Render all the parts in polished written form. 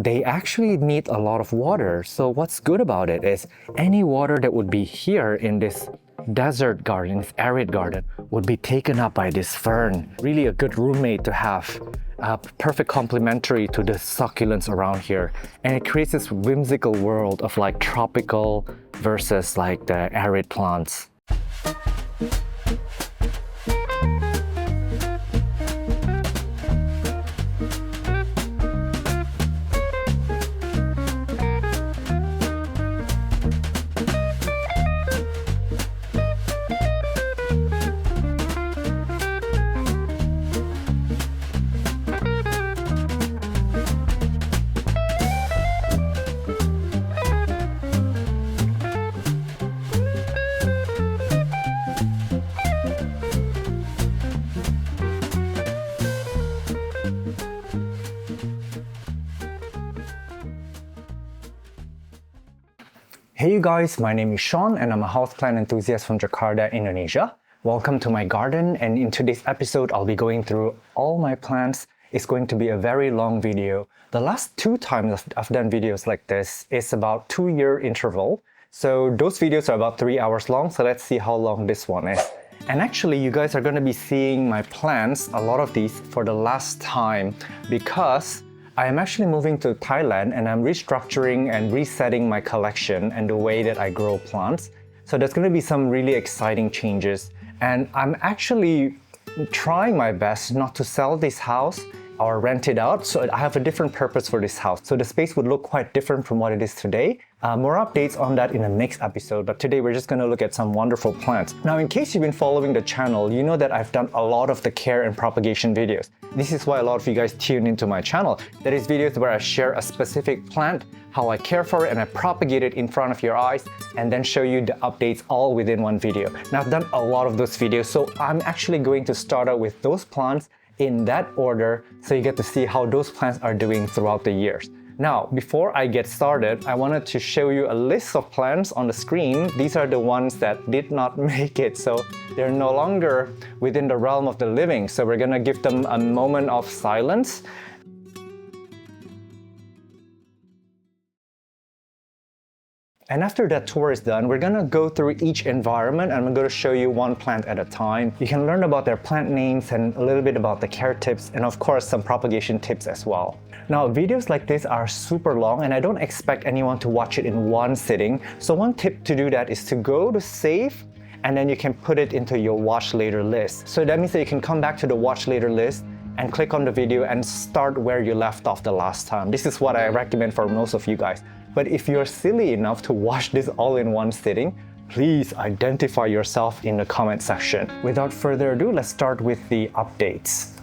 they actually need a lot of water. So what's good about it is any water that would be here in this desert garden, this arid garden, would be taken up by this fern. Really a good roommate to have, perfect complementary to the succulents around here. And it creates this whimsical world of like tropical versus like the arid plants. Hey you guys, my name is Sean and I'm a houseplant enthusiast from Jakarta, Indonesia. Welcome to my garden, and in today's episode I'll be going through all my plants. It's going to be a very long video. The last 2 times I've done videos like this is about 2-year interval. So those videos are about 3 hours long, so let's see how long this one is. And actually you guys are going to be seeing my plants, a lot of these, for the last time because I am actually moving to Thailand and I'm restructuring and resetting my collection and the way that I grow plants. So there's going to be some really exciting changes, and I'm actually trying my best not to sell this house or rent it out. So I have a different purpose for this house. So the space would look quite different from what it is today. More updates on that in the next episode, but today we're just going to look at some wonderful plants. Now, in case you've been following the channel, you know that I've done a lot of the care and propagation videos. This is why a lot of you guys tune into my channel. That is videos where I share a specific plant, how I care for it, and I propagate it in front of your eyes, and then show you the updates all within one video. Now, I've done a lot of those videos, so I'm actually going to start out with those plants in that order, so you get to see how those plants are doing throughout the years. Now, before I get started, I wanted to show you a list of plants on the screen. These are the ones that did not make it, so they're no longer within the realm of the living. So we're gonna give them a moment of silence. And after that tour is done, we're gonna go through each environment and I'm gonna show you one plant at a time. You can learn about their plant names and a little bit about the care tips, and of course some propagation tips as well. Now, videos like this are super long and I don't expect anyone to watch it in one sitting. So one tip to do that is to go to save, and then you can put it into your watch later list. So that means that you can come back to the watch later list and click on the video and start where you left off the last time. This is what I recommend for most of you guys. But if you're silly enough to watch this all in one sitting, please identify yourself in the comment section. Without further ado, let's start with the updates.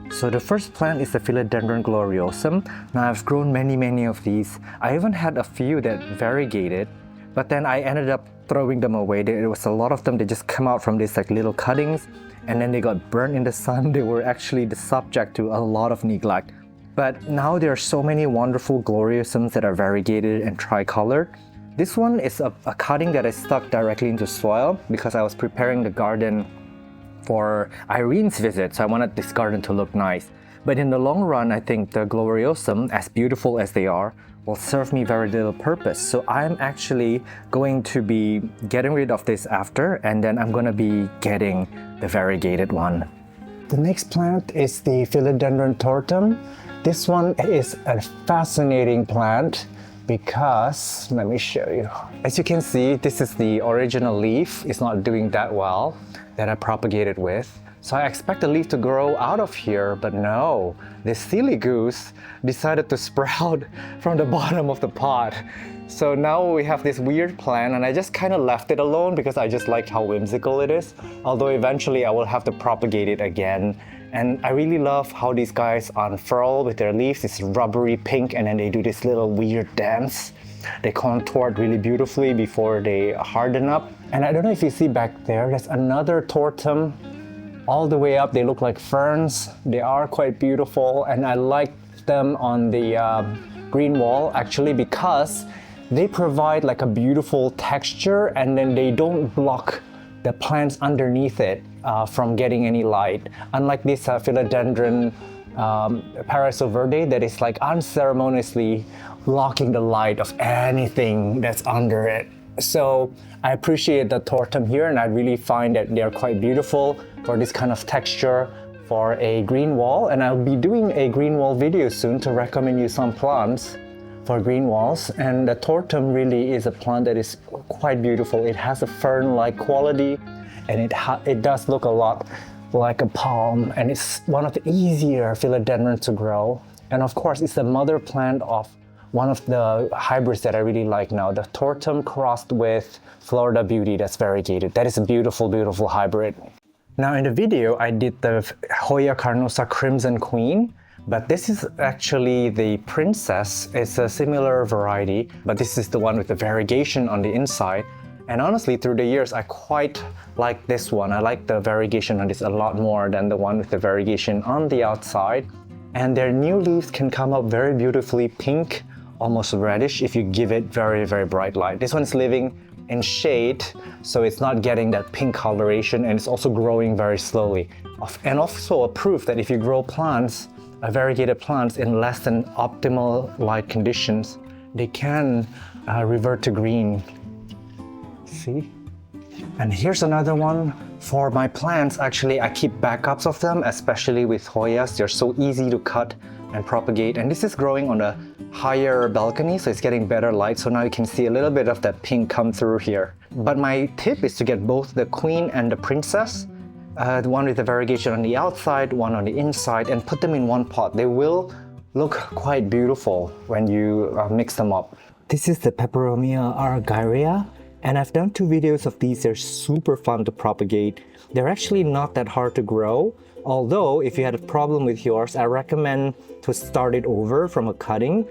So the first plant is the Philodendron gloriosum. Now I've grown many of these. I even had a few that variegated, but then I ended up throwing them away. There was a lot of them that just come out from these like little cuttings, and then they got burnt in the sun. They were actually the subject to a lot of neglect. But now there are so many wonderful gloriosums that are variegated and tricolored. This one is a cutting that I stuck directly into soil because I was preparing the garden for Irene's visit, so I wanted this garden to look nice. But in the long run, I think the gloriosum, as beautiful as they are, will serve me very little purpose. So I'm actually going to be getting rid of this after, and then I'm going to be getting the variegated one. The next plant is the Philodendron tortum. This one is a fascinating plant because, let me show you. As you can see, this is the original leaf. It's not doing that well that I propagated with. So I expect the leaf to grow out of here, but no. This silly goose decided to sprout from the bottom of the pot. So now we have this weird plant, and I just kind of left it alone because I just like how whimsical it is. Although eventually I will have to propagate it again. And I really love how these guys unfurl with their leaves. It's rubbery pink, and then they do this little weird dance. They contort really beautifully before they harden up. And I don't know if you see back there, there's another tortum all the way up. They look like ferns. They are quite beautiful, and I like them on the Greenwall actually because they provide like a beautiful texture, and then they don't block the plants underneath it from getting any light. Unlike this Philodendron Paraiso Verde that is like unceremoniously blocking the light of anything that's under it. So I appreciate the tortum here, and I really find that they're quite beautiful for this kind of texture for a green wall. And I'll be doing a green wall video soon to recommend you some plants for green walls. And the tortum really is a plant that is quite beautiful. It has a fern-like quality, and it does look a lot like a palm, and it's one of the easier philodendrons to grow. And of course, it's the mother plant of one of the hybrids that I really like now, the tortum crossed with Florida Beauty that's variegated. That is a beautiful, beautiful hybrid. Now in the video, I did the Hoya carnosa Crimson Queen, but this is actually the princess. It's a similar variety, but this is the one with the variegation on the inside. And honestly, through the years, I quite like this one. I like the variegation on this a lot more than the one with the variegation on the outside. And their new leaves can come up very beautifully pink, almost reddish if you give it very, very bright light. This one's living in shade, so it's not getting that pink coloration, and it's also growing very slowly. And also a proof that if you grow plants, variegated plants in less than optimal light conditions, they can revert to green. See? And here's another one for my plants. Actually, I keep backups of them, especially with Hoyas. They're so easy to cut and propagate. And this is growing on a higher balcony, so it's getting better light. So now you can see a little bit of that pink come through here. But my tip is to get both the queen and the princess, the one with the variegation on the outside, one on the inside, and put them in one pot. They will look quite beautiful when you mix them up. This is the Peperomia argyria. And I've done 2 videos of these. They're super fun to propagate. They're actually not that hard to grow. Although, if you had a problem with yours, I recommend to start it over from a cutting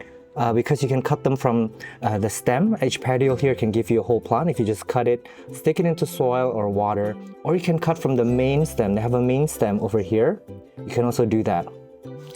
because you can cut them from the stem. Each petiole here can give you a whole plant if you just cut it, stick it into soil or water. Or you can cut from the main stem. They have a main stem over here. You can also do that.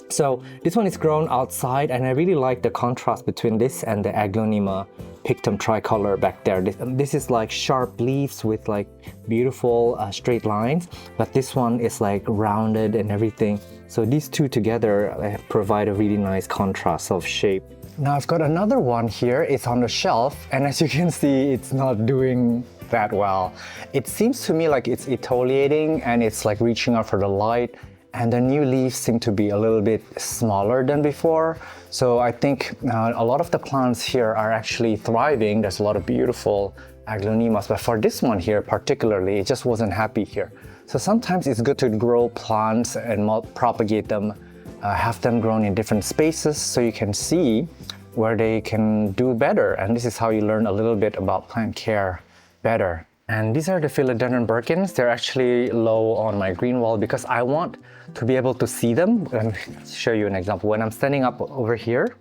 So this one is grown outside, and I really like the contrast between this and the Aglaonema pictum tricolor back there. This is like sharp leaves with like beautiful straight lines, but this one is like rounded and everything. So these two together provide a really nice contrast of shape. Now I've got another one here. It's on the shelf, and as you can see, it's not doing that well. It seems to me like it's etoliating and it's like reaching out for the light. And the new leaves seem to be a little bit smaller than before. So I think a lot of the plants here are actually thriving. There's a lot of beautiful Aglaonemas, but for this one here particularly, it just wasn't happy here. So sometimes it's good to grow plants and propagate them, have them grown in different spaces so you can see where they can do better. And this is how you learn a little bit about plant care better. And these are the philodendron Birkins. They're actually low on my green wall because I want to be able to see them. Let me show you an example. When I'm standing up over here,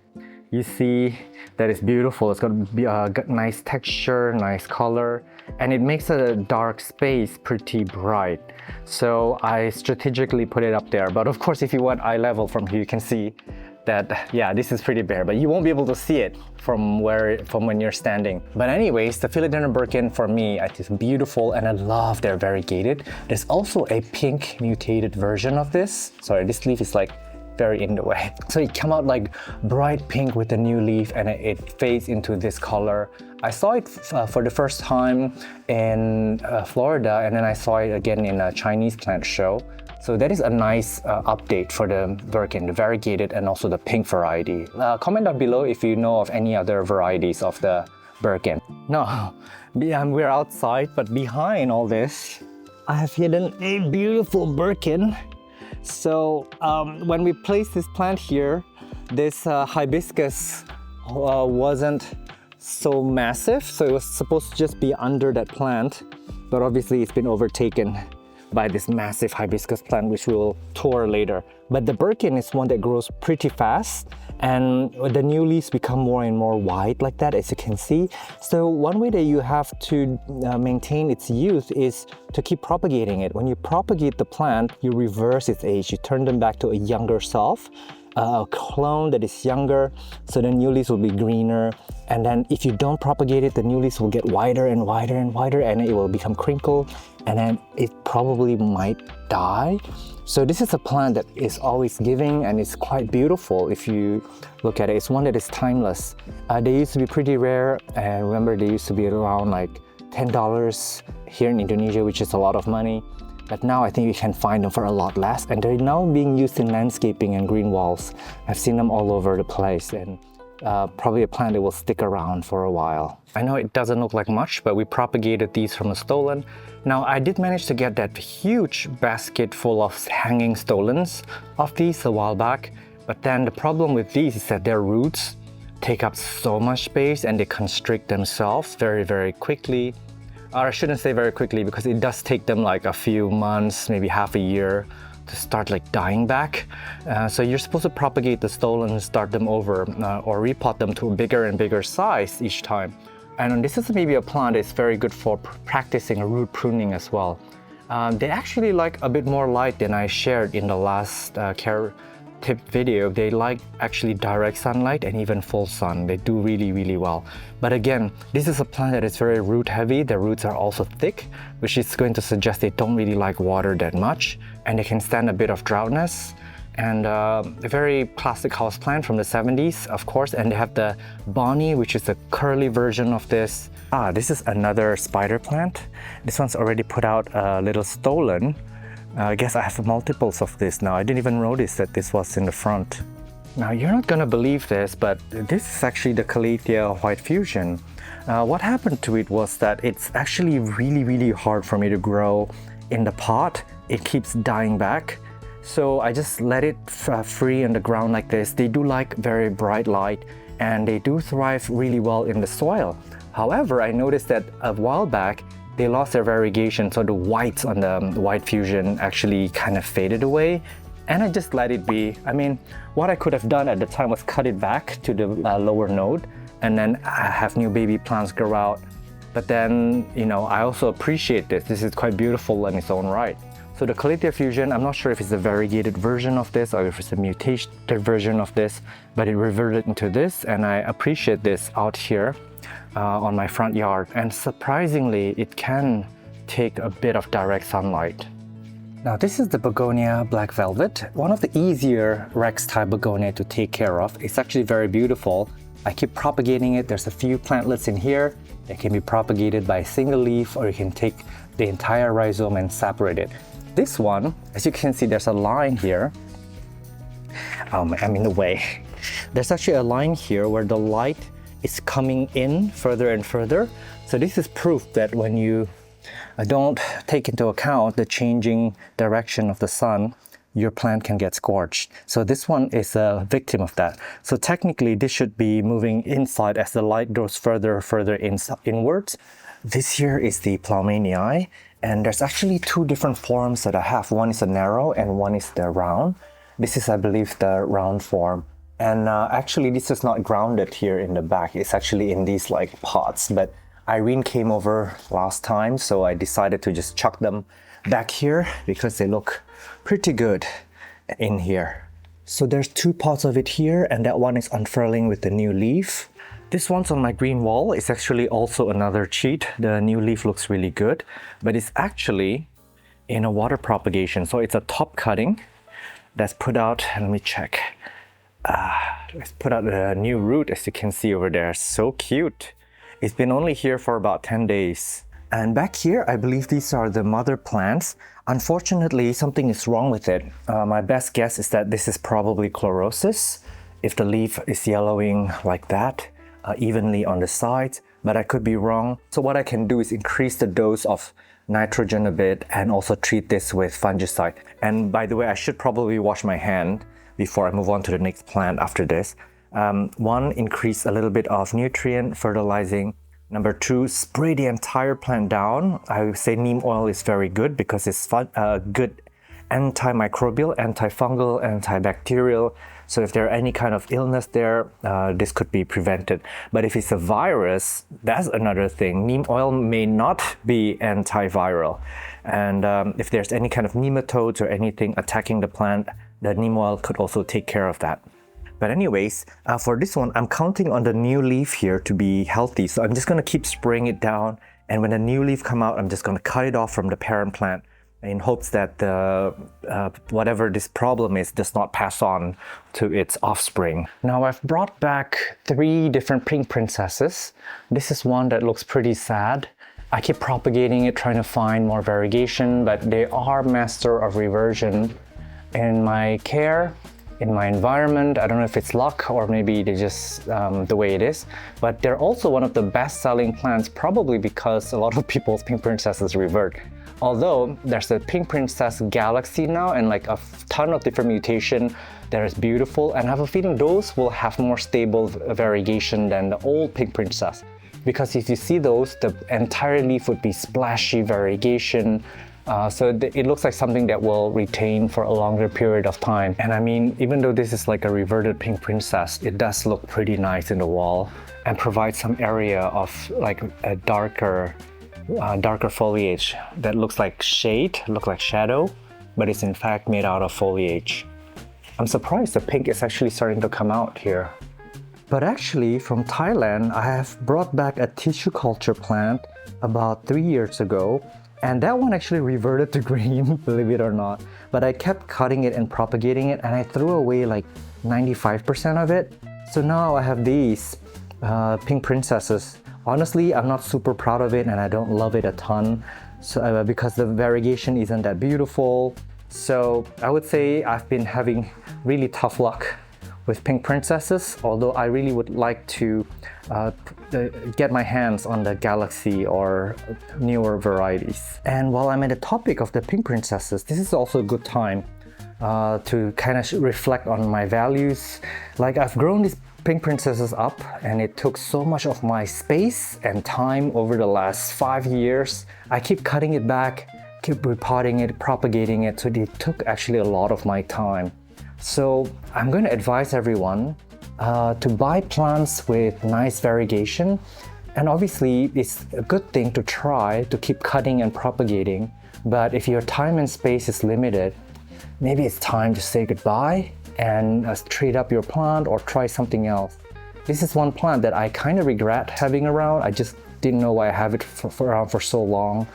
you see that it's beautiful. It's got nice texture, nice color, and it makes a dark space pretty bright. So I strategically put it up there. But of course, if you want eye level from here, you can see that, yeah, this is pretty bare, but you won't be able to see it from when you're standing. But anyways, the philodendron Birkin for me, it's beautiful, and I love they're variegated. There's also a pink mutated version of this. Sorry, this leaf is like very in the way. So it come out like bright pink with the new leaf, and it fades into this color. I saw it for the first time in Florida, and then I saw it again in a Chinese plant show. So that is a nice update for the Birkin, the variegated and also the pink variety. Comment down below if you know of any other varieties of the Birkin. Now, we're outside, but behind all this, I have hidden a beautiful Birkin. So when we placed this plant here, this hibiscus wasn't so massive, so it was supposed to just be under that plant, but obviously it's been overtaken by this massive hibiscus plant, which we will tour later. But the Birkin is one that grows pretty fast, and the new leaves become more and more white like that, as you can see. So one way that you have to maintain its youth is to keep propagating it. When you propagate the plant, you reverse its age. You turn them back to a younger self, a clone that is younger, so the new leaves will be greener. And then if you don't propagate it, the new leaves will get wider and wider and wider, and it will become crinkled, and then it probably might die. So this is a plant that is always giving and it's quite beautiful if you look at it. It's one that is timeless. They used to be pretty rare, and remember they used to be around like $10 here in Indonesia, which is a lot of money. But now I think you can find them for a lot less, and they're now being used in landscaping and green walls. I've seen them all over the place, and probably a plant that will stick around for a while. I know it doesn't look like much, but we propagated these from a stolon. Now I did manage to get that huge basket full of hanging stolons of these a while back, but then the problem with these is that their roots take up so much space and they constrict themselves very quickly. Or I shouldn't say very quickly, because it does take them like a few months, maybe half a year to start like dying back. So you're supposed to propagate the stolons and start them over or repot them to a bigger and bigger size each time. And this is maybe a plant that's very good for practicing root pruning as well. They actually like a bit more light than I shared in the last care tip video. They like actually direct sunlight and even full sun. They do really well. But again, this is a plant that is very root heavy. Their roots are also thick, which is going to suggest they don't really like water that much, and they can stand a bit of droughtness. And a very classic house plant from the 70s, of course. And they have the Bonnie, which is a curly version of this. This is another spider plant. This one's already put out a little stolon. I guess I have multiples of this now. I didn't even notice that this was in the front. Now you're not gonna believe this, but this is actually the Calathea White Fusion. What happened to it was that it's actually really hard for me to grow in the pot. It keeps dying back. So I just let it free on the ground like this. They do like very bright light, and they do thrive really well in the soil. However, I noticed that a while back, they lost their variegation, so the whites on the White Fusion actually kind of faded away, and I just let it be. I mean, what I could have done at the time was cut it back to the lower node and then have new baby plants grow out. But then, you know, I also appreciate this. This is quite beautiful in its own right. So the Calathea Fusion, I'm not sure if it's a variegated version of this or if it's a mutated version of this, but it reverted into this, and I appreciate this out here on my front yard. And surprisingly, it can take a bit of direct sunlight. Now this is the Begonia Black Velvet, one of the easier Rex type begonia to take care of. It's actually very beautiful. I keep propagating it. There's a few plantlets in here that can be propagated by a single leaf, or you can take the entire rhizome and separate it. This one, as you can see, there's a line here. I'm in the way. There's actually a line here where the light is coming in further and further. So this is proof that when you don't take into account the changing direction of the sun, your plant can get scorched. So this one is a victim of that. So technically this should be moving inside as the light goes further inwards. This here is the Ploumanii, and there's actually two different forms that I have. One is a narrow and one is the round. This is, I believe, the round form. And actually this is not grounded here in the back. It's actually in these like pots, but Irene came over last time, so I decided to just chuck them back here because they look pretty good in here. So there's two pots of it here, and that one is unfurling with the new leaf. This one's on my green wall. It's actually also another cheat. The new leaf looks really good, but it's actually in a water propagation. So it's a top cutting that's put out, let me check. It's put out a new root, as you can see over there. So cute. It's been only here for about 10 days. And back here, I believe these are the mother plants. Unfortunately, something is wrong with it. My best guess is that this is probably chlorosis, if the leaf is yellowing like that, evenly on the sides, but I could be wrong. So what I can do is increase the dose of nitrogen a bit and also treat this with fungicide. And by the way, I should probably wash my hand before I move on to the next plant after this. One, increase a little bit of nutrient fertilizing. Number two, spray the entire plant down. I would say neem oil is very good because it's good antimicrobial, antifungal, antibacterial. So if there are any kind of illness there, this could be prevented. But if it's a virus, that's another thing. Neem oil may not be antiviral. And if there's any kind of nematodes or anything attacking the plant, the neem oil could also take care of that. But anyways, for this one, I'm counting on the new leaf here to be healthy. So I'm just gonna keep spraying it down. And when the new leaf come out, I'm just gonna cut it off from the parent plant in hopes that the whatever this problem is does not pass on to its offspring. Now I've brought back 3 different pink princesses. This is one that looks pretty sad. I keep propagating it, trying to find more variegation, but they are master of reversion. In my care, in my environment, I don't know if it's luck or maybe they're just the way it is, but they're also one of the best-selling plants, probably because a lot of people's pink princesses revert. Although there's a pink princess galaxy now and like a ton of different mutation that is beautiful, and I have a feeling those will have more stable variegation than the old pink princess. Because if you see those, the entire leaf would be splashy variegation. It looks like something that will retain for a longer period of time. And I mean, even though this is like a reverted pink princess, it does look pretty nice in the wall and provides some area of like a darker foliage that looks like shade, look like shadow, but it's in fact made out of foliage. I'm surprised the pink is actually starting to come out here. But actually, from Thailand, I have brought back a tissue culture plant about 3 years ago, and that one actually reverted to green, believe it or not. But I kept cutting it and propagating it, and I threw away like 95% of it. So now I have these pink princesses. Honestly, I'm not super proud of it, and I don't love it a ton, because the variegation isn't that beautiful. So I would say I've been having really tough luck with pink princesses, although I really would like to get my hands on the galaxy or newer varieties. And while I'm at the topic of the pink princesses, this is also a good time to kind of reflect on my values. Like, I've grown these pink princesses up and it took so much of my space and time over the last 5 years. I keep cutting it back, keep repotting it, propagating it, so it took actually a lot of my time. So I'm going to advise everyone to buy plants with nice variegation, and obviously it's a good thing to try to keep cutting and propagating, but if your time and space is limited, maybe it's time to say goodbye and trade up your plant or try something else. This is one plant that I kind of regret having around. I just didn't know why I have it around for so long,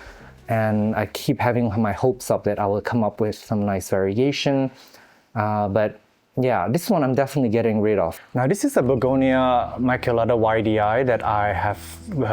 and I keep having my hopes up that I will come up with some nice variegation. But yeah, this one I'm definitely getting rid of. Now this is a Begonia maculata YDI that I have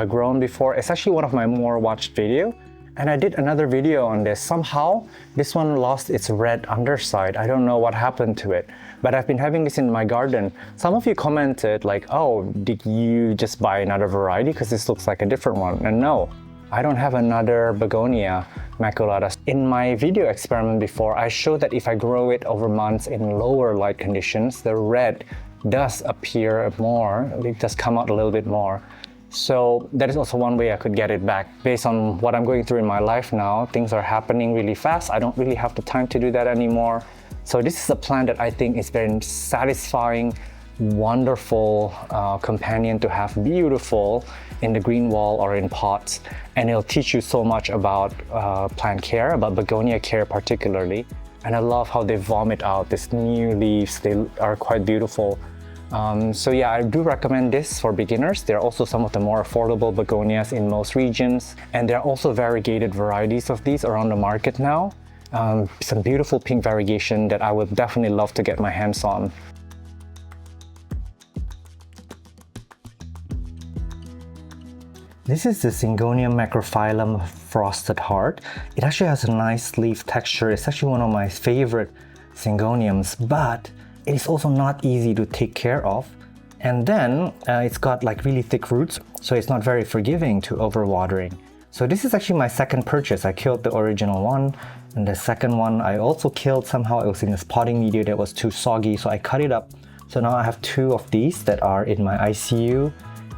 grown before. It's actually one of my more watched videos. And I did another video on this. Somehow, this one lost its red underside. I don't know what happened to it. But I've been having this in my garden. Some of you commented like, oh, did you just buy another variety? Because this looks like a different one. And no, I don't have another Begonia maculata. In my video experiment before, I showed that if I grow it over months in lower light conditions, the red does appear more. It does come out a little bit more. So that is also one way I could get it back. Based on what I'm going through in my life now, things are happening really fast. I don't really have the time to do that anymore. So this is a plant that I think is very satisfying, wonderful companion to have, beautiful in the Greenwall or in pots. And it'll teach you so much about plant care, about begonia care particularly. And I love how they vomit out these new leaves. They are quite beautiful. So yeah, I do recommend this for beginners. There are also some of the more affordable begonias in most regions, and there are also variegated varieties of these around the market now. Some beautiful pink variegation that I would definitely love to get my hands on. This is the Syngonium macrophyllum frosted heart. It actually has a nice leaf texture. It's actually one of my favorite Syngoniums, but it is also not easy to take care of, and then it's got like really thick roots, so it's not very forgiving to overwatering. So this is actually my second purchase. I killed the original one, and the second one I also killed somehow. It was in this potting media that was too soggy, so I cut it up. So now I have 2 of these that are in my ICU.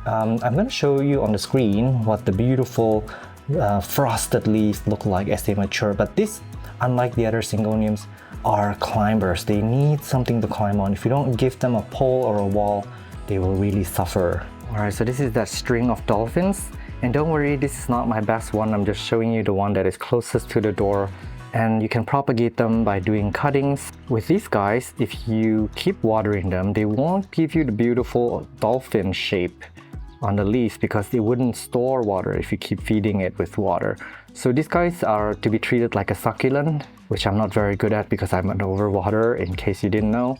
I'm going to show you on the screen what the beautiful frosted leaves look like as they mature, but this, unlike the other Syngoniums, are climbers. They need something to climb on. If you don't give them a pole or a wall, they will really suffer. Alright, so this is that string of dolphins. And don't worry, this is not my best one. I'm just showing you the one that is closest to the door. And you can propagate them by doing cuttings. With these guys, if you keep watering them, they won't give you the beautiful dolphin shape on the leaves because they wouldn't store water if you keep feeding it with water. So these guys are to be treated like a succulent, which I'm not very good at because I'm an overwater, in case you didn't know.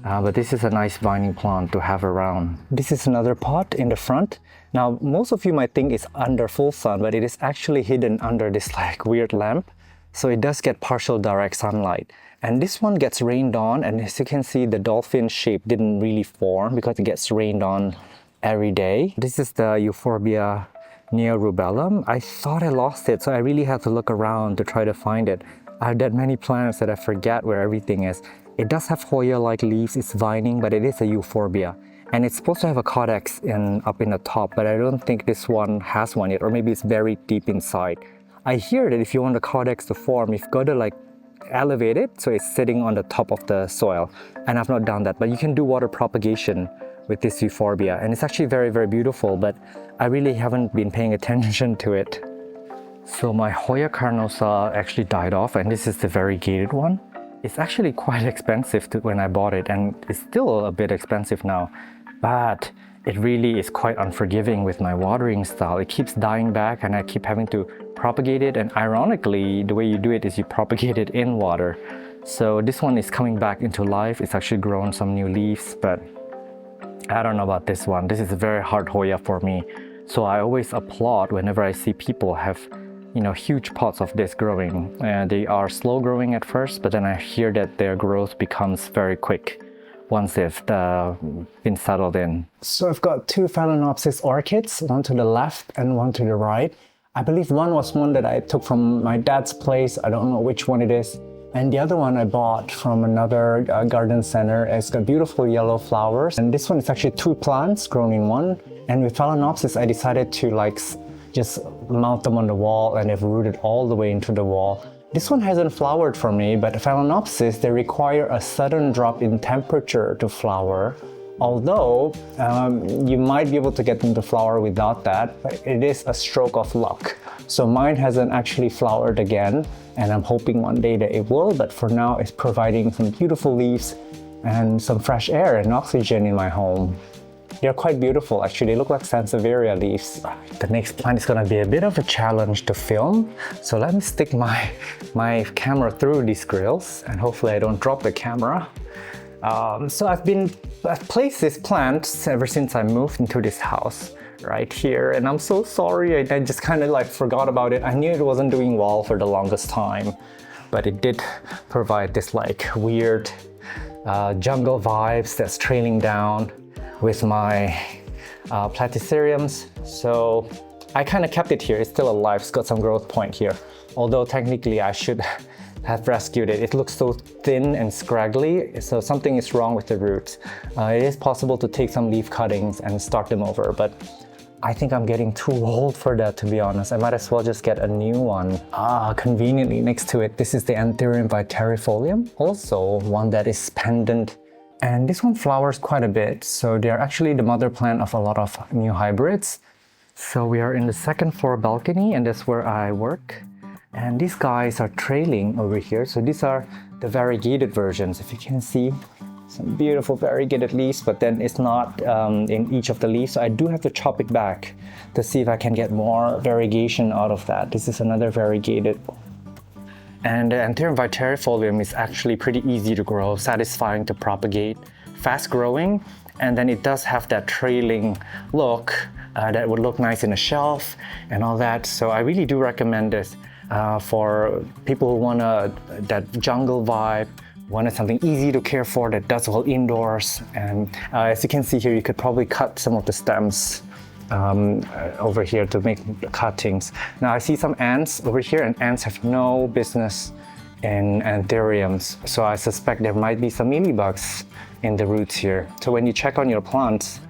But this is a nice vining plant to have around. This is another pot in the front. Now, most of you might think it's under full sun, but it is actually hidden under this like weird lamp. So it does get partial direct sunlight. And this one gets rained on, and as you can see, the dolphin shape didn't really form because it gets rained on every day. This is the Euphorbia neorubellum. I thought I lost it, so I really had to look around to try to find it. I have that many plants that I forget where everything is. It does have Hoya-like leaves, it's vining, but it is a Euphorbia. And it's supposed to have a codex up in the top, but I don't think this one has one yet, or maybe it's buried deep inside. I hear that if you want the codex to form, you've got to like elevate it so it's sitting on the top of the soil. And I've not done that, but you can do water propagation with this Euphorbia. And it's actually very, very beautiful, but I really haven't been paying attention to it. So my Hoya carnosa actually died off, and this is the variegated one. It's actually quite expensive when I bought it, and it's still a bit expensive now. But it really is quite unforgiving with my watering style. It keeps dying back and I keep having to propagate it, and ironically, the way you do it is you propagate it in water. So this one is coming back into life. It's actually grown some new leaves, but I don't know about this one. This is a very hard Hoya for me. So I always applaud whenever I see people have, huge pots of this growing. They are slow growing at first, but then I hear that their growth becomes very quick once they've been settled in. So I've got two Phalaenopsis orchids, one to the left and one to the right. I believe one was one that I took from my dad's place. I don't know which one it is. And the other one I bought from another garden center. It's got beautiful yellow flowers. And this one is actually two plants grown in one. And with Phalaenopsis, I decided to just mount them on the wall, and they've rooted all the way into the wall. This one hasn't flowered for me, but Phalaenopsis, they require a sudden drop in temperature to flower. Although you might be able to get them to flower without that, but it is a stroke of luck. So mine hasn't actually flowered again, and I'm hoping one day that it will, but for now it's providing some beautiful leaves and some fresh air and oxygen in my home. They're quite beautiful actually, they look like Sansevieria leaves. The next plant is gonna be a bit of a challenge to film, so let me stick my camera through these grills and hopefully I don't drop the camera. So I've placed this plant ever since I moved into this house right here, and I'm so sorry, I just kind of forgot about it. I knew it wasn't doing well for the longest time, but it did provide this weird jungle vibes that's trailing down with my platyceriums. So I kind of kept it here. It's still alive. It's got some growth point here. Although technically I should have rescued it. It looks so thin and scraggly, so something is wrong with the roots. It is possible to take some leaf cuttings and start them over, but I think I'm getting too old for that, to be honest. I might as well just get a new one. Conveniently next to it, this is the Anthurium viterifolium, also one that is pendant. And this one flowers quite a bit, so they're actually the mother plant of a lot of new hybrids. So we are in the second floor balcony, and that's where I work. And these guys are trailing over here. So these are the variegated versions. If you can see, some beautiful variegated leaves, but then it's not in each of the leaves. So I do have to chop it back to see if I can get more variegation out of that. This is another variegated. And the Anthurium viterifolium is actually pretty easy to grow, satisfying to propagate, fast growing, and then it does have that trailing look that would look nice in a shelf and all that. So I really do recommend this for people who want that jungle vibe, wanted something easy to care for that does well indoors. And as you can see here, you could probably cut some of the stems over here to make cuttings. Now I see some ants over here, and ants have no business in anthuriums. So I suspect there might be some mealybugs in the roots here. So when you check on your plants,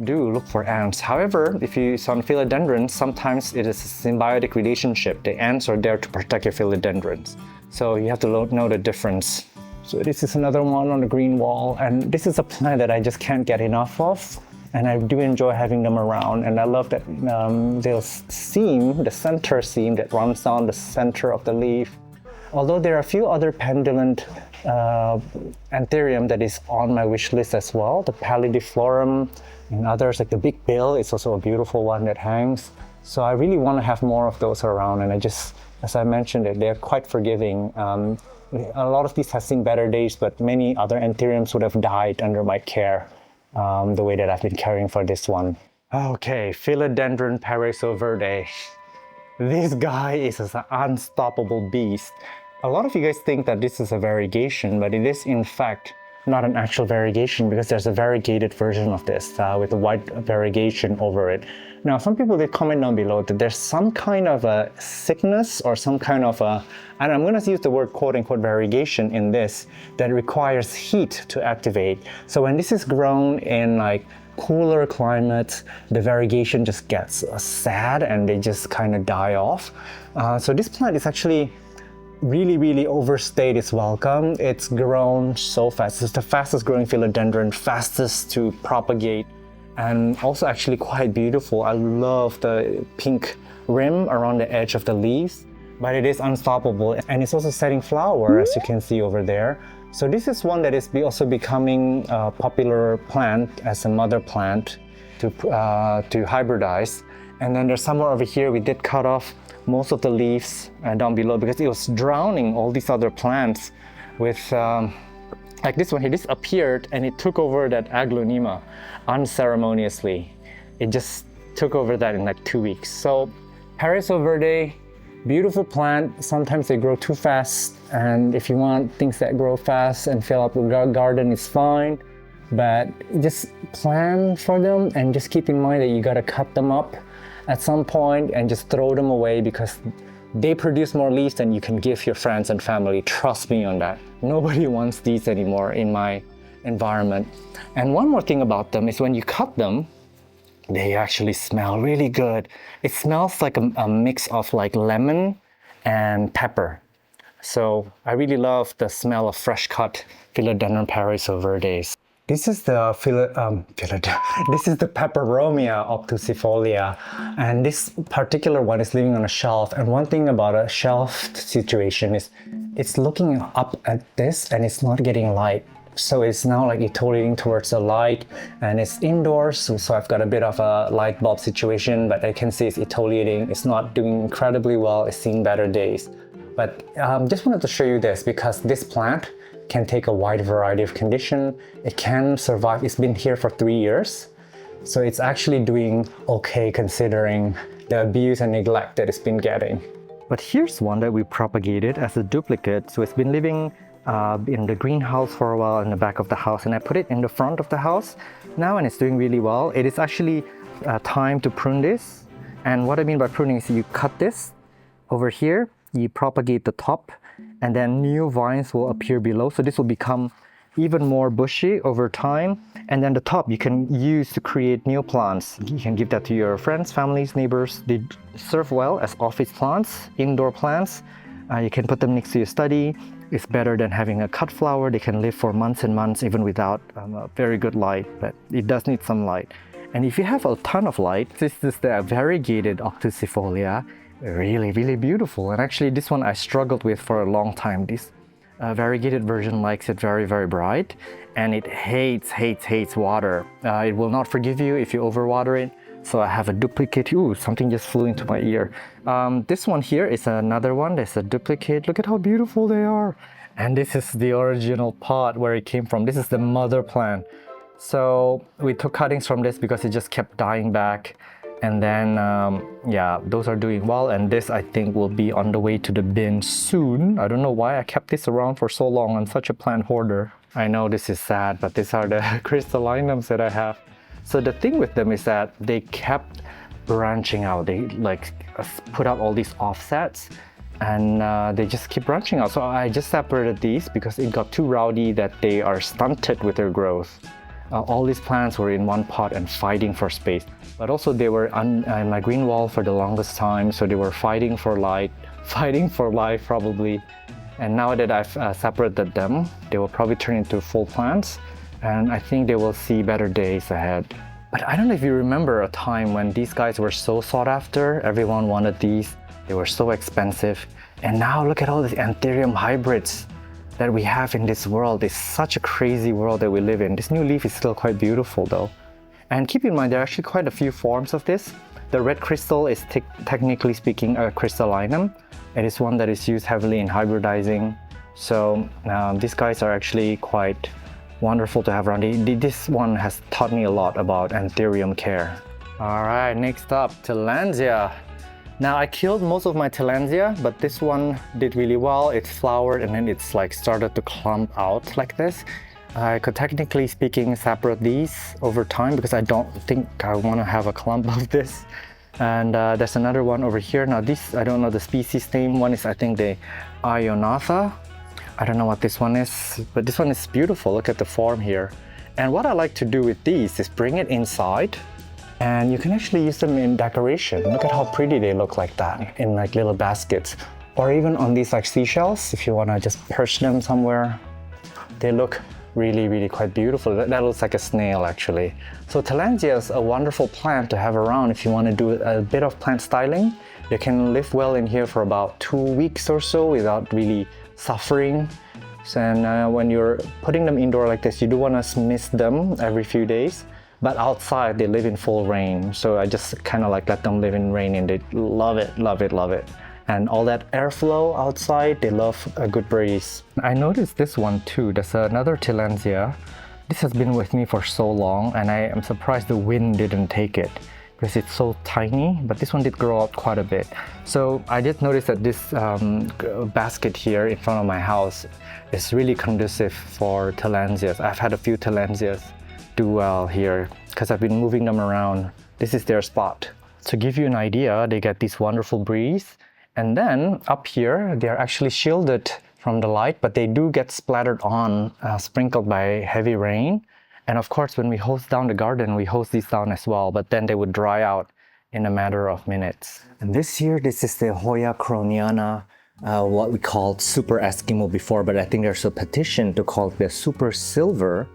do look for ants. However, if you saw on philodendrons, sometimes it is a symbiotic relationship. The ants are there to protect your philodendrons. So you have to know the difference. So this is another one on the Greenwall, and this is a plant that I just can't get enough of. And I do enjoy having them around, and I love that the seam, the center seam that runs down the center of the leaf. Although there are a few other pendulant anthurium that is on my wish list as well, the pallidiflorum and others, like the big bill is also a beautiful one that hangs. So I really want to have more of those around, and I just as I mentioned, they're quite forgiving. A lot of these have seen better days, but many other anthuriums would have died under my care, the way that I've been caring for this one. Okay, Philodendron Verde. This guy is an unstoppable beast. A lot of you guys think that this is a variegation, but it is in fact not an actual variegation because there's a variegated version of this with a white variegation over it. Now, some people did comment down below that there's some kind of a sickness or some kind of a, and I'm going to use the word quote-unquote variegation in this, that requires heat to activate. So when this is grown in like cooler climates, the variegation just gets sad and they just kind of die off. So this plant is actually really overstayed its welcome. It's grown so fast. It's the fastest growing philodendron, fastest to propagate, and also actually quite beautiful. I love the pink rim around the edge of the leaves, but it is unstoppable, and it's also setting flower, as you can see over there. So this is one that is also becoming a popular plant as a mother plant to hybridize. And then there's somewhere over here we did cut off most of the leaves down below because it was drowning all these other plants with like this one here. This appeared and it took over that aglaonema unceremoniously. It just took over that in like 2 weeks. So Paraiso Verde, beautiful plant. Sometimes they grow too fast, and if you want things that grow fast and fill up your garden, it's fine, but just plan for them and just keep in mind that you gotta cut them up at some point and just throw them away because they produce more leaves than you can give your friends and family. Trust me on that. Nobody wants these anymore in my environment. And one more thing about them is when you cut them, they actually smell really good. It smells like a mix of like lemon and pepper. So I really love the smell of fresh cut Philodendron Paraiso Verdes. This is the Peperomia obtusifolia, and this particular one is living on a shelf. And one thing about a shelved situation is it's looking up at this and it's not getting light. So it's now like etiolating towards the light, and it's indoors, so I've got a bit of a light bulb situation, but I can see it's etiolating. It's not doing incredibly well. It's seen better days. But just wanted to show you this because this plant can take a wide variety of condition. It can survive. It's been here for 3 years. So it's actually doing okay considering the abuse and neglect that it's been getting. But here's one that we propagated as a duplicate. So it's been living in the greenhouse for a while in the back of the house, and I put it in the front of the house now, and it's doing really well. It is actually time to prune this. And what I mean by pruning is you cut this over here, you propagate the top, and then new vines will appear below. So this will become even more bushy over time. And then the top you can use to create new plants. You can give that to your friends, families, neighbors. They serve well as office plants, indoor plants. You can put them next to your study. It's better than having a cut flower. They can live for months and months even without very good light, but it does need some light. And if you have a ton of light, this is the variegated obtusifolia. Really beautiful. And actually this one I struggled with for a long time. This variegated version likes it very bright, and it hates water. It will not forgive you if you overwater it. So I have a duplicate. Ooh, something just flew into my ear. This one here is another one. There's a duplicate. Look at how beautiful they are. And this is the original pot where it came from. This is the mother plant. So we took cuttings from this because it just kept dying back. And then, yeah, those are doing well. And this, I think, will be on the way to the bin soon. I don't know why I kept this around for so long. I'm such a plant hoarder. I know this is sad, but these are the crystallinums that I have. So the thing with them is that they kept branching out. They like put out all these offsets, and they just keep branching out. So I just separated these because it got too rowdy that they are stunted with their growth. All these plants were in one pot and fighting for space. But also they were in my green wall for the longest time, so they were fighting for light, fighting for life probably. And now that I've separated them, they will probably turn into full plants, and I think they will see better days ahead. But I don't know if you remember a time when these guys were so sought after. Everyone wanted these. They were so expensive. And now look at all these anthurium hybrids that we have in this world. It's such a crazy world that we live in. This new leaf is still quite beautiful though. And keep in mind, there are actually quite a few forms of this. The red crystal is technically speaking a crystallinum. It is one that is used heavily in hybridizing. So these guys are actually quite wonderful to have around. This one has taught me a lot about anthurium care. All right, next up, Tillandsia. Now I killed most of my Tillandsia, but this one did really well. It's flowered and then it's like started to clump out like this. I could technically speaking separate these over time because I don't think I want to have a clump of this. And there's another one over here. Now this, I don't know the species name. One is I think the Ionatha. I don't know what this one is, but this one is beautiful. Look at the form here. And what I like to do with these is bring it inside. And you can actually use them in decoration. Look at how pretty they look like that in like little baskets. Or even on these like seashells, if you want to just perch them somewhere. They look really, really quite beautiful. That looks like a snail actually. So Tillandsia is a wonderful plant to have around if you want to do a bit of plant styling. They can live well in here for about 2 weeks or so without really suffering. And when you're putting them indoor like this, you do want to mist them every few days. But outside, they live in full rain. So I just kind of like let them live in rain and they love it, love it, love it. And all that airflow outside, they love a good breeze. I noticed this one too. There's another Tillandsia. This has been with me for so long and I am surprised the wind didn't take it because it's so tiny, but this one did grow out quite a bit. So I did notice that this basket here in front of my house is really conducive for Tillandsias. I've had a few Tillandsias do well here because I've been moving them around. This is their spot. To give you an idea, they get this wonderful breeze. And then up here, they're actually shielded from the light, but they do get splattered on, sprinkled by heavy rain. And of course, when we hose down the garden, we hose these down as well, but then they would dry out in a matter of minutes. And this year, this is the Hoya croniana, what we called Super Eskimo before, but I think there's a petition to call it the Super Silver.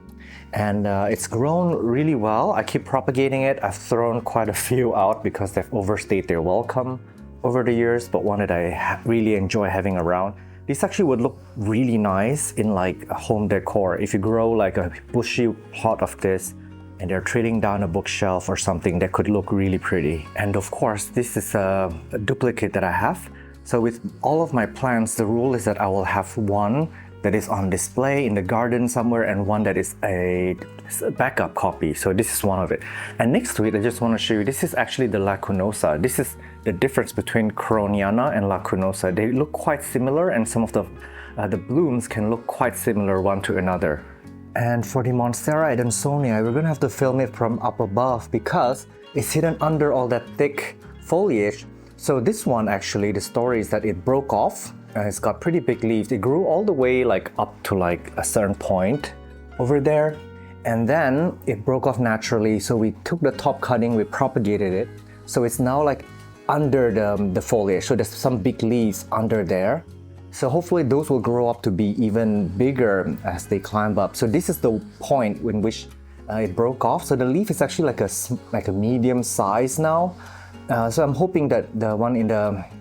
And it's grown really well. I keep propagating it. I've thrown quite a few out because they've overstayed their welcome over the years, but one that I really enjoy having around. These actually would look really nice in like a home decor. If you grow like a bushy plot of this and they're trailing down a bookshelf or something, that could look really pretty. And of course, this is a duplicate that I have. So with all of my plants, the rule is that I will have one that is on display in the garden somewhere and one that is a backup copy. So this is one of it. And next to it, I just want to show you, this is actually the lacunosa. This is the difference between croniana and lacunosa. They look quite similar and some of the blooms can look quite similar one to another. And for the Monstera Adansonii, we're gonna have to film it from up above because it's hidden under all that thick foliage. So this one actually, the story is that it broke off. It's got pretty big leaves. It grew all the way like up to like a certain point over there. And then it broke off naturally. So we took the top cutting, we propagated it. So it's now like under the foliage. So there's some big leaves under there. So hopefully those will grow up to be even bigger as they climb up. So this is the point in which it broke off. So the leaf is actually like a medium size now. So I'm hoping that the one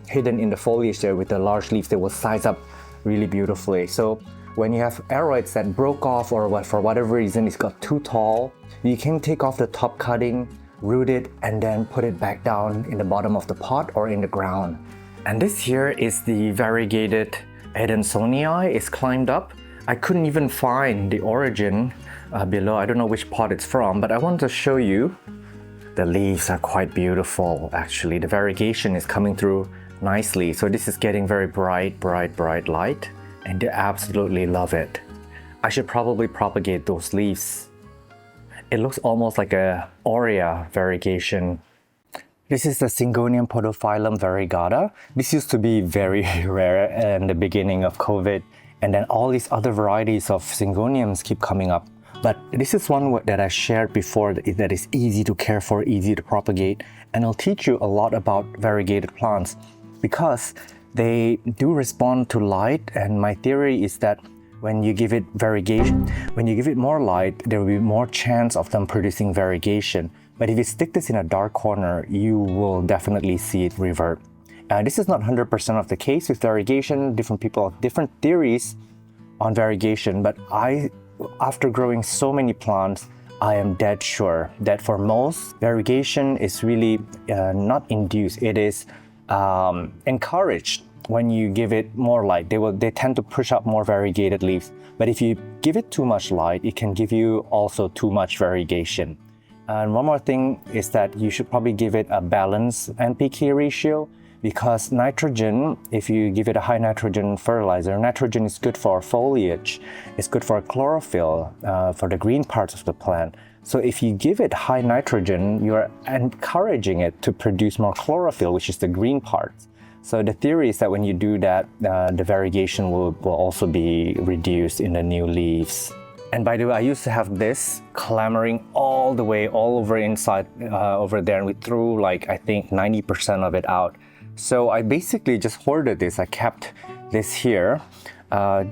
hidden in the foliage there with the large leaves, they will size up really beautifully. So when you have aroids that broke off or for whatever reason it's got too tall, you can take off the top cutting, root it, and then put it back down in the bottom of the pot or in the ground. And this here is the variegated Adansonii. It's climbed up. I couldn't even find the origin below. I don't know which pot it's from, but I want to show you. The leaves are quite beautiful actually. The variegation is coming through nicely. So this is getting very bright light and they absolutely love it. I should probably propagate those leaves. It looks almost like a aurea variegation. This is the Syngonium podophyllum variegata. This used to be very rare in the beginning of COVID, and then all these other varieties of Syngoniums keep coming up. But this is one that I shared before that is easy to care for, easy to propagate, and I'll teach you a lot about variegated plants because they do respond to light, and my theory is that when you give it variegation, when you give it more light, there will be more chance of them producing variegation. But if you stick this in a dark corner, you will definitely see it revert. This is not 100% of the case with variegation. Different people have different theories on variegation, but after growing so many plants, I am dead sure that for most, variegation is really not induced. It is encouraged when you give it more light. They tend to push up more variegated leaves. But if you give it too much light, it can give you also too much variegation. And one more thing is that you should probably give it a balanced NPK ratio, because nitrogen, if you give it a high nitrogen fertilizer, nitrogen is good for foliage, it's good for chlorophyll, for the green parts of the plant. So if you give it high nitrogen, you're encouraging it to produce more chlorophyll, which is the green parts. So the theory is that when you do that, the variegation will also be reduced in the new leaves. And by the way, I used to have this clambering all the way all over inside over there, and we threw like I think 90% of it out. So I basically just hoarded this. I kept this here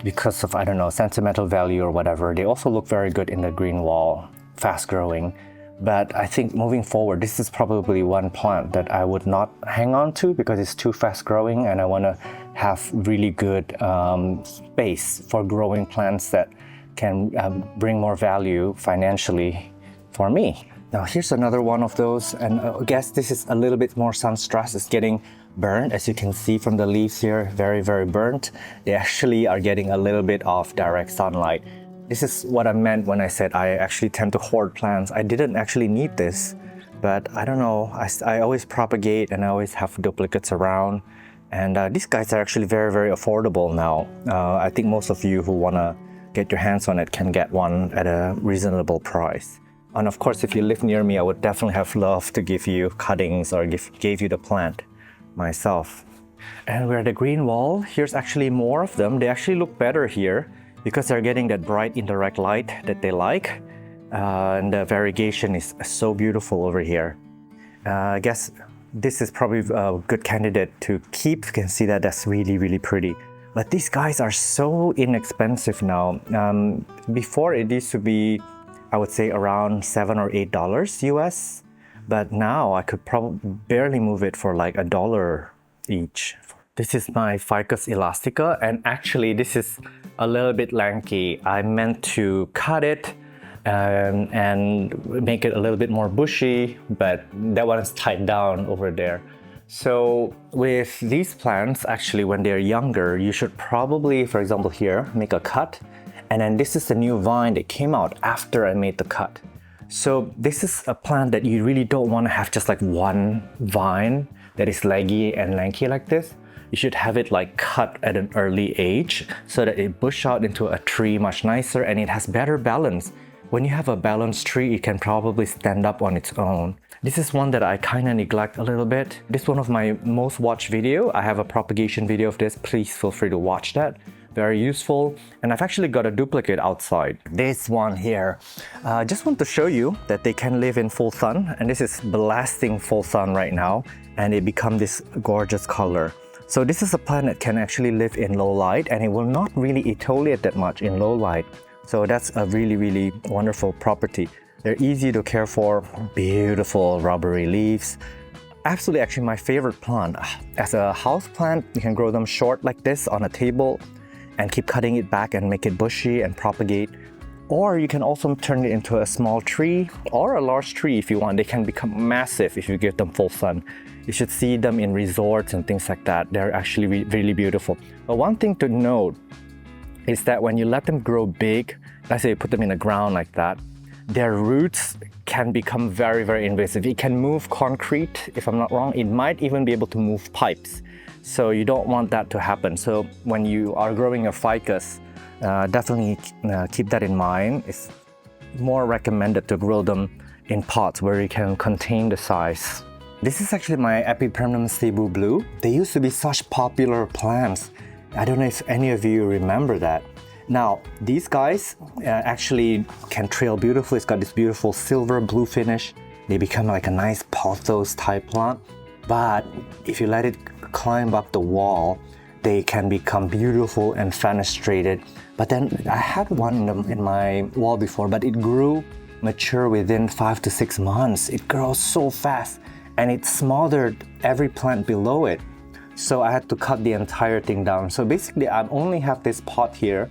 because of, I don't know, sentimental value or whatever. They also look very good in the Greenwall, fast growing. But I think moving forward, this is probably one plant that I would not hang on to because it's too fast growing, and I want to have really good space for growing plants that can bring more value financially for me. Now here's another one of those, and I guess this is a little bit more sun stress. It's getting burnt, as you can see from the leaves here, very, very burnt. They actually are getting a little bit of direct sunlight. This is what I meant when I said I actually tend to hoard plants. I didn't actually need this, but I don't know. I always propagate and I always have duplicates around. And these guys are actually very, very affordable now. I think most of you who wanna get your hands on it can get one at a reasonable price. And of course, if you live near me, I would definitely have loved to give you cuttings or gave you the plant myself. And we're at the Greenwall. Here's actually more of them. They actually look better here because they're getting that bright indirect light that they like. And the variegation is so beautiful over here. I guess this is probably a good candidate to keep. You can see that that's really, really pretty. But these guys are so inexpensive now. Before it used to be, I would say around $7 or $8 US. But now I could probably barely move it for like $1 each. This is my Ficus elastica, and actually this is a little bit lanky. I meant to cut it and make it a little bit more bushy, but that one is tied down over there. So with these plants, actually when they're younger, you should probably, for example here, make a cut. And then this is the new vine that came out after I made the cut. So this is a plant that you really don't want to have just like one vine that is leggy and lanky like this. You should have it like cut at an early age so that it bush out into a tree much nicer and it has better balance. When you have a balanced tree, it can probably stand up on its own. This is one that I kind of neglect a little bit. This is one of my most watched video. I have a propagation video of this. Please feel free to watch that. Very useful. And I've actually got a duplicate outside. This one here. Just want to show you that they can live in full sun. And this is blasting full sun right now. And it becomes this gorgeous color. So this is a plant that can actually live in low light, and it will not really etiolate that much in low light. So that's a really, really wonderful property. They're easy to care for, beautiful rubbery leaves. Absolutely actually my favorite plant. As a house plant, you can grow them short like this on a table and keep cutting it back and make it bushy and propagate. Or you can also turn it into a small tree or a large tree if you want. They can become massive if you give them full sun. You should see them in resorts and things like that. They're actually really beautiful. But one thing to note is that when you let them grow big, let's say you put them in the ground like that, their roots can become very, very invasive. It can move concrete, if I'm not wrong. It might even be able to move pipes. So you don't want that to happen. So when you are growing your ficus, definitely keep that in mind. It's more recommended to grow them in pots where you can contain the size. This is actually my Epipremnum Cebu Blue. They used to be such popular plants. I don't know if any of you remember that. Now, these guys actually can trail beautifully. It's got this beautiful silver blue finish. They become like a nice pothos type plant. But if you let it climb up the wall, they can become beautiful and fenestrated. But then I had one in my wall before, but it grew mature within 5 to 6 months. It grows so fast. And it smothered every plant below it. So I had to cut the entire thing down. So basically I only have this pot here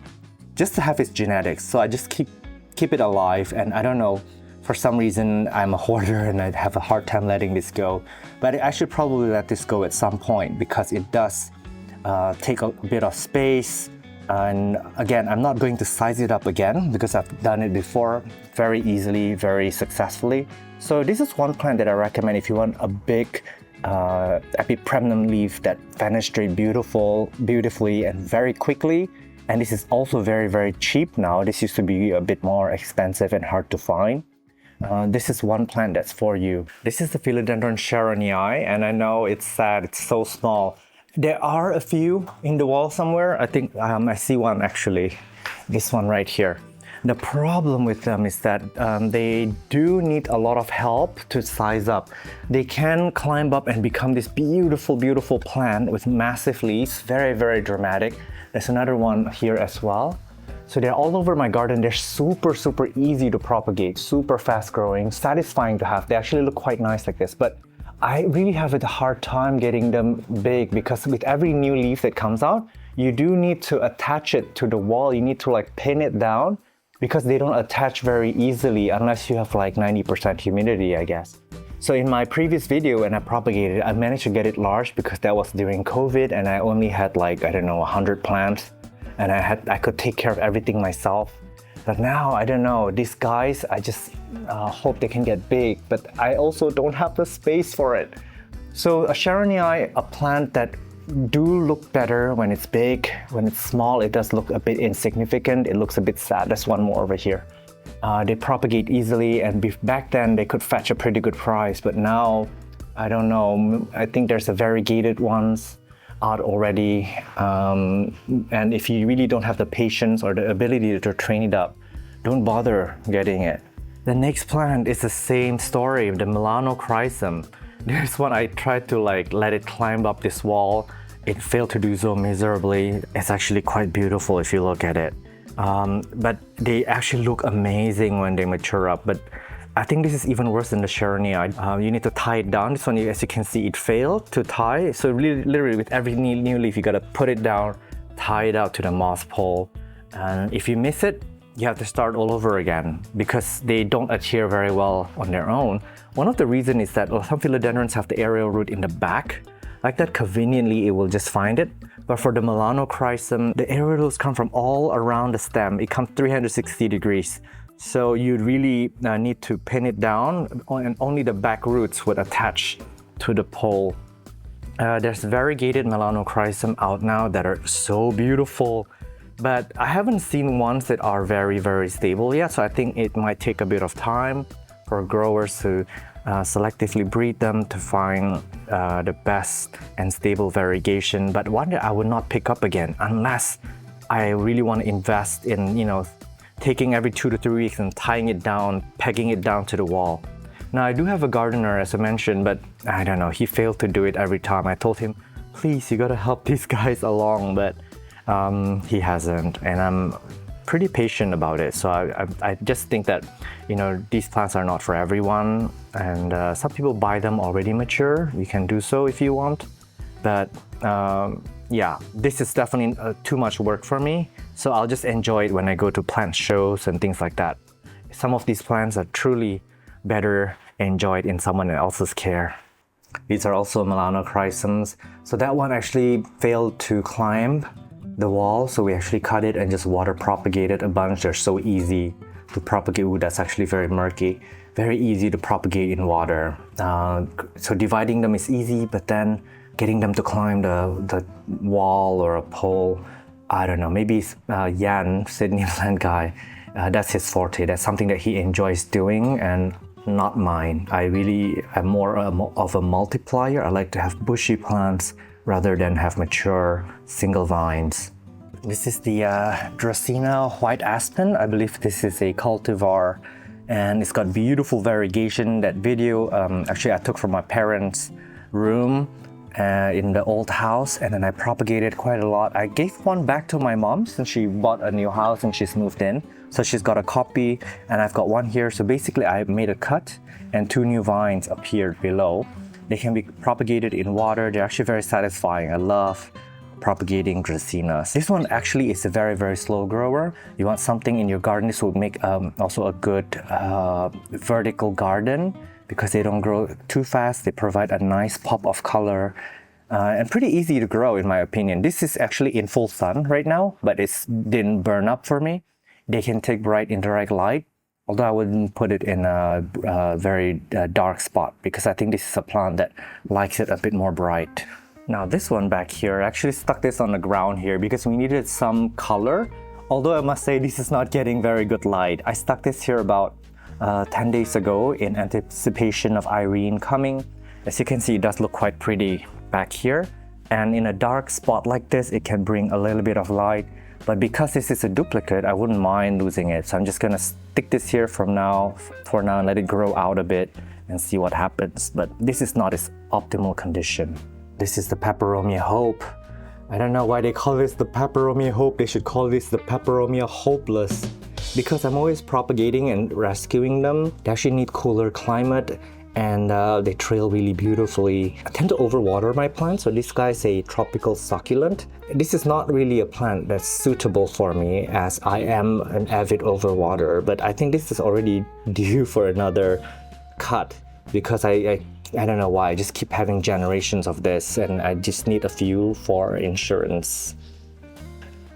just to have its genetics. So I just keep it alive, and I don't know, For some reason, I'm a hoarder and I have a hard time letting this go. But I should probably let this go at some point because it does take a bit of space. And again, I'm not going to size it up again because I've done it before very easily, very successfully. So this is one plant that I recommend if you want a big epipremnum leaf that fenestrate beautifully and very quickly. And this is also very, very cheap now. This used to be a bit more expensive and hard to find. This is one plant that's for you. This is the Philodendron Sharonii, and I know it's sad, it's so small. There are a few in the wall somewhere. I think I see one actually, this one right here. The problem with them is that they do need a lot of help to size up. They can climb up and become this beautiful, beautiful plant with massive leaves, very, very dramatic. There's another one here as well. So they're all over my garden. They're super, super easy to propagate, super fast growing, satisfying to have. They actually look quite nice like this, but I really have a hard time getting them big because with every new leaf that comes out, you do need to attach it to the wall. You need to like pin it down because they don't attach very easily unless you have like 90% humidity, I guess. So in my previous video when I propagated, I managed to get it large because that was during COVID and I only had like, I don't know, 100 plants. And I could take care of everything myself. But now, I don't know, these guys, I just hope they can get big, but I also don't have the space for it. So a Sharonii, a plant that do look better when it's big. When it's small, it does look a bit insignificant. It looks a bit sad. There's one more over here. They propagate easily, and back then they could fetch a pretty good price, but now, I don't know, I think there's a variegated ones out already, and if you really don't have the patience or the ability to train it up, don't bother getting it. The next plant is the same story, the Melanochrysum. There's one I tried to like let it climb up this wall. It failed to do so miserably. It's actually quite beautiful if you look at it, but they actually look amazing when they mature up. But I think this is even worse than the Sharonii. You need to tie it down. This one, as you can see, it failed to tie. So really, literally with every new leaf, you gotta put it down, tie it out to the moss pole. And if you miss it, you have to start all over again because they don't adhere very well on their own. One of the reasons is that some philodendrons have the aerial root in the back. Like that, conveniently, it will just find it. But for the Melanochrysum, the aerial roots come from all around the stem. It comes 360 degrees. So you really need to pin it down and only the back roots would attach to the pole. There's variegated Melanochrysum out now that are so beautiful, but I haven't seen ones that are very, very stable yet. So I think it might take a bit of time for growers to selectively breed them to find the best and stable variegation. But one that I would not pick up again unless I really want to invest in, taking every 2 to 3 weeks and tying it down, pegging it down to the wall. Now I do have a gardener, as I mentioned, but I don't know, he failed to do it every time. I told him, please, you gotta help these guys along, but he hasn't, and I'm pretty patient about it. So I just think that, these plants are not for everyone, and some people buy them already mature. You can do so if you want, but yeah, this is definitely too much work for me. So I'll just enjoy it when I go to plant shows and things like that. Some of these plants are truly better enjoyed in someone else's care. These are also Melanochrysums. So that one actually failed to climb the wall, so we actually cut it and just water propagated a bunch. They're so easy to propagate. Ooh, that's actually very murky. Very easy to propagate in water. So dividing them is easy, but then getting them to climb the wall or a pole, I don't know, maybe Jan, Sydney plant guy, that's his forte. That's something that he enjoys doing and not mine. I really am more of a multiplier. I like to have bushy plants rather than have mature single vines. This is the Dracaena white aspen. I believe this is a cultivar and it's got beautiful variegation. That video actually I took from my parents' room in the old house, and then I propagated quite a lot. I gave one back to my mom since she bought a new house and she's moved in. So she's got a copy and I've got one here. So basically I made a cut and 2 new vines appeared below. They can be propagated in water. They're actually very satisfying. I love propagating dracaenas. This one actually is a very slow grower. You want something in your garden. This would make also a good vertical garden because they don't grow too fast. They provide a nice pop of color and pretty easy to grow in my opinion. This is actually in full sun right now, but it didn't burn up for me. They can take bright indirect light, although I wouldn't put it in a very dark spot because I think this is a plant that likes it a bit more bright. Now this one back here, I actually stuck this on the ground here because we needed some color. Although I must say this is not getting very good light. I stuck this here about 10 days ago in anticipation of Irene coming. As you can see, it does look quite pretty back here. And in a dark spot like this, it can bring a little bit of light. But because this is a duplicate, I wouldn't mind losing it. So I'm just gonna stick this here for now and let it grow out a bit and see what happens. But this is not its optimal condition. This is the Peperomia Hope. I don't know why they call this the Peperomia Hope. They should call this the Peperomia Hopeless. Because I'm always propagating and rescuing them, they actually need cooler climate and they trail really beautifully. I tend to overwater my plants, so this guy is a tropical succulent. This is not really a plant that's suitable for me as I am an avid overwaterer, but I think this is already due for another cut because I don't know why, I just keep having generations of this and I just need a few for insurance.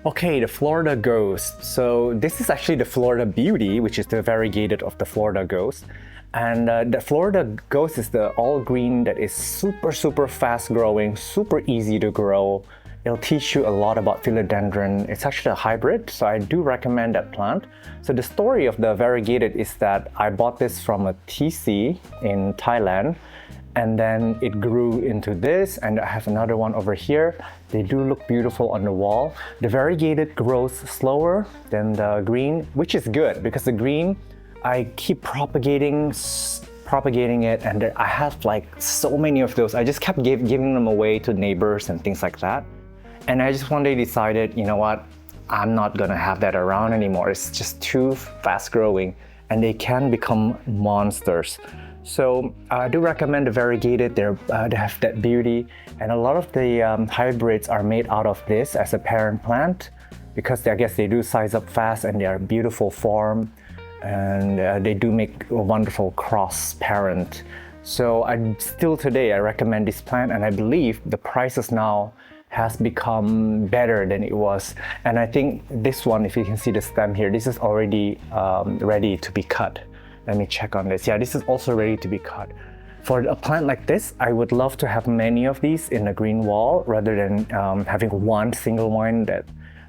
Okay, the Florida Ghost. So this is actually the Florida Beauty, which is the variegated of the Florida Ghost. And the Florida Ghost is the all green that is super fast growing, super easy to grow. It'll teach you a lot about philodendron. It's actually a hybrid, so I do recommend that plant. So the story of the variegated is that I bought this from a TC in Thailand, and then it grew into this, and I have another one over here. They do look beautiful on the wall. The variegated grows slower than the green, which is good because the green, I keep propagating it, and I have like so many of those. I just kept giving them away to neighbors and things like that. And I just one day decided, you know what, I'm not gonna have that around anymore. It's just too fast growing and they can become monsters. So I do recommend the variegated. They have that beauty, and a lot of the hybrids are made out of this as a parent plant because I guess they do size up fast and they are beautiful form, and they do make a wonderful cross parent. So still today I recommend this plant, and I believe the prices now has become better than it was. And I think this one, if you can see the stem here, this is already ready to be cut. Let me check on this. Yeah, this is also ready to be cut. For a plant like this, I would love to have many of these in a green wall rather than having one single one that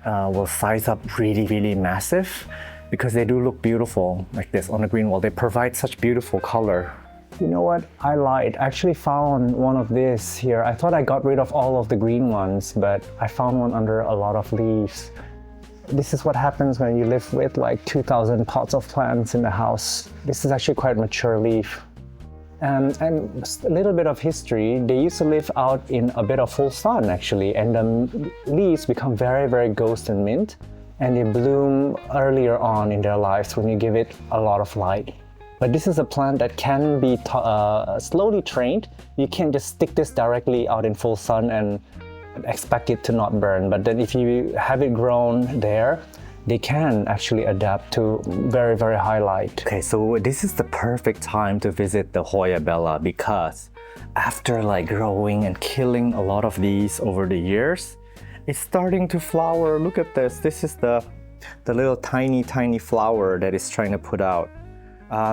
will size up really massive, because they do look beautiful like this on a green wall. They provide such beautiful color. You know what? I lied. I actually found one of this here. I thought I got rid of all of the green ones, but I found one under a lot of leaves. This is what happens when you live with like 2,000 pots of plants in the house. This is actually quite mature leaf. And a little bit of history, they used to live out in a bit of full sun actually, and the leaves become very ghost and mint, and they bloom earlier on in their lives when you give it a lot of light. But this is a plant that can be slowly trained. You can't just stick this directly out in full sun and expect it to not burn. But then if you have it grown there, they can actually adapt to very high light. Okay, so this is the perfect time to visit the Hoya Bella, because after like growing and killing a lot of these over the years, it's starting to flower. Look at this. This is the little tiny flower that it's trying to put out.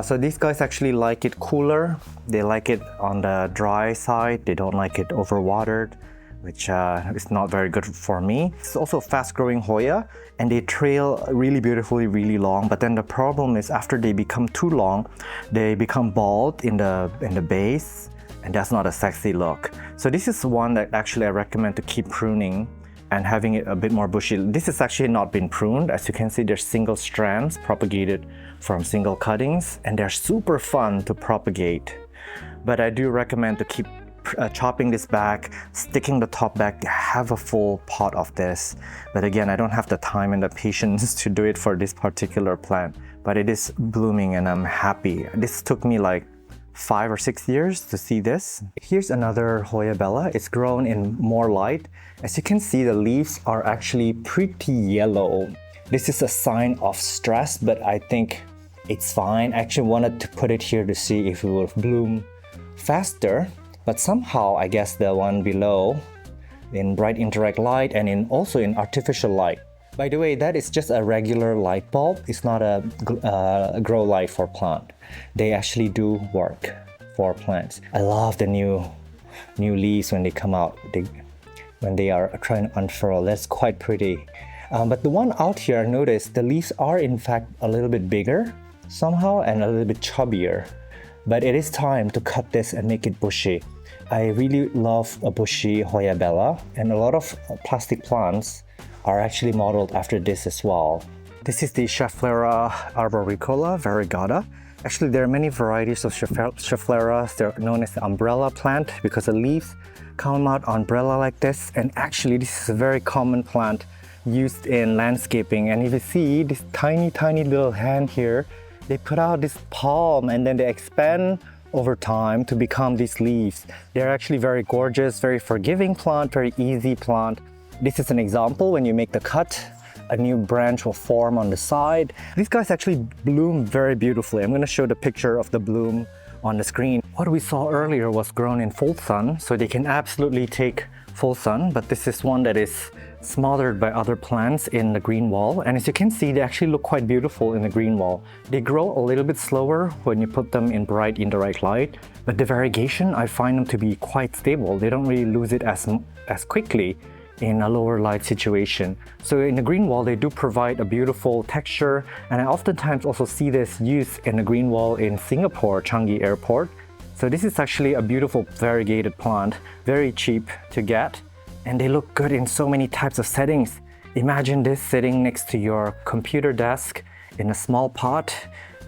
So these guys actually like it cooler. They like it on the dry side. They don't like it overwatered, which is not very good for me. It's also fast-growing Hoya, and they trail really beautifully, really long. But then the problem is after they become too long, they become bald in the base, and that's not a sexy look. So this is one that actually I recommend to keep pruning and having it a bit more bushy. This has actually not been pruned. As you can see, there's single strands propagated from single cuttings, and they're super fun to propagate. But I do recommend to keep chopping this back, sticking the top back, have a full pot of this. But again, I don't have the time and the patience to do it for this particular plant, but it is blooming and I'm happy. This took me like 5 or 6 years to see this. Here's another Hoya Bella. It's grown in more light. As you can see, the leaves are actually pretty yellow. This is a sign of stress, but I think it's fine. I actually wanted to put it here to see if it will bloom faster, but somehow I guess the one below in bright indirect light and also in artificial light. By the way, that is just a regular light bulb. It's not a grow light for plant. They actually do work for plants. I love the new leaves when they come out, when they are trying to unfurl. That's quite pretty. But the one out here, I noticed the leaves are in fact a little bit bigger somehow and a little bit chubbier. But it is time to cut this and make it bushy. I really love a bushy Hoya Bella, and a lot of plastic plants are actually modeled after this as well. This is the Schefflera arboricola variegata. Actually, there are many varieties of Scheffleras. They're known as the umbrella plant because the leaves come out umbrella like this. And actually, this is a very common plant used in landscaping. And if you see this tiny little hand here, they put out this palm and then they expand over time to become these leaves. They're actually very gorgeous, very forgiving plant, very easy plant. This is an example. When you make the cut, a new branch will form on the side. These guys actually bloom very beautifully. I'm going to show the picture of the bloom on the screen. What we saw earlier was grown in full sun, so they can absolutely take full sun, but this is one that is smothered by other plants in the green wall. And as you can see, they actually look quite beautiful in the green wall. They grow a little bit slower when you put them in bright indirect light, but the variegation, I find them to be quite stable. They don't really lose it as quickly in a lower light situation. So in the green wall, they do provide a beautiful texture, and I oftentimes also see this used in the green wall in Singapore, Changi Airport. So this is actually a beautiful variegated plant, very cheap to get, and they look good in so many types of settings. Imagine this sitting next to your computer desk in a small pot.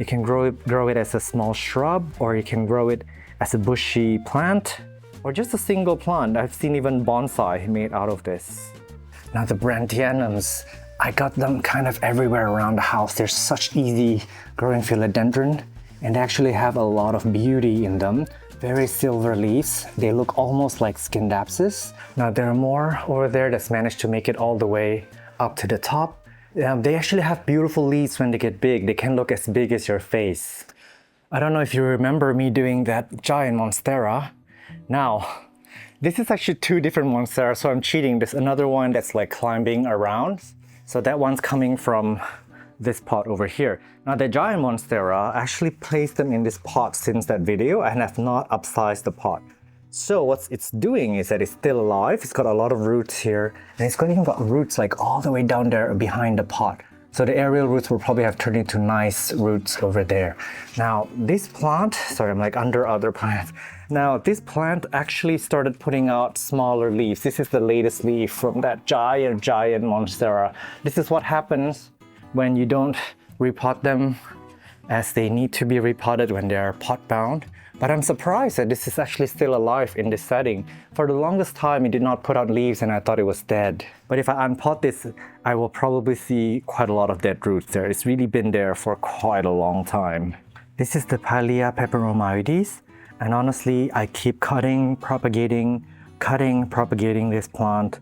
You can grow it as a small shrub, or you can grow it as a bushy plant, or just a single plant. I've seen even bonsai made out of this. Now the Brandtianums, I got them kind of everywhere around the house. They're such easy growing philodendron, and they actually have a lot of beauty in them. Very silver leaves. They look almost like Scindapsus. Now there are more over there that's managed to make it all the way up to the top. They actually have beautiful leaves when they get big. They can look as big as your face. I don't know if you remember me doing that giant monstera. Now, this is actually two different monstera, so I'm cheating. There's another one that's like climbing around. So that one's coming from this pot over here. Now the giant monstera, I actually placed them in this pot since that video and have not upsized the pot. So what it's doing is that it's still alive. It's got a lot of roots here, and it's even got roots like all the way down there behind the pot. So the aerial roots will probably have turned into nice roots over there. Now this plant, sorry, I'm like under other plants. Now this plant actually started putting out smaller leaves. This is the latest leaf from that giant monstera. This is what happens when you don't repot them as they need to be repotted when they are pot bound. But I'm surprised that this is actually still alive in this setting. For the longest time, it did not put out leaves and I thought it was dead. But if I unpot this, I will probably see quite a lot of dead roots there. It's really been there for quite a long time. This is the Palea peperomioides. And honestly, I keep propagating this plant.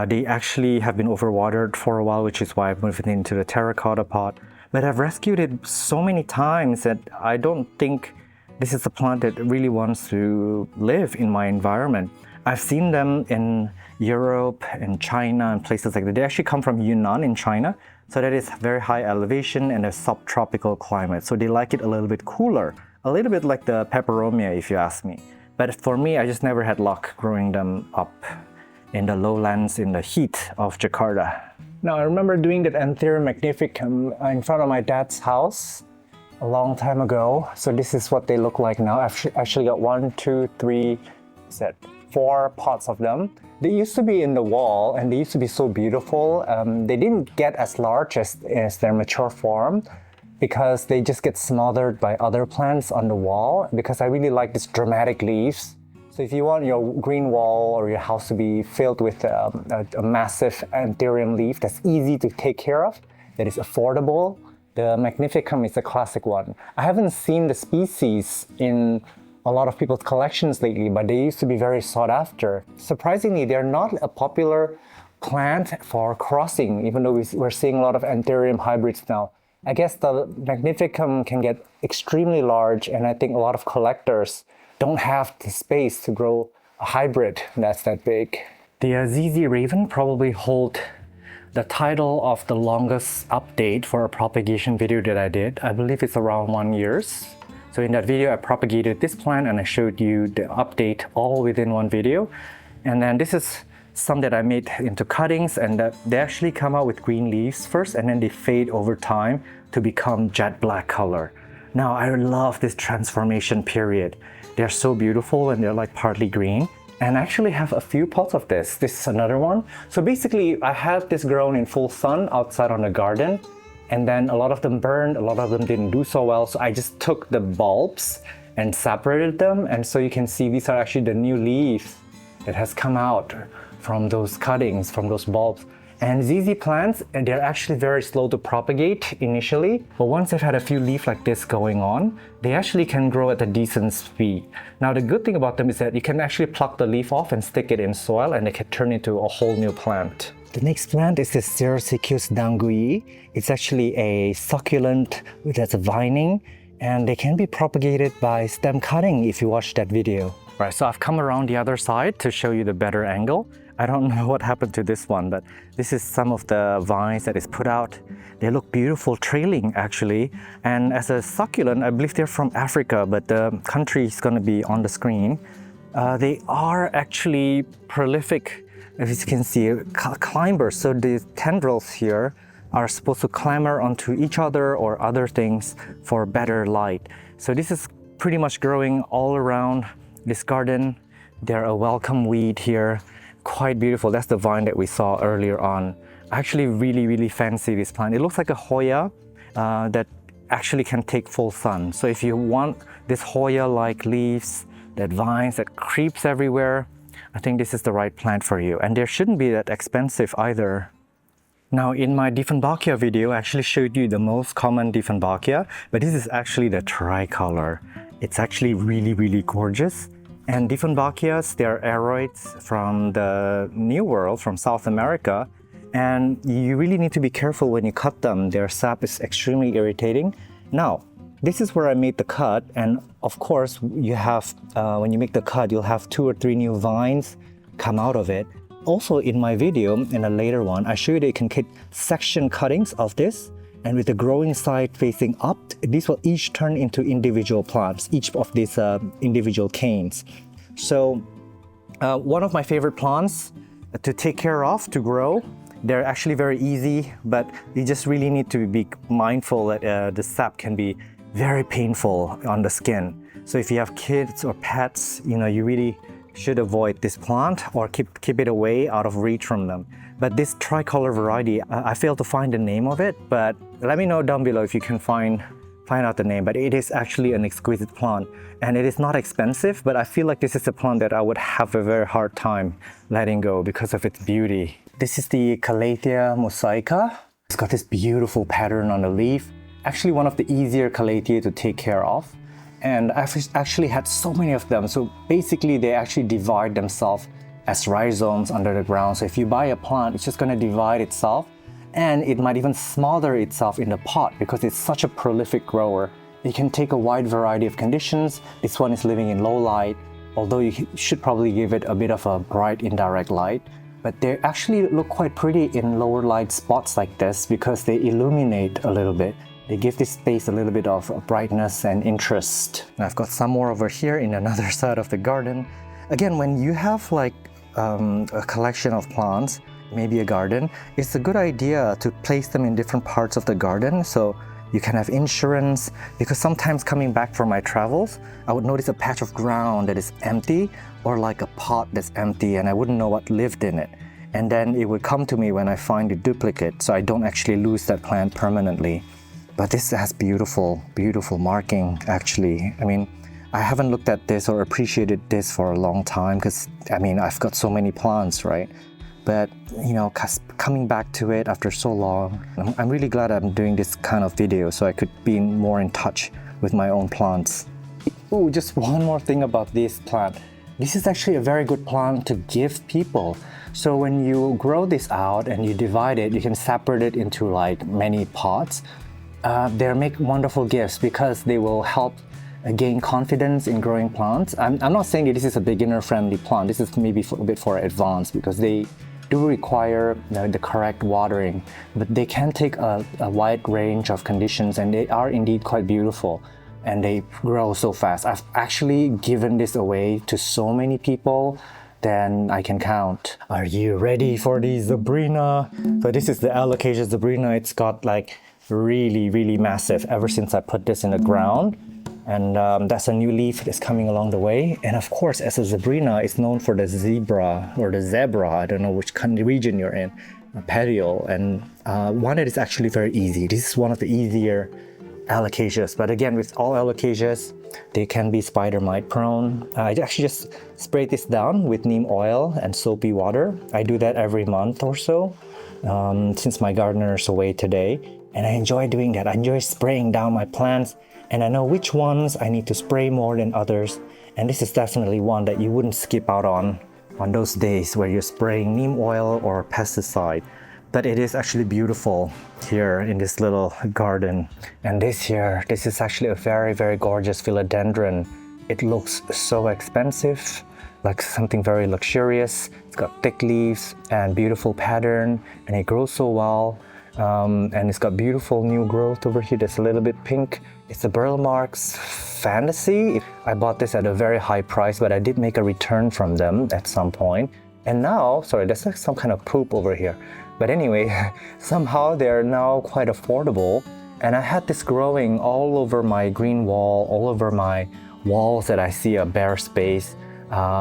They actually have been overwatered for a while, which is why I've moved it into the terracotta pot. But I've rescued it so many times that I don't think this is a plant that really wants to live in my environment. I've seen them in Europe and China and places like that. They actually come from Yunnan in China. So that is very high elevation and a subtropical climate. So they like it a little bit cooler, a little bit like the peperomia if you ask me. But for me, I just never had luck growing them up in the lowlands in the heat of Jakarta. Now I remember doing that Anthera magnificum in front of my dad's house a long time ago. So this is what they look like now. I've actually got 4 pots of them. They used to be in the wall and they used to be so beautiful. They didn't get as large as their mature form because they just get smothered by other plants on the wall, because I really like these dramatic leaves. So if you want your green wall or your house to be filled with a massive anthurium leaf that's easy to take care of, that is affordable, the Magnificum is a classic one. I haven't seen the species in a lot of people's collections lately, but they used to be very sought after. Surprisingly, they're not a popular plant for crossing, even though we're seeing a lot of anthurium hybrids now. I guess the magnificum can get extremely large, and I think a lot of collectors don't have the space to grow a hybrid that's that big. The ZZ Raven probably hold the title of the longest update for a propagation video that I did. I believe it's around 1 year. So in that video, I propagated this plant and I showed you the update all within one video. And then this is some that I made into cuttings, and that they actually come out with green leaves first and then they fade over time to become jet black color. Now I love this transformation period. They're so beautiful and they're like partly green. And I actually have a few pots of this. This is another one. So basically I had this grown in full sun outside on the garden, and then a lot of them burned, a lot of them didn't do so well. So I just took the bulbs and separated them. And so you can see these are actually the new leaves that has come out from those cuttings, from those bulbs. And ZZ plants, and they're actually very slow to propagate initially, but once they've had a few leaves like this going on, they actually can grow at a decent speed. Now the good thing about them is that you can actually pluck the leaf off and stick it in soil and they can turn into a whole new plant. The next plant is the Cerasicus dangui. It's actually a succulent that's vining, and they can be propagated by stem cutting if you watch that video. Right, so I've come around the other side to show you the better angle. I don't know what happened to this one, but this is some of the vines that is put out. They look beautiful, trailing actually. And as a succulent, I believe they're from Africa, but the country is going to be on the screen. They are actually prolific, as you can see, climbers. So the tendrils here are supposed to clamber onto each other or other things for better light. So this is pretty much growing all around this garden. They're a welcome weed here. Quite beautiful. That's the vine that we saw earlier on. I actually really fancy this plant. It looks like a Hoya that actually can take full sun. So if you want this Hoya-like leaves, that vines, that creeps everywhere, I think this is the right plant for you. And there shouldn't be that expensive either. Now in my Dieffenbachia video, I actually showed you the most common Dieffenbachia, but this is actually the tricolor. It's actually really gorgeous. And Dieffenbachias, they're aroids from the New World, from South America. And you really need to be careful when you cut them. Their sap is extremely irritating. Now, this is where I made the cut. And of course, you have, when you make the cut, you'll have 2 or 3 new vines come out of it. Also in my video, in a later one, I show you that you can get section cuttings of this. And with the growing side facing up, these will each turn into individual plants, each of these individual canes. So one of my favorite plants to take care of, to grow, they're actually very easy, but you just really need to be mindful that the sap can be very painful on the skin. So if you have kids or pets, you really should avoid this plant or keep it away out of reach from them. But this tricolor variety, I failed to find the name of it, but let me know down below if you can find out the name. But it is actually an exquisite plant, and it is not expensive, but I feel like this is a plant that I would have a very hard time letting go because of its beauty. This is the Calathea mosaica. It's got this beautiful pattern on the leaf. Actually one of the easier Calathea to take care of. And I've actually had so many of them. So basically they actually divide themselves as rhizomes under the ground. So if you buy a plant, it's just going to divide itself, and it might even smother itself in the pot because it's such a prolific grower. It can take a wide variety of conditions. This one is living in low light, although you should probably give it a bit of a bright indirect light. But they actually look quite pretty in lower light spots like this because they illuminate a little bit. They give this space a little bit of brightness and interest. And I've got some more over here in another side of the garden. Again, when you have like a collection of plants, maybe a garden, it's a good idea to place them in different parts of the garden so you can have insurance. Because sometimes coming back from my travels, I would notice a patch of ground that is empty or like a pot that's empty and I wouldn't know what lived in it. And then it would come to me when I find a duplicate, so I don't actually lose that plant permanently. But this has beautiful marking actually. I mean, I haven't looked at this or appreciated this for a long time because, I mean, I've got so many plants, right? But, coming back to it after so long, I'm really glad I'm doing this kind of video so I could be more in touch with my own plants. Ooh, just one more thing about this plant. This is actually a very good plant to give people. So when you grow this out and you divide it, you can separate it into like many pots. They make wonderful gifts because they will help gain confidence in growing plants. I'm not saying that this is a beginner-friendly plant. This is maybe a bit for advanced because they do require the correct watering, but they can take a wide range of conditions and they are indeed quite beautiful and they grow so fast. I've actually given this away to so many people than I can count. Are you ready for the Zebrina? So this is the alocasia Zebrina. It's got like really massive ever since I put this in the ground. And that's a new leaf that's coming along the way. And of course, as a Zebrina, it's known for the zebra or the zebra. I don't know which region you're in, petiole. And one that is actually very easy. This is one of the easier alocasias. But again, with all alocasias, they can be spider mite prone. I actually just sprayed this down with neem oil and soapy water. I do that every month or so since my gardener's away today. And I enjoy doing that. I enjoy spraying down my plants. And I know which ones I need to spray more than others. And this is definitely one that you wouldn't skip out on those days where you're spraying neem oil or pesticide. But it is actually beautiful here in this little garden. And this here, this is actually a very gorgeous philodendron. It looks so expensive, like something very luxurious. It's got thick leaves and beautiful pattern, and it grows so well. And it's got beautiful new growth over here that's a little bit pink. It's a Burlmark's Fantasy. I bought this at a very high price, but I did make a return from them at some point. And now, sorry, there's like some kind of poop over here. But anyway, somehow they're now quite affordable. And I had this growing all over my green wall, all over my walls that I see a bare space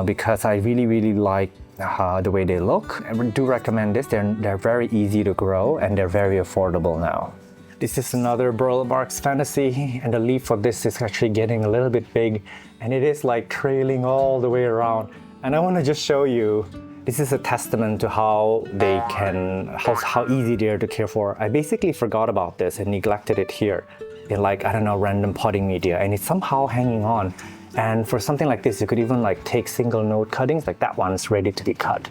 because I really like the way they look. I do recommend this. They're very easy to grow and they're very affordable now. This is another Burlmark's Fantasy, and the leaf for this is actually getting a little bit big and it is like trailing all the way around. And I want to just show you, this is a testament to how they can, how easy they are to care for. I basically forgot about this and neglected it here in like, I don't know, random potting media, and it's somehow hanging on. And for something like this, you could even like take single node cuttings, like that one's ready to be cut.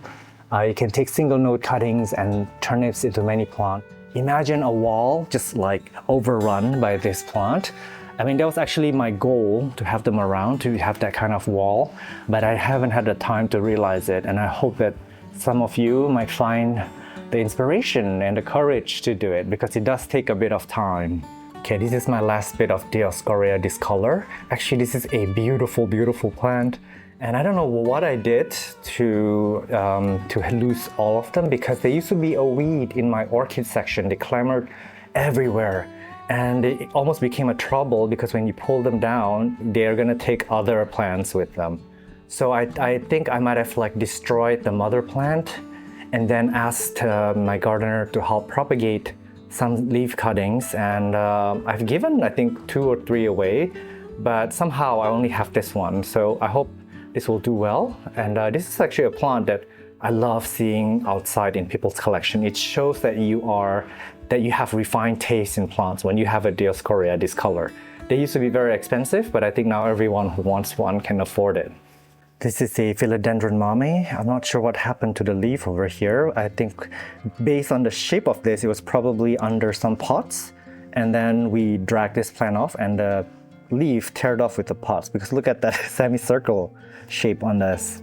You can take single node cuttings and turn it into many plants. Imagine a wall just like overrun by this plant. I mean, that was actually my goal, to have them around, to have that kind of wall, but I haven't had the time to realize it. And I hope that some of you might find the inspiration and the courage to do it, because it does take a bit of time. Okay, this is my last bit of Dioscorea discolor. Actually, this is a beautiful plant. And I don't know what I did to lose all of them, because they used to be a weed in my orchid section. They clambered everywhere. And it almost became a trouble because when you pull them down, they're gonna take other plants with them. So I think I might have like destroyed the mother plant and then asked my gardener to help propagate some leaf cuttings. And I've given, I think, 2 or 3 away, but somehow I only have this one. So I hope this will do well. And this is actually a plant that I love seeing outside in people's collection. It shows that you have refined taste in plants when you have a Dioscorea discolor. They used to be very expensive, but I think now everyone who wants one can afford it. This is a philodendron mame. I'm not sure what happened to the leaf over here. I think based on the shape of this, it was probably under some pots. And then we dragged this plant off and the leaf teared off with the pots, because look at that semicircle shape on this.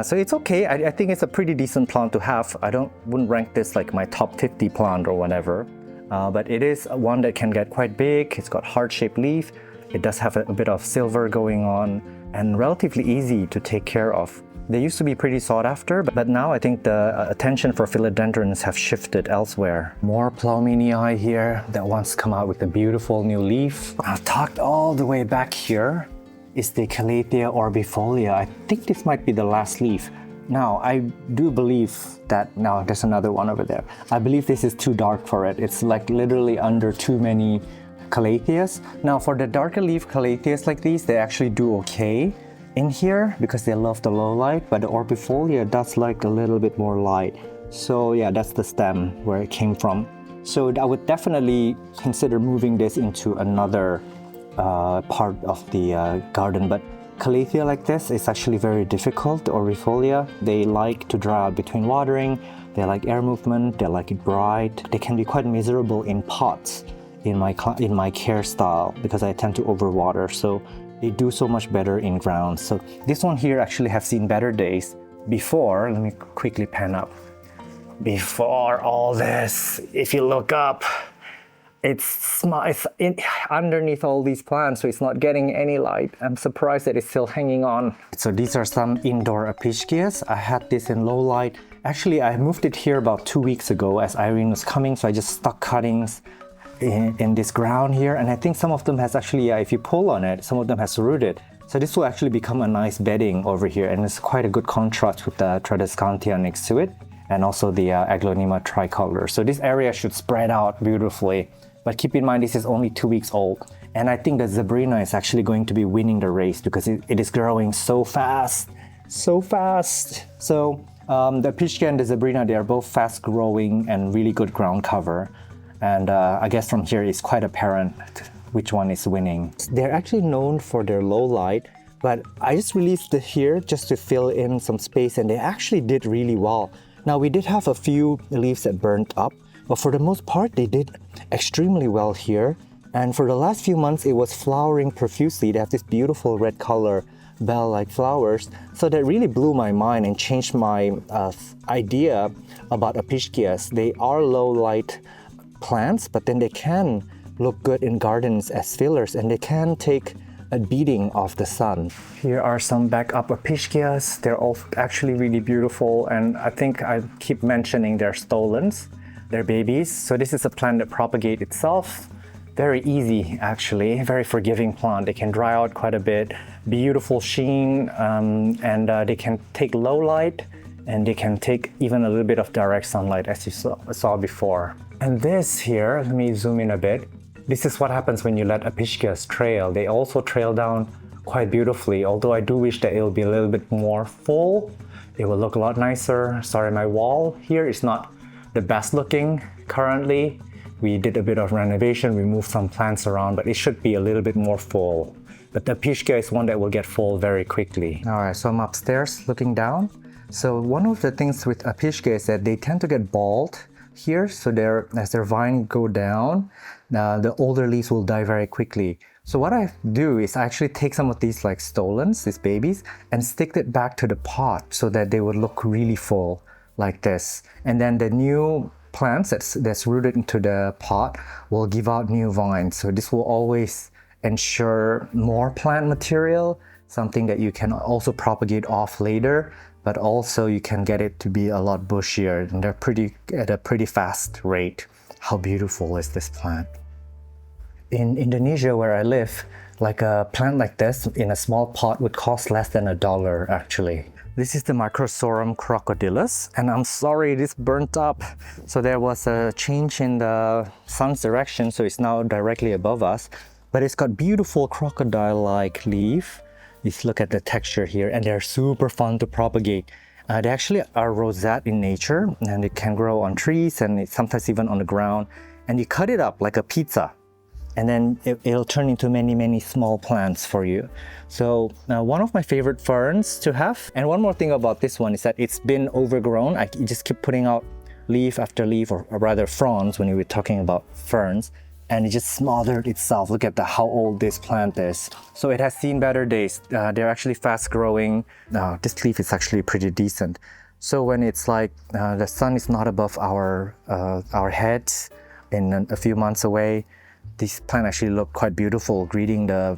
So it's okay. I think it's a pretty decent plant to have. Wouldn't rank this like my top 50 plant or whatever. But it is one that can get quite big. It's got heart-shaped leaf. It does have a bit of silver going on and relatively easy to take care of. They used to be pretty sought after, but now I think the attention for philodendrons have shifted elsewhere. More Plauminii here that wants to come out with a beautiful new leaf. Tucked all the way back here is the Calathea orbifolia. I think this might be the last leaf. Now, I do believe that, now there's another one over there. I believe this is too dark for it. It's like literally under too many Calatheas. Now, for the darker leaf Calatheas like these, they actually do okay in here because they love the low light, but the orbifolia does like a little bit more light. So yeah, that's the stem where it came from. So I would definitely consider moving this into another part of the garden. But calathea like this is actually very difficult, or Rifolia. They like to dry out between watering. They like air movement. They like it bright. They can be quite miserable in pots in my care style because I tend to overwater. So they do so much better in ground. So this one here actually have seen better days before. Let me quickly pan up. Before all this, if you look up, it's underneath all these plants, so it's not getting any light. I'm surprised that it's still hanging on. So these are some indoor Apicius. I had this in low light. Actually, I moved it here about 2 weeks ago as Irene was coming, so I just stuck cuttings in this ground here, and I think some of them has actually, if you pull on it, some of them has rooted. So this will actually become a nice bedding over here, and it's quite a good contrast with the Tradescantia next to it, and also the Aglaonema tricolor. So this area should spread out beautifully. But keep in mind, this is only 2 weeks old. And I think that Zebrina is actually going to be winning the race because it is growing so fast, so fast. So the Apicius and the Zebrina, they are both fast growing and really good ground cover. And I guess from here it's quite apparent which one is winning. They're actually known for their low light, but I just released it here just to fill in some space, and they actually did really well. Now we did have a few leaves that burnt up, but for the most part they did extremely well here. And for the last few months it was flowering profusely. They have this beautiful red color, bell-like flowers. So that really blew my mind and changed my idea about Apicius. They are low light plants, but then they can look good in gardens as fillers, and they can take a beating of the sun. Here are some backup Apicius. They're all actually really beautiful, and I think I keep mentioning they're stolons. They're babies. So this is a plant that propagates itself. Very easy, actually. Very forgiving plant. They can dry out quite a bit. Beautiful sheen, and they can take low light, and they can take even a little bit of direct sunlight, as you saw before. And this here, let me zoom in a bit. This is what happens when you let Apicius trail. They also trail down quite beautifully, although I do wish that it will be a little bit more full. It will look a lot nicer. Sorry, my wall here is not the best looking currently. We did a bit of renovation, we moved some plants around, but it should be a little bit more full. But the Apicius is one that will get full very quickly. All right, so I'm upstairs looking down. So one of the things with Apicius is that they tend to get bald here. So as their vine go down, the older leaves will die very quickly. So what I do is I actually take some of these like stolons, these babies, and stick it back to the pot so that they would look really full like this. And then the new plants that's rooted into the pot will give out new vines. So this will always ensure more plant material, something that you can also propagate off later, but also you can get it to be a lot bushier, and they're at a pretty fast rate. How beautiful is this plant? In Indonesia, where I live, like a plant like this in a small pot would cost less than $1 actually. This is the Microsorum crocodilus, and I'm sorry this burnt up. So there was a change in the sun's direction, so it's now directly above us. But it's got beautiful crocodile-like leaf. If you look at the texture here, and they're super fun to propagate. They actually are rosette in nature, and it can grow on trees and sometimes even on the ground. And you cut it up like a pizza, and then it'll turn into many, many small plants for you. So one of my favorite ferns to have. And one more thing about this one is that it's been overgrown. You just keep putting out leaf after leaf, or rather fronds when you were talking about ferns, and it just smothered itself. Look at how old this plant is. So it has seen better days. They're actually fast growing. This leaf is actually pretty decent. So when it's like the sun is not above our heads in a few months away, this plant actually look quite beautiful, greeting the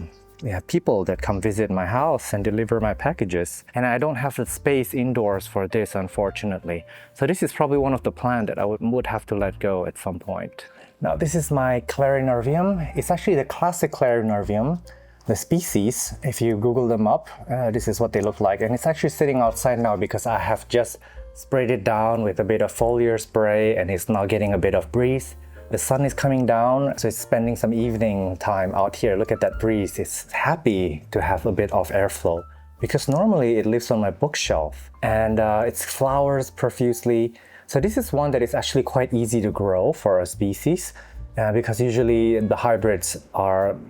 people that come visit my house and deliver my packages. And I don't have the space indoors for this, unfortunately. So this is probably one of the plants that I would have to let go at some point. Now this is my Clarinervium. It's actually the classic Clarinervium, the species. If you Google them up, this is what they look like. And it's actually sitting outside now because I have just sprayed it down with a bit of foliar spray, and it's now getting a bit of breeze. The sun is coming down, so it's spending some evening time out here. Look at that breeze. It's happy to have a bit of airflow because normally it lives on my bookshelf, and it flowers profusely. So this is one that is actually quite easy to grow for a species. because usually the hybrids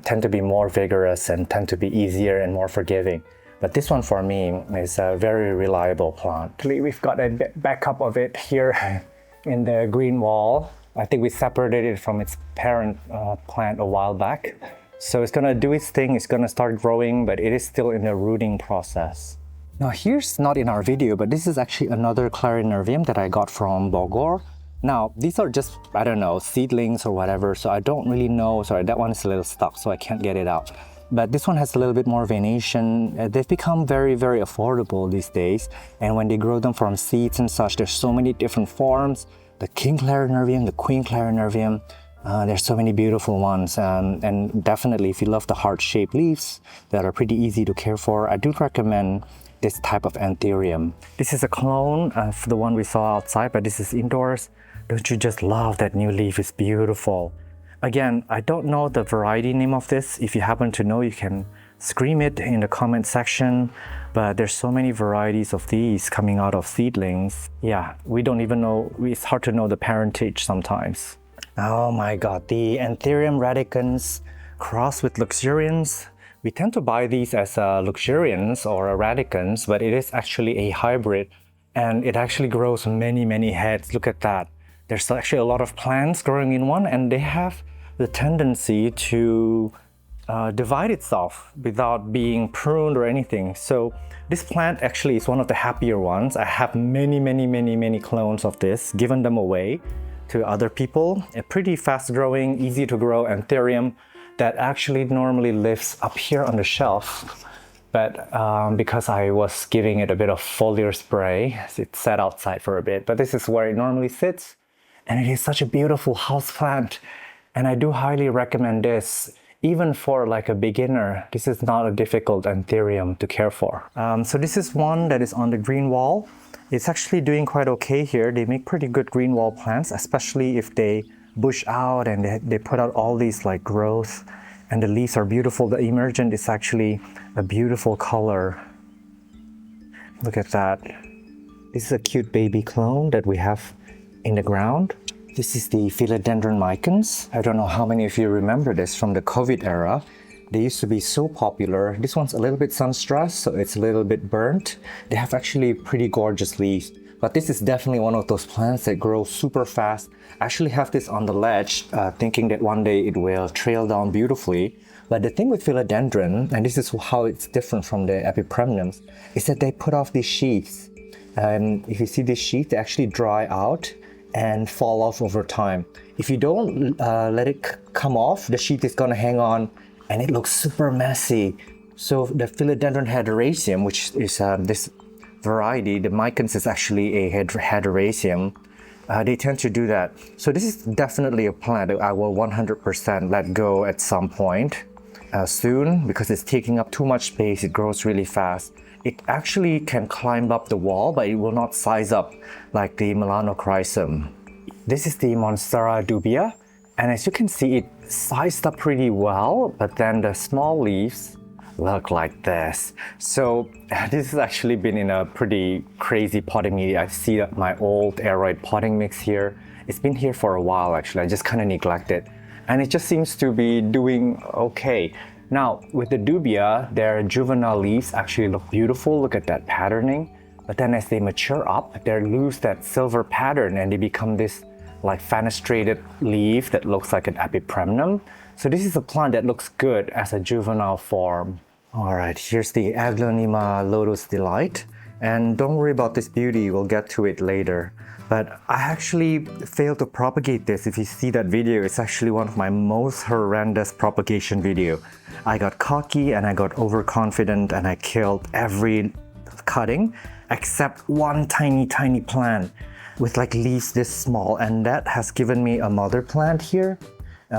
tend to be more vigorous and tend to be easier and more forgiving. But this one for me is a very reliable plant. We've got a backup of it here in the Greenwall. I think we separated it from its parent plant a while back. So it's gonna do its thing, it's gonna start growing, but it is still in the rooting process. Now here's not in our video, but this is actually another clarinervium that I got from Bogor. Now these are just, I don't know, seedlings or whatever, so I don't really know. Sorry, that one is a little stuck, so I can't get it out. But this one has a little bit more venation. They've become very, very affordable these days. And when they grow them from seeds and such, there's so many different forms. The king clarinervium, the queen clarinervium. There's so many beautiful ones, and definitely if you love the heart-shaped leaves that are pretty easy to care for, I do recommend this type of anthurium. This is a clone of the one we saw outside, but this is indoors. Don't you just love that new leaf? It's beautiful. Again, I don't know the variety name of this. If you happen to know, you can scream it in the comment section. But there's so many varieties of these coming out of seedlings. Yeah, we don't even know, it's hard to know the parentage sometimes. Oh my god, the Anthurium radicans crossed with luxurians. We tend to buy these as luxurians or radicans, but it is actually a hybrid, and it actually grows many heads. Look at that. There's actually a lot of plants growing in one, and they have the tendency to divide itself without being pruned or anything. So this plant actually is one of the happier ones. I have many clones of this, given them away to other people. A pretty fast growing, easy to grow anthurium that actually normally lives up here on the shelf. But because I was giving it a bit of foliar spray, it sat outside for a bit. But this is where it normally sits. And it is such a beautiful house plant. And I do highly recommend this, even for like a beginner. This is not a difficult anthurium to care for. So this is one that is on the Greenwall. It's actually doing quite okay here. They make pretty good Greenwall plants, especially if they bush out and they put out all these like growth, and the leaves are beautiful. The emergent is actually a beautiful color. Look at that. This is a cute baby clone that we have in the ground. This is the philodendron micans. I don't know how many of you remember this from the COVID era. They used to be so popular. This one's a little bit sun-stressed, so it's a little bit burnt. They have actually pretty gorgeous leaves. But this is definitely one of those plants that grow super fast. I actually have this on the ledge, thinking that one day it will trail down beautifully. But the thing with philodendron, and this is how it's different from the epipremnums, is that they put off these sheaths. And if you see this sheath, they actually dry out and fall off over time. If you don't let it come off, the sheath is gonna hang on and it looks super messy. So the philodendron hederaceum, which is this variety, the micans is actually a hederaceum. They tend to do that. So this is definitely a plant that I will 100% let go at some point soon, because it's taking up too much space. It grows really fast. It actually can climb up the wall, but it will not size up like the melanochrysum. This is the Monstera dubia, and as you can see, it sized up pretty well, but then the small leaves look like this. So this has actually been in a pretty crazy potting media. I see my old aeroid potting mix here. It's been here for a while actually. I just kind of neglected, and it just seems to be doing okay. Now with the dubia, their juvenile leaves actually look beautiful. Look at that patterning. But then as they mature up, they lose that silver pattern and they become this like fenestrated leaf that looks like an epipremnum. So this is a plant that looks good as a juvenile form. All right, here's the Aglaonema Lotus Delight. And don't worry about this beauty, we'll get to it later. But I actually failed to propagate this. If you see that video, it's actually one of my most horrendous propagation video. I got cocky and I got overconfident and I killed every cutting except one tiny plant with like leaves this small, and that has given me a mother plant here.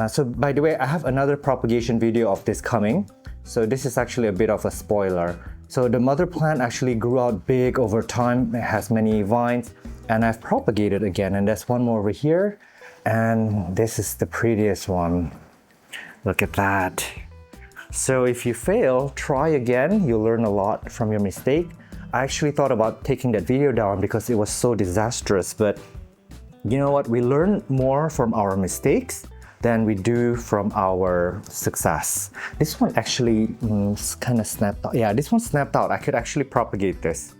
So by the way, I have another propagation video of this coming. So this is actually a bit of a spoiler. So the mother plant actually grew out big over time. It has many vines, and I've propagated again, and there's one more over here. And this is the prettiest one. Look at that. So if you fail, try again. You'll learn a lot from your mistake. I actually thought about taking that video down because it was so disastrous, but you know what? We learn more from our mistakes than we do from our success. This one actually kind of snapped out. Yeah, this one snapped out. I could actually propagate this.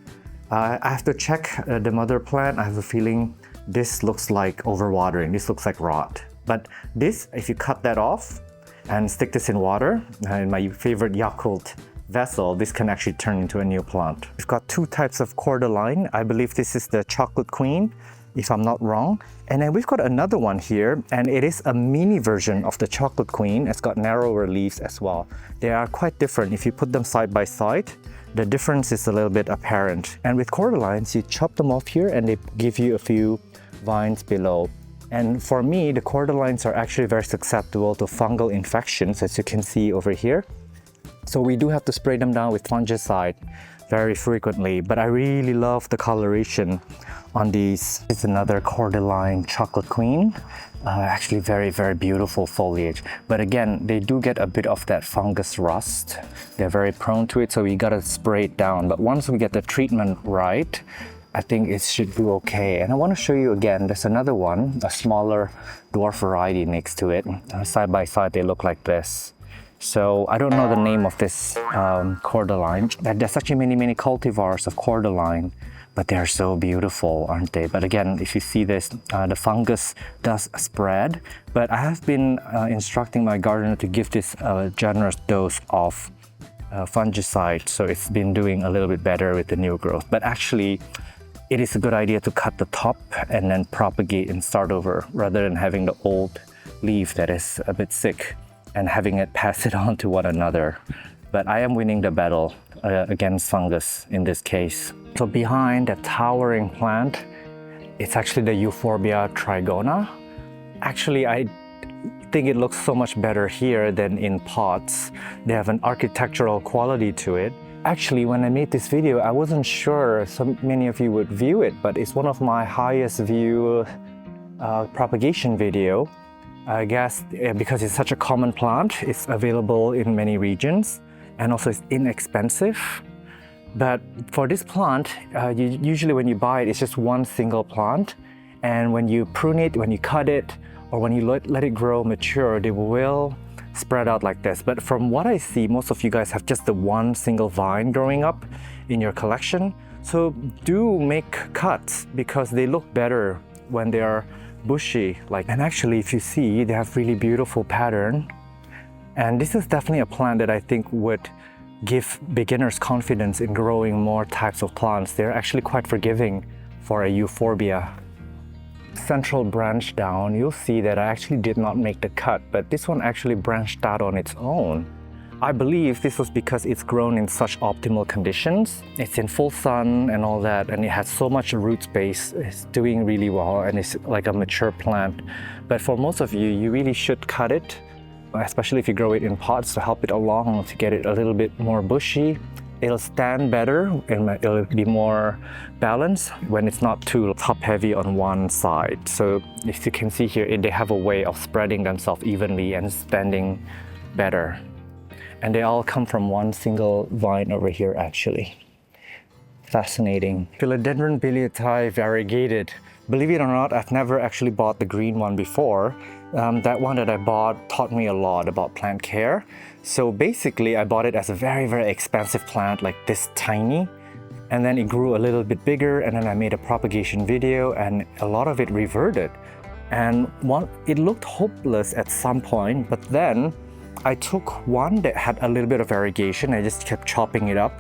I have to check the mother plant. I have a feeling this looks like overwatering. This looks like rot. But this, if you cut that off and stick this in water, in my favorite Yakult vessel, this can actually turn into a new plant. We've got two types of cordyline. I believe this is the chocolate queen, if I'm not wrong. And then we've got another one here, and it is a mini version of the chocolate queen. It's got narrower leaves as well. They are quite different. If you put them side by side, the difference is a little bit apparent. And with cordylines, you chop them off here and they give you a few vines below. And for me, the cordylines are actually very susceptible to fungal infections, as you can see over here. So we do have to spray them down with fungicide very frequently, but I really love the coloration on these. It's another cordyline chocolate queen. Actually very beautiful foliage, but again, they do get a bit of that fungus rust. They're very prone to it, so we gotta spray it down. But once we get the treatment right, I think it should do okay. And I want to show you again, there's another one, a smaller dwarf variety next to it. Side by side, they look like this. So I don't know the name of this cordyline. There's actually many cultivars of cordyline, but they're so beautiful, aren't they? But again, if you see this, the fungus does spread. But I have been instructing my gardener to give this a generous dose of fungicide, so it's been doing a little bit better with the new growth. But actually, it is a good idea to cut the top and then propagate and start over, rather than having the old leaf that is a bit sick and having it pass it on to one another. But I am winning the battle against fungus in this case. So behind that towering plant, it's actually the Euphorbia trigona. Actually, I think it looks so much better here than in pots. They have an architectural quality to it. Actually, when I made this video, I wasn't sure so many of you would view it, but it's one of my highest view propagation video. I guess because it's such a common plant, it's available in many regions, and also it's inexpensive. But for this plant, usually when you buy it, it's just one single plant. And when you prune it, when you cut it, or when you let it grow mature, they will spread out like this. But from what I see, most of you guys have just the one single vine growing up in your collection. So do make cuts, because they look better when they are bushy. And actually, if you see, they have really beautiful pattern. And this is definitely a plant that I think would give beginners confidence in growing more types of plants. They're actually quite forgiving for a euphorbia. Central branch down, you'll see that I actually did not make the cut, but this one actually branched out on its own. I believe this was because it's grown in such optimal conditions. It's in full sun and all that, and it has so much root space. It's doing really well, and it's like a mature plant. But for most of you, you really should cut it, especially if you grow it in pots, to help it along, to get it a little bit more bushy. It'll stand better and it'll be more balanced when it's not too top heavy on one side. So if you can see here, they have a way of spreading themselves evenly and standing better. And they all come from one single vine over here, actually. Fascinating. Philodendron biliatai variegated. Believe it or not, I've never actually bought the green one before. That one that I bought taught me a lot about plant care. So basically, I bought it as a very expensive plant, like this tiny. And then it grew a little bit bigger, and then I made a propagation video, and a lot of it reverted. And it looked hopeless at some point, but then I took one that had a little bit of variegation. I just kept chopping it up.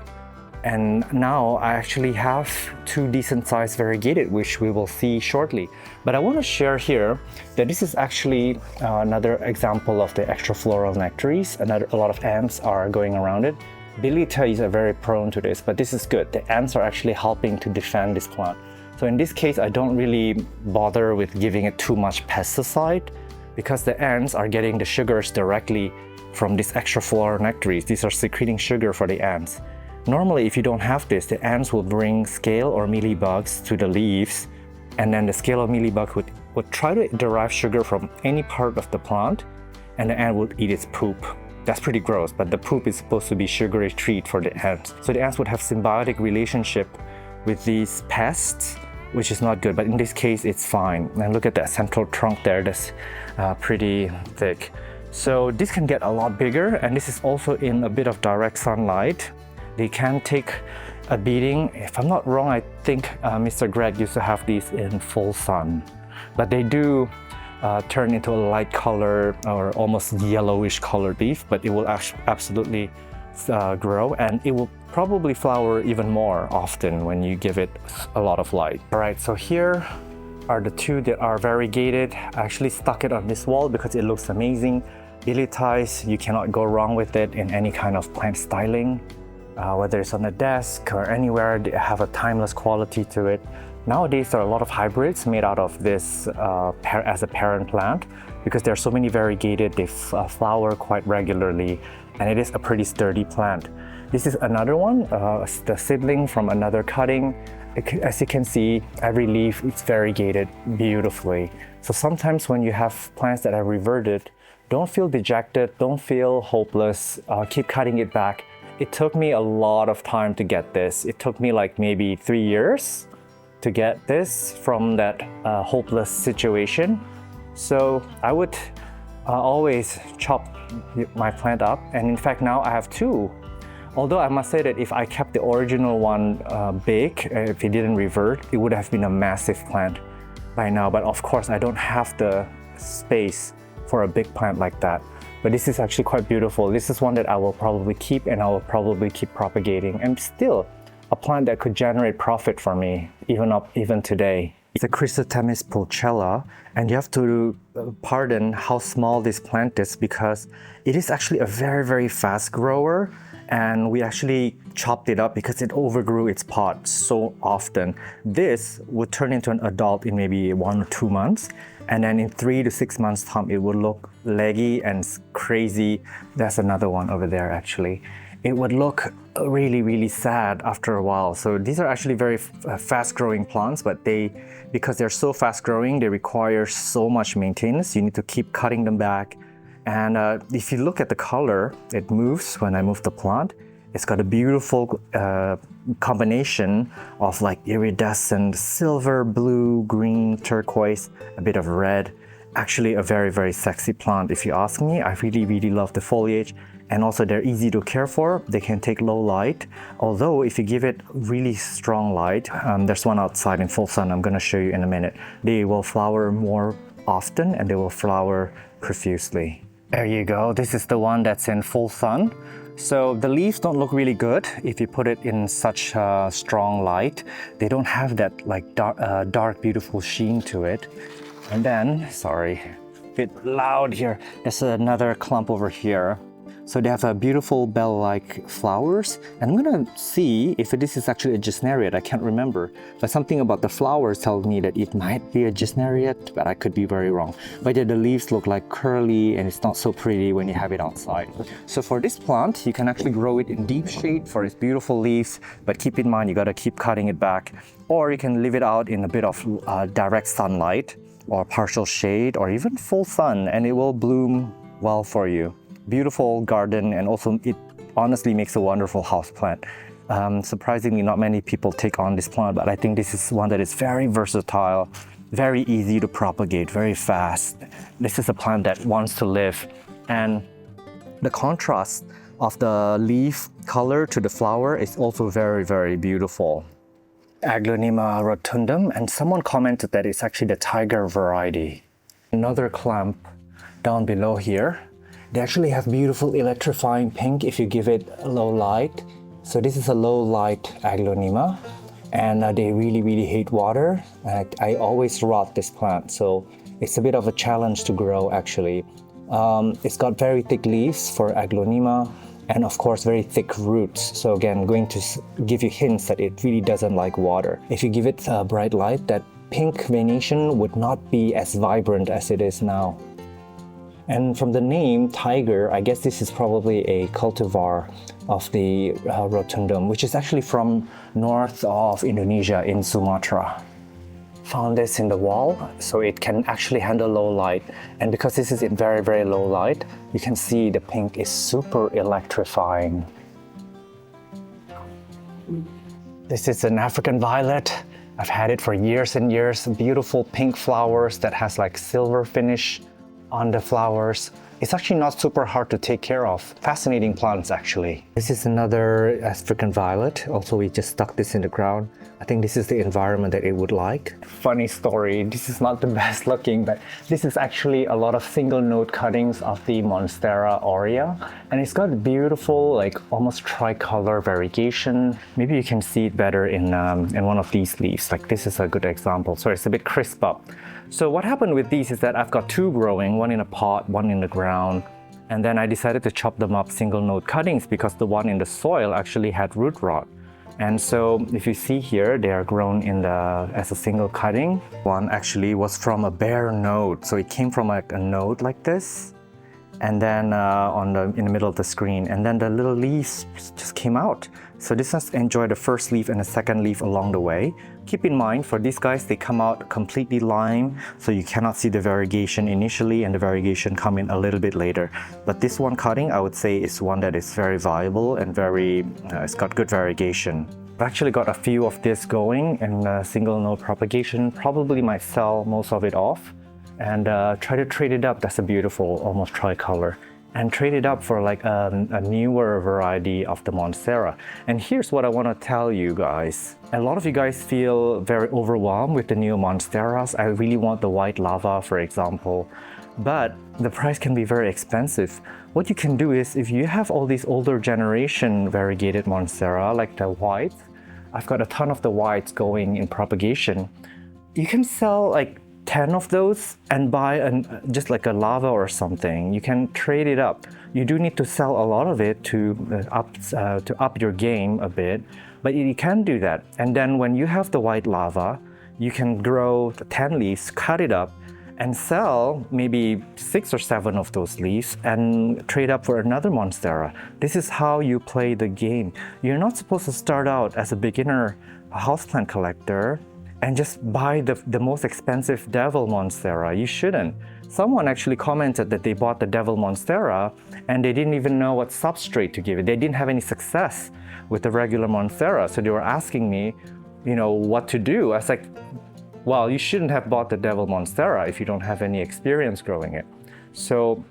And now I actually have two decent sized variegated, which we will see shortly. But I want to share here that this is actually another example of the extrafloral nectaries. A lot of ants are going around it. Biliatais are very prone to this, but this is good. The ants are actually helping to defend this plant. So in this case, I don't really bother with giving it too much pesticide, because the ants are getting the sugars directly from these extrafloral nectaries. These are secreting sugar for the ants. Normally, if you don't have this, the ants will bring scale or mealybugs to the leaves, and then the scale or mealybug would try to derive sugar from any part of the plant, and the ant would eat its poop. That's pretty gross, but the poop is supposed to be sugary treat for the ants. So the ants would have symbiotic relationship with these pests, which is not good, but in this case it's fine. And look at that central trunk there, that's pretty thick. So this can get a lot bigger, and this is also in a bit of direct sunlight. They can take a beating. If I'm not wrong, I think Mr. Greg used to have these in full sun, but they do turn into a light color or almost yellowish colored leaf, but it will absolutely grow, and it will probably flower even more often when you give it a lot of light. All right, so here are the two that are variegated. I actually stuck it on this wall because it looks amazing. Elitized, you cannot go wrong with it in any kind of plant styling. Whether it's on a desk or anywhere, they have a timeless quality to it. Nowadays, there are a lot of hybrids made out of this as a parent plant because there are so many variegated. They flower quite regularly, and it is a pretty sturdy plant. This is another one, the seedling from another cutting. As you can see, every leaf is variegated beautifully. So sometimes when you have plants that are reverted, don't feel dejected, don't feel hopeless, keep cutting it back. It took me a lot of time to get this. It took me like maybe 3 years to get this from that hopeless situation. So I would always chop my plant up, and in fact now I have two. Although I must say that if I kept the original one big, if it didn't revert, it would have been a massive plant by now. But of course I don't have the space for a big plant like that. But this is actually quite beautiful. This is one that I will probably keep, and I will probably keep propagating, and still a plant that could generate profit for me even today. It's a Chrysothemis pulchella, and you have to pardon how small this plant is because it is actually a very, very fast grower, and we actually chopped it up because it overgrew its pot so often. This would turn into an adult in maybe 1 or 2 months, and then in 3 to 6 months time it would look leggy and crazy. That's another one over there actually. It would look really, really sad after a while. So these are actually very fast growing plants, but because they're so fast growing, they require so much maintenance. You need to keep cutting them back. And if you look at the color, it moves when I move the plant. It's got a beautiful combination of like iridescent silver, blue, green, turquoise, a bit of red. Actually a very, very sexy plant if you ask me. I really, really love the foliage. And also they're easy to care for. They can take low light. Although if you give it really strong light, there's one outside in full sun I'm gonna show you in a minute. They will flower more often and they will flower profusely. There you go. This is the one that's in full sun. So the leaves don't look really good if you put it in such strong light. They don't have that like dark, beautiful sheen to it. And then, sorry, a bit loud here. There's another clump over here. So they have a beautiful bell-like flowers. And I'm gonna see if this is actually a gesneriate. I can't remember. But something about the flowers tells me that it might be a gesneriate, but I could be very wrong. But yeah, the leaves look like curly and it's not so pretty when you have it outside. So for this plant, you can actually grow it in deep shade for its beautiful leaves. But keep in mind, you gotta keep cutting it back. Or you can leave it out in a bit of direct sunlight or partial shade or even full sun, and it will bloom well for you. Beautiful garden, and also it honestly makes a wonderful house plant. Surprisingly, not many people take on this plant, but I think this is one that is very versatile, very easy to propagate, very fast. This is a plant that wants to live, and the contrast of the leaf color to the flower is also very, very beautiful. Aglaonema rotundum, and someone commented that it's actually the tiger variety. Another clump down below here. They actually have beautiful electrifying pink if you give it low light. So this is a low light aglaonema, and they really, really hate water. I always rot this plant, so it's a bit of a challenge to grow actually. It's got very thick leaves for aglaonema, and of course very thick roots. So again, going to give you hints that it really doesn't like water. If you give it bright light, that pink venation would not be as vibrant as it is now. And from the name tiger, I guess this is probably a cultivar of the rotundum, which is actually from north of Indonesia in Sumatra. Found this in the wall, so it can actually handle low light. And because this is in very, very low light, you can see the pink is super electrifying. This is an African violet. I've had it for years and years. Beautiful pink flowers that has like silver finish on the flowers. It's actually not super hard to take care of. Fascinating plants, actually. This is another African violet. Also, we just stuck this in the ground. I think this is the environment that it would like. Funny story, this is not the best looking, but this is actually a lot of single node cuttings of the Monstera aurea. And it's got beautiful, like almost tricolor variegation. Maybe you can see it better in one of these leaves. Like this is a good example. So it's a bit crisp up. So what happened with these is that I've got two growing, one in a pot, one in the ground. And then I decided to chop them up single node cuttings because the one in the soil actually had root rot. And so if you see here, they are grown as a single cutting. One actually was from a bare node. So it came from like a node like this. And then in the middle of the screen. And then the little leaves just came out. So this has enjoyed the first leaf and the second leaf along the way. Keep in mind, for these guys, they come out completely lime, so you cannot see the variegation initially, and the variegation come in a little bit later. But this one cutting, I would say, is one that is very viable and it's got good variegation. I've actually got a few of this going in single node propagation. Probably might sell most of it off and try to trade it up. That's a beautiful, almost tricolor. And trade it up for like a newer variety of the Monstera. And here's what I want to tell you guys. A lot of you guys feel very overwhelmed with the new Monsteras. I really want the white lava, for example. But the price can be very expensive. What you can do is, if you have all these older generation variegated Monstera, like the whites, I've got a ton of the whites going in propagation. You can sell like 10 of those and buy just like a lava or something. You can trade it up. You do need to sell a lot of it to up your game a bit, but you can do that. And then when you have the white lava, you can grow 10 leaves, cut it up, and sell maybe 6 or 7 of those leaves and trade up for another Monstera. This is how you play the game. You're not supposed to start out as a beginner houseplant collector and just buy the most expensive Devil Monstera. You shouldn't. Someone actually commented that they bought the Devil Monstera and they didn't even know what substrate to give it. They didn't have any success with the regular Monstera. So they were asking me, what to do. I was like, well, you shouldn't have bought the Devil Monstera if you don't have any experience growing it. So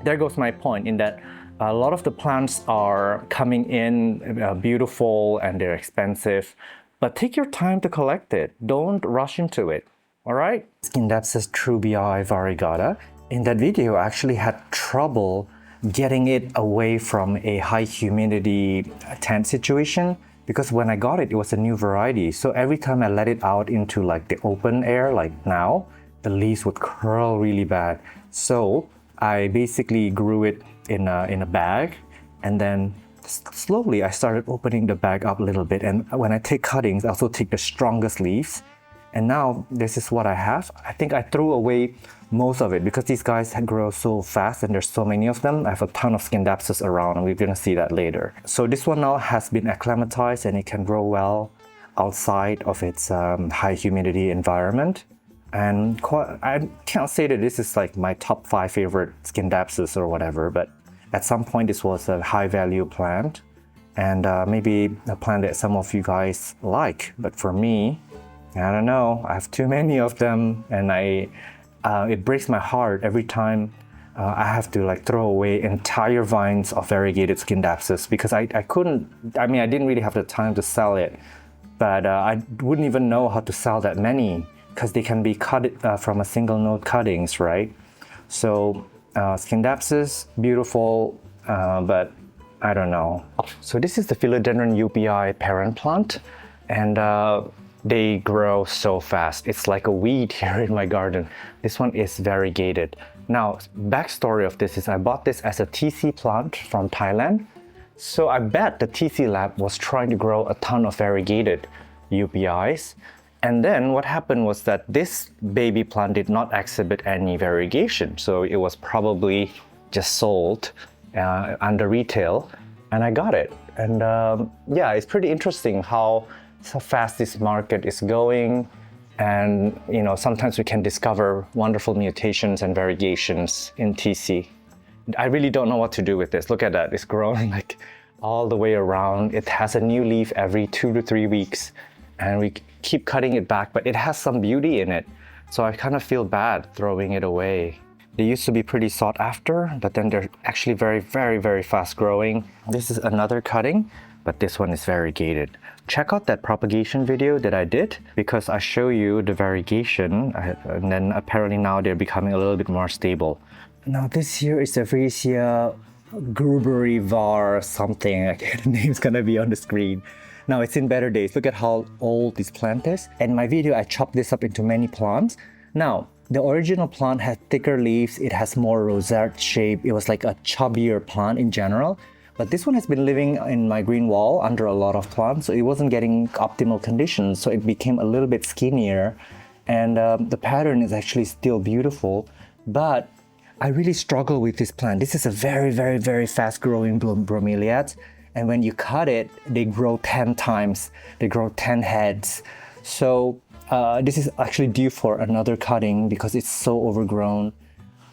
there goes my point, in that a lot of the plants are coming in beautiful and they're expensive. But take your time to collect it. Don't rush into it, all right? Scindapsus trubii variegata. In that video, I actually had trouble getting it away from a high humidity tent situation, because when I got it, it was a new variety. So every time I let it out into like the open air, like now, the leaves would curl really bad. So I basically grew it in a bag, and then slowly I started opening the bag up a little bit. And when I take cuttings, I also take the strongest leaves. And now this is what I have. I think I threw away most of it because these guys grow so fast and there's so many of them. I have a ton of Scindapsus around and we're gonna see that later. So this one now has been acclimatized and it can grow well outside of its high humidity environment. And I can't say that this is like my top 5 favorite Scindapsus or whatever, but at some point this was a high value plant and maybe a plant that some of you guys like. But for me, I don't know, I have too many of them and it breaks my heart every time I have to like throw away entire vines of variegated Scindapsus because I didn't really have the time to sell it, but I wouldn't even know how to sell that many because they can be cut from a single node cuttings, right? So Scindapsus, beautiful, but I don't know. So this is the Philodendron UPI parent plant, and they grow so fast. It's like a weed here in my garden. This one is variegated. Now, backstory of this is I bought this as a TC plant from Thailand. So I bet the TC lab was trying to grow a ton of variegated UPIs. And then what happened was that this baby plant did not exhibit any variegation. So it was probably just sold under retail, and I got it. And yeah, it's pretty interesting how fast this market is going. And sometimes we can discover wonderful mutations and variegations in TC. I really don't know what to do with this. Look at that, it's growing like all the way around. It has a new leaf every 2 to 3 weeks. and we keep cutting it back, but it has some beauty in it. So I kind of feel bad throwing it away. They used to be pretty sought after, but then they're actually very, very, very fast growing. This is another cutting, but this one is variegated. Check out that propagation video that I did because I show you the variegation, and then apparently now they're becoming a little bit more stable. Now this here is the Freesia Grubery var something. The name's gonna be on the screen. Now it's in better days. Look at how old this plant is. In my video, I chopped this up into many plants. Now, the original plant had thicker leaves. It has more rosette shape. It was like a chubbier plant in general. But this one has been living in my green wall under a lot of plants, so it wasn't getting optimal conditions. So it became a little bit skinnier. And the pattern is actually still beautiful. But I really struggle with this plant. This is a very, very, very fast growing bromeliad. And when you cut it, they grow 10 times. They grow 10 heads. So this is actually due for another cutting because it's so overgrown.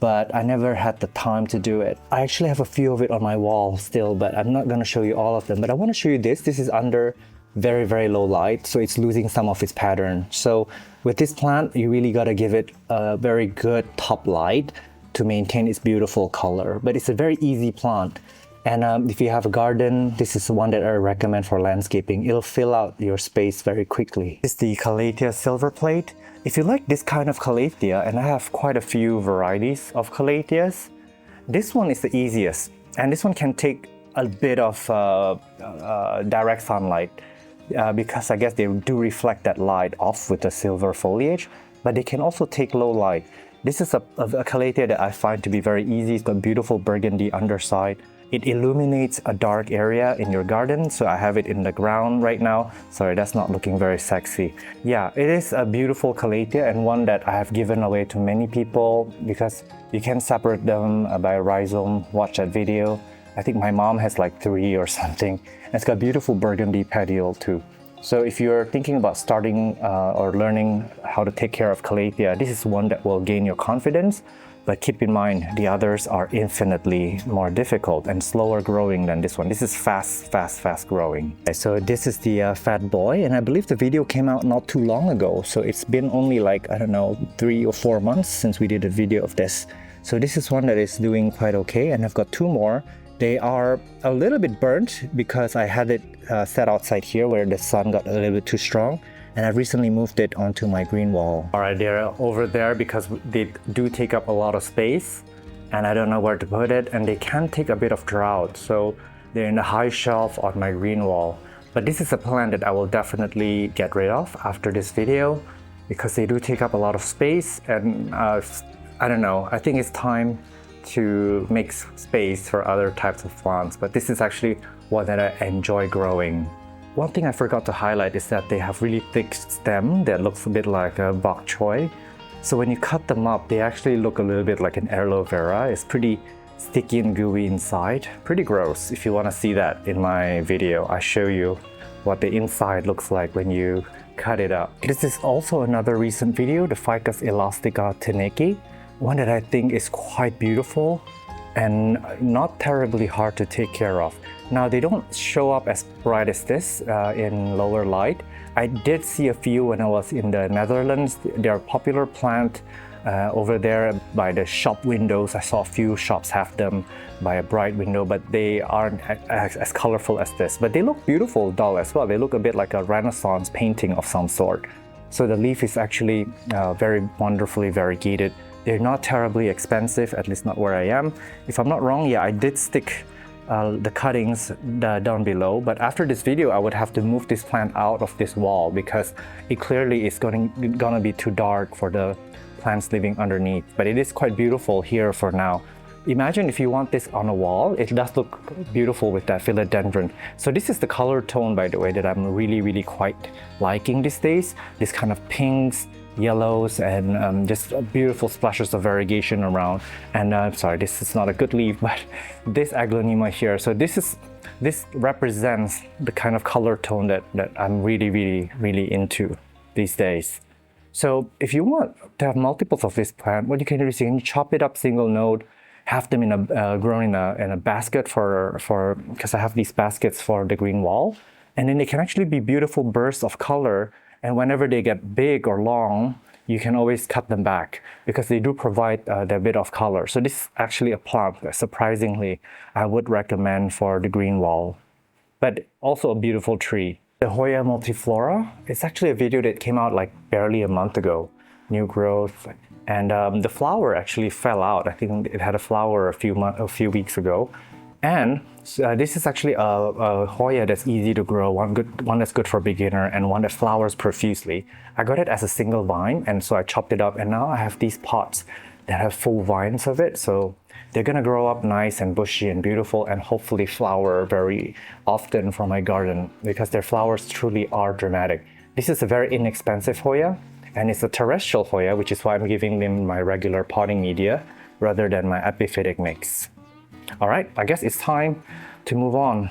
But I never had the time to do it. I actually have a few of it on my wall still, but I'm not gonna show you all of them. But I wanna show you this. This is under very, very low light, so it's losing some of its pattern. So with this plant, you really gotta give it a very good top light to maintain its beautiful color. But it's a very easy plant. And if you have a garden, this is the one that I recommend for landscaping. It'll fill out your space very quickly. This is the Calathea silver plate. If you like this kind of Calathea, and I have quite a few varieties of Calatheas, this one is the easiest. And this one can take a bit of direct sunlight because I guess they do reflect that light off with the silver foliage, but they can also take low light. This is a Calathea that I find to be very easy. It's got beautiful burgundy underside. It illuminates a dark area in your garden, so I have it in the ground right now. Sorry, that's not looking very sexy. Yeah, it is a beautiful Calathea and one that I have given away to many people because you can separate them by rhizome. Watch that video. I think my mom has like 3 or something. And it's got beautiful burgundy petiole too. So if you're thinking about starting or learning how to take care of Calathea, this is one that will gain your confidence. But keep in mind, the others are infinitely more difficult and slower growing than this one. This is fast growing. Okay, so this is the fat boy, and I believe the video came out not too long ago. So it's been only like, I don't know, 3 or 4 months since we did a video of this. So this is one that is doing quite okay, and I've got 2 more. They are a little bit burnt because I had it set outside here where the sun got a little bit too strong. And I've recently moved it onto my green wall. All right, they're over there because they do take up a lot of space and I don't know where to put it, and they can take a bit of drought. So they're in a high shelf on my green wall. But this is a plant that I will definitely get rid of after this video because they do take up a lot of space, and I don't know, I think it's time to make space for other types of plants. But this is actually one that I enjoy growing. One thing I forgot to highlight is that they have really thick stem that looks a bit like a bok choy. So when you cut them up, they actually look a little bit like an aloe vera. It's pretty sticky and gooey inside. Pretty gross. If you want to see that in my video, I show you what the inside looks like when you cut it up. This is also another recent video, the Ficus elastica teneke, one that I think is quite beautiful and not terribly hard to take care of. Now they don't show up as bright as this in lower light. I did see a few when I was in the Netherlands. They're a popular plant over there by the shop windows. I saw a few shops have them by a bright window, but they aren't as colorful as this. But they look beautiful dull as well. They look a bit like a Renaissance painting of some sort. So the leaf is actually very wonderfully variegated. They're not terribly expensive, at least not where I am. If I'm not wrong, yeah, I did stick the cuttings down below, but after this video I would have to move this plant out of this wall because it clearly is gonna be too dark for the plants living underneath. But it is quite beautiful here for now. Imagine if you want this on a wall, it does look beautiful with that philodendron. So this is the color tone, by the way, that I'm really quite liking these days. This kind of pinks, yellows, and just beautiful splashes of variegation around. And sorry, this is not a good leaf, but this aglaonema here. So this represents the kind of color tone that I'm really into these days. So if you want to have multiples of this plant, what you can do is you can chop it up single node, have them grown in a basket because I have these baskets for the green wall. And then they can actually be beautiful bursts of color. And whenever they get big or long, you can always cut them back because they do provide their bit of color. So this is actually a plant that surprisingly I would recommend for the Greenwall, but also a beautiful tree. The Hoya multiflora, it's actually a video that came out like barely a month ago, new growth. And the flower actually fell out. I think it had a flower a few weeks ago. And this is actually a Hoya that's easy to grow, one that's good for beginner and one that flowers profusely. I got it as a single vine, and so I chopped it up, and now I have these pots that have full vines of it. So they're gonna grow up nice and bushy and beautiful and hopefully flower very often for my garden because their flowers truly are dramatic. This is a very inexpensive Hoya, and it's a terrestrial Hoya, which is why I'm giving them my regular potting media rather than my epiphytic mix. All right, I guess it's time to move on.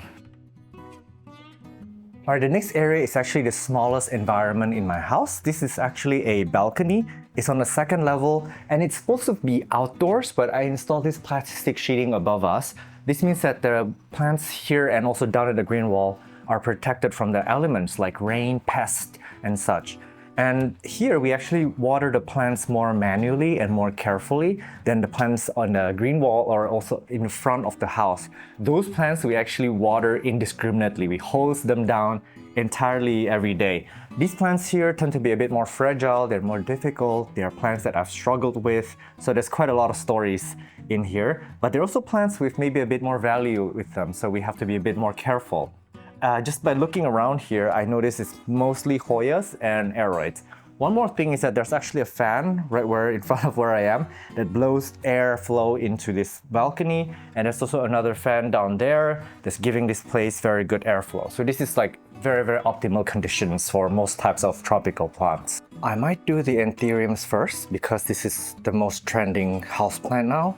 All right, the next area is actually the smallest environment in my house. This is actually a balcony. It's on the second level and it's supposed to be outdoors, but I installed this plastic sheeting above us. This means that the plants here and also down at the green wall are protected from the elements like rain, pests, and such. And here we actually water the plants more manually and more carefully than the plants on the green wall or also in front of the house. Those plants we actually water indiscriminately. We hose them down entirely every day. These plants here tend to be a bit more fragile, they're more difficult, they are plants that I've struggled with, so there's quite a lot of stories in here. But they're also plants with maybe a bit more value with them, so we have to be a bit more careful. Just by looking around here, I noticed it's mostly Hoyas and aroids. One more thing is that there's actually a fan right where in front of where I am that blows air flow into this balcony, and there's also another fan down there that's giving this place very good airflow. So this is like very, very optimal conditions for most types of tropical plants. I might do the anthuriums first because this is the most trending houseplant now.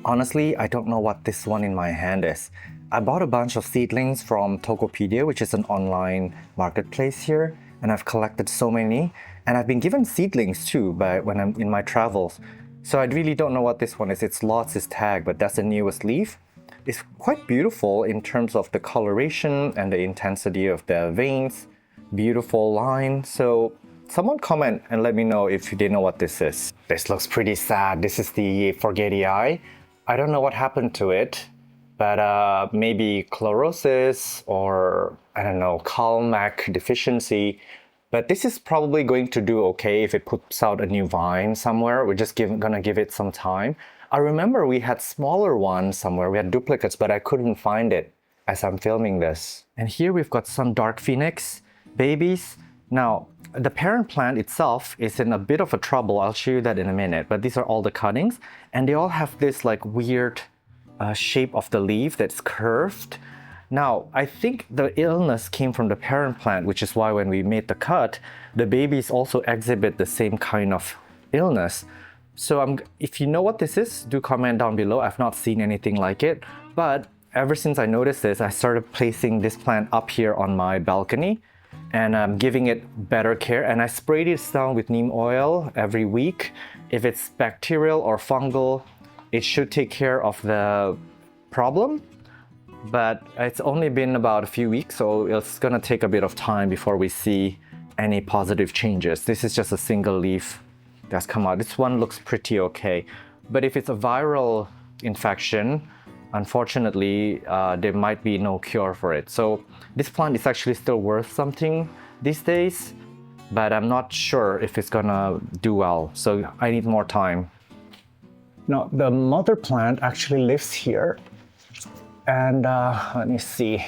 Honestly, I don't know what this one in my hand is. I bought a bunch of seedlings from Tokopedia, which is an online marketplace here, and I've collected so many. And I've been given seedlings too when I'm in my travels. So I really don't know what this one is. It's lots is tagged, but that's the newest leaf. It's quite beautiful in terms of the coloration and the intensity of the veins. Beautiful line. So someone comment and let me know if they know what this is. This looks pretty sad. This is the Forgetii. I don't know what happened to it, but maybe chlorosis or I don't know, Calmac deficiency. But this is probably going to do okay if it puts out a new vine somewhere. We're just gonna give it some time. I remember we had smaller ones somewhere. We had duplicates, but I couldn't find it as I'm filming this. And here we've got some dark phoenix babies. Now, the parent plant itself is in a bit of a trouble. I'll show you that in a minute. But these are all the cuttings, and they all have this like weird shape of the leaf that's curved. Now, I think the illness came from the parent plant, which is why when we made the cut, the babies also exhibit the same kind of illness. So if you know what this is, do comment down below. I've not seen anything like it, but ever since I noticed this, I started placing this plant up here on my balcony, and I'm giving it better care, and I sprayed it down with neem oil every week. If it's bacterial or fungal, it should take care of the problem. But it's only been about a few weeks, so it's gonna take a bit of time before we see any positive changes. This is just a single leaf that's come out. This one looks pretty okay. But if it's a viral infection, unfortunately, there might be no cure for it. So this plant is actually still worth something these days, but I'm not sure if it's gonna do well. So I need more time. Now, the mother plant actually lives here. And let me see.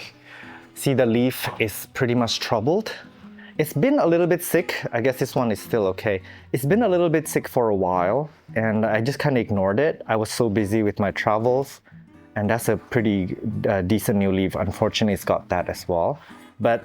See, the leaf is pretty much troubled. It's been a little bit sick. I guess this one is still okay. It's been a little bit sick for a while, and I just kind of ignored it. I was so busy with my travels, and that's a pretty decent new leaf. Unfortunately, it's got that as well. But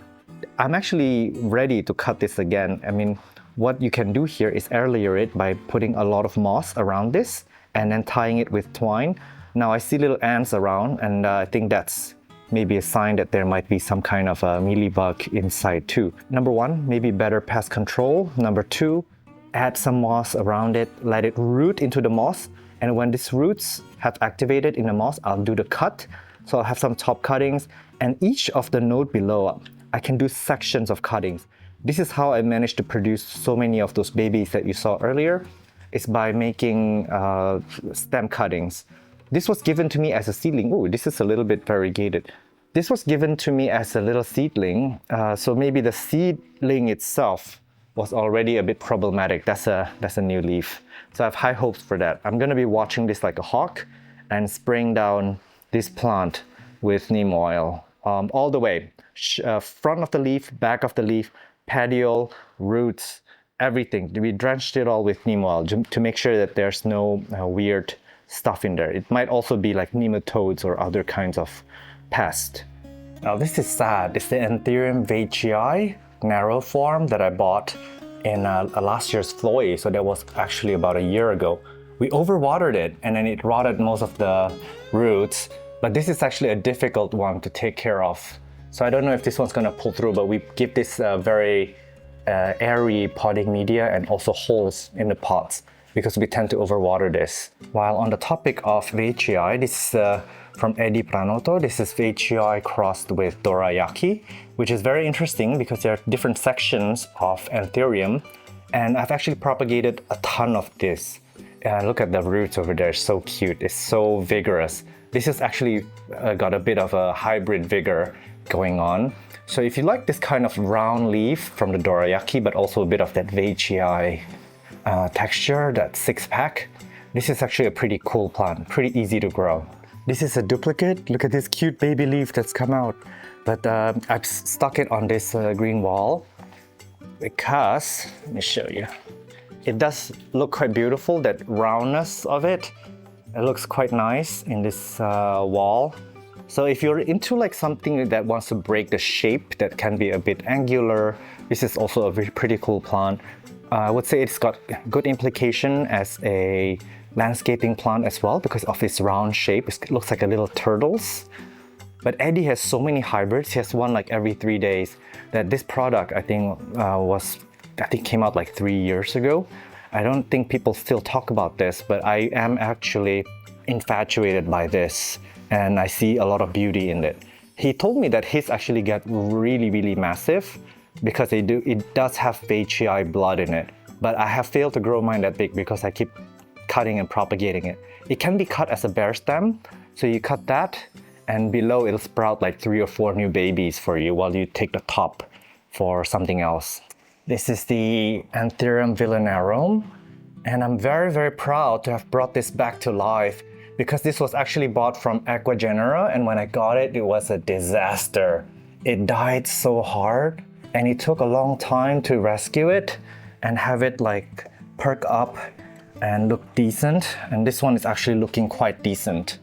I'm actually ready to cut this again. I mean, what you can do here is air layer it by putting a lot of moss around this and then tying it with twine. Now I see little ants around, and I think that's maybe a sign that there might be some kind of a mealybug inside too. Number one, maybe better pest control. Number two, add some moss around it, let it root into the moss. And when these roots have activated in the moss, I'll do the cut. So I'll have some top cuttings, and each of the node below, I can do sections of cuttings. This is how I managed to produce so many of those babies that you saw earlier. It's by making stem cuttings. This was given to me as a seedling. Oh, this is a little bit variegated. This was given to me as a little seedling, so maybe the seedling itself was already a bit problematic. That's a new leaf. So I have high hopes for that. I'm gonna be watching this like a hawk and spraying down this plant with neem oil all the way. Front of the leaf, back of the leaf, petiole, roots, everything. We drenched it all with neem oil to make sure that there's no weird stuff in there. It might also be like nematodes or other kinds of pests. Now this is sad. It's the Anthurium veitchii narrow form that I bought in last year's Floy, so that was actually about a year ago. We overwatered it and then it rotted most of the roots, but this is actually a difficult one to take care of. So I don't know if this one's gonna pull through, but we give this very airy potting media and also holes in the pots because we tend to overwater this. While on the topic of veitchii, this is from Eddie Pranoto. This is veitchii crossed with dorayaki, which is very interesting because there are different sections of Anthurium, and I've actually propagated a ton of this. Look at the roots over there, so cute. It's so vigorous. This has actually got a bit of a hybrid vigor going on. So if you like this kind of round leaf from the dorayaki, but also a bit of that veitchii texture, that six-pack, this is actually a pretty cool plant, pretty easy to grow. This is a duplicate. Look at this cute baby leaf that's come out. But I've stuck it on this green wall because, let me show you. It does look quite beautiful, that roundness of it. It looks quite nice in this wall. So if you're into like something that wants to break the shape, that can be a bit angular, this is also a very pretty cool plant. I would say it's got good implication as a landscaping plant as well because of its round shape. It looks like a little turtles. But Eddie has so many hybrids. He has one like every 3 days. That this product I think came out like 3 years ago. I don't think people still talk about this, but I am actually infatuated by this and I see a lot of beauty in it. He told me that his actually get really massive because it does have veitchii blood in it. But I have failed to grow mine that big because I keep cutting and propagating it. It can be cut as a bare stem, so you cut that and below it'll sprout like 3 or 4 new babies for you while you take the top for something else. This is the Anthurium villanarum, and I'm very proud to have brought this back to life because this was actually bought from Aquagenera, and when I got it, it was a disaster. It died so hard and it took a long time to rescue it and have it like perk up and look decent, and this one is actually looking quite decent.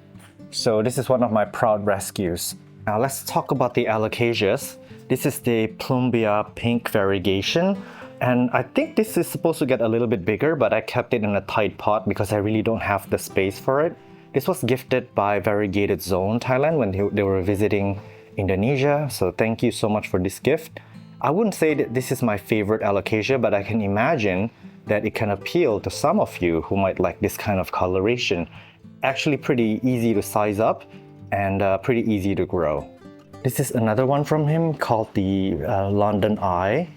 So this is one of my proud rescues. Now let's talk about the alocasias. This is the Plumbia pink variegation, and I think this is supposed to get a little bit bigger, but I kept it in a tight pot because I really don't have the space for it. This was gifted by Variegated Zone Thailand when they were visiting Indonesia, so thank you so much for this gift. I wouldn't say that this is my favorite alocasia, but I can imagine that it can appeal to some of you who might like this kind of coloration. Actually pretty easy to size up and pretty easy to grow. This is another one from him called the London Eye.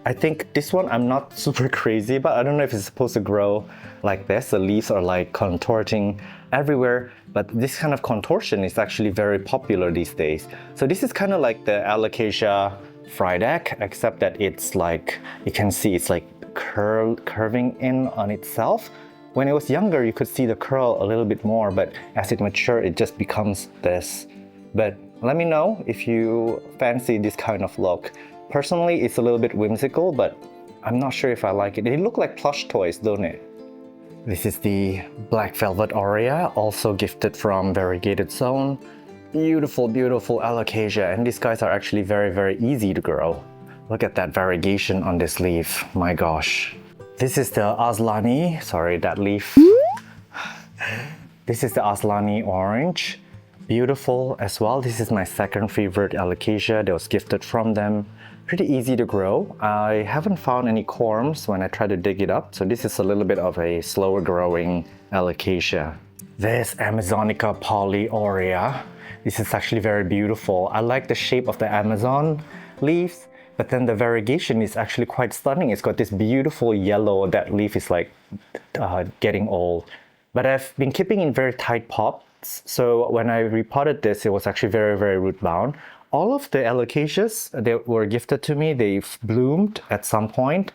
I think this one I'm not super crazy about. I don't know if it's supposed to grow like this. The leaves are like contorting everywhere, but this kind of contortion is actually very popular these days. So this is kind of like the Alocasia Friedeck, except that it's like, you can see it's like curving in on itself. When it was younger, you could see the curl a little bit more, but as it matures, it just becomes this. But let me know if you fancy this kind of look. Personally, it's a little bit whimsical, but I'm not sure if I like it. They look like plush toys, don't it? This is the Black Velvet Aurea, also gifted from Variegated Zone. Beautiful alocasia, and these guys are actually very easy to grow. Look at that variegation on this leaf, my gosh. This is the Aslani, sorry, that leaf. This is the Aslani Orange. Beautiful as well. This is my second favorite alocasia that was gifted from them. Pretty easy to grow. I haven't found any corms when I try to dig it up, so this is a little bit of a slower growing alocasia. This Amazonica Polyaurea. This is actually very beautiful. I like the shape of the Amazon. leaves, but then the variegation is actually quite stunning. It's got this beautiful yellow. That leaf is like getting old. But I've been keeping in very tight pots. So when I repotted this, it was actually very, very root bound. All of the alocasias that were gifted to me, they've bloomed at some point.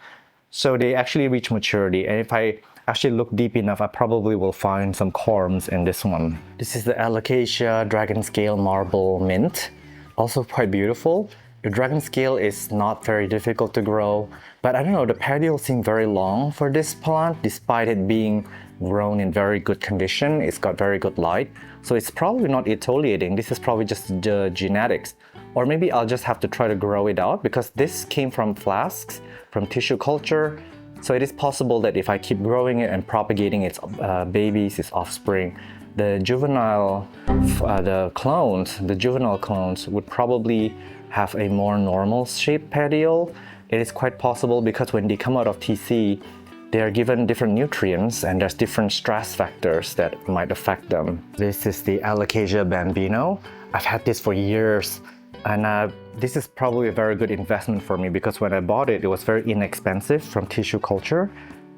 So they actually reach maturity. And if I actually look deep enough, I probably will find some corms in this one. This is the alocasia dragon scale marble mint. Also quite beautiful. The dragon scale is not very difficult to grow, but I don't know, the petioles seem very long for this plant despite it being grown in very good condition. It's got very good light, so it's probably not etiolating. This is probably just the genetics, or maybe I'll just have to try to grow it out because this came from flasks, from tissue culture. So it is possible that if I keep growing it and propagating its babies, its offspring, the juvenile clones would probably have a more normal shaped petiole. It is quite possible because when they come out of TC, they are given different nutrients and there's different stress factors that might affect them. This is the Alocasia bambino. I've had this for years, and this is probably a very good investment for me because when I bought it, it was very inexpensive from tissue culture.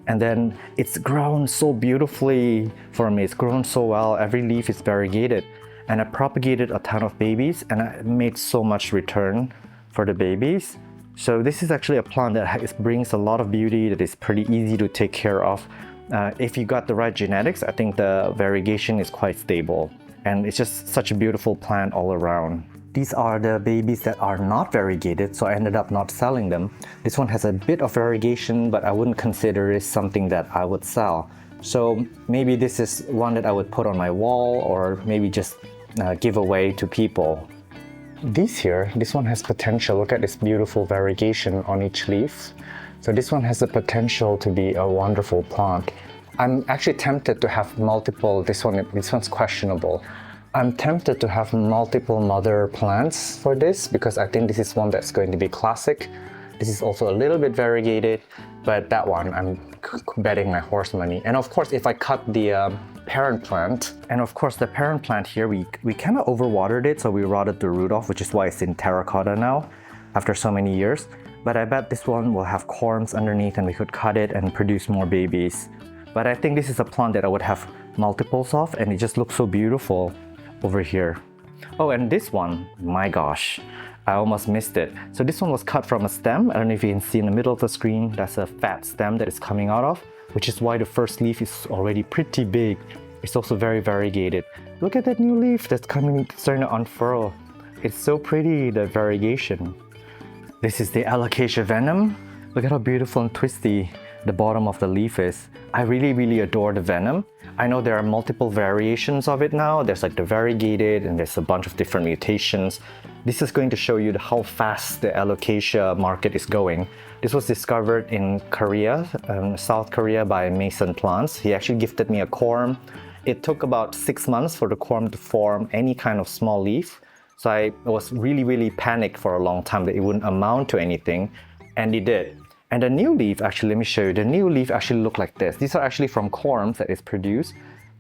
And then it's grown so beautifully for me. It's grown so well. Every leaf is variegated. And I propagated a ton of babies and I made so much return for the babies. So this is actually a plant that brings a lot of beauty, that is pretty easy to take care of. If you got the right genetics, I think the variegation is quite stable. And it's just such a beautiful plant all around. These are the babies that are not variegated, so I ended up not selling them. This one has a bit of variegation, but I wouldn't consider it something that I would sell. So maybe this is one that I would put on my wall or maybe just give away to people. This one has potential. Look at this beautiful variegation on each leaf. So this one has the potential to be a wonderful plant. I'm actually tempted to have multiple, this one's questionable. I'm tempted to have multiple mother plants for this because I think this is one that's going to be classic. This is also a little bit variegated, but that one I'm betting my horse money. And of course, if I cut the parent plant, and of course the parent plant here, we kind of overwatered it, so we rotted the root off, which is why it's in terracotta now after so many years. But I bet this one will have corms underneath and we could cut it and produce more babies. But I think this is a plant that I would have multiples of, and it just looks so beautiful over here. Oh, and this one, my gosh, I almost missed it. So this one was cut from a stem. I don't know if you can see in the middle of the screen, that's a fat stem that is coming out of, which is why the first leaf is already pretty big. It's also very variegated. Look at that new leaf that's starting to unfurl. It's so pretty, the variegation. This is the Alocasia venom. Look at how beautiful and twisty the bottom of the leaf is. I really, really adore the venom. I know there are multiple variations of it now. There's like the variegated and there's a bunch of different mutations. This is going to show you how fast the Alocasia market is going. This was discovered in Korea, South Korea by Mason Plants. He actually gifted me a corm. It took about 6 months for the corm to form any kind of small leaf. So I was really, really panicked for a long time that it wouldn't amount to anything, and it did. And the new leaf, actually, let me show you, the new leaf actually look like this. These are actually from corms that is produced,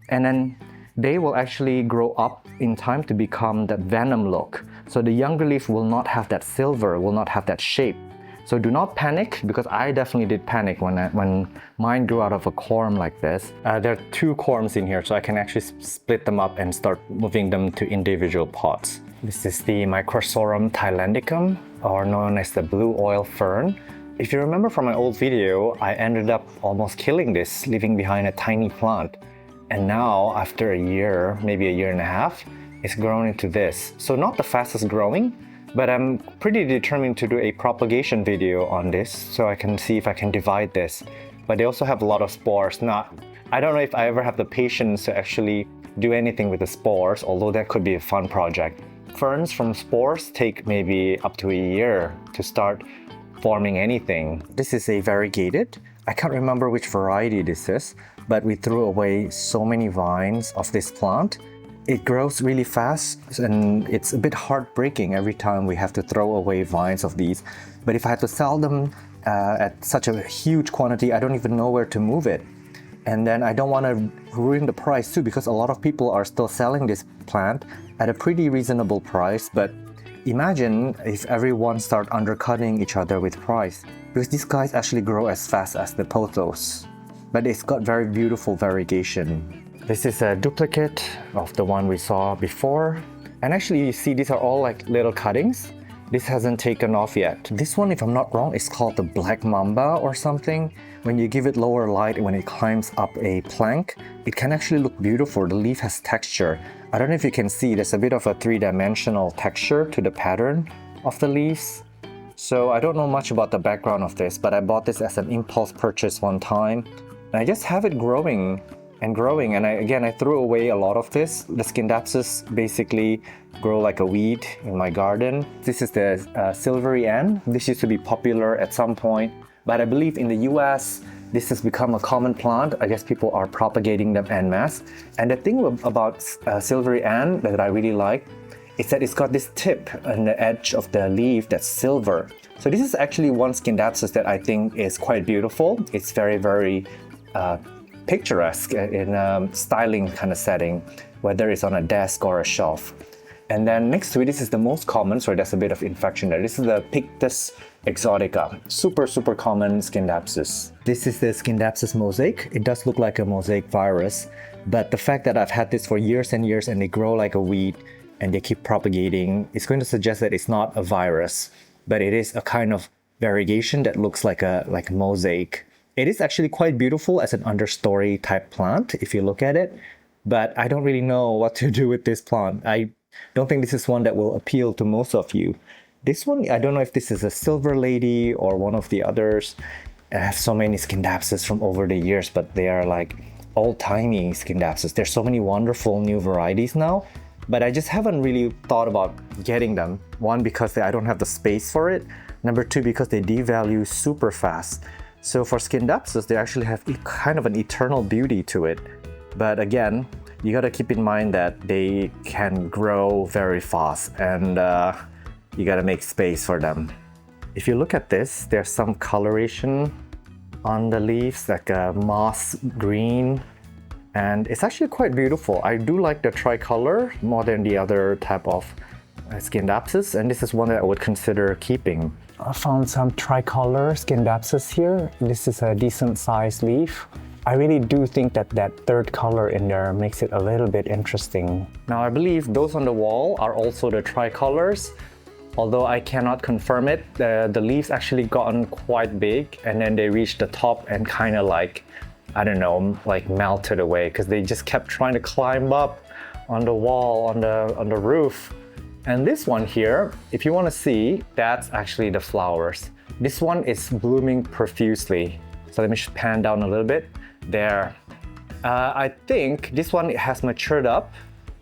and then they will actually grow up in time to become that venom look. So the younger leaf will not have that silver, will not have that shape. So do not panic, because I definitely did panic when mine grew out of a corm like this. There are 2 corms in here, so I can actually split them up and start moving them to individual pots. This is the Microsorum thailandicum, or known as the blue oil fern. If you remember from my old video, I ended up almost killing this, leaving behind a tiny plant. And now, after a year, maybe a year and a half, it's grown into this. So not the fastest growing, but I'm pretty determined to do a propagation video on this so I can see if I can divide this. But they also have a lot of spores. I don't know if I ever have the patience to actually do anything with the spores, although that could be a fun project. Ferns from spores take maybe up to a year to start forming anything. This is a variegated. I can't remember which variety this is, but we threw away so many vines of this plant. It grows really fast and it's a bit heartbreaking every time we have to throw away vines of these. But if I had to sell them at such a huge quantity, I don't even know where to move it. And then I don't want to ruin the price too, because a lot of people are still selling this plant at a pretty reasonable price, but Imagine if everyone start undercutting each other with price, because these guys actually grow as fast as the pothos. But it's got very beautiful variegation. This is a duplicate of the one we saw before. And actually you see these are all like little cuttings. This hasn't taken off yet. This one, if I'm not wrong, is called the Black Mamba or something. When you give it lower light, when it climbs up a plank, it can actually look beautiful. The leaf has texture. I don't know if you can see, there's a bit of a three-dimensional texture to the pattern of the leaves. So I don't know much about the background of this, but I bought this as an impulse purchase one time. And I just have it growing and growing. And I threw away a lot of this. The Scindapsus basically grow like a weed in my garden. This is the silvery Ann. This used to be popular at some point, but I believe in the US, this has become a common plant. I guess people are propagating them en masse. And the thing about silvery Ann that I really like is that it's got this tip on the edge of the leaf that's silver. So this is actually one Scindapsus that I think is quite beautiful. It's very, very picturesque in a styling kind of setting, whether it's on a desk or a shelf. And then next to it, this is the most common, so there's a bit of infection there. This is the Pictus exotica, super common Scindapsus. This is the Scindapsus mosaic. It does look like a mosaic virus, but the fact that I've had this for years and years and they grow like a weed and they keep propagating, it's going to suggest that it's not a virus, but it is a kind of variegation that looks like a mosaic. It is actually quite beautiful as an understory type plant if you look at it, but I don't really know what to do with this plant. I don't think this is one that will appeal to most of you. This one, I don't know if this is a silver lady or one of the others. I have so many Scindapsus from over the years, but they are like old-timey Scindapsus. There's so many wonderful new varieties now, but I just haven't really thought about getting them. One, because I don't have the space for it. Number two, because they devalue super fast. So for Scindapsus, they actually have kind of an eternal beauty to it. But again, you got to keep in mind that they can grow very fast and you got to make space for them. If you look at this, there's some coloration on the leaves, like a moss green, and it's actually quite beautiful. I do like the tricolor more than the other type of Scindapsus, and this is one that I would consider keeping. I found some tricolor Scindapsus here. This is a decent sized leaf. I really do think that that third color in there makes it a little bit interesting. Now I believe those on the wall are also the tricolors, although I cannot confirm it. The leaves actually gotten quite big and then they reached the top and kind of like, I don't know, like melted away because they just kept trying to climb up on the wall, on the roof. And this one here, if you want to see, that's actually the flowers. This one is blooming profusely. So let me pan down a little bit. There. I think this one has matured up,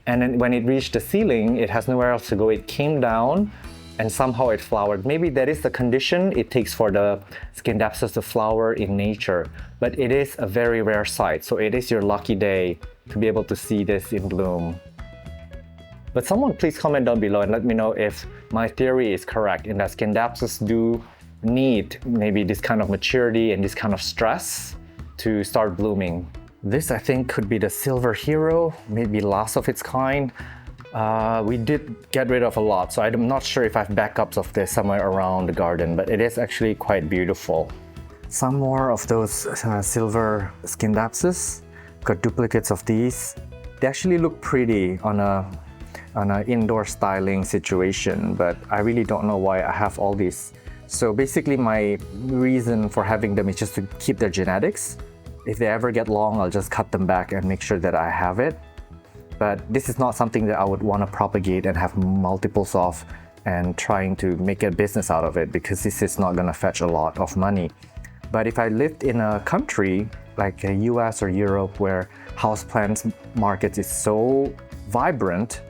and then when it reached the ceiling, it has nowhere else to go. It came down and somehow it flowered. Maybe that is the condition it takes for the Scindapsus to flower in nature, but it is a very rare sight. So it is your lucky day to be able to see this in bloom. But someone please comment down below and let me know if my theory is correct in that Scindapsus do need maybe this kind of maturity and this kind of stress to start blooming. This I think could be the Silver Hero, maybe last of its kind. We did get rid of a lot, so I'm not sure if I have backups of this somewhere around the garden, but it is actually quite beautiful. Some more of those silver Scindapsus. Got duplicates of these. They actually look pretty on an indoor styling situation, but I really don't know why I have all these. So basically my reason for having them is just to keep their genetics. If they ever get long, I'll just cut them back and make sure that I have it. But this is not something that I would want to propagate and have multiples of and trying to make a business out of it, because this is not going to fetch a lot of money. But if I lived in a country like the US or Europe where houseplants market is so vibrant,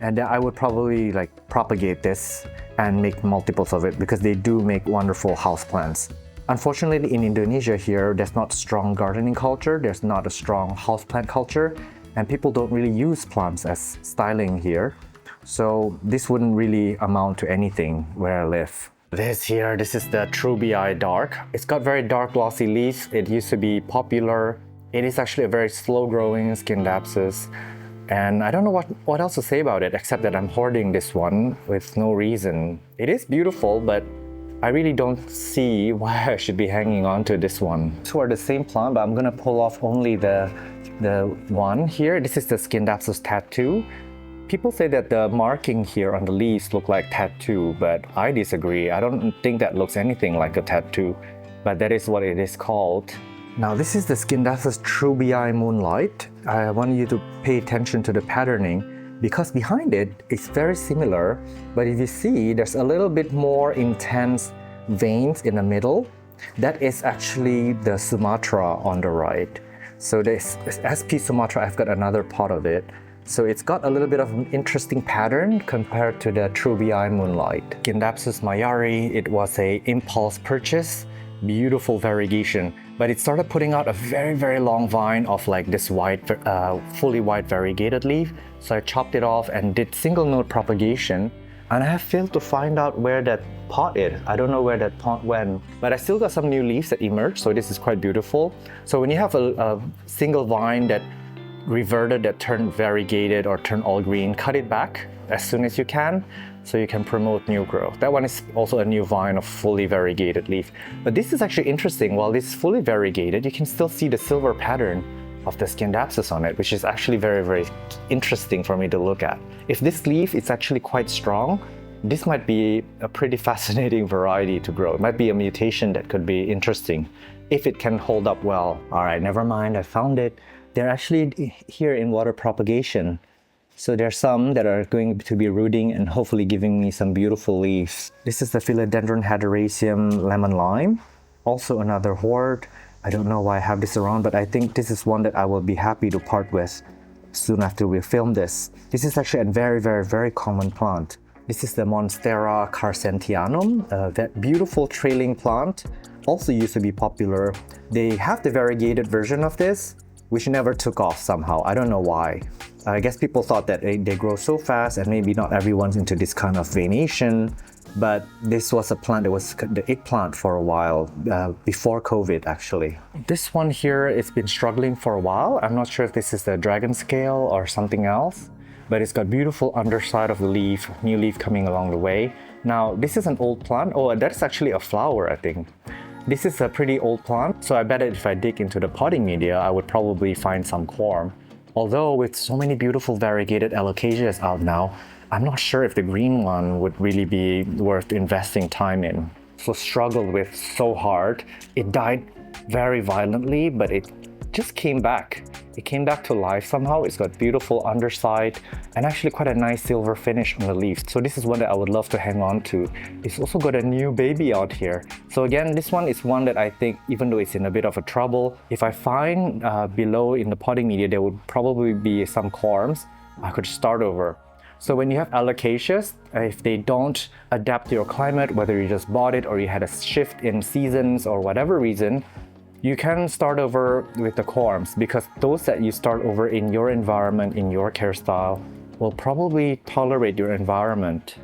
and I would probably like propagate this and make multiples of it, because they do make wonderful houseplants. Unfortunately, in Indonesia here, there's not a strong gardening culture, there's not a strong houseplant culture, and people don't really use plants as styling here. So this wouldn't really amount to anything where I live. This is the Trubii Dark. It's got very dark glossy leaves. It used to be popular. It is actually a very slow growing Scindapsus. And I don't know what else to say about it except that I'm hoarding this one with no reason. It is beautiful, but I really don't see why I should be hanging on to this one. These are the same plant, but I'm gonna pull off only the one here. This is the Scindapsus tattoo. People say that the marking here on the leaves look like tattoo, but I disagree. I don't think that looks anything like a tattoo, but that is what it is called. Now this is the Scindapsus trubii moonlight. I want you to pay attention to the patterning because behind it it's very similar, but if you see there's a little bit more intense veins in the middle. That is actually the Sumatra on the right. So this SP Sumatra, I've got another pot of it. So it's got a little bit of an interesting pattern compared to the trubii moonlight. Scindapsus mayari, it was a impulse purchase, beautiful variegation, but it started putting out a very long vine of like this white, fully white variegated leaf. So I chopped it off and did single node propagation, and I have failed to find out where that pot is. I don't know where that pot went, but I still got some new leaves that emerged, so this is quite beautiful. So when you have a single vine that reverted, that turned variegated or turned all green, cut it back as soon as you can so you can promote new growth. That one is also a new vine of fully variegated leaf. But this is actually interesting. While this is fully variegated, you can still see the silver pattern of the Scindapsus on it, which is actually very interesting for me to look at. If this leaf is actually quite strong, this might be a pretty fascinating variety to grow. It might be a mutation that could be interesting if it can hold up well. All right, never mind, I found it. They're actually here in water propagation. So there's some that are going to be rooting and hopefully giving me some beautiful leaves. This is the Philodendron haderaceum lemon lime. Also another hoard. I don't know why I have this around, but I think this is one that I will be happy to part with soon after we film this. This is actually a very common plant. This is the Monstera carcentianum, that beautiful trailing plant. Also used to be popular. They have the variegated version of this, which never took off somehow. I don't know why. I guess people thought that they grow so fast and maybe not everyone's into this kind of veination, but this was a plant that was the eggplant for a while, before COVID actually. This one here, it's been struggling for a while. I'm not sure if this is the dragon scale or something else, but it's got beautiful underside of the leaf, new leaf coming along the way. Now, this is an old plant. Oh, that's actually a flower, I think. This is a pretty old plant, so I bet that if I dig into the potting media, I would probably find some corm. Although with so many beautiful variegated alocasias out now, I'm not sure if the green one would really be worth investing time in. So struggled with so hard. It died very violently, but it just came back. It came back to life somehow. It's got beautiful underside and actually quite a nice silver finish on the leaves. So this is one that I would love to hang on to. It's also got a new baby out here. So again, this one is one that I think, even though it's in a bit of a trouble, if I find below in the potting media, there would probably be some corms, I could start over. So when you have alocasias, if they don't adapt to your climate, whether you just bought it or you had a shift in seasons or whatever reason, you can start over with the corms, because those that you start over in your environment, in your care style, will probably tolerate your environment.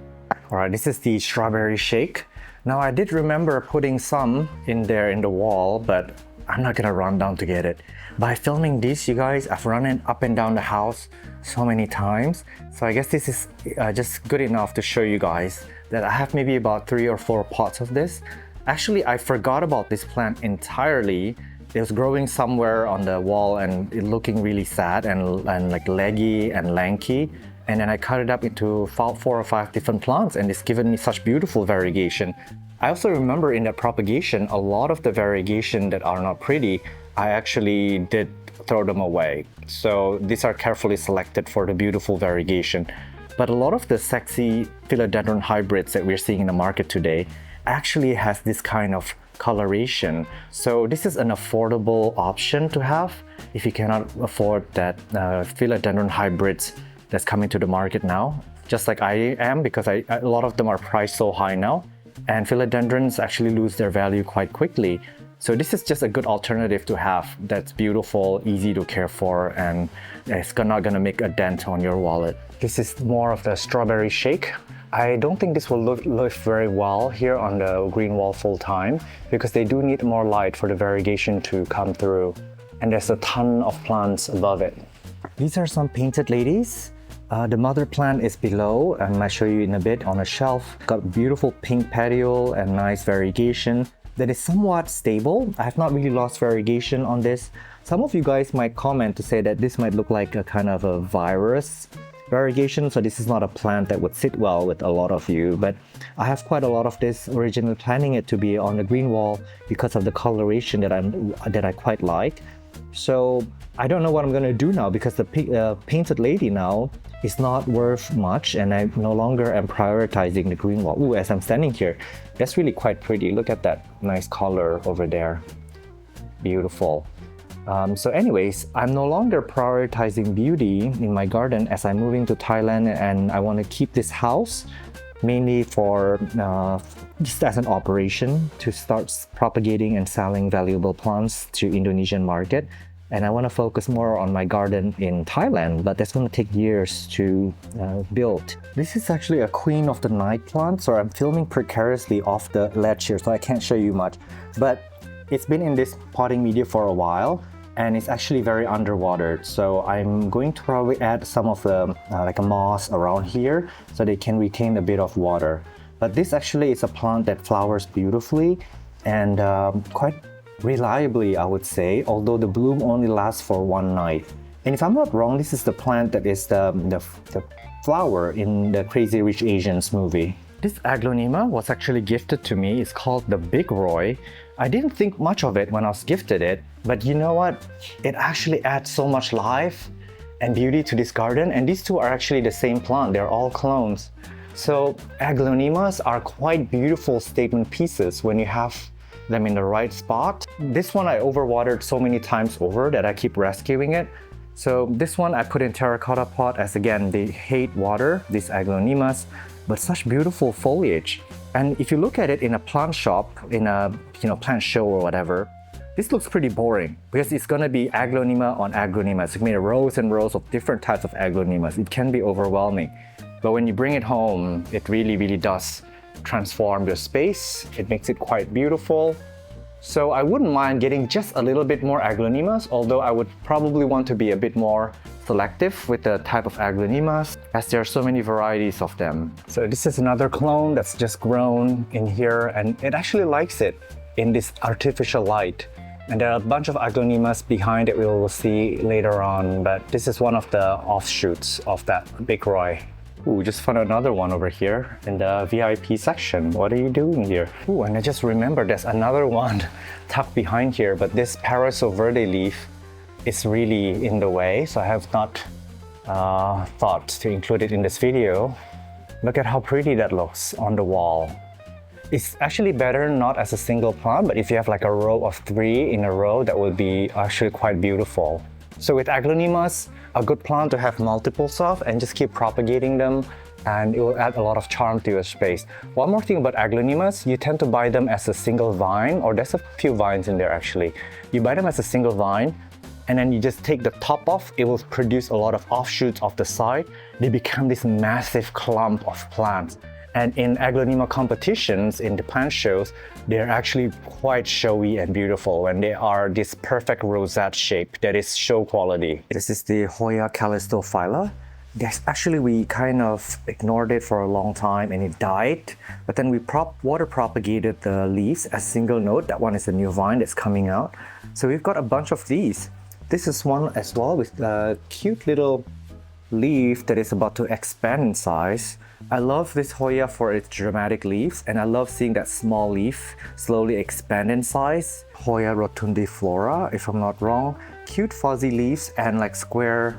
All right, this is the strawberry shake. Now I did remember putting some in there in the wall, but I'm not gonna run down to get it. By filming this, you guys, I've run it up and down the house so many times. So I guess this is just good enough to show you guys that I have maybe about 3 or 4 pots of this. Actually, I forgot about this plant entirely. It was growing somewhere on the wall and it looking really sad and like leggy and lanky. And then I cut it up into 4 or 5 different plants, and it's given me such beautiful variegation. I also remember in that propagation, a lot of the variegation that are not pretty, I actually did throw them away. So these are carefully selected for the beautiful variegation. But a lot of the sexy philodendron hybrids that we're seeing in the market today actually has this kind of coloration. So this is an affordable option to have if you cannot afford that philodendron hybrids that's coming to the market now, just like I am, because a lot of them are priced so high now, and philodendrons actually lose their value quite quickly. So this is just a good alternative to have that's beautiful, easy to care for, and it's not gonna make a dent on your wallet. This is more of the strawberry shake. I don't think this will live very well here on the Greenwall full time, because they do need more light for the variegation to come through. And there's a ton of plants above it. These are some painted ladies. The mother plant is below, and I'll show you in a bit on a shelf. Got beautiful pink petiole and nice variegation that is somewhat stable. I have not really lost variegation on this. Some of you guys might comment to say that this might look like a kind of a virus variegation, so this is not a plant that would sit well with a lot of you, but I have quite a lot of this, originally planning it to be on the Greenwall because of the coloration that I quite like. So I don't know what I'm gonna do now because the painted lady now is not worth much, and I no longer am prioritizing the Greenwall. Ooh, as I'm standing here, that's really quite pretty. Look at that nice color over there. Beautiful. So anyways, I'm no longer prioritizing beauty in my garden as I'm moving to Thailand, and I want to keep this house mainly for just as an operation to start propagating and selling valuable plants to Indonesian market. And I want to focus more on my garden in Thailand, but that's going to take years to build. This is actually a queen of the night plant, so I'm filming precariously off the ledge here, so I can't show you much. But it's been in this potting media for a while, and it's actually very underwatered. So I'm going to probably add some of the like a moss around here so they can retain a bit of water. But this actually is a plant that flowers beautifully and quite reliably, I would say, although the bloom only lasts for one night. And if I'm not wrong, this is the plant that is the flower in the Crazy Rich Asians movie. This aglaonema was actually gifted to me. It's called the Big Roy. I didn't think much of it when I was gifted it, but you know what? It actually adds so much life and beauty to this garden, and these two are actually the same plant. They're all clones. So aglaonemas are quite beautiful statement pieces when you have them in the right spot. This one I overwatered so many times over that I keep rescuing it. So this one I put in terracotta pot, as again, they hate water, these aglaonemas, but such beautiful foliage. And if you look at it in a plant shop, in a plant show or whatever, this looks pretty boring because it's gonna be aglaonema on aglaonema. It's made of rows and rows of different types of aglaonemas. It can be overwhelming. But when you bring it home, it really, really does transform your space. It makes it quite beautiful. So I wouldn't mind getting just a little bit more aglaonemas, although I would probably want to be a bit more selective with the type of aglaonemas as there are so many varieties of them. So this is another clone that's just grown in here, and it actually likes it in this artificial light. And there are a bunch of aglaonemas behind it we will see later on, but this is one of the offshoots of that Big Roy. Ooh, just found another one over here in the VIP section. What are you doing here? Ooh, and I just remembered there's another one tucked behind here, but this Paraiso Verde leaf is really in the way, so I have not thought to include it in this video. Look at how pretty that looks on the wall. It's actually better not as a single plant, but if you have like a row of 3 in a row, that would be actually quite beautiful. So with aglaonemas, a good plant to have multiples of and just keep propagating them, and it will add a lot of charm to your space. One more thing about aglaonemas, you tend to buy them as a single vine, or there's a few vines in there actually. You buy them as a single vine, and then you just take the top off, it will produce a lot of offshoots off the side. They become this massive clump of plants. And in aglaonema competitions, in the plant shows, they're actually quite showy and beautiful when they are this perfect rosette shape that is show quality. This is the Hoya calistophylla. Yes, actually we kind of ignored it for a long time and it died, but then we water propagated the leaves as single node. That one is a new vine that's coming out. So we've got a bunch of these. This is one as well with a cute little leaf that is about to expand in size. I love this Hoya for its dramatic leaves, and I love seeing that small leaf slowly expand in size. Hoya rotundiflora, if I'm not wrong. Cute fuzzy leaves and like square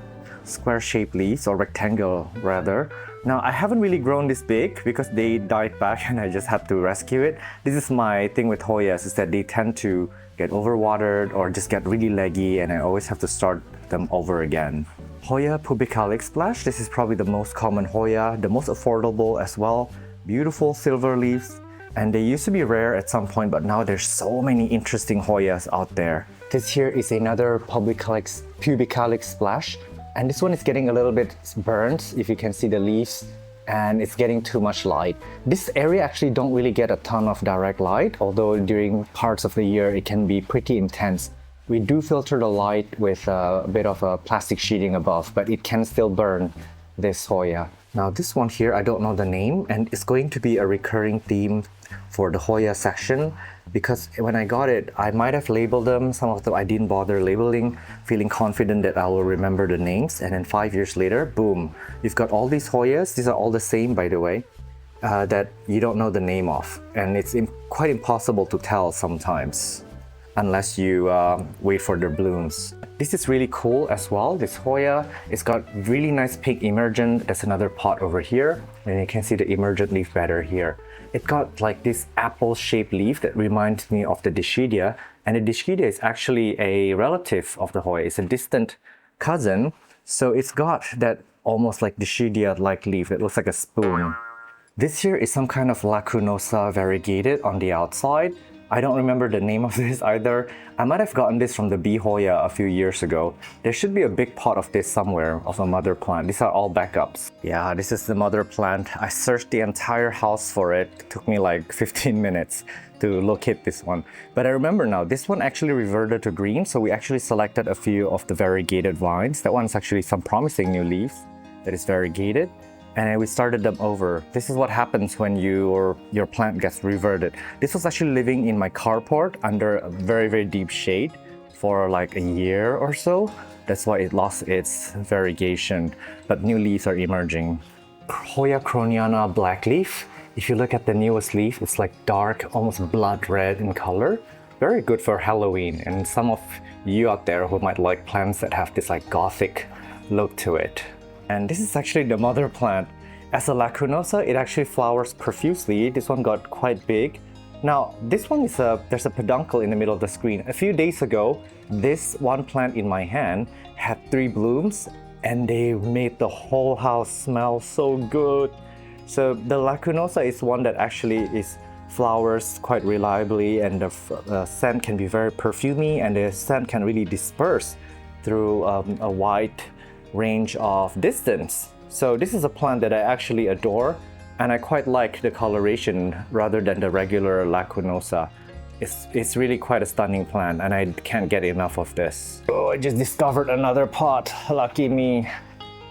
shaped leaves, or rectangle rather. Now I haven't really grown this big because they died back and I just had to rescue it. This is my thing with Hoyas, is that they tend to get overwatered or just get really leggy, and I always have to start them over again. Hoya pubicalix splash. This is probably the most common Hoya, the most affordable as well. Beautiful silver leaves, and they used to be rare at some point, but now there's so many interesting Hoyas out there. This here is another pubicalix splash, and this one is getting a little bit burnt, if you can see the leaves, and it's getting too much light. This area actually don't really get a ton of direct light, although during parts of the year it can be pretty intense. We do filter the light with a bit of a plastic sheeting above, but it can still burn this Hoya. Now this one here, I don't know the name, and it's going to be a recurring theme for the Hoya section, because when I got it, I might have labeled them. Some of them I didn't bother labeling, feeling confident that I will remember the names. And then 5 years later, boom, you've got all these Hoyas. These are all the same, by the way, that you don't know the name of. And it's quite impossible to tell sometimes, unless you wait for their blooms. This is really cool as well. This Hoya, it's got really nice pink emergent. There's another pot over here, and you can see the emergent leaf better here. It got like this apple-shaped leaf that reminds me of the Dischidia, and the Dischidia is actually a relative of the Hoya. It's a distant cousin, so it's got that almost like Dischidia-like leaf that looks like a spoon. This here is some kind of lacunosa variegated on the outside. I don't remember the name of this either. I might have gotten this from the bee Hoya a few years ago. There should be a big pot of this somewhere, of a mother plant. These are all backups. Yeah, this is the mother plant. I searched the entire house for it. It took me like 15 minutes to locate this one. But I remember now, this one actually reverted to green, so we actually selected a few of the variegated vines. That one's actually some promising new leaves that is variegated. And we started them over. This is what happens when your plant gets reverted. This was actually living in my carport under a very, very deep shade for like a year or so. That's why it lost its variegation, but new leaves are emerging. Hoya croniana blackleaf. If you look at the newest leaf, it's like dark, almost blood red in color. Very good for Halloween. And some of you out there who might like plants that have this like gothic look to it. And this is actually the mother plant. As a lacunosa, it actually flowers profusely. This one got quite big. Now, this one is there's a peduncle in the middle of the screen. A few days ago, this one plant in my hand had 3 blooms, and they made the whole house smell so good. So the lacunosa is one that actually flowers quite reliably, and the scent can be very perfumey, and the scent can really disperse through a wide range of distance. So this is a plant that I actually adore, and I quite like the coloration rather than the regular lacunosa. It's really quite a stunning plant, and I can't get enough of this. Oh, I just discovered another pot. Lucky me.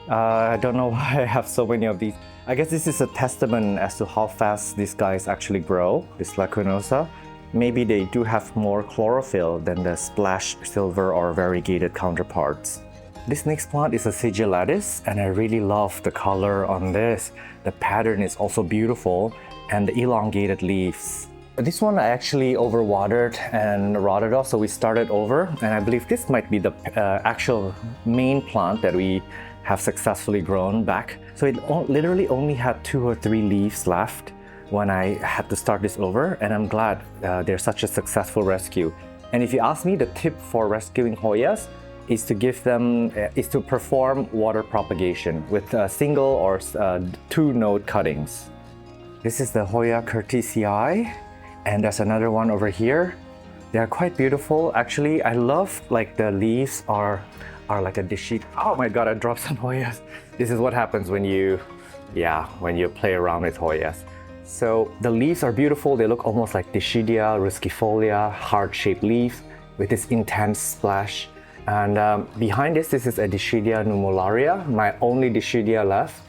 I don't know why I have so many of these. I guess this is a testament as to how fast these guys actually grow, this lacunosa. Maybe they do have more chlorophyll than the splash silver or variegated counterparts. This next plant is a sigillatus, and I really love the color on this. The pattern is also beautiful, and the elongated leaves. This one I actually overwatered and rotted off, so we started over, and I believe this might be the actual main plant that we have successfully grown back. So it literally only had 2 or 3 leaves left when I had to start this over, and I'm glad they're such a successful rescue. And if you ask me, the tip for rescuing Hoyas is to perform water propagation with single or 2 node cuttings. This is the Hoya curtisii, and there's another one over here. They are quite beautiful. Actually, I love like the leaves are like a dishy. Oh my god, I dropped some Hoyas. This is what happens when you play around with Hoyas. So the leaves are beautiful. They look almost like Dischidia ruskifolia, heart-shaped leaf with this intense splash. And behind this is a Dischidia numularia, my only Dischidia left.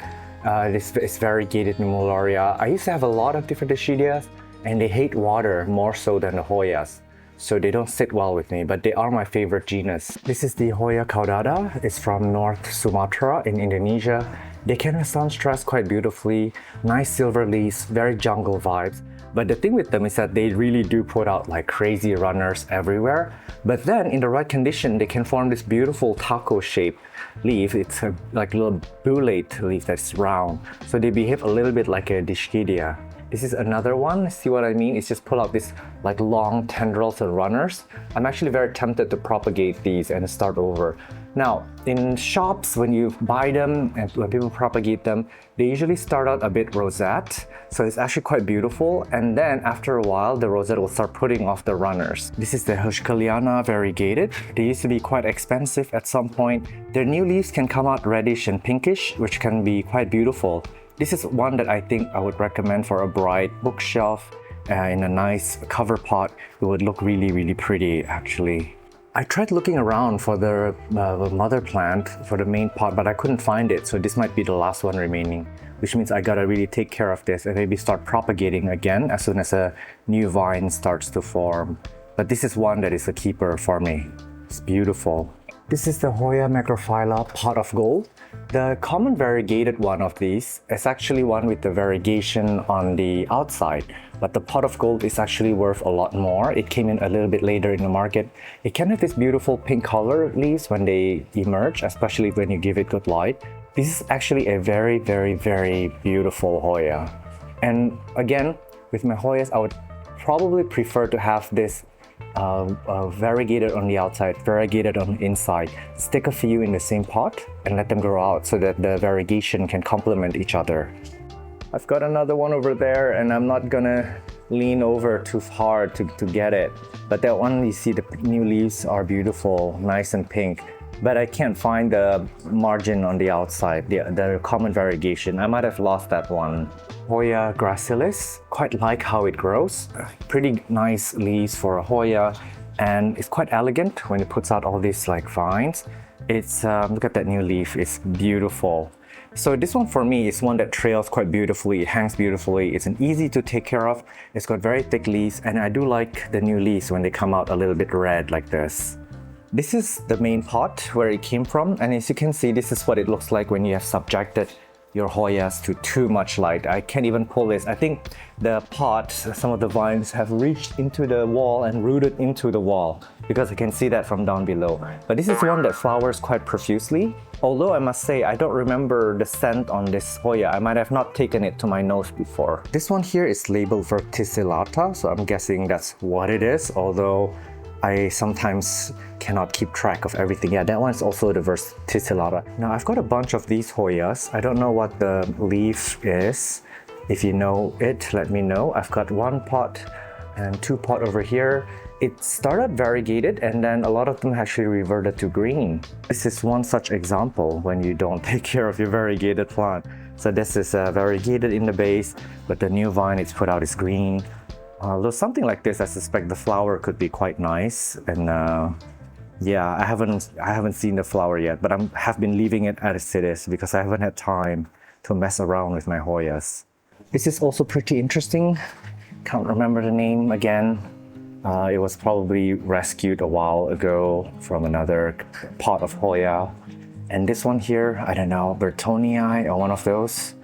This is variegated numularia. I used to have a lot of different Dischidias, and they hate water more so than the Hoyas. So they don't sit well with me, but they are my favorite genus. This is the Hoya caudata. It's from North Sumatra in Indonesia. They can withstand stress quite beautifully. Nice silver leaves, very jungle vibes. But the thing with them is that they really do put out like crazy runners everywhere. But then in the right condition, they can form this beautiful taco-shaped leaf. It's a like little bulate leaf that's round. So they behave a little bit like a Dischidia. This is another one. See what I mean? It's just pull out this like long tendrils and runners. I'm actually very tempted to propagate these and start over. Now, in shops, when you buy them and when people propagate them, they usually start out a bit rosette. So it's actually quite beautiful. And then after a while, the rosette will start putting off the runners. This is the Huschkeliana variegated. They used to be quite expensive at some point. Their new leaves can come out reddish and pinkish, which can be quite beautiful. This is one that I think I would recommend for a bright bookshelf in a nice cover pot. It would look really, really pretty actually. I tried looking around for the mother plant for the main pot, but I couldn't find it. So this might be the last one remaining, which means I gotta really take care of this and maybe start propagating again as soon as a new vine starts to form. But this is one that is a keeper for me. It's beautiful. This is the Hoya macrophylla pot of gold. The common variegated one of these is actually one with the variegation on the outside, but the pot of gold is actually worth a lot more. It came in a little bit later in the market. It can have this beautiful pink color leaves when they emerge, especially when you give it good light. This is actually a very, very, very beautiful Hoya. And again, with my Hoyas, I would probably prefer to have this variegated on the outside, variegated on the inside. Stick a few in the same pot and let them grow out so that the variegation can complement each other. I've got another one over there and I'm not gonna lean over too hard to get it. But that one, you see the new leaves are beautiful, nice and pink. But I can't find the margin on the outside, the common variegation. I might have lost that one. Hoya gracilis, quite like how it grows. Pretty nice leaves for a Hoya, and it's quite elegant when it puts out all these like vines. It's look at that new leaf, it's beautiful. So this one for me is one that trails quite beautifully, it hangs beautifully, it's an easy to take care of, it's got very thick leaves, and I do like the new leaves when they come out a little bit red like this. This is the main pot where it came from, and as you can see, this is what it looks like when you have subjected your Hoyas to too much light. I can't even pull this. I think the pot, some of the vines have reached into the wall and rooted into the wall because I can see that from down below. But this is one that flowers quite profusely. Although I must say, I don't remember the scent on this Hoya. I might have not taken it to my nose before. This one here is labeled verticillata, so I'm guessing that's what it is, although I sometimes cannot keep track of everything. Yeah, that one's also the verticillata. Now I've got a bunch of these Hoyas. I don't know what the leaf is. If you know it, let me know. I've got one pot and two pot over here. It started variegated and then a lot of them actually reverted to green. This is one such example when you don't take care of your variegated plant. So this is variegated in the base, but the new vine it's put out is green. Although something like this, I suspect the flower could be quite nice. And yeah, I haven't seen the flower yet, but I have been leaving it as it is because I haven't had time to mess around with my Hoyas. This is also pretty interesting. Can't remember the name again. It was probably rescued a while ago from another pot of Hoya. And this one here, I don't know, Bertonii or one of those.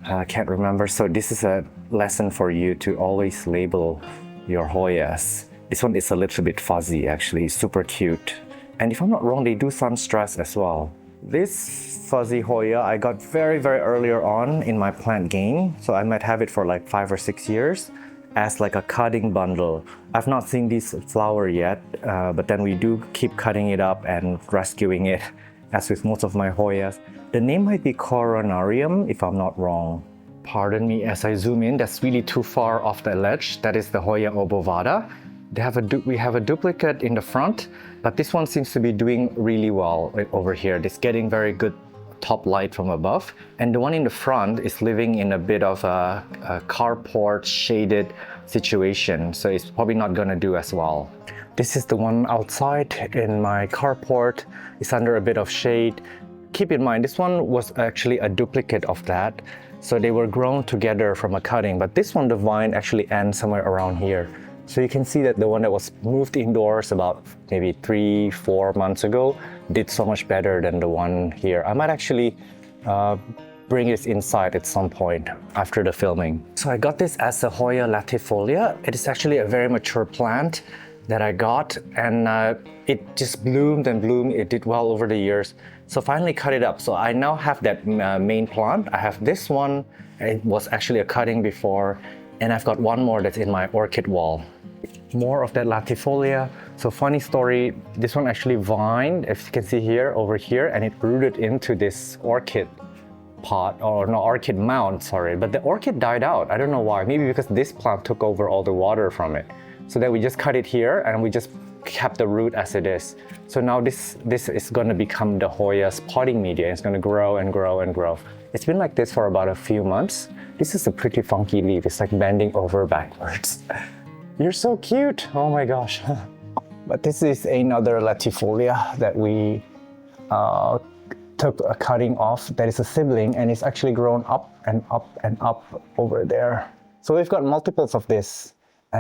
I can't remember. So this is a lesson for you to always label your Hoyas. This one is a little bit fuzzy actually, super cute. And if I'm not wrong, they do sun stress as well. This fuzzy Hoya I got very, very earlier on in my plant game. So I might have it for like 5 or 6 years as like a cutting bundle. I've not seen this flower yet, but then we do keep cutting it up and rescuing it as with most of my Hoyas. The name might be Coronarium if I'm not wrong. Pardon me as I zoom in, that's really too far off the ledge. That is the Hoya obovata. We have a duplicate in the front, but this one seems to be doing really well over here. It's getting very good top light from above. And the one in the front is living in a bit of a carport shaded situation, so it's probably not gonna do as well. This is the one outside in my carport. It's under a bit of shade. Keep in mind, this one was actually a duplicate of that. So they were grown together from a cutting, but this one, the vine actually ends somewhere around here. So you can see that the one that was moved indoors about maybe 3-4 months ago did so much better than the one here. I might actually bring this inside at some point after the filming. So I got this as a Hoya latifolia. It is actually a very mature plant that I got, and it just bloomed and bloomed. It did well over the years. So finally cut it up. So I now have that main plant. I have this one. It was actually a cutting before, and I've got one more that's in my orchid wall. More of that latifolia. So funny story, this one actually vined, as you can see here, over here, and it rooted into this orchid pot, or no, orchid mound, sorry. But the orchid died out. I don't know why. Maybe because this plant took over all the water from it. So then we just cut it here and we just kept the root as it is. So now this is going to become the Hoya's potting media. It's going to grow and grow and grow. It's been like this for about a few months. This is a pretty funky leaf. It's like bending over backwards. You're so cute. Oh my gosh. But this is another latifolia that we took a cutting off that is a sibling, and it's actually grown up and up and up over there. So we've got multiples of this.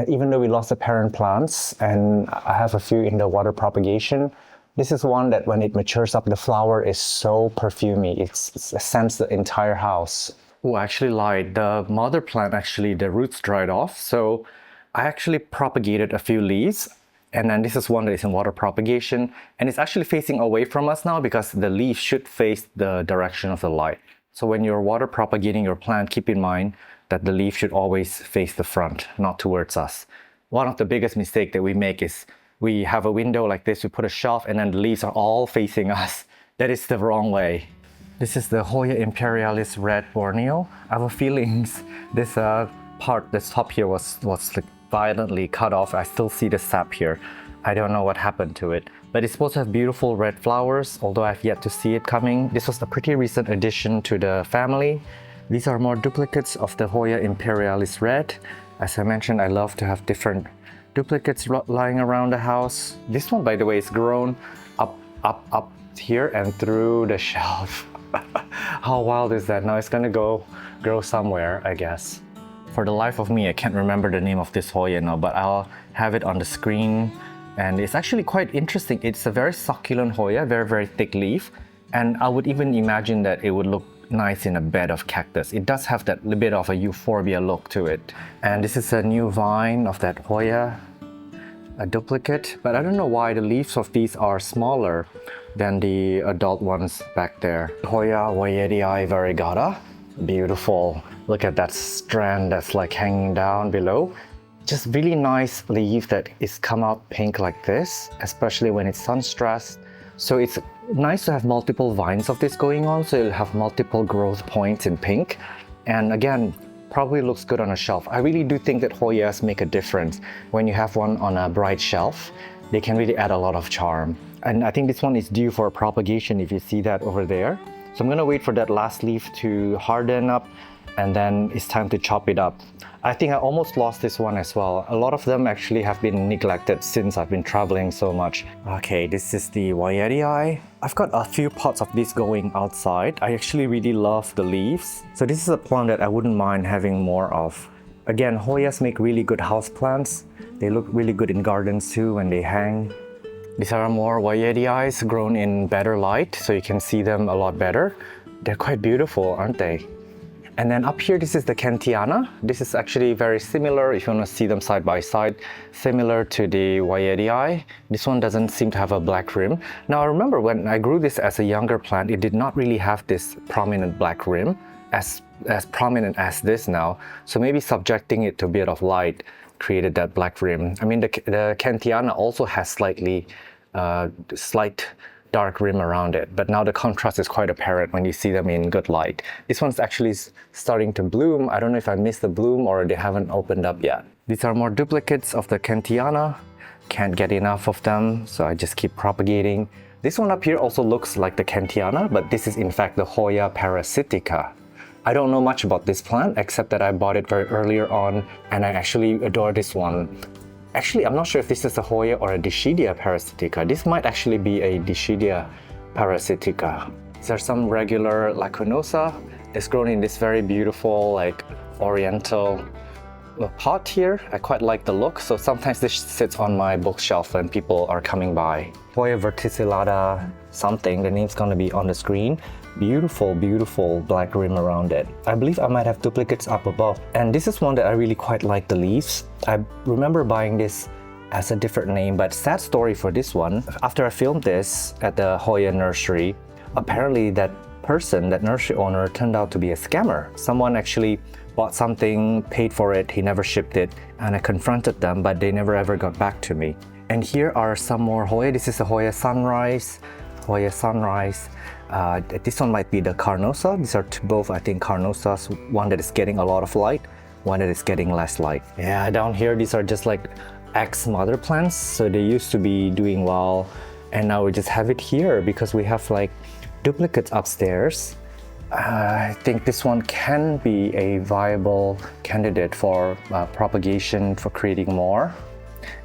Even though we lost the parent plants, and I have a few in the water propagation, this is one that when it matures up, the flower is so perfumey. It scents the entire house. Oh, I actually lied. The mother plant, actually, the roots dried off. So I actually propagated a few leaves. And then this is one that is in water propagation. And it's actually facing away from us now because the leaf should face the direction of the light. So when you're water propagating your plant, keep in mind that the leaf should always face the front, not towards us. One of the biggest mistakes that we make is we have a window like this, we put a shelf, and then the leaves are all facing us. That is the wrong way. This is the Hoya imperialis red Borneo. I have a feeling this part, this top here was like violently cut off. I still see the sap here. I don't know what happened to it. But it's supposed to have beautiful red flowers, although I've yet to see it coming. This was a pretty recent addition to the family. These are more duplicates of the Hoya imperialis red. As I mentioned, I love to have different duplicates lying around the house. This one, by the way, is grown up here and through the shelf. How wild is that? Now it's gonna grow somewhere, I guess. For the life of me, I can't remember the name of this Hoya now, but I'll have it on the screen. And it's actually quite interesting. It's a very succulent Hoya, very, very thick leaf. And I would even imagine that it would look nice in a bed of cactus. It does have that little bit of a euphorbia look to it. And this is a new vine of that Hoya, a duplicate. But I don't know why the leaves of these are smaller than the adult ones back there. Hoya Wayedii variegata. Beautiful. Look at that strand that's like hanging down below. Just really nice leaf that is come out pink like this, especially when it's sun stressed. So it's nice to have multiple vines of this going on, so you'll have multiple growth points in pink. And again, probably looks good on a shelf. I really do think that Hoyas make a difference. When you have one on a bright shelf, they can really add a lot of charm. And I think this one is due for propagation, if you see that over there. So I'm gonna wait for that last leaf to harden up, and then it's time to chop it up. I think I almost lost this one as well. A lot of them actually have been neglected since I've been traveling so much. Okay, this is the Wayedii. I've got a few pots of this going outside. I actually really love the leaves. So this is a plant that I wouldn't mind having more of. Again, Hoyas make really good house plants. They look really good in gardens too when they hang. These are more Wayedii grown in better light, so you can see them a lot better. They're quite beautiful, aren't they? And then up here, this is the Kentiana. This is actually very similar, if you want to see them side by side, similar to the Wayedii. This one doesn't seem to have a black rim. Now I remember when I grew this as a younger plant, it did not really have this prominent black rim, as prominent as this now. So maybe subjecting it to a bit of light created that black rim. I mean, the Kentiana also has slight dark rim around it, but now the contrast is quite apparent when you see them in good light. This one's actually starting to bloom. I don't know if I missed the bloom or they haven't opened up yet. These are more duplicates of the Kentiana. Can't get enough of them, so I just keep propagating. This one up here also looks like the Kentiana, but this is in fact the Hoya parasitica. I don't know much about this plant except that I bought it very earlier on, and I actually adore this one. Actually, I'm not sure if this is a Hoya or a Dischidia parasitica. This might actually be a Dischidia parasitica. These are some regular lacunosa. It's grown in this very beautiful, like oriental pot here. I quite like the look, so sometimes this sits on my bookshelf when people are coming by. Hoya verticillata something, the name's gonna be on the screen. Beautiful, beautiful black rim around it. I believe I might have duplicates up above. And this is one that I really quite like the leaves. I remember buying this as a different name, but sad story for this one. After I filmed this at the Hoya nursery, apparently that person, that nursery owner, turned out to be a scammer. Someone actually bought something, paid for it, he never shipped it, and I confronted them, but they never ever got back to me. And here are some more Hoya. This is a Hoya Sunrise. Hoya Sunrise. This one might be the Carnosa. These are both, I think, Carnosas. One that is getting a lot of light, one that is getting less light. Yeah, down here, these are just like ex-mother plants. So they used to be doing well, and now we just have it here because we have like duplicates upstairs. I think this one can be a viable candidate for propagation, for creating more.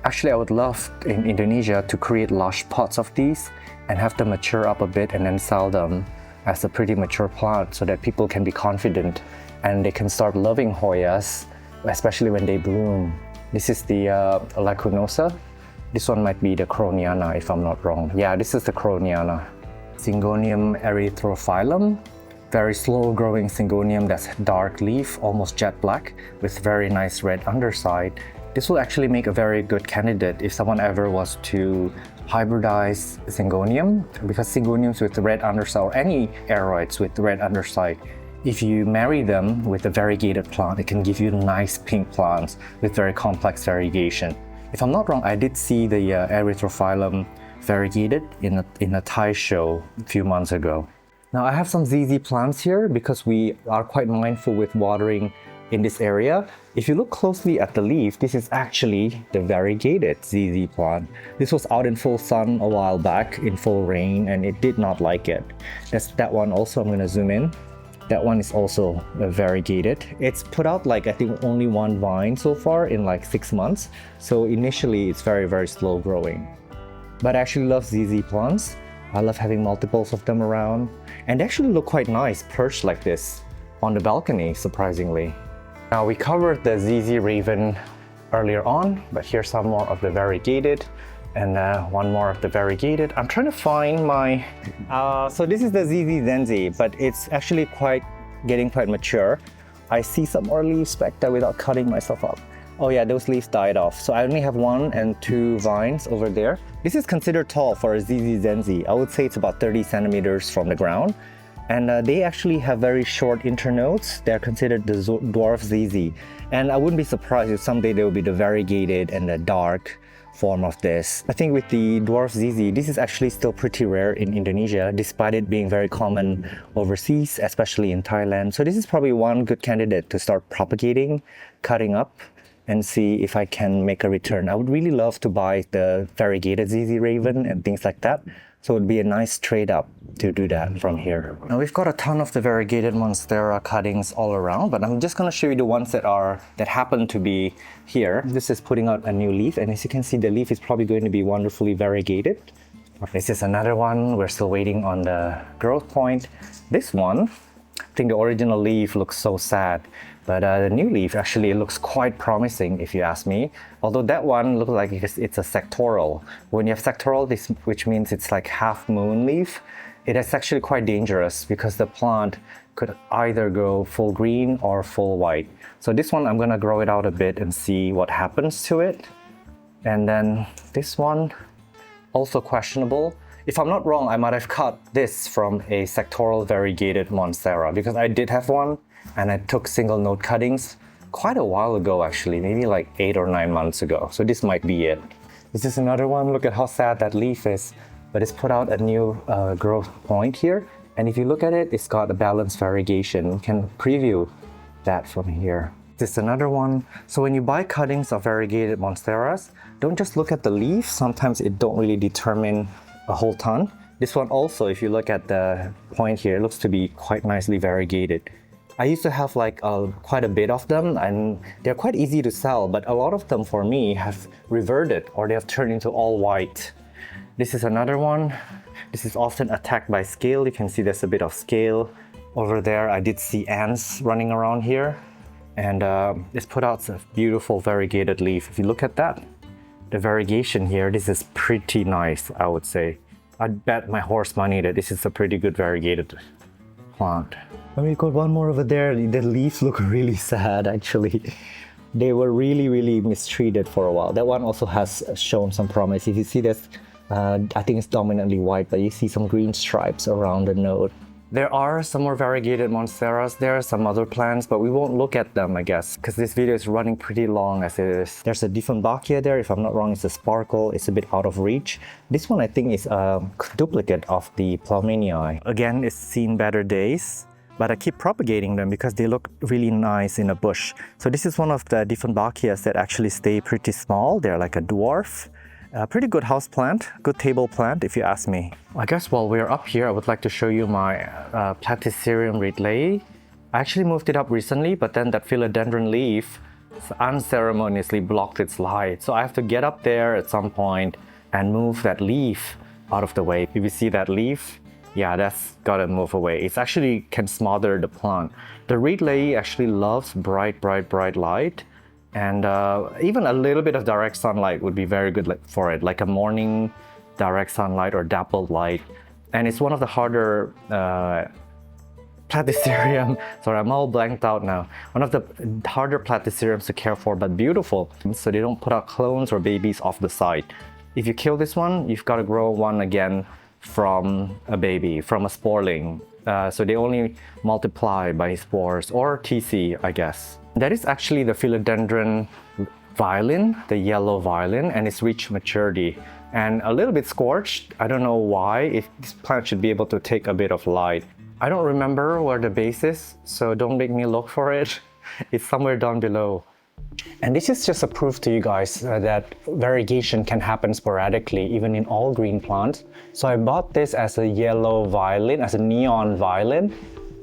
Actually, I would love in Indonesia to create large pots of these and have them mature up a bit and then sell them as a pretty mature plant so that people can be confident and they can start loving Hoyas, especially when they bloom. This is the Lacunosa. This one might be the Croniana if I'm not wrong. Yeah, this is the Croniana. Syngonium erythrophyllum. Very slow growing syngonium that's dark leaf, almost jet black, with very nice red underside. This will actually make a very good candidate if someone ever was to hybridize syngonium, because syngoniums with the red underside or any aeroids with the red underside, if you marry them with a variegated plant, it can give you nice pink plants with very complex variegation. If I'm not wrong, I did see the erythrophyllum variegated in a Thai show a few months ago. Now I have some ZZ plants here because we are quite mindful with watering in this area. If you look closely at the leaf, this is actually the variegated ZZ plant. This was out in full sun a while back in full rain and it did not like it. That's that one also. I'm going to zoom in. That one is also variegated. It's put out like I think only one vine so far in like 6 months. So initially it's very slow growing. But I actually love ZZ plants. I love having multiples of them around, and they actually look quite nice perched like this on the balcony, surprisingly. Now we covered the ZZ Raven earlier on, but here's some more of the variegated and one more of the variegated. I'm trying to find my... so this is the ZZ Zenzi, but it's actually getting quite mature. I see some more leaves back there without cutting myself up. Oh yeah, those leaves died off. So I only have 1 and 2 vines over there. This is considered tall for a ZZ Zenzi. I would say it's about 30 centimeters from the ground. And they actually have very short internodes. They're considered the dwarf ZZ. And I wouldn't be surprised if someday there will be the variegated and the dark form of this. I think with the dwarf ZZ, this is actually still pretty rare in Indonesia, despite it being very common overseas, especially in Thailand. So this is probably one good candidate to start propagating, cutting up, and see if I can make a return. I would really love to buy the variegated ZZ Raven and things like that. So it would be a nice trade up to do that from here. Now we've got a ton of the variegated Monstera cuttings all around, but I'm just gonna show you the ones that happen to be here. This is putting out a new leaf, and as you can see, the leaf is probably going to be wonderfully variegated. This is another one. We're still waiting on the growth point. This one, I think the original leaf looks so sad, but the new leaf actually looks quite promising if you ask me. Although that one looks like it's a sectoral. When you have sectoral, which means it's like half moon leaf, it is actually quite dangerous because the plant could either go full green or full white. So this one, I'm gonna grow it out a bit and see what happens to it. And then this one, also questionable. If I'm not wrong, I might have cut this from a sectoral variegated Monstera because I did have one and I took single node cuttings quite a while ago actually, maybe like 8 or 9 months ago. So this might be it. This is another one. Look at how sad that leaf is, but it's put out a new growth point here. And if you look at it, it's got a balanced variegation. You can preview that from here. This is another one. So when you buy cuttings of variegated Monsteras, don't just look at the leaf. Sometimes it don't really determine a whole ton. This one also, if you look at the point here, it looks to be quite nicely variegated. I used to have like quite a bit of them, and they're quite easy to sell, but a lot of them for me have reverted or they have turned into all white. This is another one. This is often attacked by scale. You can see there's a bit of scale over there. I did see ants running around here, and it's put out a beautiful variegated leaf. If you look at that, the variegation here, this is pretty nice, I would say. I'd bet my horse money that this is a pretty good variegated plant. And we got one more over there. The leaves look really sad actually. They were really mistreated for a while. That one also has shown some promise. If you see this, I think it's dominantly white, but you see some green stripes around the node. There are some more variegated Monsteras. There are some other plants, but we won't look at them, I guess, because this video is running pretty long as it is. There's a Dieffenbachia there. If I'm not wrong, it's a sparkle. It's a bit out of reach. This one, I think, is a duplicate of the Plaumenii. Again, it's seen better days, but I keep propagating them because they look really nice in a bush. So this is one of the Dieffenbachias that actually stay pretty small. They're like a dwarf. A pretty good house plant, good table plant if you ask me. I guess while we're up here, I would like to show you my Platycerium ridleyi. I actually moved it up recently, but then that philodendron leaf unceremoniously blocked its light. So I have to get up there at some point and move that leaf out of the way. If you see that leaf, yeah, that's gotta move away. It's actually can smother the plant. The reed lady actually loves bright light, and even a little bit of direct sunlight would be very good for it, like a morning direct sunlight or dappled light. And it's one of the harder platycerium, sorry, I'm all blanked out now. One of the harder platyceriums to care for, but beautiful. So they don't put out clones or babies off the site. If you kill this one, you've got to grow one again from a baby, from a sporling. So they only multiply by spores or TC, I guess. That is actually the philodendron violin, the yellow violin, and it's reached maturity. And a little bit scorched. I don't know why. This plant should be able to take a bit of light. I don't remember where the base is, so don't make me look for it. It's somewhere down below. And this is just a proof to you guys that variegation can happen sporadically, even in all green plants. So I bought this as a yellow violin, as a neon violin,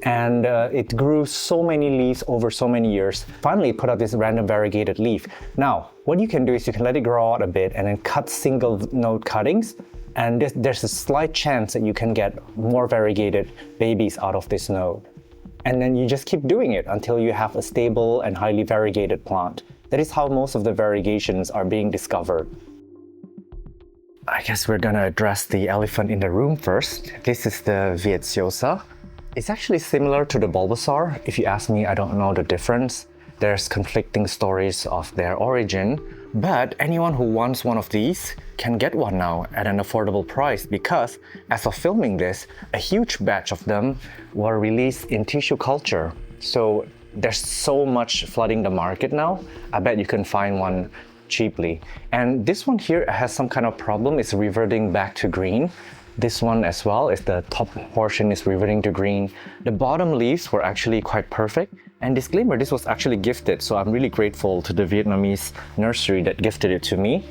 and it grew so many leaves over so many years. Finally, it put out this random variegated leaf. Now, what you can do is you can let it grow out a bit and then cut single node cuttings, and there's a slight chance that you can get more variegated babies out of this node. And then you just keep doing it until you have a stable and highly variegated plant. That is how most of the variegations are being discovered. I guess we're gonna address the elephant in the room first. This is the Vietciosa. It's actually similar to the Bulbasaur. If you ask me, I don't know the difference. There's conflicting stories of their origin, but anyone who wants one of these can get one now at an affordable price, because as of filming this, a huge batch of them were released in tissue culture. So there's so much flooding the market now. I bet you can find one cheaply. And this one here has some kind of problem. It's reverting back to green. This one as well, is the top portion is reverting to green. The bottom leaves were actually quite perfect. And disclaimer, this was actually gifted, so I'm really grateful to the Vietnamese nursery that gifted it to me.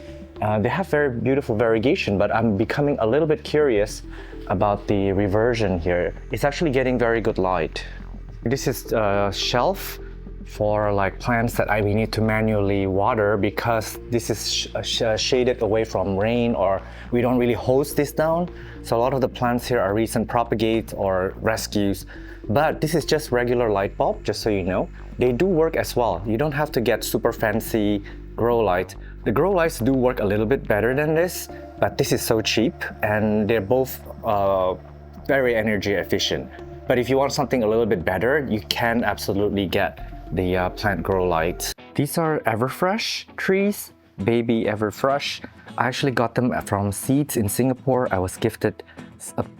They have very beautiful variegation, but I'm becoming a little bit curious about the reversion here. It's actually getting very good light. This is a shelf for like plants that we need to manually water, because this is shaded away from rain, or we don't really hose this down. So a lot of the plants here are recent propagate or rescues. But this is just regular light bulb, just so you know. They do work as well. You don't have to get super fancy grow light. The grow lights do work a little bit better than this, but this is so cheap, and they're both very energy efficient. But if you want something a little bit better, you can absolutely get the plant grow lights. These are Everfresh trees, baby Everfresh. I actually got them from seeds in Singapore. I was gifted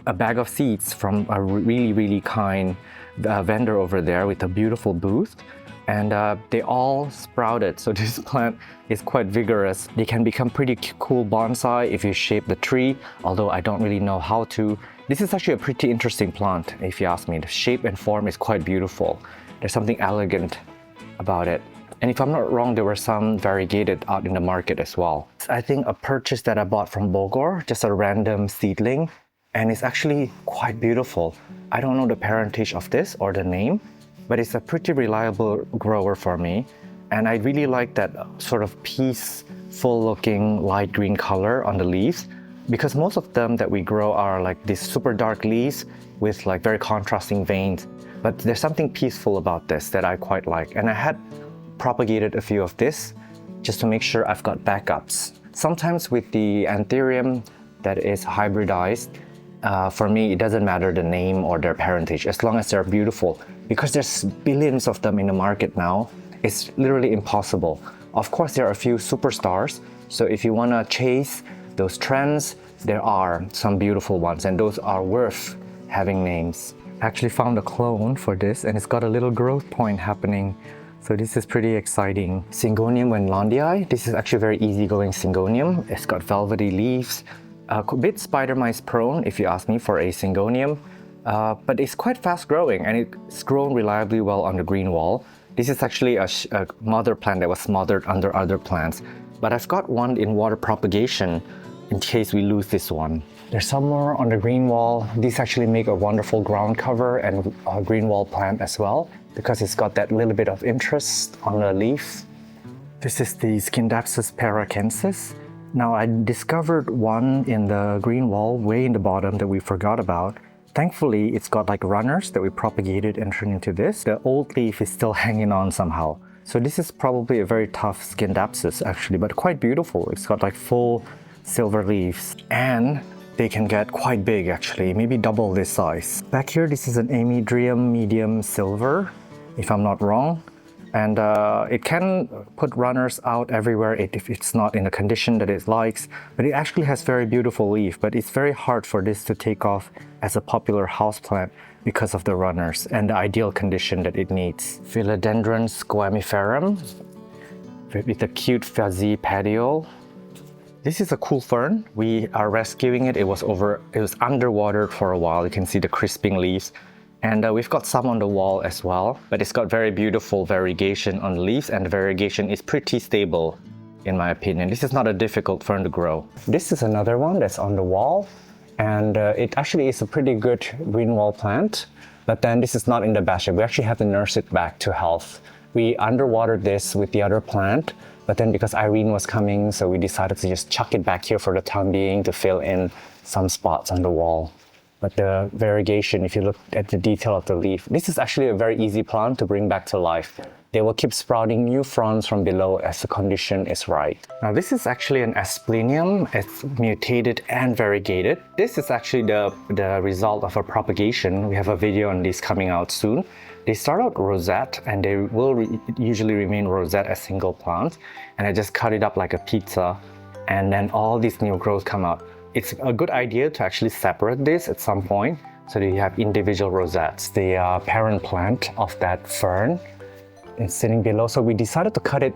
a bag of seeds from a really kind vendor over there with a beautiful booth, and they all sprouted. So this plant is quite vigorous. They can become pretty cool bonsai if you shape the tree, although I don't really know how to. This is actually a pretty interesting plant, if you ask me. The shape and form is quite beautiful. There's something elegant about it. And if I'm not wrong, there were some variegated out in the market as well. I think a purchase that I bought from Bogor, just a random seedling, and it's actually quite beautiful. I don't know the parentage of this or the name, but it's a pretty reliable grower for me. And I really like that sort of peaceful looking light green color on the leaves, because most of them that we grow are like these super dark leaves with like very contrasting veins. But there's something peaceful about this that I quite like. And I had propagated a few of this just to make sure I've got backups. Sometimes with the anthurium that is hybridized, for me, it doesn't matter the name or their parentage, as long as they're beautiful. Because there's billions of them in the market now, it's literally impossible. Of course, there are a few superstars, so if you want to chase those trends, there are some beautiful ones, and those are worth having names. I actually found a clone for this, and it's got a little growth point happening. So this is pretty exciting. Syngonium wendlandii. This is actually very easygoing syngonium. It's got velvety leaves. A bit spider mice prone, if you ask me, for a syngonium, but it's quite fast growing, and it's grown reliably well on the Greenwall. This is actually a mother plant that was smothered under other plants, but I've got one in water propagation in case we lose this one. There's some more on the Greenwall. These actually make a wonderful ground cover and a Greenwall plant as well, because it's got that little bit of interest on the leaf. This is the Scindapsus paracensis. Now I discovered one in the Greenwall way in the bottom that we forgot about. Thankfully, it's got like runners that we propagated and turned into this. The old leaf is still hanging on somehow. So this is probably a very tough Scindapsus actually, but quite beautiful. It's got like full silver leaves and they can get quite big actually, maybe double this size. Back here, this is an Amydrium medium silver, if I'm not wrong. And it can put runners out everywhere if it's not in a condition that it likes, but it actually has very beautiful leaf, but it's very hard for this to take off as a popular houseplant because of the runners and the ideal condition that it needs. Philodendron squamiferum with a cute fuzzy petiole. This is a cool fern. We are rescuing it. It was underwatered for a while. You can see the crisping leaves. And we've got some on the wall as well, but it's got very beautiful variegation on the leaves and the variegation is pretty stable in my opinion. This is not a difficult fern to grow. This is another one that's on the wall and it actually is a pretty good Greenwall plant, but then this is not in the basket. We actually have to nurse it back to health. We underwatered this with the other plant, but then because Irene was coming, so we decided to just chuck it back here for the time being to fill in some spots on the wall. But the variegation, if you look at the detail of the leaf, this is actually a very easy plant to bring back to life. They will keep sprouting new fronds from below as the condition is right. Now this is actually an asplenium. It's mutated and variegated. This is actually the result of a propagation. We have a video on this coming out soon. They start out rosette and they will usually remain rosette as single plants. And I just cut it up like a pizza and then all these new growths come out. It's a good idea to actually separate this at some point so that you have individual rosettes. The parent plant of that fern is sitting below. So we decided to cut it,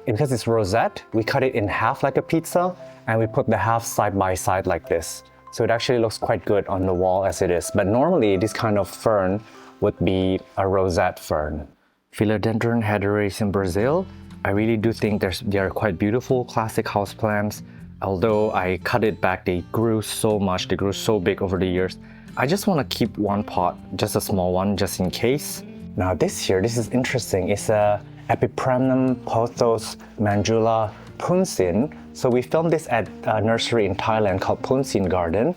because it's rosette, we cut it in half like a pizza and we put the half side by side like this. So it actually looks quite good on the wall as it is. But normally this kind of fern would be a rosette fern. Philodendron hederaceum Brazil. I really do think they are quite beautiful classic houseplants. Although I cut it back, they grew so much, they grew so big over the years. I just want to keep one pot, just a small one, just in case. Now this is interesting. It's a Epipremnum pothos Manjula Punsin. So we filmed this at a nursery in Thailand called Punsin Garden.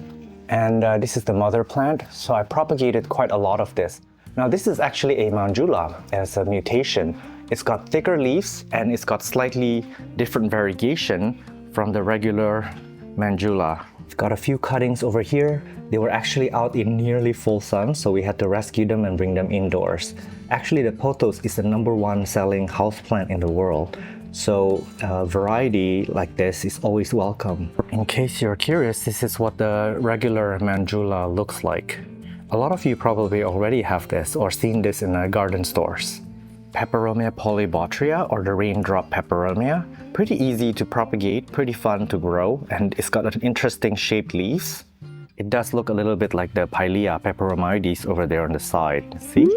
And this is the mother plant. So I propagated quite a lot of this. Now this is actually a Manjula as a mutation. It's got thicker leaves and it's got slightly different variegation from the regular Manjula. We've got a few cuttings over here. They were actually out in nearly full sun, so we had to rescue them and bring them indoors. Actually, the pothos is the #1 selling houseplant in the world, so a variety like this is always welcome. In case you're curious, this is what the regular Manjula looks like. A lot of you probably already have this or seen this in the garden stores. Peperomia polybotria, or the raindrop peperomia. Pretty easy to propagate, pretty fun to grow, and it's got an interesting shaped leaves. It does look a little bit like the Pilea peperomioides over there on the side. See?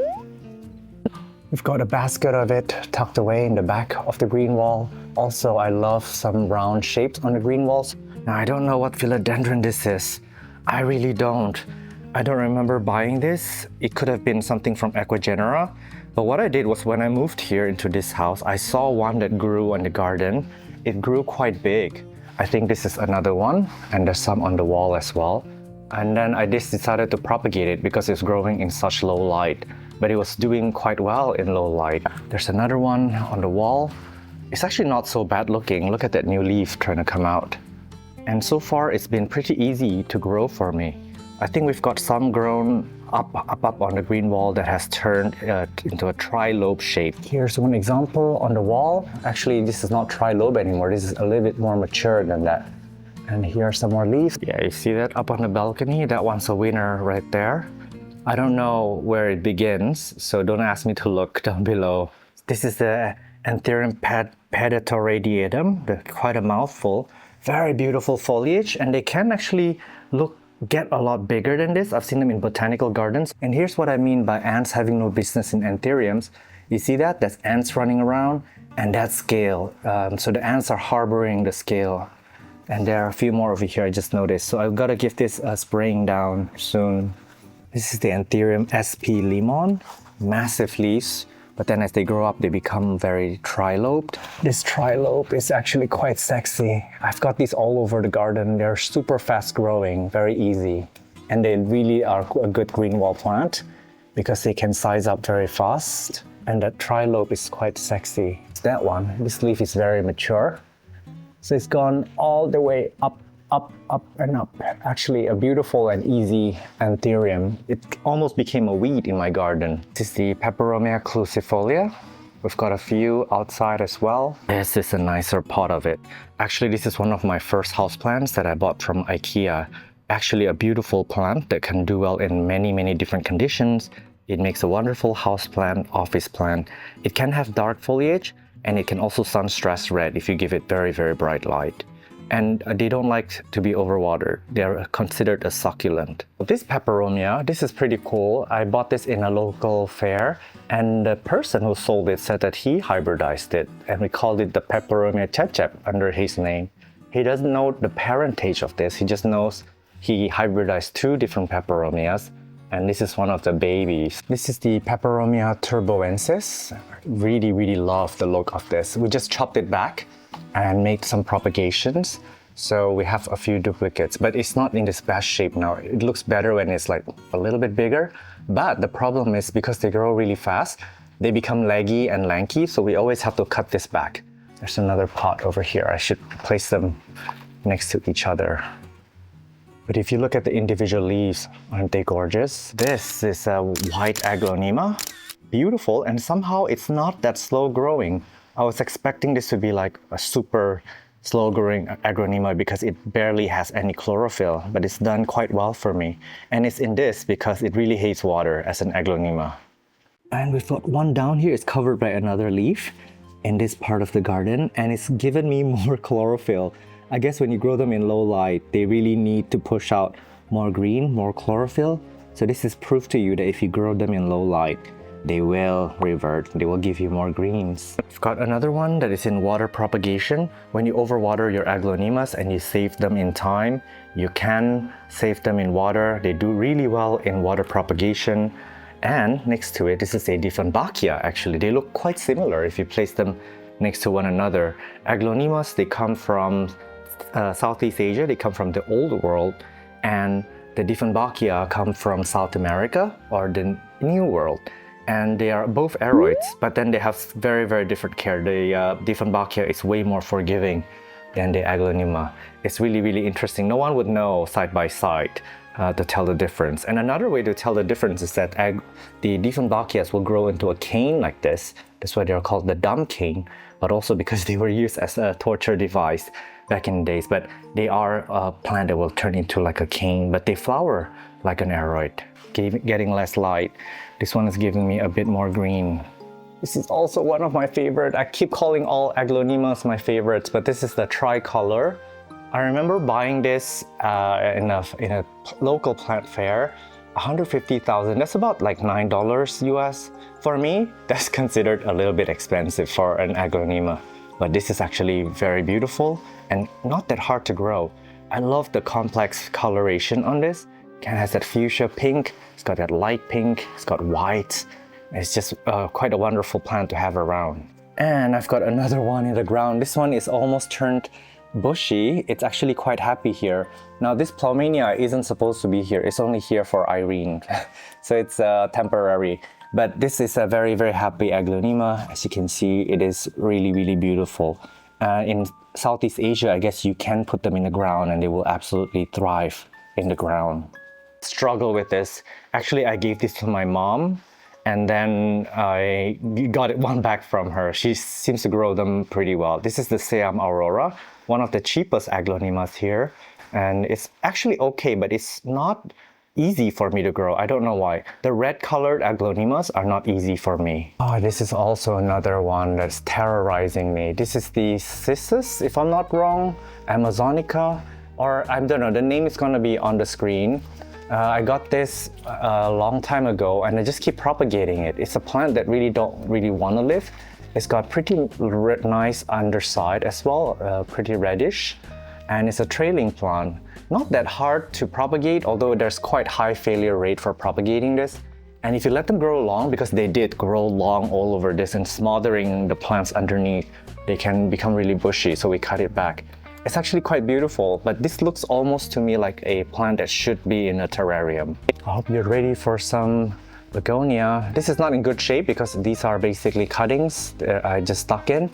We've got a basket of it tucked away in the back of the green wall. Also, I love some round shapes on the green walls. Now, I don't know what philodendron this is. I really don't. I don't remember buying this. It could have been something from Equigenera. But what I did was when I moved here into this house, I saw one that grew in the garden. It grew quite big. I think this is another one, and there's some on the wall as well. And then I just decided to propagate it because it's growing in such low light. But it was doing quite well in low light. There's another one on the wall. It's actually not so bad looking. Look at that new leaf trying to come out. And so far, it's been pretty easy to grow for me. I think we've got some grown up on the green wall that has turned into a tri-lobe shape. Here's one example on the wall. Actually, this is not tri-lobe anymore. This is a little bit more mature than that. And here are some more leaves. Yeah, you see that up on the balcony? That one's a winner right there. I don't know where it begins, so don't ask me to look down below. This is the Anthurium pedatoradiatum, quite a mouthful. Very beautiful foliage, and they can actually get a lot bigger than this. I've seen them in botanical gardens. And here's what I mean by ants having no business in anthuriums. You see that? That's ants running around, and that's scale. So the ants are harboring the scale. And there are a few more over here I just noticed. So I've got to give this a spraying down soon. This is the Anthurium sp limon. Massive leaves, but then as they grow up, they become very tri-lobed. This tri-lobe is actually quite sexy. I've got these all over the garden. They're super fast growing, very easy. And they really are a good Greenwall plant because they can size up very fast. And that tri-lobe is quite sexy. It's that one. This leaf is very mature. So it's gone all the way up, up, up, and up. Actually, a beautiful and easy anthurium. It almost became a weed in my garden. This is the Peperomia clusifolia. We've got a few outside as well. This is a nicer pot of it. Actually, this is one of my first houseplants that I bought from IKEA. Actually, a beautiful plant that can do well in many different conditions. It makes a wonderful houseplant, office plant. It can have dark foliage, and it can also sun stress red if you give it very bright light. And they don't like to be overwatered. They're considered a succulent. This peperomia, this is pretty cool. I bought this in a local fair, and the person who sold it said that he hybridized it, and we called it the peperomia chechep under his name. He doesn't know the parentage of this. He just knows he hybridized 2 different peperomias, and this is one of the babies. This is the Peperomia turboensis. Really love the look of this. We just chopped it back and made some propagations. So we have a few duplicates, but it's not in this best shape now. It looks better when it's like a little bit bigger. But the problem is because they grow really fast, they become leggy and lanky. So we always have to cut this back. There's another pot over here. I should place them next to each other. But if you look at the individual leaves, aren't they gorgeous? This is a white aglaonema. Beautiful, and somehow it's not that slow growing. I was expecting this to be like a super slow growing aglaonema because it barely has any chlorophyll, but it's done quite well for me. And it's in this because it really hates water as an aglaonema. And we've got one down here. It's covered by another leaf in this part of the garden, and it's given me more chlorophyll. I guess when you grow them in low light, they really need to push out more green, more chlorophyll. So this is proof to you that if you grow them in low light, they will revert. They will give you more greens. I've got another one that is in water propagation. When you overwater your aglaonemas and you save them in time, you can save them in water. They do really well in water propagation. And next to it, this is a Dieffenbachia actually. They look quite similar if you place them next to one another. Aglaonemas, they come from Southeast Asia, they come from the old world, and the Dieffenbachia come from South America or the New World. And they are both aroids, but then they have very different care. The Dieffenbachia is way more forgiving than the aglaonema. It's really interesting. No one would know side by side to tell the difference. And another way to tell the difference is that the Dieffenbachias will grow into a cane like this. That's why they're called the dumb cane, but also because they were used as a torture device back in the days. But they are a plant that will turn into like a cane, but they flower like an aroid, getting less light. This one is giving me a bit more green. This is also one of my favorite. I keep calling all aglaonemas my favorites, but this is the tricolor. I remember buying this in a local plant fair, 150,000. That's about like $9 US. For me, that's considered a little bit expensive for an aglaonema, but this is actually very beautiful and not that hard to grow. I love the complex coloration on this. It has that fuchsia pink, it's got that light pink, it's got white. It's just quite a wonderful plant to have around. And I've got another one in the ground. This one is almost turned bushy. It's actually quite happy here. Now this Plumania isn't supposed to be here. It's only here for Irene. So it's temporary. But this is a very happy aglaonema. As you can see, it is really beautiful. In Southeast Asia, I guess you can put them in the ground and they will absolutely thrive in the ground. Struggle with this. Actually, I gave this to my mom, and then I got one back from her. She seems to grow them pretty well. This is the Siam Aurora, one of the cheapest aglaonemas here. And it's actually okay, but it's not easy for me to grow. I don't know why. The red colored aglaonemas are not easy for me. Oh, this is also another one that's terrorizing me. This is the Cissus, if I'm not wrong, Amazonica, or I don't know, the name is gonna be on the screen. I got this a long time ago and I just keep propagating it. It's a plant that don't really want to live. It's got pretty nice underside as well, pretty reddish. And it's a trailing plant. Not that hard to propagate, although there's quite high failure rate for propagating this. And if you let them grow long, because they did grow long all over this and smothering the plants underneath, they can become really bushy, so we cut it back. It's actually quite beautiful, but this looks almost to me like a plant that should be in a terrarium. I hope you're ready for some begonia. This is not in good shape because these are basically cuttings that I just stuck in.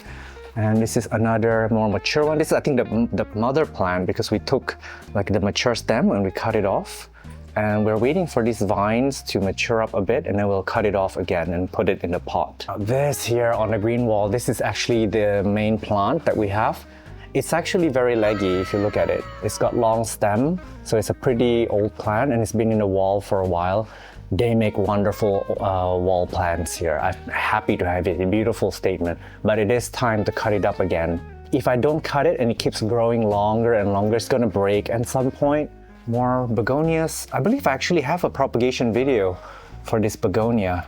And this is another more mature one. This is, I think, the mother plant, because we took like the mature stem and we cut it off. And we're waiting for these vines to mature up a bit, and then we'll cut it off again and put it in the pot. This here on the Greenwall, this is actually the main plant that we have. It's actually very leggy if you look at it. It's got long stem, so it's a pretty old plant and it's been in the wall for a while. They make wonderful wall plants here. I'm happy to have it, a beautiful statement, but it is time to cut it up again. If I don't cut it and it keeps growing longer and longer, it's gonna break at some point. More begonias. I believe I actually have a propagation video for this begonia.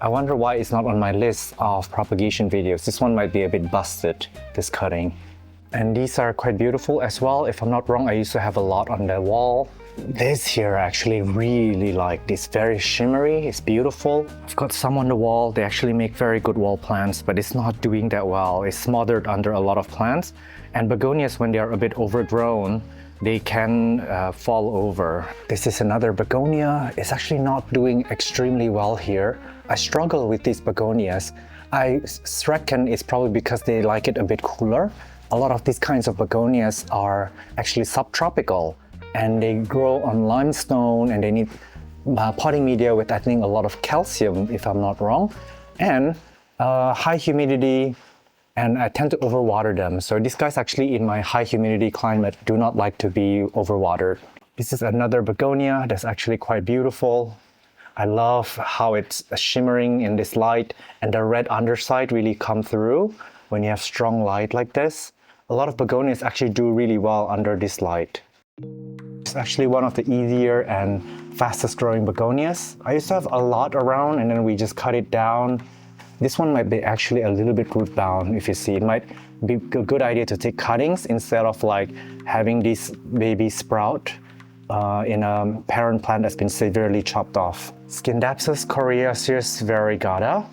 I wonder why it's not on my list of propagation videos. This one might be a bit busted, this cutting. And these are quite beautiful as well. If I'm not wrong, I used to have a lot on the wall. This here I actually really like. This very shimmery, it's beautiful. I've got some on the wall. They actually make very good wall plants, but it's not doing that well. It's smothered under a lot of plants. And begonias, when they are a bit overgrown, they can fall over. This is another begonia. It's actually not doing extremely well here. I struggle with these begonias. I reckon it's probably because they like it a bit cooler. A lot of these kinds of begonias are actually subtropical, and they grow on limestone, and they need potting media with, I think, a lot of calcium, if I'm not wrong, and high humidity, and I tend to overwater them. So these guys actually in my high humidity climate do not like to be overwatered. This is another begonia that's actually quite beautiful. I love how it's shimmering in this light, and the red underside really come through when you have strong light like this. A lot of begonias actually do really well under this light. It's actually one of the easier and fastest growing begonias. I used to have a lot around, and then we just cut it down. This one might be actually a little bit root bound. If you see, it might be a good idea to take cuttings instead of like having these baby sprout in a parent plant that's been severely chopped off. Scindapsus coriaceus variegata.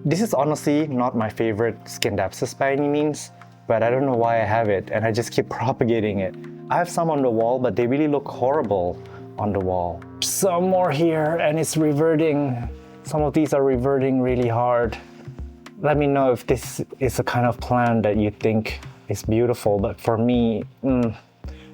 This is honestly not my favorite Scindapsus by any means, but I don't know why I have it, and I just keep propagating it. I have some on the wall, but they really look horrible on the wall. Some more here, and it's reverting. Some of these are reverting really hard. Let me know if this is a kind of plant that you think is beautiful, but for me,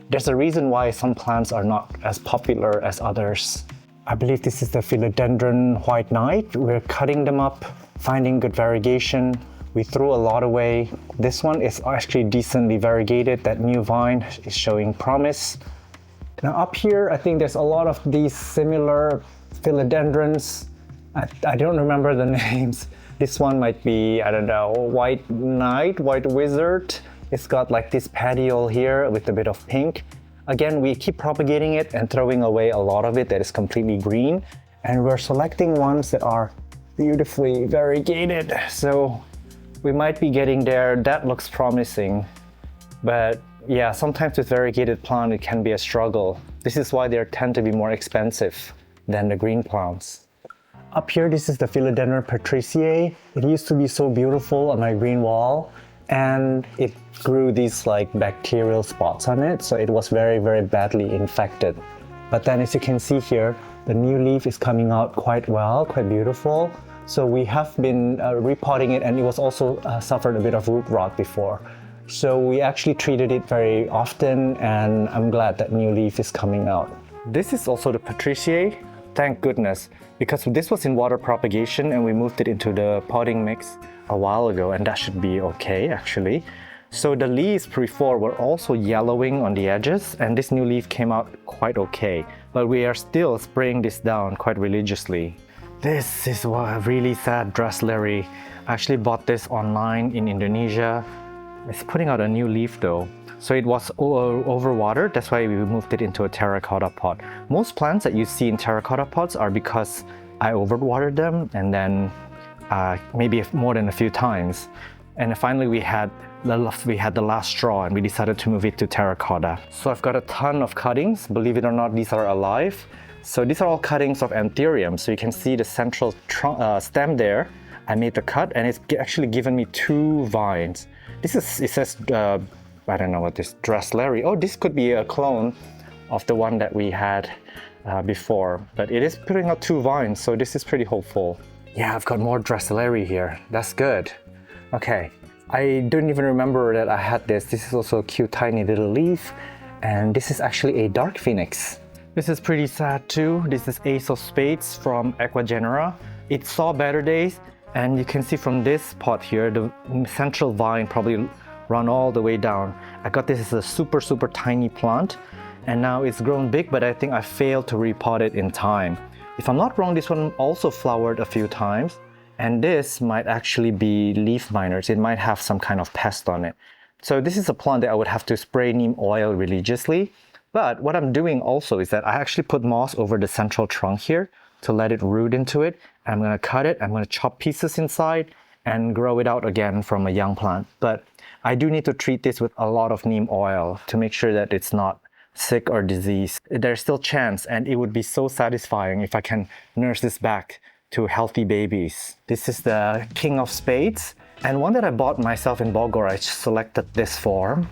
there's a reason why some plants are not as popular as others. I believe this is the philodendron white knight. We're cutting them up, finding good variegation. We threw a lot away. This one is actually decently variegated. That new vine is showing promise. Now up here, I think there's a lot of these similar philodendrons. I don't remember the names. This one might be, I don't know, white knight, white wizard. It's got like this petiole here with a bit of pink. Again, we keep propagating it and throwing away a lot of it that is completely green. And we're selecting ones that are beautifully variegated. So we might be getting there. That looks promising. But yeah, sometimes with variegated plant, it can be a struggle. This is why they tend to be more expensive than the green plants. Up here, this is the philodendron patriciae. It used to be so beautiful on my green wall, and it grew these like bacterial spots on it, so it was very, very badly infected. But then as you can see here, the new leaf is coming out quite well, quite beautiful. So we have been repotting it, and it was also suffered a bit of root rot before. So we actually treated it very often, and I'm glad that new leaf is coming out. This is also the patriciae. Thank goodness, because this was in water propagation and we moved it into the potting mix a while ago, and that should be okay actually. So the leaves before were also yellowing on the edges, and this new leaf came out quite okay, but we are still spraying this down quite religiously. This is a really sad dressleri. I actually bought this online in Indonesia. It's putting out a new leaf though. So it was overwatered, that's why we moved it into a terracotta pot. Most plants that you see in terracotta pots are because I overwatered them, and then maybe more than a few times. And finally we had the last straw, and we decided to move it to terracotta. So I've got a ton of cuttings. Believe it or not, these are alive. So these are all cuttings of Anthurium. So you can see the central stem there. I made the cut and it's actually given me 2 vines. This is, it says, I don't know what this, Dressleri. Oh, this could be a clone of the one that we had before, but it is putting out 2 vines, so this is pretty hopeful. Yeah, I've got more Dressleri here. That's good. Okay, I don't even remember that I had this. This is also a cute tiny little leaf, and this is actually a dark phoenix. This is pretty sad too. This is Ace of Spades from Equigenera. It saw better days, and you can see from this pot here, the central vine probably run all the way down. I got this as a super tiny plant, and now it's grown big, but I think I failed to repot it in time. If I'm not wrong, this one also flowered a few times, and this might actually be leaf miners. It might have some kind of pest on it. So this is a plant that I would have to spray neem oil religiously. But what I'm doing also is that I actually put moss over the central trunk here to let it root into it. And I'm gonna cut it, I'm gonna chop pieces inside and grow it out again from a young plant. But I do need to treat this with a lot of neem oil to make sure that it's not sick or diseased. There's still chance, and it would be so satisfying if I can nurse this back to healthy babies. This is the King of Spades, and one that I bought myself in Bogor. I selected this form.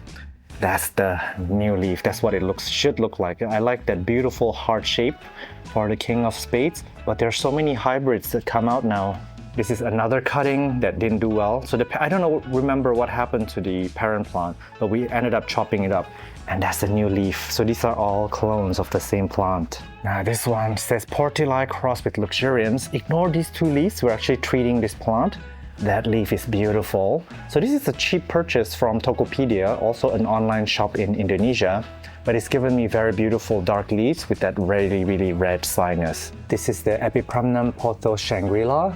That's the new leaf. That's what it should look like. I like that beautiful heart shape for the King of Spades, but there are so many hybrids that come out now. This is another cutting that didn't do well. So I don't remember what happened to the parent plant, but we ended up chopping it up. And that's the new leaf. So these are all clones of the same plant. Now this one says Portuli crossed with luxuriance. Ignore these 2 leaves. We're actually treating this plant. That leaf is beautiful. So this is a cheap purchase from Tokopedia, also an online shop in Indonesia. But it's given me very beautiful dark leaves with that really red sinus. This is the Epipremnum Potho Shangri-La.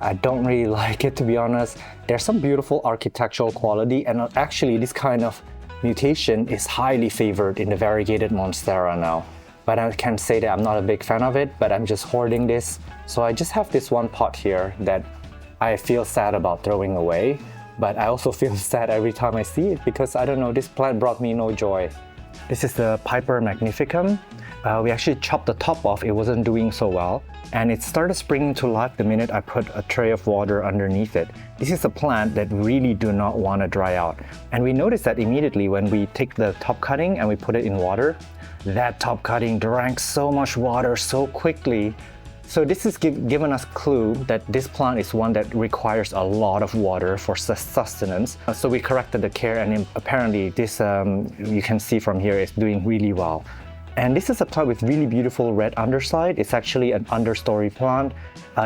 I don't really like it, to be honest. There's some beautiful architectural quality, and actually this kind of mutation is highly favored in the variegated Monstera now. But I can say that I'm not a big fan of it, but I'm just hoarding this. So I just have this one pot here that I feel sad about throwing away, but I also feel sad every time I see it because I don't know, this plant brought me no joy. This is the Piper Magnificum. We actually chopped the top off, it wasn't doing so well. And it started springing to life the minute I put a tray of water underneath it. This is a plant that really do not want to dry out. And we noticed that immediately when we take the top cutting and we put it in water, that top cutting drank so much water so quickly. So this has given us a clue that this plant is one that requires a lot of water for sustenance. So we corrected the care, and apparently this, you can see from here, is doing really well. And this is a plant with really beautiful red underside. It's actually an understory plant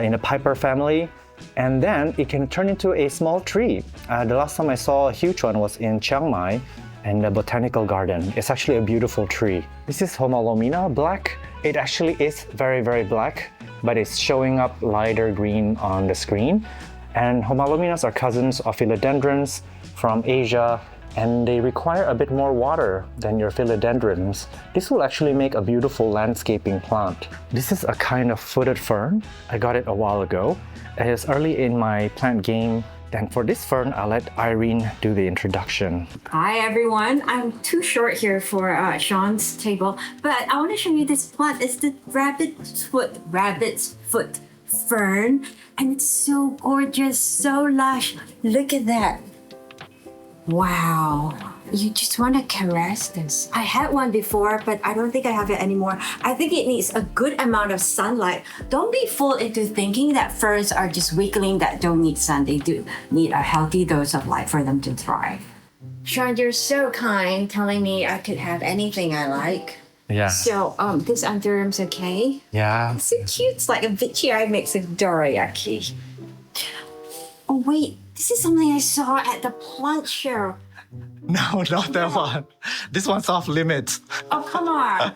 in a Piper family. And then it can turn into a small tree. The last time I saw a huge one was in Chiang Mai in the botanical garden. It's actually a beautiful tree. This is Homalomina black. It actually is very black, but it's showing up lighter green on the screen. And Homalominas are cousins of philodendrons from Asia, and they require a bit more water than your philodendrons. This will actually make a beautiful landscaping plant. This is a kind of footed fern. I got it a while ago. It is early in my plant game. And for this fern, I'll let Irene do the introduction. Hi everyone, I'm too short here for Sean's table, but I want to show you this plant. It's the rabbit's foot fern, and it's so gorgeous, so lush. Look at that. Wow, you just want to caress this. I had one before, but I don't think I have it anymore. I think it needs a good amount of sunlight. Don't be fooled into thinking that ferns are just weakling that don't need sun. They do need a healthy dose of light for them to thrive. Sean, you're so kind telling me I could have anything I like. Yeah. So, this anthurium's okay? Yeah. It's so cute. It's like a Vichy mix of dorayaki. Oh wait, this is something I saw at the plant show. No, not that one. This one's off limits. Oh, come on.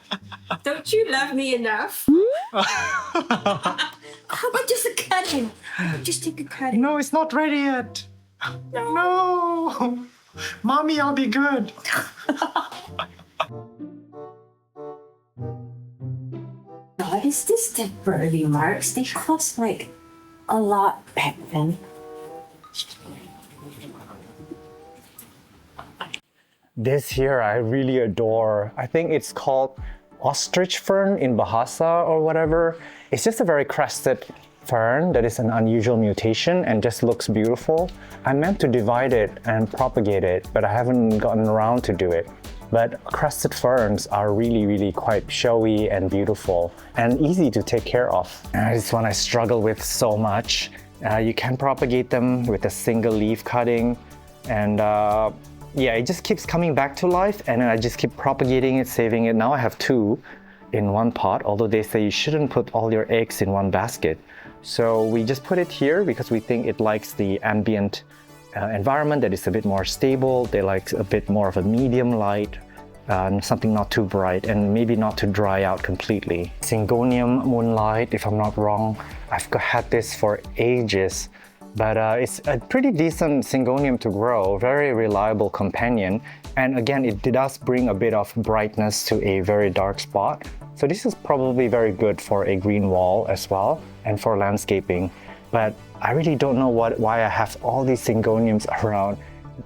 Don't you love me enough? How about just a cutting? Just take a cutting. No, it's not ready yet. No. Mommy, I'll be good. What is this? The burly marks? They cost like a lot back then. This here I really adore. I think it's called ostrich fern in Bahasa or whatever. It's just a very crested fern that is an unusual mutation and just looks beautiful. I meant to divide it and propagate it, but I haven't gotten around to do it. But crested ferns are really quite showy and beautiful and easy to take care of. This one I struggle with so much. You can propagate them with a single leaf cutting, and yeah, it just keeps coming back to life, and then I just keep propagating it, saving it. Now I have 2 in one pot, although they say you shouldn't put all your eggs in one basket. So we just put it here because we think it likes the ambient environment that is a bit more stable. They like a bit more of a medium light, something not too bright and maybe not to dry out completely. Syngonium moonlight, if I'm not wrong. I've had this for ages, but it's a pretty decent syngonium to grow, very reliable companion. And again, it does bring a bit of brightness to a very dark spot. So this is probably very good for a green wall as well and for landscaping. But I really don't know why I have all these syngoniums around.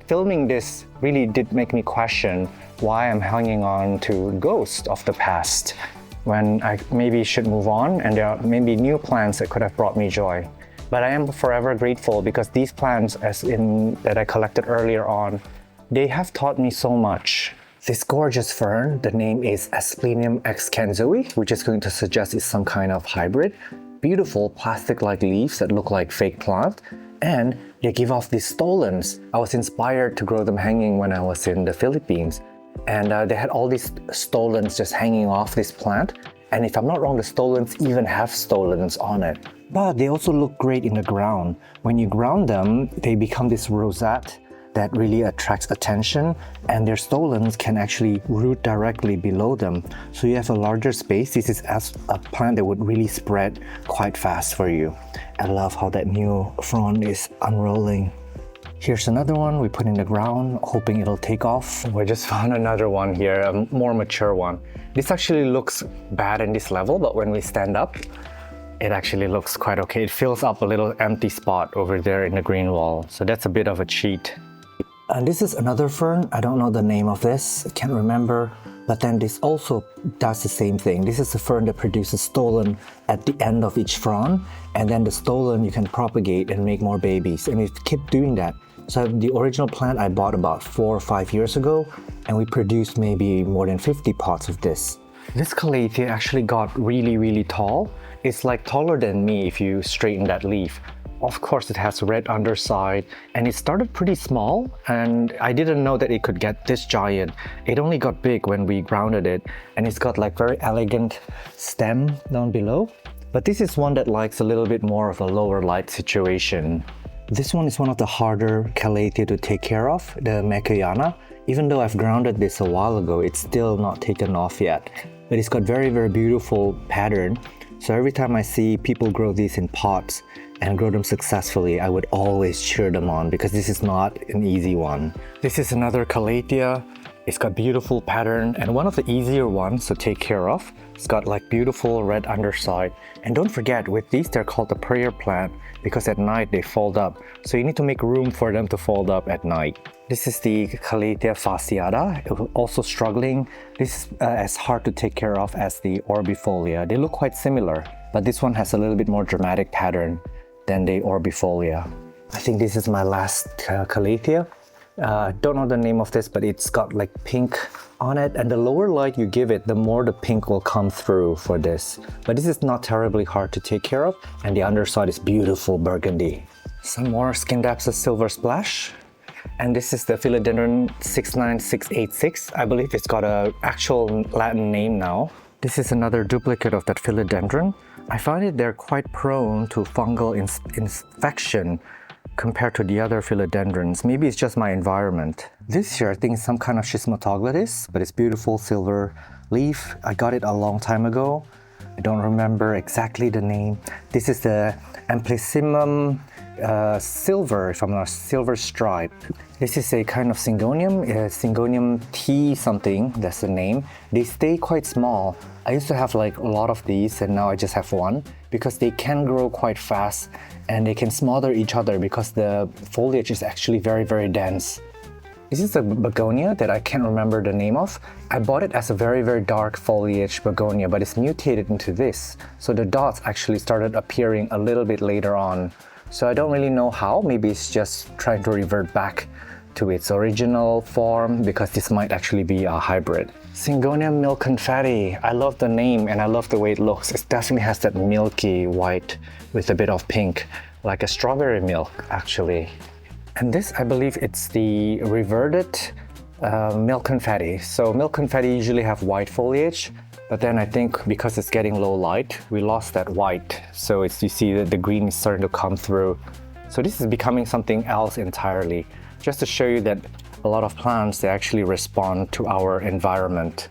Filming this really did make me question why I'm hanging on to ghosts of the past when I maybe should move on, and there are maybe new plants that could have brought me joy. But I am forever grateful because these plants, that I collected earlier on, they have taught me so much. This gorgeous fern, the name is Asplenium excandzoe, which is going to suggest it's some kind of hybrid. Beautiful plastic-like leaves that look like fake plant, and they give off these stolons. I was inspired to grow them hanging when I was in the Philippines, and they had all these stolons just hanging off this plant. And if I'm not wrong, the stolons even have stolons on it. But they also look great in the ground. When you ground them, they become this rosette that really attracts attention, and their stolons can actually root directly below them. So you have a larger space. This is as a plant that would really spread quite fast for you. I love how that new frond is unrolling. Here's another one we put in the ground, hoping it'll take off. We just found another one here, a more mature one. This actually looks bad in this level, but when we stand up, it actually looks quite okay. It fills up a little empty spot over there in the green wall. So that's a bit of a cheat. And this is another fern. I don't know the name of this, I can't remember. But then this also does the same thing. This is a fern that produces stolon at the end of each frond. And then the stolon you can propagate and make more babies. And we keep doing that. So the original plant I bought about 4 or 5 years ago, and we produced maybe more than 50 pots of this. This calathea actually got really tall. It's like taller than me if you straighten that leaf. Of course, it has red underside, and it started pretty small, and I didn't know that it could get this giant. It only got big when we grounded it, and it's got like very elegant stem down below. But this is one that likes a little bit more of a lower light situation. This one is one of the harder calathea to take care of, the Mekayana. Even though I've grounded this a while ago, it's still not taken off yet. But it's got very beautiful pattern. So every time I see people grow these in pots and grow them successfully, I would always cheer them on because this is not an easy one. This is another calathea. It's got beautiful pattern and one of the easier ones to take care of. It's got like beautiful red underside. And don't forget, with these they're called the prayer plant because at night they fold up. So you need to make room for them to fold up at night. This is the Calathea fasciata, also struggling. This is as hard to take care of as the Orbifolia. They look quite similar, but this one has a little bit more dramatic pattern than the Orbifolia. I think this is my last Calathea. Don't know the name of this, but it's got like pink on it, and the lower light you give it, the more the pink will come through for this. But this is not terribly hard to take care of, and the underside is beautiful burgundy. Some more Scindapsus silver splash. And this is the Philodendron 69686. I believe it's got an actual Latin name now. This is another duplicate of that Philodendron. I find it they're quite prone to fungal infection compared to the other philodendrons. Maybe it's just my environment. This here I think is some kind of Schismatoglotis, but it's beautiful silver leaf. I got it a long time ago. I don't remember exactly the name. This is the Amplyssimum silver, if I'm not silver stripe. This is a kind of Syngonium, Syngonium T something, that's the name. They stay quite small. I used to have like a lot of these and now I just have one because they can grow quite fast and they can smother each other because the foliage is actually very dense. This is a begonia that I can't remember the name of. I bought it as a very, very dark foliage begonia, but it's mutated into this. So the dots actually started appearing a little bit later on. So I don't really know how. Maybe it's just trying to revert back to its original form, because this might actually be a hybrid. Syngonium milk confetti. I love the name and I love the way it looks. It definitely has that milky white with a bit of pink, like a strawberry milk actually. And this, I believe it's the reverted milk confetti. So milk confetti usually have white foliage, but then I think because it's getting low light, we lost that white. So you see that the green is starting to come through. So this is becoming something else entirely. Just to show you that a lot of plants, they actually respond to our environment.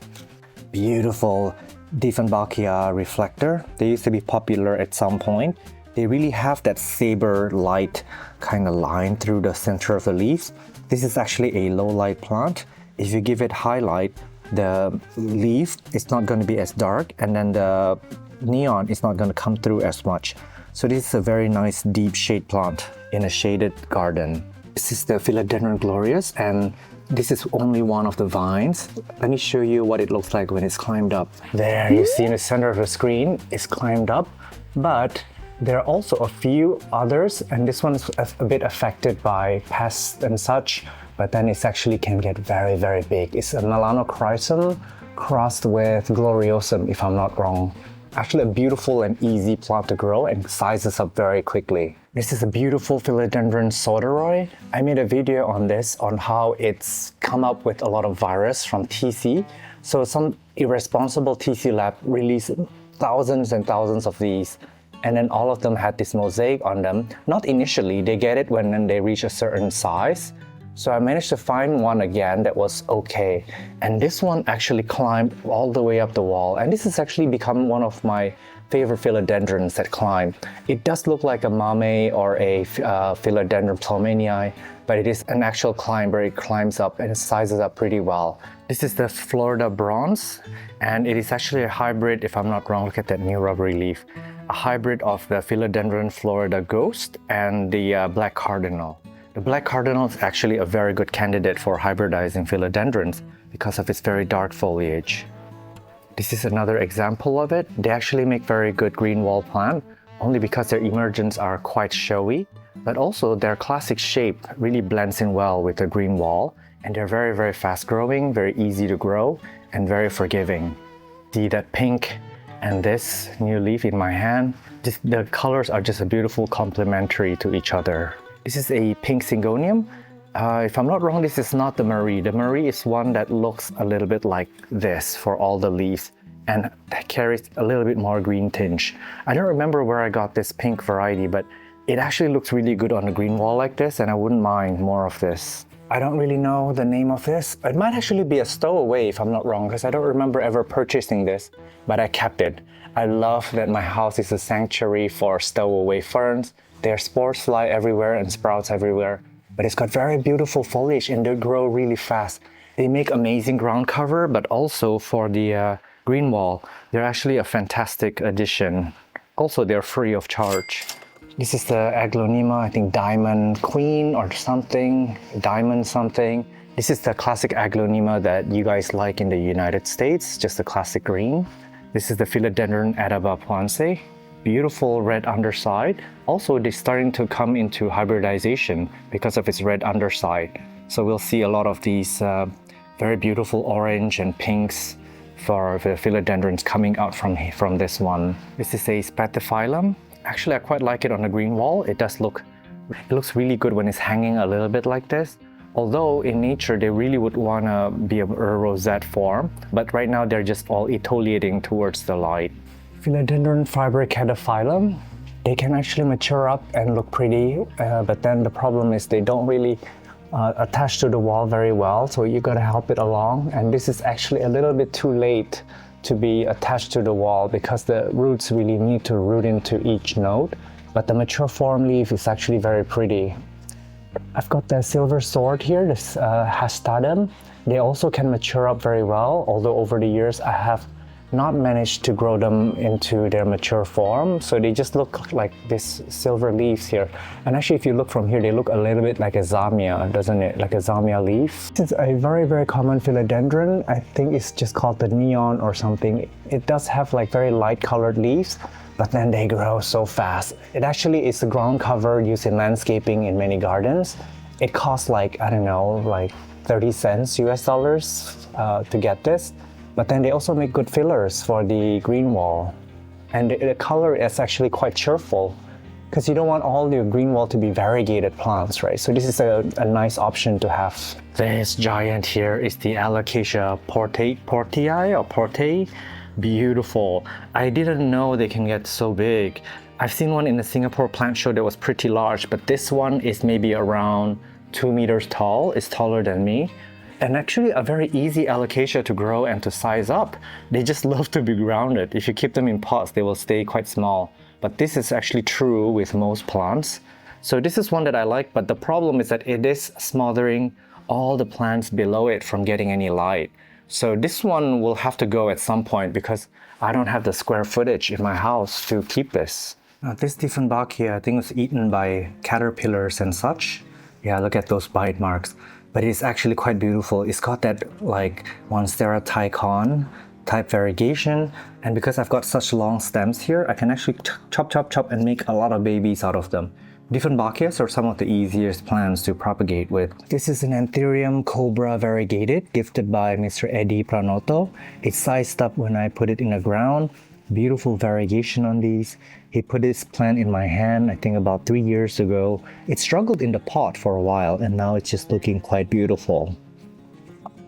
Beautiful Dieffenbachia reflector. They used to be popular at some point. They really have that saber light kind of line through the center of the leaves. This is actually a low light plant. If you give it high light, the leaf is not going to be as dark, and then the neon is not going to come through as much. So this is a very nice deep shade plant in a shaded garden. This is the Philodendron glorious, and this is only one of the vines. Let me show you what it looks like when it's climbed up. There, you see in the center of the screen, it's climbed up, but there are also a few others, and this one is a bit affected by pests and such, but then it actually can get very, very big. It's a Melanochrysum crossed with Gloriosum, if I'm not wrong. Actually a beautiful and easy plant to grow and sizes up very quickly. This is a beautiful Philodendron Soderoy. I made a video on this, on how it's come up with a lot of virus from TC. So some irresponsible TC lab released thousands and thousands of these, and then all of them had this mosaic on them. Not initially, they get it when they reach a certain size. So I managed to find one again that was okay. And this one actually climbed all the way up the wall. And this has actually become one of my favorite philodendrons that climb. It does look like a mame or a Philodendron plomanii, but it is an actual climber. It climbs up and it sizes up pretty well. This is the Florida Bronze, and it is actually a hybrid, if I'm not wrong. Look at that new rubbery leaf. A hybrid of the Philodendron Florida Ghost and the Black Cardinal. The Black Cardinal is actually a very good candidate for hybridizing philodendrons because of its very dark foliage. This is another example of it. They actually make very good Greenwall plant, only because their emergence are quite showy, but also their classic shape really blends in well with the Greenwall, and they're very, very fast growing, very easy to grow, and very forgiving. See that pink and this new leaf in my hand? The colors are just a beautiful complementary to each other. This is a pink Syngonium. If I'm not wrong, this is not the Marie. The Marie is one that looks a little bit like this for all the leaves, and that carries a little bit more green tinge. I don't remember where I got this pink variety, but it actually looks really good on a green wall like this, and I wouldn't mind more of this. I don't really know the name of this. It might actually be a stowaway if I'm not wrong, because I don't remember ever purchasing this, but I kept it. I love that my house is a sanctuary for stowaway ferns. Their spores fly everywhere and sprouts everywhere, but it's got very beautiful foliage and they grow really fast. They make amazing ground cover, but also for the green wall, they're actually a fantastic addition. Also, they're free of charge. This is the Aglaonema, I think Diamond Queen or something, Diamond something. This is the classic Aglaonema that you guys like in the United States, just the classic green. This is the Philodendron Adabapuanse. Beautiful red underside. Also, they're starting to come into hybridization because of its red underside. So we'll see a lot of these very beautiful orange and pinks for the philodendrons coming out from this one. This is a Spathiphyllum. Actually, I quite like it on the green wall. It looks really good when it's hanging a little bit like this. Although in nature, they really would want to be a rosette form, but right now they're just all etoliating towards the light. Philodendron Fibricadaphyllum. They can actually mature up and look pretty, but then the problem is they don't really attach to the wall very well, so you gotta help it along. And this is actually a little bit too late to be attached to the wall because the roots really need to root into each node. But the mature form leaf is actually very pretty. I've got the silver sword here, this Hastadum. They also can mature up very well, although over the years I have not managed to grow them into their mature form. So they just look like this silver leaves here. And actually, if you look from here, they look a little bit like a zamia, doesn't it? Like a zamia leaf. It's a very, very common philodendron. I think it's just called the neon or something. It does have like very light colored leaves, but then they grow so fast. It actually is a ground cover used in landscaping in many gardens. It costs like, I don't know, like 30 cents US dollars to get this. But then they also make good fillers for the Greenwall. And the color is actually quite cheerful because you don't want all your Greenwall to be variegated plants, right? So this is a nice option to have. This giant here is the Alocasia portae. Beautiful. I didn't know they can get so big. I've seen one in the Singapore plant show that was pretty large, but this one is maybe around 2 meters tall. It's taller than me. And actually a very easy alocasia to grow and to size up. They just love to be grounded. If you keep them in pots, they will stay quite small. But this is actually true with most plants. So this is one that I like, but the problem is that it is smothering all the plants below it from getting any light. So this one will have to go at some point because I don't have the square footage in my house to keep this. This Dieffenbachia, I think, was eaten by caterpillars and such. Yeah, look at those bite marks. But it's actually quite beautiful. It's got that like Monstera tychon type variegation. And because I've got such long stems here, I can actually chop and make a lot of babies out of them. Dieffenbachias are some of the easiest plants to propagate with. This is an Anthurium cobra variegated, gifted by Mr. Eddie Pranotto. It's sized up when I put it in the ground. Beautiful variegation on these. He put this plant in my hand, I think about 3 years ago. It struggled in the pot for a while and now it's just looking quite beautiful.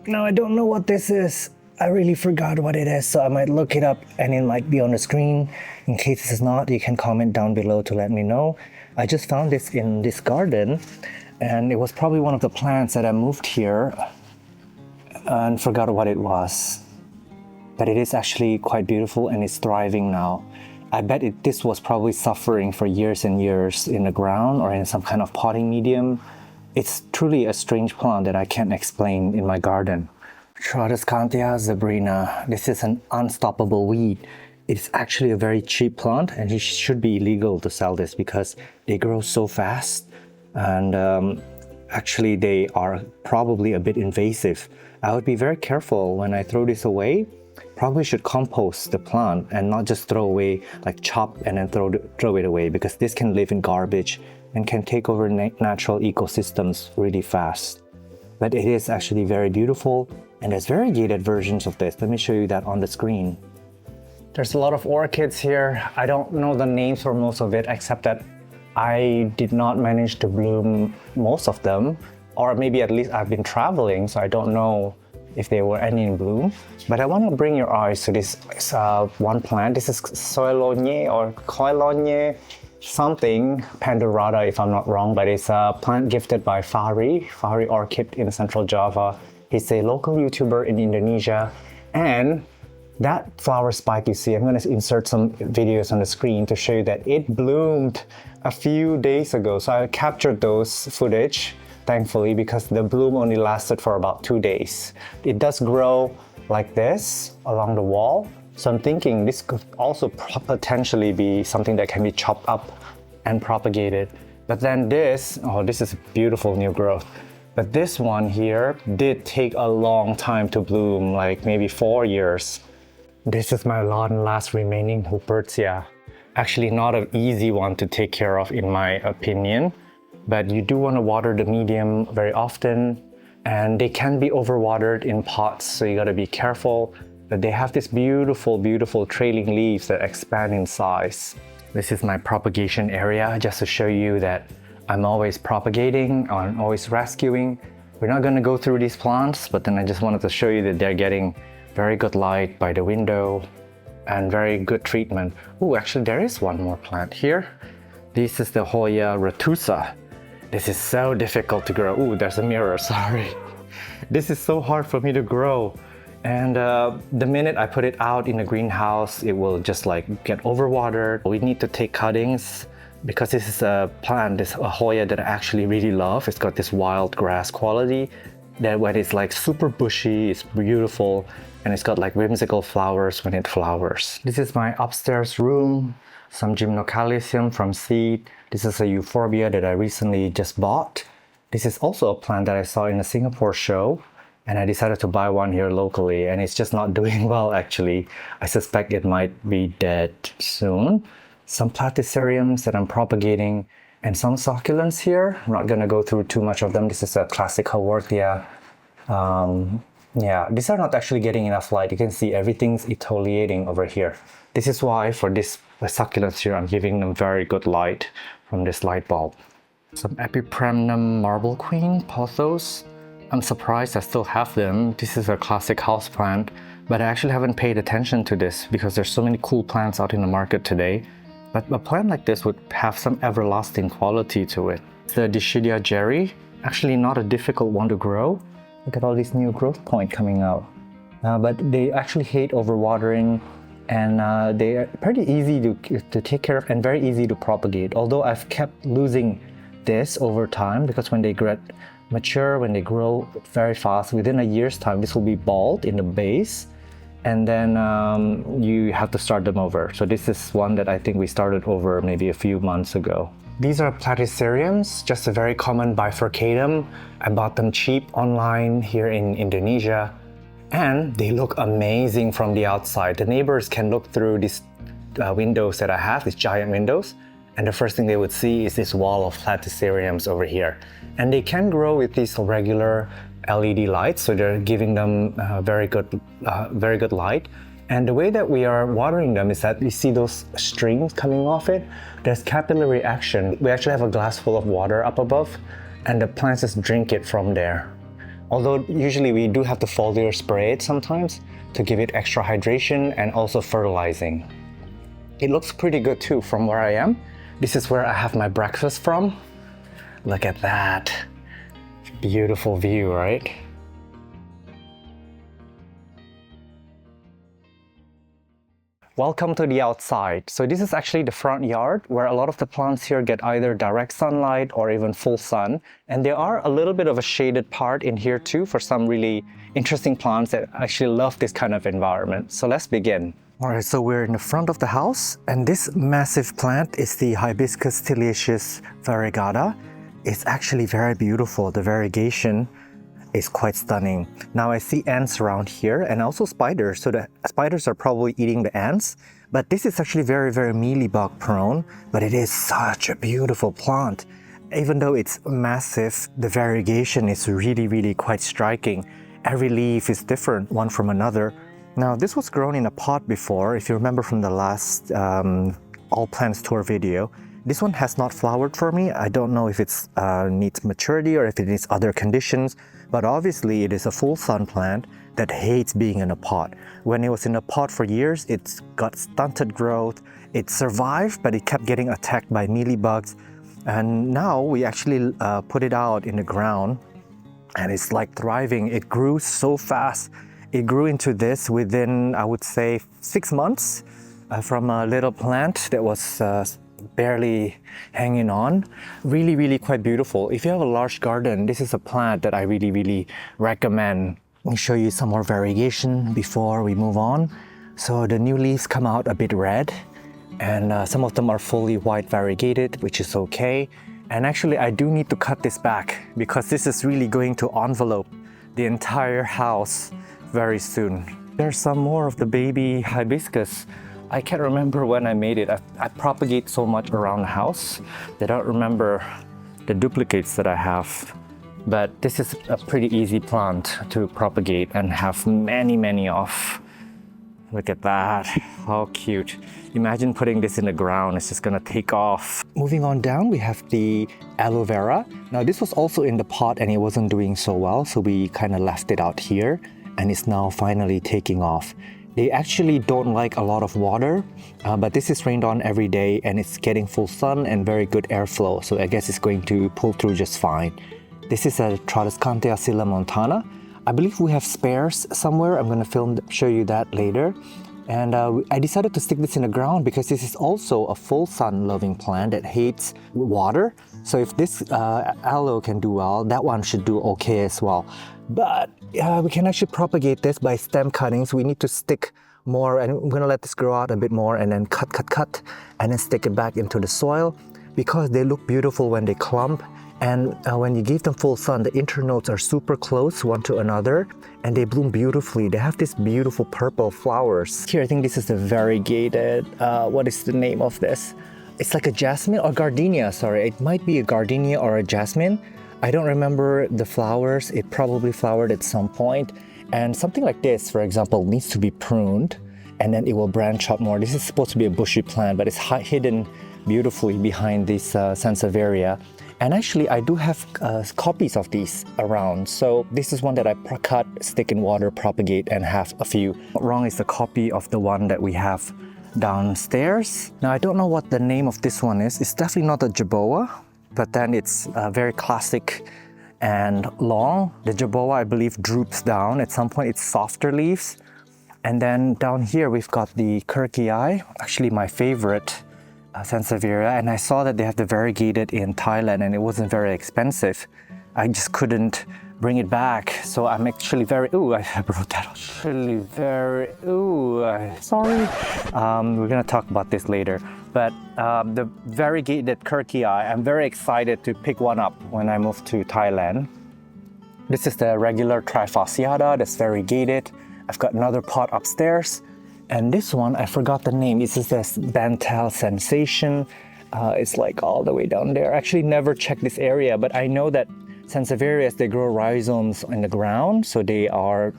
Now I don't know what this is. I really forgot what it is, so I might look it up and it might be on the screen. In case this is not, you can comment down below to let me know. I just found this in this garden and it was probably one of the plants that I moved here and forgot what it was. But it is actually quite beautiful and it's thriving now. I bet this was probably suffering for years and years in the ground or in some kind of potting medium. It's truly a strange plant that I can't explain in my garden. Tradescantia zebrina. This is an unstoppable weed. It's actually a very cheap plant and it should be illegal to sell this because they grow so fast and actually they are probably a bit invasive. I would be very careful when I throw this away. Probably should compost the plant and not just throw away, like chop and then throw it away, because this can live in garbage and can take over natural ecosystems really fast. But it is actually very beautiful and there's variegated versions of this. Let me show you that on the screen. There's a lot of orchids here. I don't know the names for most of it except that I did not manage to bloom most of them, or maybe at least I've been traveling so I don't know if there were any in bloom. But I want to bring your eyes to this one plant. This is Soilogne or Coilogne something, Pandurata if I'm not wrong, but it's a plant gifted by Fahri Orchid in Central Java. He's a local YouTuber in Indonesia. And that flower spike you see, I'm going to insert some videos on the screen to show you that it bloomed a few days ago. So I captured those footage, thankfully, because the bloom only lasted for about 2 days. It does grow like this along the wall. So I'm thinking this could also potentially be something that can be chopped up and propagated. But then this is a beautiful new growth. But this one here did take a long time to bloom, like maybe 4 years. This is my last remaining Hubertia. Actually not an easy one to take care of in my opinion, but you do want to water the medium very often and they can be overwatered in pots, so you got to be careful. But they have this beautiful, beautiful trailing leaves that expand in size. This is my propagation area, just to show you that I'm always propagating, I'm always rescuing. We're not going to go through these plants, but then I just wanted to show you that they're getting very good light by the window and very good treatment. Oh, actually there is one more plant here. This is the Hoya retusa. This is so difficult to grow. Oh, there's a mirror, sorry. This is so hard for me to grow. And the minute I put it out in the greenhouse, it will just like get overwatered. We need to take cuttings because this is a plant, this Hoya that I actually really love. It's got this wild grass quality that when it's like super bushy, it's beautiful, and it's got like whimsical flowers when it flowers. This is my upstairs room, some gymnocalcium from seed. This is a euphorbia that I recently just bought. This is also a plant that I saw in a Singapore show, and I decided to buy one here locally, and it's just not doing well actually. I suspect it might be dead soon. Some platyceriums that I'm propagating, and some succulents here. I'm not gonna go through too much of them. This is a classic Haworthia. Yeah, these are not actually getting enough light. You can see everything's exfoliating over here. This is why for this succulents here, I'm giving them very good light from this light bulb. Some Epipremnum marble queen pothos. I'm surprised I still have them. This is a classic houseplant, but I actually haven't paid attention to this because there's so many cool plants out in the market today. But a plant like this would have some everlasting quality to it. The Dischidia jerry, actually not a difficult one to grow. Look at all these new growth points coming out. But they actually hate overwatering, and they are pretty easy to take care of and very easy to propagate. Although I've kept losing this over time because when they get mature, when they grow very fast, within a year's time, this will be bald in the base. And then you have to start them over. So this is one that I think we started over maybe a few months ago. These are platyceriums, just a very common bifurcatum. I bought them cheap online here in Indonesia, and they look amazing from the outside. The neighbors can look through these windows that I have, these giant windows, and the first thing they would see is this wall of platyceriums over here. And they can grow with these regular LED lights, so they're giving them very good light. And the way that we are watering them is that you see those strings coming off it. There's capillary action. We actually have a glass full of water up above, and the plants just drink it from there. Although usually we do have to foliar spray it sometimes to give it extra hydration and also fertilizing. It looks pretty good too from where I am. This is where I have my breakfast from. Look at that. Beautiful view, right? Welcome to the outside. So this is actually the front yard where a lot of the plants here get either direct sunlight or even full sun. And there are a little bit of a shaded part in here too for some really interesting plants that actually love this kind of environment. So let's begin. All right, so we're in the front of the house, and this massive plant is the Hibiscus tiliaceus variegata. It's actually very beautiful. The variegation is quite stunning. Now I see ants around here and also spiders. So the spiders are probably eating the ants, but this is actually very, very mealybug prone, but it is such a beautiful plant. Even though it's massive, the variegation is really, really quite striking. Every leaf is different, one from another. Now this was grown in a pot before, if you remember from the last All Plants tour video. This one has not flowered for me. I don't know if it needs maturity or if it needs other conditions, but obviously it is a full sun plant that hates being in a pot. When it was in a pot for years, it's got stunted growth. It survived, but it kept getting attacked by mealybugs. And now we actually put it out in the ground, and it's like thriving. It grew so fast. It grew into this within, I would say, 6 months from a little plant that was barely hanging on. Really, really quite beautiful. If you have a large garden, this is a plant that I really, really recommend. Let me show you some more variegation before we move on. So the new leaves come out a bit red, and some of them are fully white variegated, which is okay. And actually I do need to cut this back because this is really going to envelope the entire house very soon. There's some more of the baby hibiscus. I can't remember when I made it. I propagate so much around the house that I don't remember the duplicates that I have. But this is a pretty easy plant to propagate and have many, many of. Look at that, how cute. Imagine putting this in the ground, it's just gonna take off. Moving on down, we have the aloe vera. Now this was also in the pot and it wasn't doing so well, so we kind of left it out here, and it's now finally taking off. They actually don't like a lot of water, but this is rained on every day and it's getting full sun and very good airflow, so I guess it's going to pull through just fine. This is a Tradescantia montana. I believe we have spares somewhere. I'm going to show you that later. And I decided to stick this in the ground because this is also a full sun loving plant that hates water. So if this aloe can do well, that one should do okay as well. But we can actually propagate this by stem cuttings. We need to stick more, and I'm gonna let this grow out a bit more and then cut, and then stick it back into the soil because they look beautiful when they clump. And when you give them full sun, the internodes are super close one to another and they bloom beautifully. They have these beautiful purple flowers. Here, I think this is the variegated, what is the name of this? It's like a jasmine or gardenia, sorry. It might be a gardenia or a jasmine. I don't remember the flowers. It probably flowered at some point. And something like this, for example, needs to be pruned and then it will branch out more. This is supposed to be a bushy plant, but it's hidden beautifully behind this sansevieria. And actually, I do have copies of these around. So this is one that I cut, stick in water, propagate, and have a few. What wrong is the copy of the one that we have downstairs. Now, I don't know what the name of this one is. It's definitely not a jerboa, but then it's very classic and long. The jerboa, I believe, droops down. At some point, it's softer leaves. And then down here, we've got the Kirkii, actually my favorite sansevieria, and I saw that they have the variegated in Thailand and it wasn't very expensive. I just couldn't bring it back, so I'm actually very, I wrote that actually very, sorry. We're gonna talk about this later, but the variegated Kirkii, I'm very excited to pick one up when I move to Thailand. This is the regular trifasciata that's variegated. I've got another pot upstairs. And this one, I forgot the name. This is this Bantal Sensation. It's like all the way down there. I actually never checked this area, but I know that sansevierias, they grow rhizomes in the ground, so they are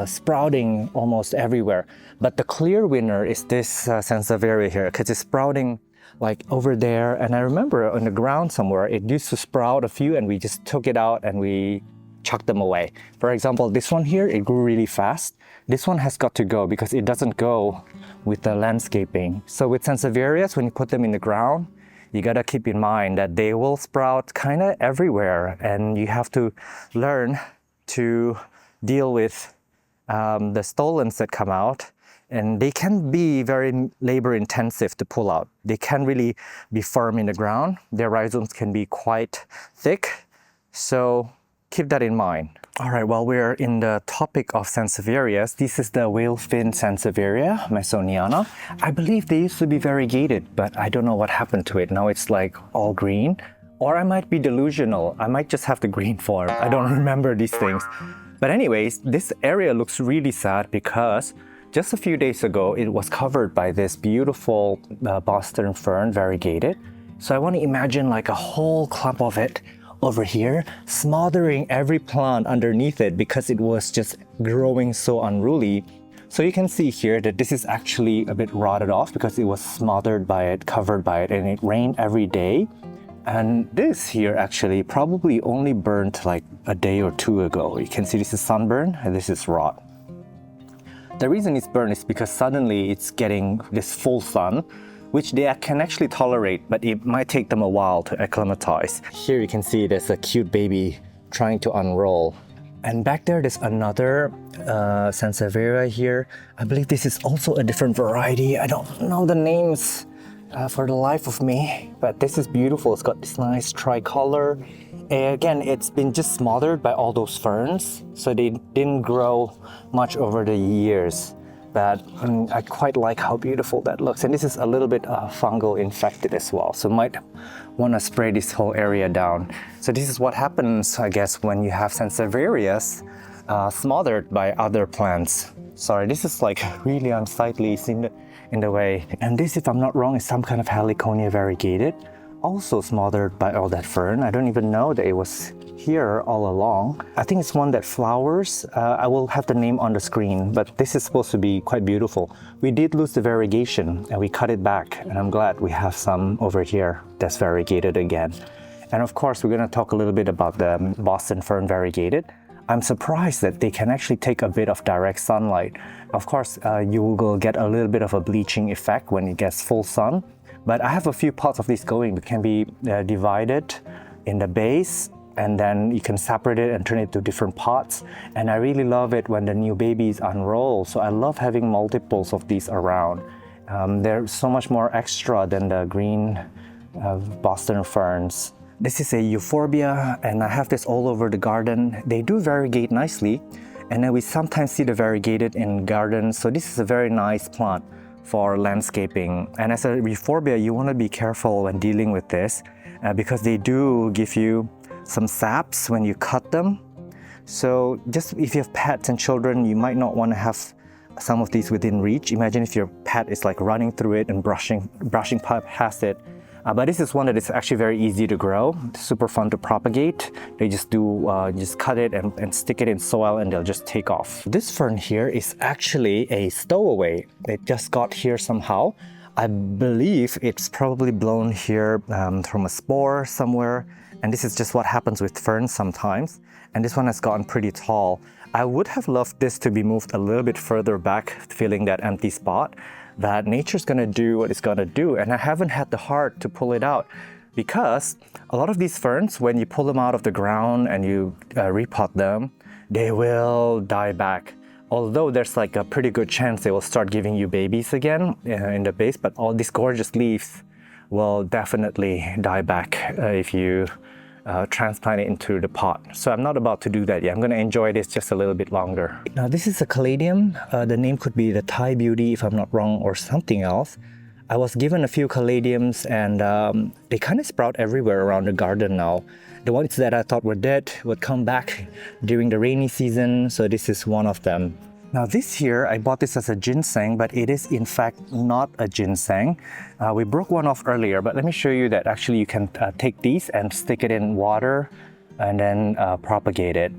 sprouting almost everywhere. But the clear winner is this sansevieria here, because it's sprouting like over there. And I remember on the ground somewhere, it used to sprout a few and we just took it out and we chucked them away. For example, this one here, it grew really fast. This one has got to go because it doesn't go with the landscaping. So with sansevierias, when you put them in the ground, you gotta keep in mind that they will sprout kind of everywhere, and you have to learn to deal with the stolons that come out, and they can be very labor intensive to pull out. They can't really be firm in the ground. Their rhizomes can be quite thick, so keep that in mind. All right, while we're in the topic of sansevierias, this is the whale fin sansevieria mesoniana. I believe they used to be variegated, but I don't know what happened to it. Now it's like all green, or I might be delusional. I might just have the green form. I don't remember these things. But anyways, this area looks really sad because just a few days ago, it was covered by this beautiful Boston fern variegated. So I want to imagine like a whole clump of it over here, smothering every plant underneath it because it was just growing so unruly. So you can see here that this is actually a bit rotted off because it was smothered by it, covered by it, and it rained every day. And this here actually probably only burnt like a day or two ago. You can see this is sunburn and this is rot. The reason it's burned is because suddenly it's getting this full sun, which they can actually tolerate, but it might take them a while to acclimatize. Here you can see there's a cute baby trying to unroll. And back there, there's another sansevieria here. I believe this is also a different variety. I don't know the names for the life of me, but this is beautiful. It's got this nice tricolor. And again, it's been just smothered by all those ferns, so they didn't grow much over the years. But I quite like how beautiful that looks. And this is a little bit fungal infected as well. So might want to spray this whole area down. So this is what happens, I guess, when you have sansevierias smothered by other plants. Sorry, this is like really unsightly in the way. And this, if I'm not wrong, is some kind of Heliconia variegated, also smothered by all that fern. I don't even know that it was here all along. I think it's one that flowers. I will have the name on the screen, but this is supposed to be quite beautiful. We did lose the variegation and we cut it back, and I'm glad we have some over here that's variegated again. And of course, we're going to talk a little bit about the Boston fern variegated. I'm surprised that they can actually take a bit of direct sunlight. Of course, you will get a little bit of a bleaching effect when it gets full sun, but I have a few pots of these going. It can be divided in the base and then you can separate it and turn it to different pots. And I really love it when the new babies unroll. So I love having multiples of these around. They're so much more extra than the green Boston ferns. This is a euphorbia, and I have this all over the garden. They do variegate nicely, and then we sometimes see the variegated in gardens. So this is a very nice plant for landscaping. And as a euphorbia, you want to be careful when dealing with this because they do give you some saps when you cut them. So just if you have pets and children, you might not want to have some of these within reach. Imagine if your pet is like running through it and brushing past it. But this is one that is actually very easy to grow, super fun to propagate. They just just cut it and stick it in soil and they'll just take off. This fern here is actually a stowaway. It just got here somehow. I believe it's probably blown here from a spore somewhere. And this is just what happens with ferns sometimes. And this one has gotten pretty tall. I would have loved this to be moved a little bit further back, filling that empty spot. That nature's gonna do what it's gonna do, and I haven't had the heart to pull it out because a lot of these ferns, when you pull them out of the ground and you repot them, they will die back. Although there's like a pretty good chance they will start giving you babies again in the base, but all these gorgeous leaves will definitely die back if you transplant it into the pot. So I'm not about to do that yet. I'm going to enjoy this just a little bit longer. Now this is a caladium. The name could be the Thai Beauty if I'm not wrong, or something else. I was given a few caladiums and they kind of sprout everywhere around the garden now. The ones that I thought were dead would come back during the rainy season, so this is one of them. Now this here, I bought this as a ginseng, but it is in fact not a ginseng. We broke one off earlier, but let me show you that actually you can take these and stick it in water and then propagate it.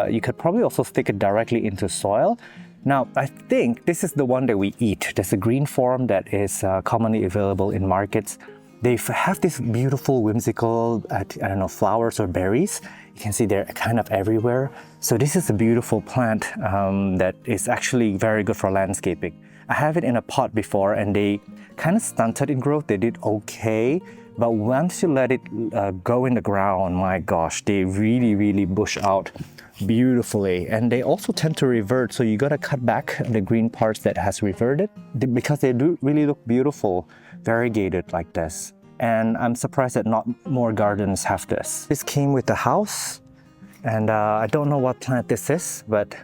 You could probably also stick it directly into soil. Now, I think this is the one that we eat. There's a green form that is commonly available in markets. They have this beautiful, whimsical, I don't know, flowers or berries. You can see they're kind of everywhere. So this is a beautiful plant that is actually very good for landscaping. I have it in a pot before and they kind of stunted in growth. They did okay. But once you let it go in the ground, my gosh, they really bush out beautifully. And they also tend to revert. So you gotta cut back the green parts that has reverted because they do really look beautiful, variegated like this. And I'm surprised that not more gardens have this. This came with the house, and I don't know what plant this is, but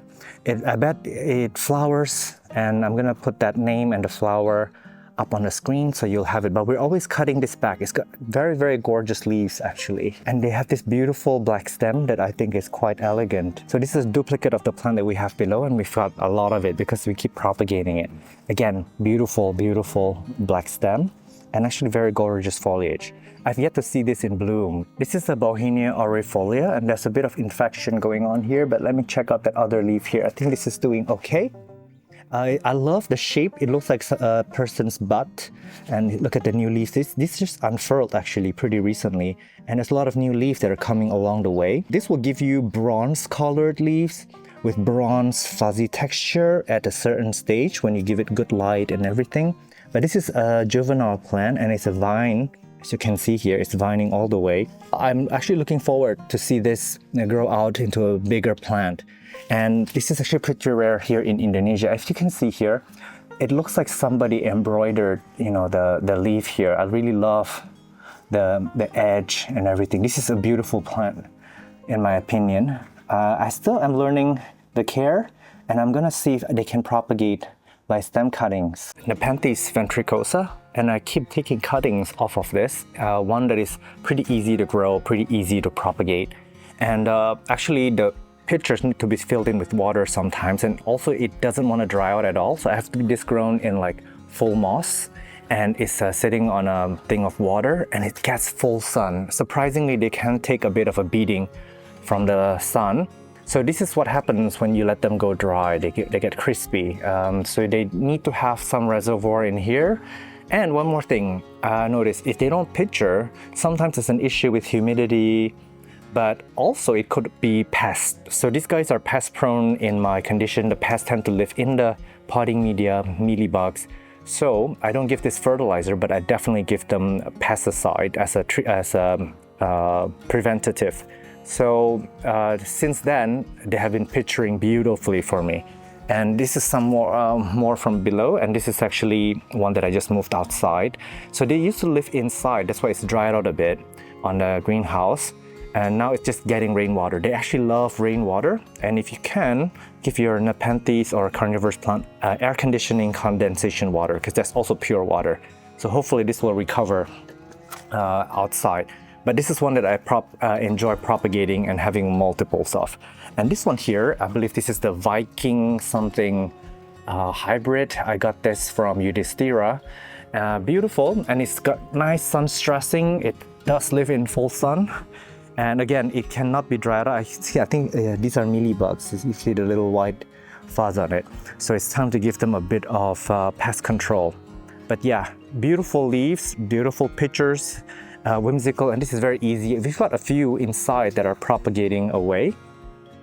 I bet it flowers, and I'm gonna put that name and the flower up on the screen so you'll have it. But we're always cutting this back. It's got very gorgeous leaves actually. And they have this beautiful black stem that I think is quite elegant. So this is a duplicate of the plant that we have below, and we've got a lot of it because we keep propagating it. Again, beautiful black stem. And actually very gorgeous foliage. I've yet to see this in bloom. This is a Bauhinia aureifolia, and there's a bit of infection going on here, but let me check out that other leaf here. I think this is doing okay. I love the shape. It looks like a person's butt. And look at the new leaves. This just unfurled actually pretty recently. And there's a lot of new leaves that are coming along the way. This will give you bronze colored leaves with bronze fuzzy texture at a certain stage when you give it good light and everything. But this is a juvenile plant and it's a vine. As you can see here, it's vining all the way. I'm actually looking forward to see this grow out into a bigger plant. And this is actually pretty rare here in Indonesia. As you can see here, it looks like somebody embroidered, the leaf here. I really love the edge and everything. This is a beautiful plant, in my opinion. I still am learning the care, and I'm gonna see if they can propagate by stem cuttings. Nepenthes ventricosa, and I keep taking cuttings off of this. One that is pretty easy to grow, pretty easy to propagate. And actually the pitchers need to be filled in with water sometimes, and also it doesn't want to dry out at all. So I have to be this grown in like full moss, and it's sitting on a thing of water and it gets full sun. Surprisingly, they can take a bit of a beating from the sun. So this is what happens when you let them go dry. They get crispy. So they need to have some reservoir in here. And one more thing, notice if they don't pitcher, sometimes it's an issue with humidity, but also it could be pests. So these guys are pest prone in my condition. The pests tend to live in the potting media, mealybugs. So I don't give this fertilizer, but I definitely give them a pesticide as a preventative So since then, they have been picturing beautifully for me. And this is some more from below, and this is actually one that I just moved outside. So they used to live inside, that's why it's dried out a bit on the greenhouse. And now it's just getting rainwater. They actually love rainwater, and if you can, give your Nepenthes or carnivorous plant air conditioning condensation water, because that's also pure water. So hopefully this will recover outside. But this is one that I enjoy propagating and having multiples of. And this one here, I believe this is the Viking something hybrid. I got this from Eudistera. Beautiful, and it's got nice sun stressing. It does live in full sun. And again, it cannot be dried out. I think these are mealybugs. You see the little white fuzz on it. So it's time to give them a bit of pest control. But yeah, beautiful leaves, beautiful pictures, whimsical, and this is very easy. We've got a few inside that are propagating away,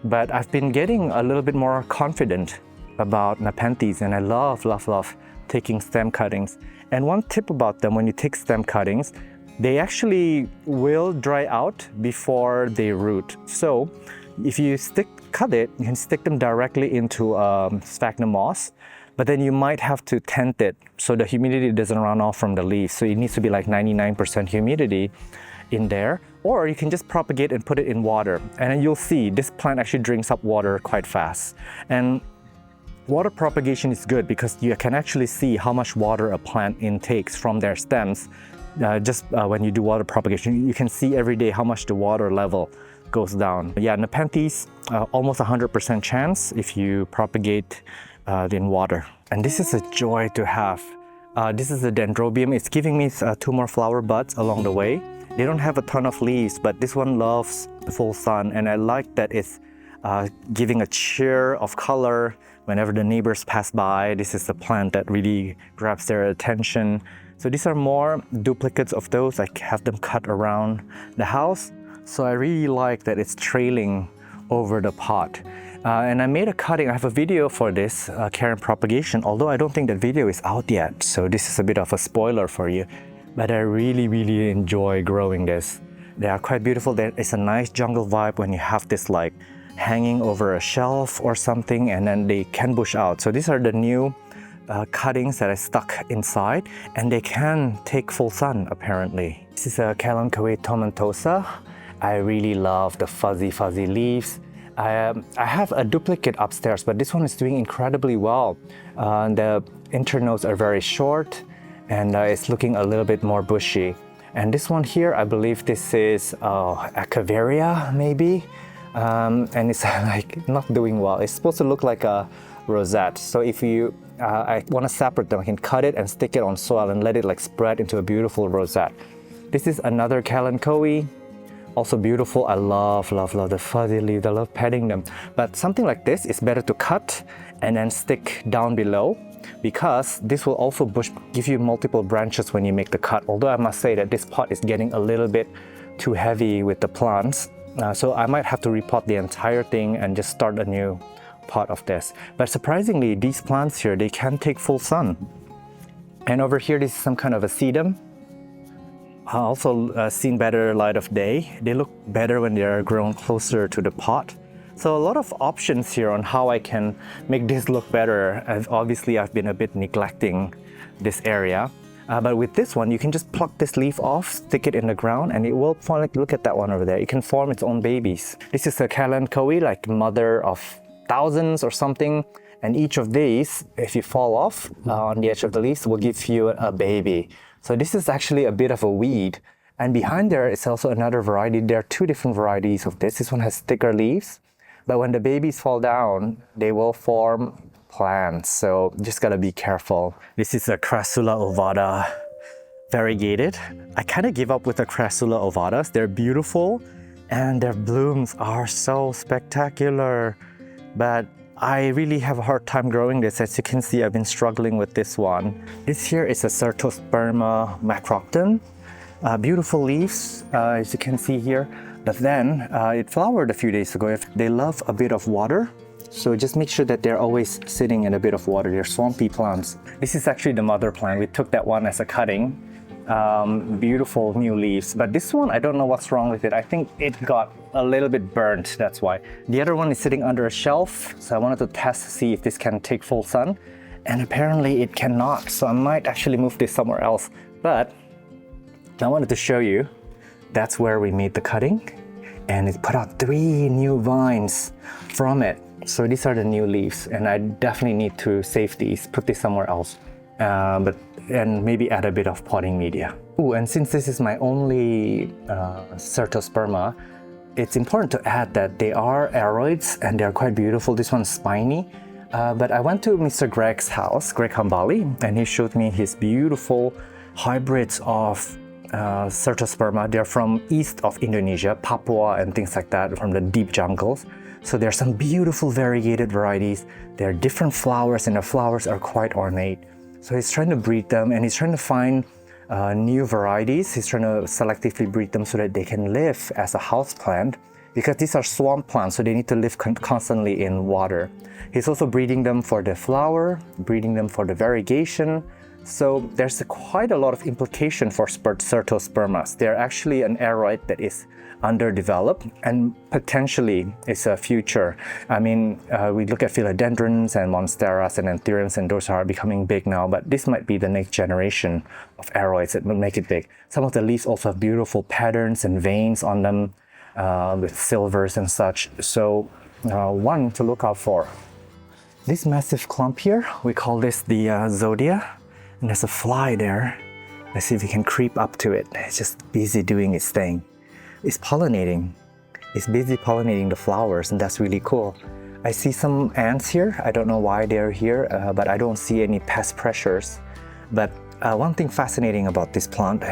but I've been getting a little bit more confident about Nepenthes, and I love taking stem cuttings. And one tip about them, when you take stem cuttings, they actually will dry out before they root. So if you cut it, you can stick them directly into sphagnum moss, but then you might have to tent it so the humidity doesn't run off from the leaves. So it needs to be like 99% humidity in there, or you can just propagate and put it in water. And then you'll see this plant actually drinks up water quite fast. And water propagation is good because you can actually see how much water a plant intakes from their stems. When you do water propagation, you can see every day how much the water level goes down. Yeah, Nepenthes, almost 100% chance if you propagate in water. And this is a joy to have. This is a dendrobium. It's giving me 2 more flower buds along the way. They don't have a ton of leaves, but this one loves the full sun, and I like that it's giving a cheer of color whenever the neighbors pass by. This is a plant that really grabs their attention. So these are more duplicates of those. I have them cut around the house. So I really like that it's trailing over the pot. And I made a cutting. I have a video for this Karen propagation, although I don't think that video is out yet. So this is a bit of a spoiler for you. But I really enjoy growing this. They are quite beautiful. There is a nice jungle vibe when you have this like hanging over a shelf or something, and then they can bush out. So these are the new cuttings that I stuck inside, and they can take full sun apparently. This is a Kalanchoe tomentosa. I really love the fuzzy leaves. I have a duplicate upstairs, but this one is doing incredibly well. The internodes are very short, and it's looking a little bit more bushy. And this one here, I believe this is Acaveria maybe, and it's like not doing well. It's supposed to look like a rosette. So if you I want to separate them, I can cut it and stick it on soil and let it like spread into a beautiful rosette. This is another Kalanchoe, also beautiful. I love the fuzzy leaves. I love petting them. But something like this is better to cut and then stick down below, because this will also give you multiple branches when you make the cut. Although I must say that this pot is getting a little bit too heavy with the plants. So I might have to repot the entire thing and just start a new pot of this. But surprisingly, these plants here, they can take full sun. And over here, this is some kind of a sedum. Also seen better light of day. They look better when they are grown closer to the pot. So a lot of options here on how I can make this look better. Obviously, I've been a bit neglecting this area. But with this one, you can just pluck this leaf off, stick it in the ground, and it will form, like, look at that one over there. It can form its own babies. This is a Kalanchoe, like mother of thousands or something. And each of these, if you fall off on the edge of the leaves, will give you a baby. So this is actually a bit of a weed. And behind there is also another variety. There are 2 different varieties of this. This one has thicker leaves, but when the babies fall down, they will form plants. So just gotta be careful. This is a Crassula ovata, variegated. I kind of give up with the Crassula ovatas. They're beautiful and their blooms are so spectacular, but I really have a hard time growing this. As you can see, I've been struggling with this one. This here is a Certosperma macrocton. Beautiful leaves, as you can see here. But then it flowered a few days ago. They love a bit of water, so just make sure that they're always sitting in a bit of water. They're swampy plants. This is actually the mother plant. We took that one as a cutting. beautiful new leaves. But this one, I don't know what's wrong with it. I think it got a little bit burnt, that's why. The other one is sitting under a shelf, so I wanted to test to see if this can take full sun. And apparently it cannot, so I might actually move this somewhere else. But I wanted to show you, that's where we made the cutting. And it put out 3 new vines from it. So these are the new leaves, and I definitely need to save these, put this somewhere else. And maybe add a bit of potting media. Ooh, and since this is my only Certosperma, it's important to add that they are aroids and they're quite beautiful. This one's spiny. But I went to Mr. Greg's house, Greg Hambali, and he showed me his beautiful hybrids of Certosperma. They're from east of Indonesia, Papua and things like that, from the deep jungles. So there are some beautiful variegated varieties. There are different flowers, and the flowers are quite ornate. So he's trying to breed them, and he's trying to find new varieties. He's trying to selectively breed them so that they can live as a house plant, because these are swamp plants, so they need to live constantly in water. He's also breeding them for the flower, breeding them for the variegation. So there's quite a lot of implication for Certospermas. They're actually an aroid that is underdeveloped and potentially is a future. I mean, we look at philodendrons and monsteras and anthuriums, and those are becoming big now, but this might be the next generation of aroids that will make it big. Some of the leaves also have beautiful patterns and veins on them with silvers and such. So one to look out for. This massive clump here, we call this the zodia, and there's a fly there. Let's see if we can creep up to it. It's just busy doing its thing. It's pollinating. It's busy pollinating the flowers, and that's really cool. I see some ants here. I don't know why they're here, but I don't see any pest pressures. But one thing fascinating about this plant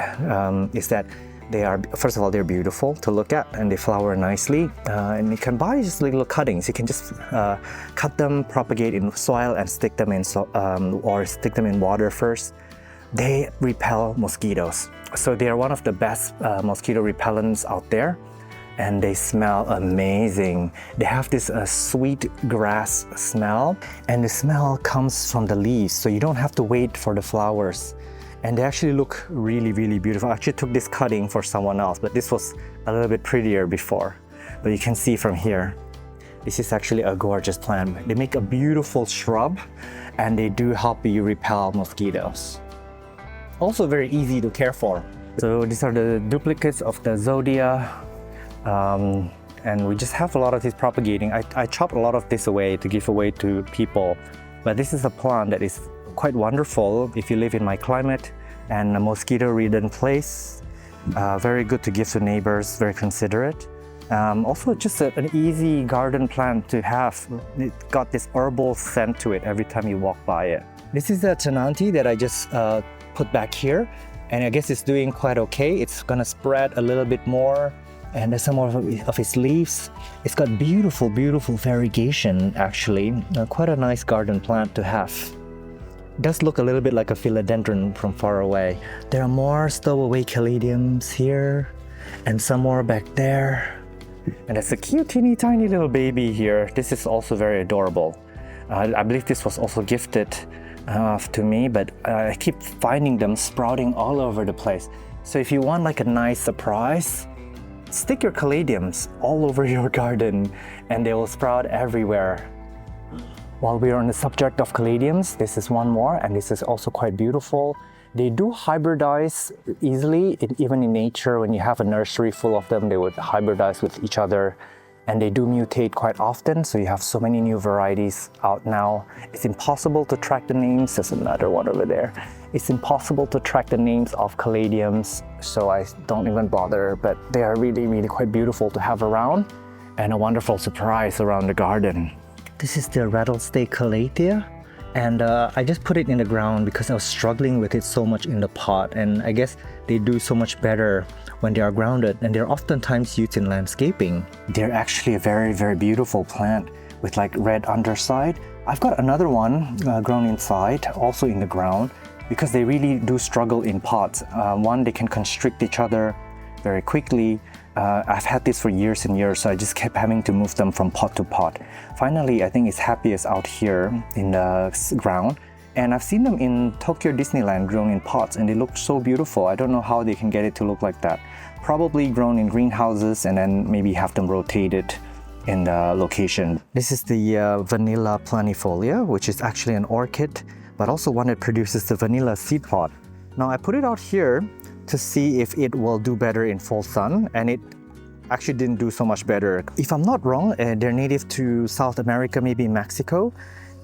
is that they are, first of all, they're beautiful to look at, and they flower nicely. And you can buy just little cuttings. You can just cut them, propagate in soil, and stick them in or stick them in water first. They repel mosquitoes. So they are one of the best mosquito repellents out there, and they smell amazing. They have this sweet grass smell, and the smell comes from the leaves, so you don't have to wait for the flowers. And they actually look really, really beautiful. I actually took this cutting for someone else, but this was a little bit prettier before. But you can see from here, this is actually a gorgeous plant. They make a beautiful shrub, and they do help you repel mosquitoes. Also very easy to care for. So these are the duplicates of the zodia, and we just have a lot of these propagating. I chopped a lot of this away to give away to people, but this is a plant that is quite wonderful if you live in my climate and a mosquito-ridden place. Very good to give to neighbors, very considerate. Also just an easy garden plant to have. It got this herbal scent to it every time you walk by it. This is the Tenanti that I just put back here, and I guess it's doing quite okay. It's gonna spread a little bit more, and there's some more of its leaves. It's got beautiful, beautiful variegation actually. Quite a nice garden plant to have. It does look a little bit like a philodendron from far away. There are more stowaway caladiums here, and some more back there. And there's a cute teeny tiny little baby here. This is also very adorable. I believe this was also gifted to me, but I keep finding them sprouting all over the place. So if you want like a nice surprise, stick your caladiums all over your garden and they will sprout everywhere. While we are on the subject of caladiums, this is one more, and this is also quite beautiful. They do hybridize easily, even in nature. When you have a nursery full of them, they would hybridize with each other, and they do mutate quite often, so you have so many new varieties out now. It's impossible to track the names. There's another one over there. It's impossible to track the names of caladiums, so I don't even bother, but they are really, really quite beautiful to have around, and a wonderful surprise around the garden. This is the rattlesnake calathea, and I just put it in the ground because I was struggling with it so much in the pot, and I guess they do so much better when they are grounded, and they're oftentimes used in landscaping. They're actually a very, very beautiful plant with like red underside. I've got another one grown inside, also in the ground, because they really do struggle in pots. One, they can constrict each other very quickly. I've had this for years and years, so I just kept having to move them from pot to pot. Finally, I think it's happiest out here in the ground, And I've seen them in Tokyo Disneyland grown in pots and they look so beautiful. I don't know how they can get it to look like that. Probably grown in greenhouses and then maybe have them rotated in the location. This is the vanilla planifolia, which is actually an orchid, but also one that produces the vanilla seed pod. Now I put it out here to see if it will do better in full sun, and it actually didn't do so much better. If I'm not wrong, they're native to South America, maybe Mexico.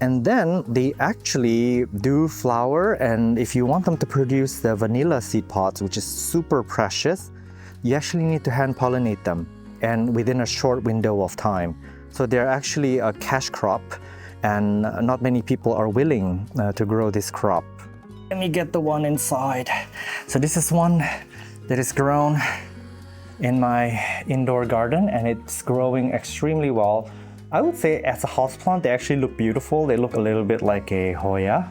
And then they actually do flower, and if you want them to produce the vanilla seed pods, which is super precious, you actually need to hand pollinate them, and within a short window of time. So they're actually a cash crop, and not many people are willing to grow this crop. Let me get the one inside. So this is one that is grown in my indoor garden, and it's growing extremely well. I would say as a houseplant, they actually look beautiful. They look a little bit like a Hoya.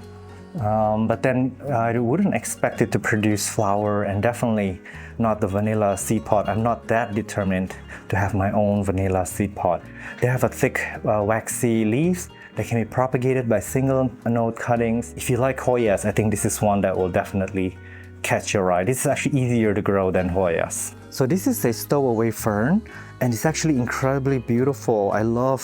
But then I wouldn't expect it to produce flower, and definitely not the vanilla seed pod. I'm not that determined to have my own vanilla seed pod. They have a thick waxy leaves that can be propagated by single node cuttings. If you like Hoyas, I think this is one that will definitely catch your eye. This is actually easier to grow than Hoyas. So this is a stowaway fern, and it's actually incredibly beautiful. I love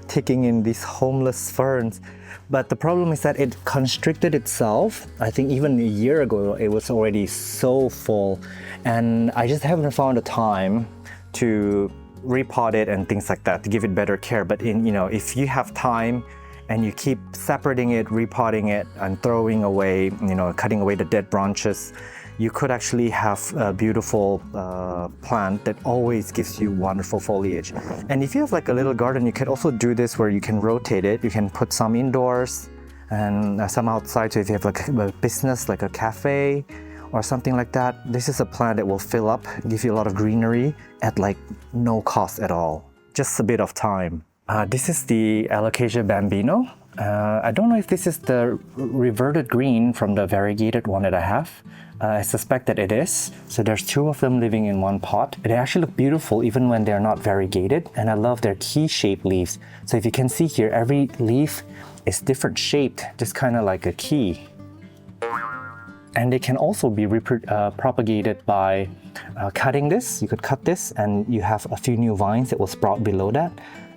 taking in these homeless ferns. But the problem is that it constricted itself. I think even a year ago, it was already so full. And I just haven't found the time to repot it and things like that to give it better care. But if you have time and you keep separating it, repotting it, and throwing away, cutting away the dead branches, you could actually have a beautiful plant that always gives you wonderful foliage. And if you have like a little garden, you can also do this where you can rotate it. You can put some indoors and some outside. So if you have like a business, like a cafe or something like that, this is a plant that will fill up, give you a lot of greenery at like no cost at all, just a bit of time. This is the Alocasia bambino. I don't know if this is the reverted green from the variegated one that I have. I suspect that it is. So there's two of them living in one pot. They actually look beautiful even when they're not variegated, and I love their key-shaped leaves. So if you can see here, every leaf is different shaped, just kind of like a key. And they can also be propagated by cutting this. You could cut this and you have a few new vines that will sprout below that,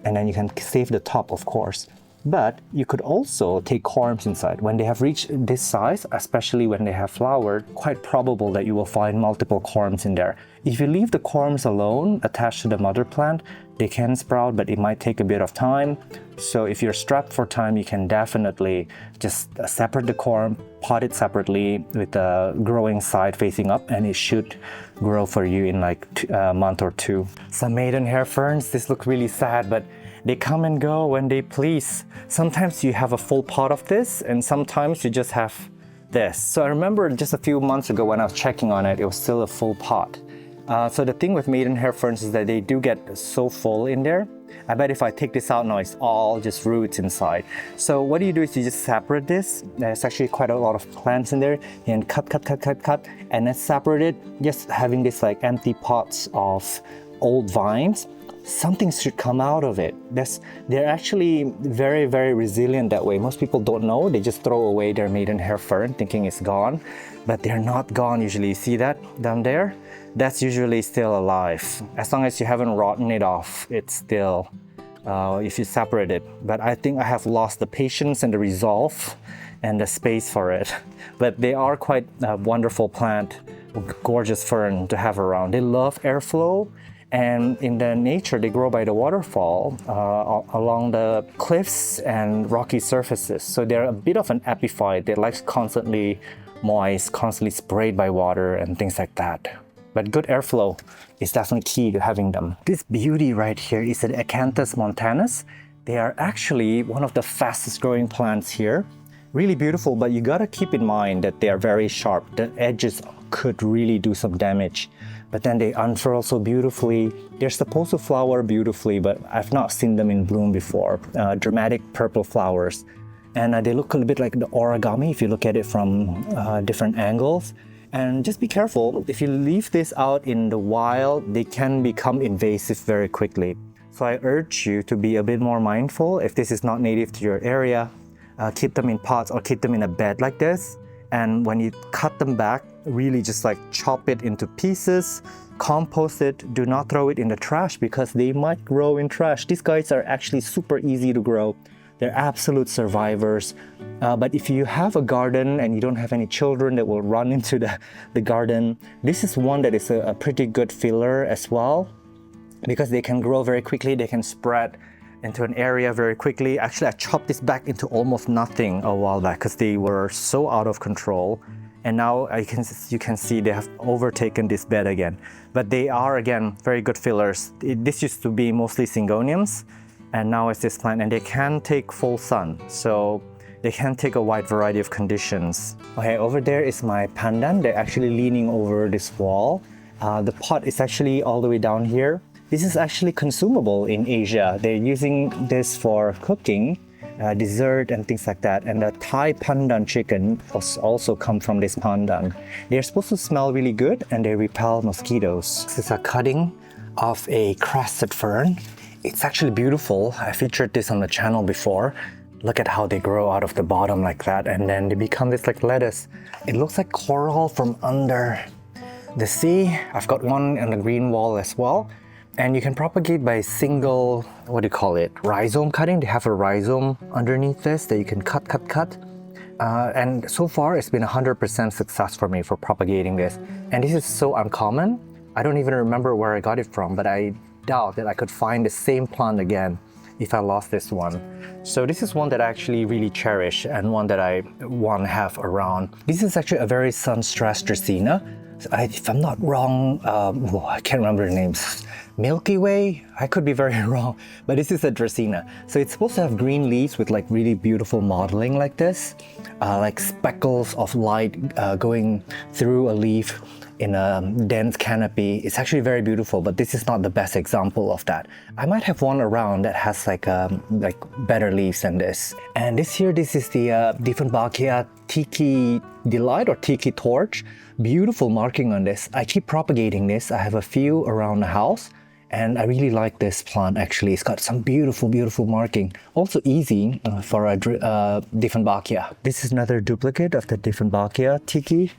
and then you can save the top, of course. But you could also take corms inside. When they have reached this size, especially when they have flowered, quite probable that you will find multiple corms in there. If you leave the corms alone, attached to the mother plant, they can sprout, but it might take a bit of time. So if you're strapped for time, you can definitely just separate the corm, pot it separately with the growing side facing up, and it should grow for you in like a month or two. Some maidenhair ferns, this look really sad, but they come and go when they please. Sometimes you have a full pot of this, and sometimes you just have this. So I remember just a few months ago when I was checking on it, it was still a full pot. So the thing with maidenhair ferns is that they do get so full in there. I bet if I take this out now, it's all just roots inside. So what you do is you just separate this. There's actually quite a lot of plants in there. You can cut, and then separate it. Just having this like empty pots of old vines. Something should come out of it. They're actually very, very resilient that way. Most people don't know. They just throw away their maidenhair fern thinking it's gone, but they're not gone usually. See that down there? That's usually still alive. As long as you haven't rotten it off, it's still, if you separate it. But I think I have lost the patience and the resolve and the space for it. But they are quite a wonderful plant, gorgeous fern to have around. They love airflow. And in the nature, they grow by the waterfall along the cliffs and rocky surfaces. So they're a bit of an epiphyte. They like constantly moist, constantly sprayed by water and things like that. But good airflow is definitely key to having them. This beauty right here is an Acanthus montanus. They are actually one of the fastest growing plants here. Really beautiful, but you gotta keep in mind that they are very sharp. The edges could really do some damage. But then they unfurl so beautifully. They're supposed to flower beautifully, but I've not seen them in bloom before. Dramatic purple flowers. And they look a little bit like the origami if you look at it from different angles. And just be careful, if you leave this out in the wild, they can become invasive very quickly. So I urge you to be a bit more mindful. If this is not native to your area, keep them in pots or keep them in a bed like this. And when you cut them back, really just like chop it into pieces, compost it, do not throw it in the trash because they might grow in trash. These guys are actually super easy to grow. They're absolute survivors. But if you have a garden and you don't have any children that will run into the garden, this is one that is a pretty good filler as well, because they can grow very quickly, they can spread into an area very quickly. Actually, I chopped this back into almost nothing a while back because they were so out of control. And now you can see they have overtaken this bed again. But they are, again, very good fillers. This used to be mostly syngoniums, and now it's this plant, and they can take full sun. So they can take a wide variety of conditions. Okay, over there is my pandan. They're actually leaning over this wall. The pot is actually all the way down here. This is actually consumable in Asia. They're using this for cooking, dessert and things like that. And the Thai pandan chicken also come from this pandan. They're supposed to smell really good and they repel mosquitoes. This is a cutting of a crested fern. It's actually beautiful. I featured this on the channel before. Look at how they grow out of the bottom like that, and then they become this like lettuce. It looks like coral from under the sea. I've got one in the Greenwall as well. And you can propagate by single, what do you call it, rhizome cutting. They have a rhizome underneath this that you can cut. And so far it's been 100% success for me for propagating this. And this is so uncommon. I don't even remember where I got it from, but I doubt that I could find the same plant again if I lost this one. So this is one that I actually really cherish and one that I want to have around. This is actually a very sun-stressed Dracaena. If I'm not wrong, I can't remember the names. Milky Way? I could be very wrong, but this is a Dracaena. So it's supposed to have green leaves with like really beautiful modeling like this, like speckles of light going through a leaf in a dense canopy. It's actually very beautiful, but this is not the best example of that. I might have one around that has like better leaves than this. And this is the Dieffenbachia Tiki Delight or Tiki Torch. Beautiful marking on this. I keep propagating this. I have a few around the house, and I really like this plant actually. It's got some beautiful marking. Also easy for a Dieffenbachia. This is another duplicate of the Dieffenbachia Tiki.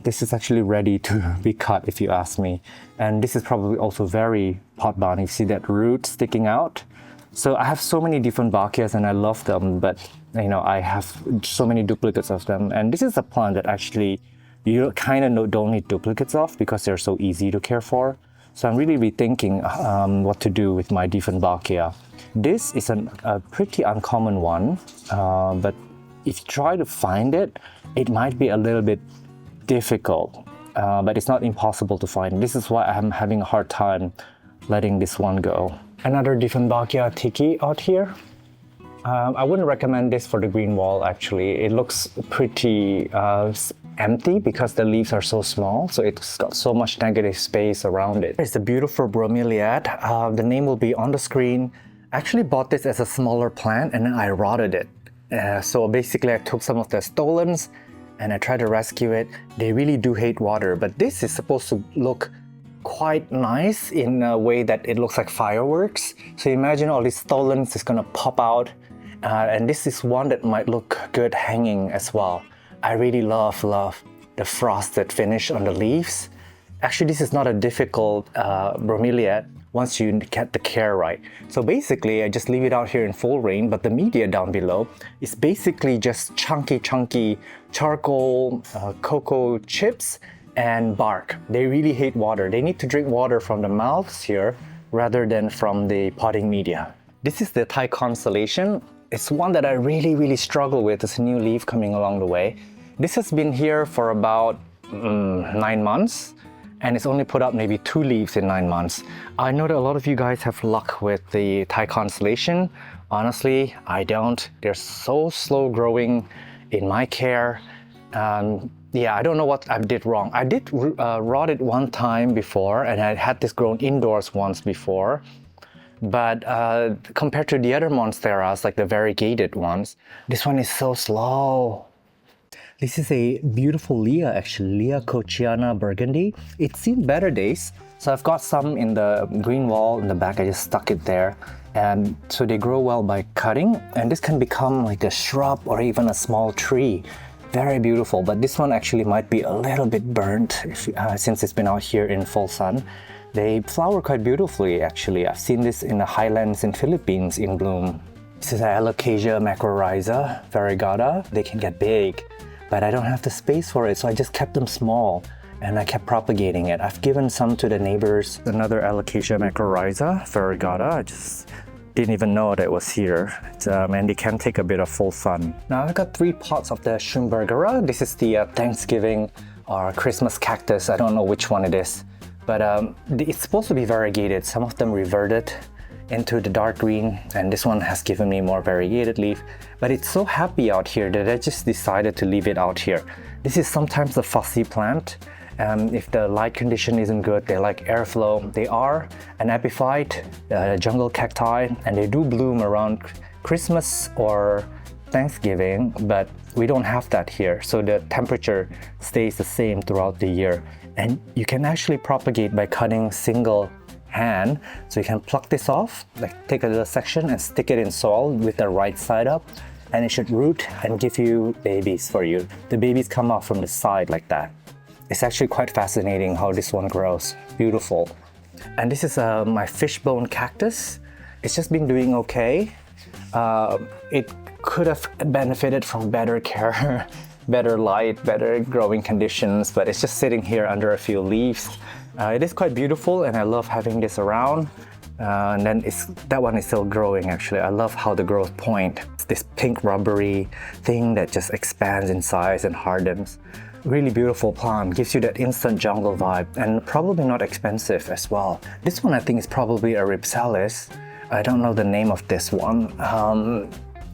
This is actually ready to be cut if you ask me. And this is probably also very pot bound. You see that root sticking out? So I have so many different Dieffenbachias and I love them, but I have so many duplicates of them. And this is a plant that actually you kind of don't need duplicates of because they're so easy to care for. So I'm really rethinking what to do with my Dieffenbachia. This is a pretty uncommon one, but if you try to find it, it might be a little bit difficult, but it's not impossible to find. This is why I'm having a hard time letting this one go. Another Dieffenbachia Tiki out here. I wouldn't recommend this for the Greenwall actually. It looks pretty empty because the leaves are so small, so it's got so much negative space around it. It's a beautiful bromeliad. The name will be on the screen. I actually bought this as a smaller plant and then I rotted it. So basically I took some of the stolons and I tried to rescue it. They really do hate water, but this is supposed to look quite nice in a way that it looks like fireworks. So imagine all these stolons is gonna pop out, and this is one that might look good hanging as well. I really love the frosted finish on the leaves. Actually, this is not a difficult bromeliad once you get the care right. So basically, I just leave it out here in full rain, but the media down below is basically just chunky charcoal, cocoa chips, and bark. They really hate water. They need to drink water from the mouths here rather than from the potting media. This is the Thai constellation. It's one that I really struggle with. It's a new leaf coming along the way. This has been here for about 9 months, and it's only put up maybe 2 leaves in 9 months. I know that a lot of you guys have luck with the Thai constellation. Honestly, I don't. They're so slow growing in my care. Yeah, I don't know what I did wrong. I did rot it one time before, and I had this grown indoors once before. But compared to the other monsteras, like the variegated ones, this one is so slow. This is a beautiful Leah, actually, Leah Kochiana Burgundy. It's seen better days. So I've got some in the Greenwall in the back. I just stuck it there. And so they grow well by cutting, and this can become like a shrub or even a small tree. Very beautiful, but this one actually might be a little bit burnt since it's been out here in full sun. They flower quite beautifully actually. I've seen this in the highlands in Philippines in bloom. This is Alocasia macrorrhiza variegata. They can get big, but I don't have the space for it, so I just kept them small and I kept propagating it. I've given some to the neighbors. Another Alocasia macrorrhiza variegata. I just didn't even know that it was here. And they can take a bit of full sun. Now I've got 3 pots of the Schumbergera. This is the Thanksgiving or Christmas cactus. I don't know which one it is, but it's supposed to be variegated. Some of them reverted into the dark green, and this one has given me more variegated leaf. But it's so happy out here that I just decided to leave it out here. This is sometimes a fussy plant. If the light condition isn't good, they like airflow. They are an epiphyte, jungle cacti, and they do bloom around Christmas or Thanksgiving, but we don't have that here. So the temperature stays the same throughout the year. And you can actually propagate by cutting single hand. So you can pluck this off, like take a little section and stick it in soil with the right side up, and it should root and give you babies for you. The babies come out from the side like that. It's actually quite fascinating how this one grows. Beautiful. And this is my fishbone cactus. It's just been doing okay. It could have benefited from better care, better light, better growing conditions, but it's just sitting here under a few leaves. It is quite beautiful, and I love having this around. And then that one is still growing actually. I love how the growth point. It's this pink rubbery thing that just expands in size and hardens. Really beautiful plant, gives you that instant jungle vibe, and probably not expensive as well. This one I think is probably a Ripsalis. I don't know the name of this one.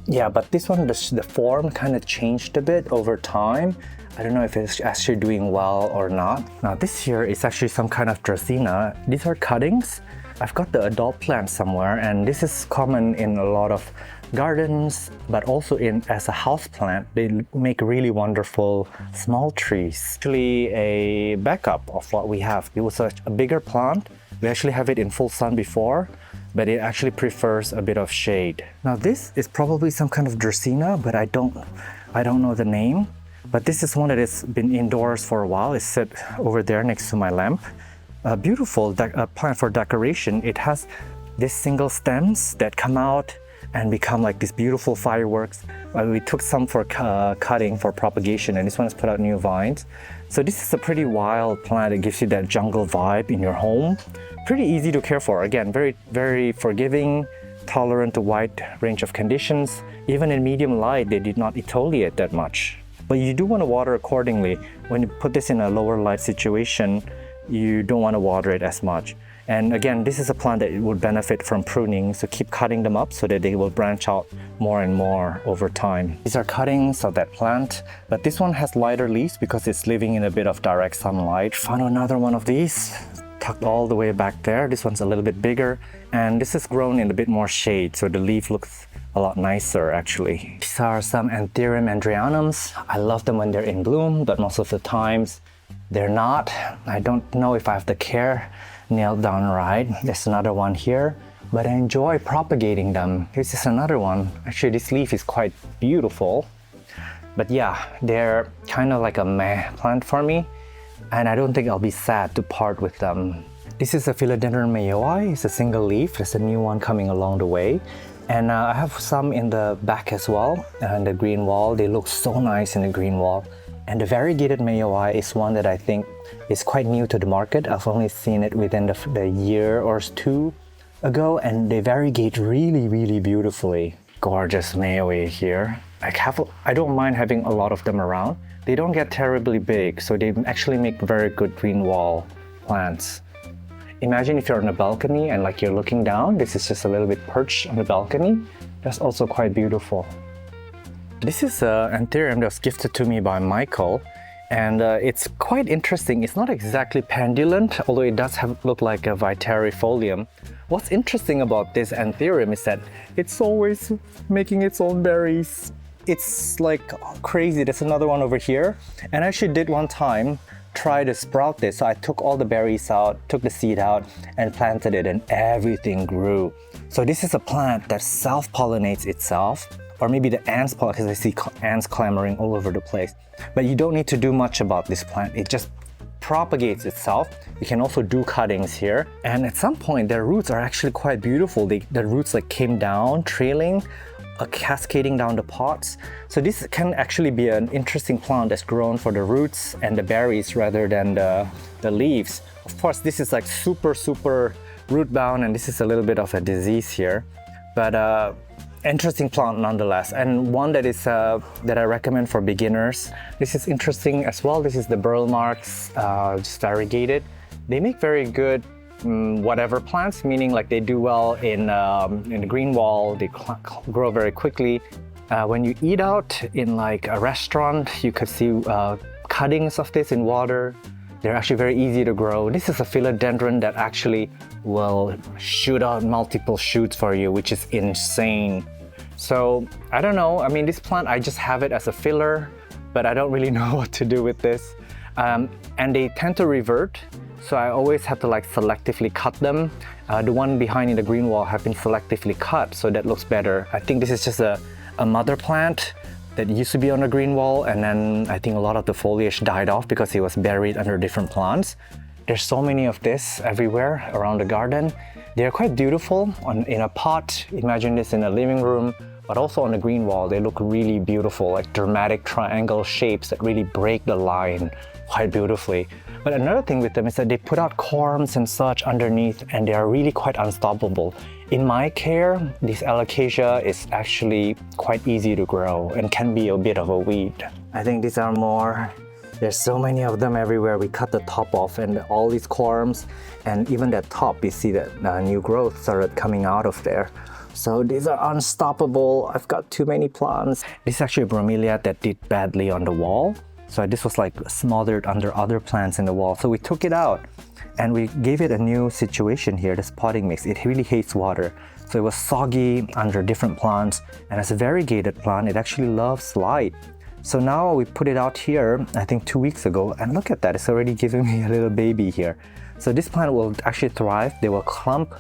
Yeah, but this one, the form kind of changed a bit over time. I don't know if it's actually doing well or not. Now this here is actually some kind of Dracaena. These are cuttings. I've got the adult plant somewhere, and this is common in a lot of gardens, but also as a house plant. They make really wonderful small trees. Actually a backup of what we have. It was a bigger plant. We actually have it in full sun before, but it actually prefers a bit of shade. Now this is probably some kind of Dracaena, but I don't know the name. But this is one that has been indoors for a while. It's set over there next to my lamp. A beautiful plant for decoration. It has these single stems that come out and become like these beautiful fireworks. We took some for cutting for propagation, and this one has put out new vines. So this is a pretty wild plant. It gives you that jungle vibe in your home. Pretty easy to care for. Again, very, very forgiving, tolerant to wide range of conditions. Even in medium light, they did not exfoliate that much. But you do want to water accordingly. When you put this in a lower light situation, you don't want to water it as much. And again, this is a plant that would benefit from pruning, so keep cutting them up so that they will branch out more and more over time. These are cuttings of that plant, but this one has lighter leaves because it's living in a bit of direct sunlight. Found another one of these, tucked all the way back there. This one's a little bit bigger, and this is grown in a bit more shade, so the leaf looks a lot nicer actually. These are some Anthurium andrianums. I love them when they're in bloom, but most of the times they're not. I don't know if I have the care nailed down right. There's another one here, but I enjoy propagating them. Here's just another one. Actually, this leaf is quite beautiful. But yeah, they're kind of like a meh plant for me, and I don't think I'll be sad to part with them. This is a Philodendron mayoi. It's a single leaf. There's a new one coming along the way. And I have some in the back as well, and the Greenwall. They look so nice in the Greenwall. And the variegated mayoi is one that I think is quite new to the market. I've only seen it within the year or two ago, and they variegate really, really beautifully. Gorgeous mayoi here. I don't mind having a lot of them around. They don't get terribly big, so they actually make very good green wall plants. Imagine if you're on a balcony and like you're looking down, this is just a little bit perched on the balcony. That's also quite beautiful. This is an Anthurium that was gifted to me by Michael, and it's quite interesting. It's not exactly pendulant, although it does look like a Vitarifolium. What's interesting about this Anthurium is that it's always making its own berries. It's like crazy. There's another one over here, and I actually did one time try to sprout this. So I took all the berries out, took the seed out, and planted it, and everything grew. So this is a plant that self-pollinates itself, or maybe the ants pollinate, because I see ants clamoring all over the place. But you don't need to do much about this plant. It just propagates itself. You can also do cuttings here. And at some point, their roots are actually quite beautiful. The roots like came down, trailing, cascading down the pots. So this can actually be an interesting plant that's grown for the roots and the berries rather than the leaves. Of course, this is like super root bound, and this is a little bit of a disease here, but interesting plant nonetheless, and one that is that I recommend for beginners. This is interesting as well. This is the burl marks, just variegated. They make very good whatever plants, meaning like they do well in the Greenwall. They grow very quickly. When you eat out in like a restaurant, you could see cuttings of this in water. They're actually very easy to grow. This is a philodendron that actually will shoot out multiple shoots for you, which is insane. So I don't know, I mean, this plant, I just have it as a filler, but I don't really know what to do with this. And they tend to revert, so I always have to like selectively cut them. The one behind in the green wall have been selectively cut, so that looks better. I think this is just a mother plant that used to be on the green wall, and then I think a lot of the foliage died off because it was buried under different plants. There's so many of this everywhere around the garden. They're quite beautiful in a pot. Imagine this in a living room, but also on the green wall. They look really beautiful, like dramatic triangle shapes that really break the line quite beautifully. But another thing with them is that they put out corms and such underneath, and they are really quite unstoppable. In my care, this alocasia is actually quite easy to grow and can be a bit of a weed. I think these are more. There's so many of them everywhere. We cut the top off and all these corms, and even that top, you see that new growth started coming out of there. So these are unstoppable. I've got too many plants. This is actually a bromelia that did badly on the wall. So this was like smothered under other plants in the wall. So we took it out and we gave it a new situation here, this potting mix. It really hates water. So it was soggy under different plants, and as a variegated plant, it actually loves light. So now we put it out here, I think 2 weeks ago, and look at that, it's already giving me a little baby here. So this plant will actually thrive. They will clump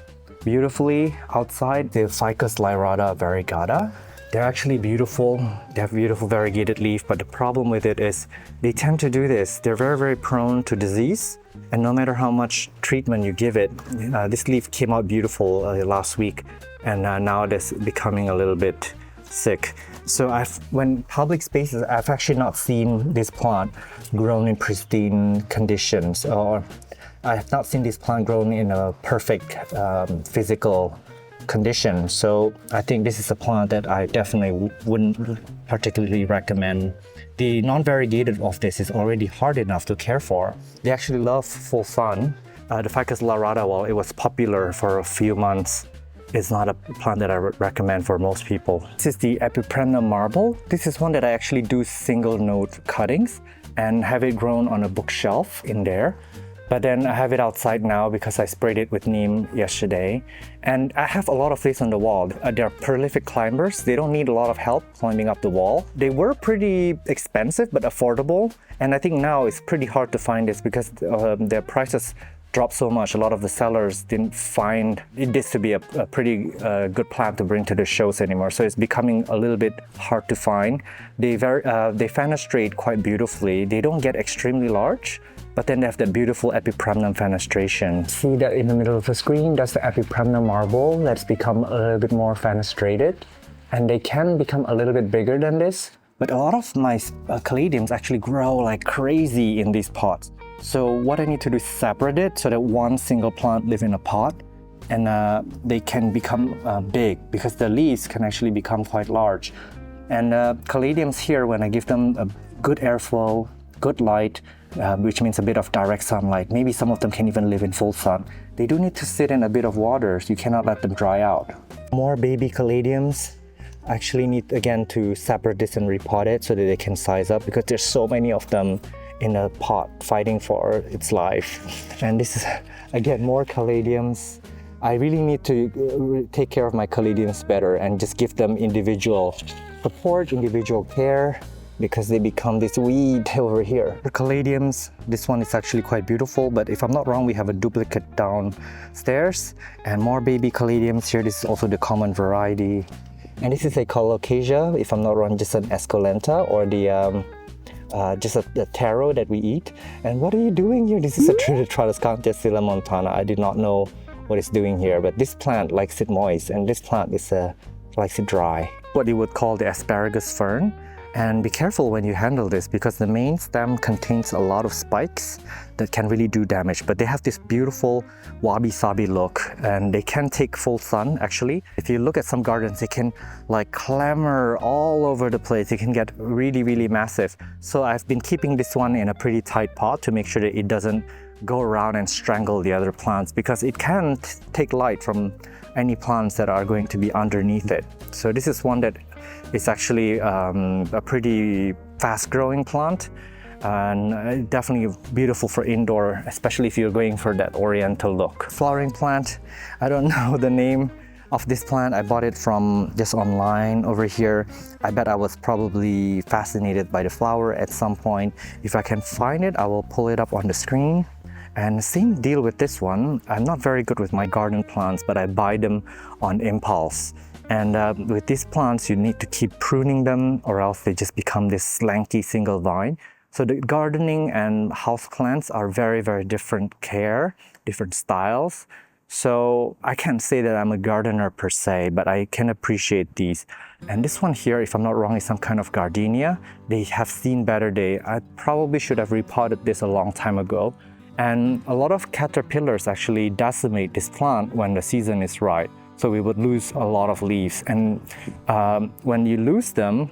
beautifully outside. The Ficus lyrata variegata. They're actually beautiful. They have beautiful variegated leaf, but the problem with it is they tend to do this. They're very prone to disease, and no matter how much treatment you give it, this leaf came out beautiful last week, and now it's becoming a little bit sick. So when public spaces, I've actually not seen this plant grown in pristine conditions, or I have not seen this plant grown in a perfect physical condition. So I think this is a plant that I definitely wouldn't particularly recommend. The non-variegated of this is already hard enough to care for. They actually love full sun. The Ficus lyrata, while it was popular for a few months, is not a plant that I would recommend for most people. This is the Epipremnum marble. This is one that I actually do single note cuttings and have it grown on a bookshelf in there. But then I have it outside now because I sprayed it with neem yesterday. And I have a lot of these on the wall. They're prolific climbers. They don't need a lot of help climbing up the wall. They were pretty expensive but affordable. And I think now it's pretty hard to find this because their prices dropped so much. A lot of the sellers didn't find this to be a pretty good plant to bring to the shows anymore. So it's becoming a little bit hard to find. They fenestrate quite beautifully. They don't get extremely large, but then they have that beautiful Epipremnum fenestration. See that in the middle of the screen? That's the Epipremnum marble that's become a little bit more fenestrated. And they can become a little bit bigger than this. But a lot of my caladiums actually grow like crazy in these pots. So what I need to do is separate it so that one single plant lives in a pot, and they can become big because the leaves can actually become quite large. And caladiums here, when I give them a good airflow, good light, which means a bit of direct sunlight, maybe some of them can even live in full sun, they do need to sit in a bit of water, so you cannot let them dry out. More baby caladiums. I actually need again to separate this and repot it so that they can size up because there's so many of them in a pot fighting for its life. And this is again more caladiums. I really need to take care of my caladiums better and just give them individual support, individual care. because they become this weed over here. The caladiums, this one is actually quite beautiful, but if I'm not wrong, we have a duplicate downstairs and more baby caladiums here. This is also the common variety. And this is a colocasia, if I'm not wrong, just an esculenta, or the the taro that we eat. And what are you doing here? This is a Tradescantia montana. I did not know what it's doing here, but this plant likes it moist, and this plant is likes it dry. What you would call the asparagus fern. And be careful when you handle this, because the main stem contains a lot of spikes that can really do damage, but they have this beautiful wabi-sabi look, and they can take full sun actually. If you look at some gardens, they can like clamber all over the place. It can get really, really massive. So I've been keeping this one in a pretty tight pot to make sure that it doesn't go around and strangle the other plants, because it can take light from any plants that are going to be underneath it. So this is one that is actually a pretty fast-growing plant, and definitely beautiful for indoor, especially if you're going for that oriental look. Flowering plant, I don't know the name of this plant. I bought it from just online over here. I bet I was probably fascinated by the flower at some point. If I can find it, I will pull it up on the screen. And same deal with this one. I'm not very good with my garden plants, but I buy them on impulse. And with these plants, you need to keep pruning them, or else they just become this slanky single vine. So the gardening and house plants are very, very different care, different styles. So I can't say that I'm a gardener per se, but I can appreciate these. And this one here, if I'm not wrong, is some kind of gardenia. They have seen better day. I probably should have repotted this a long time ago. And a lot of caterpillars actually decimate this plant when the season is right. So we would lose a lot of leaves. And when you lose them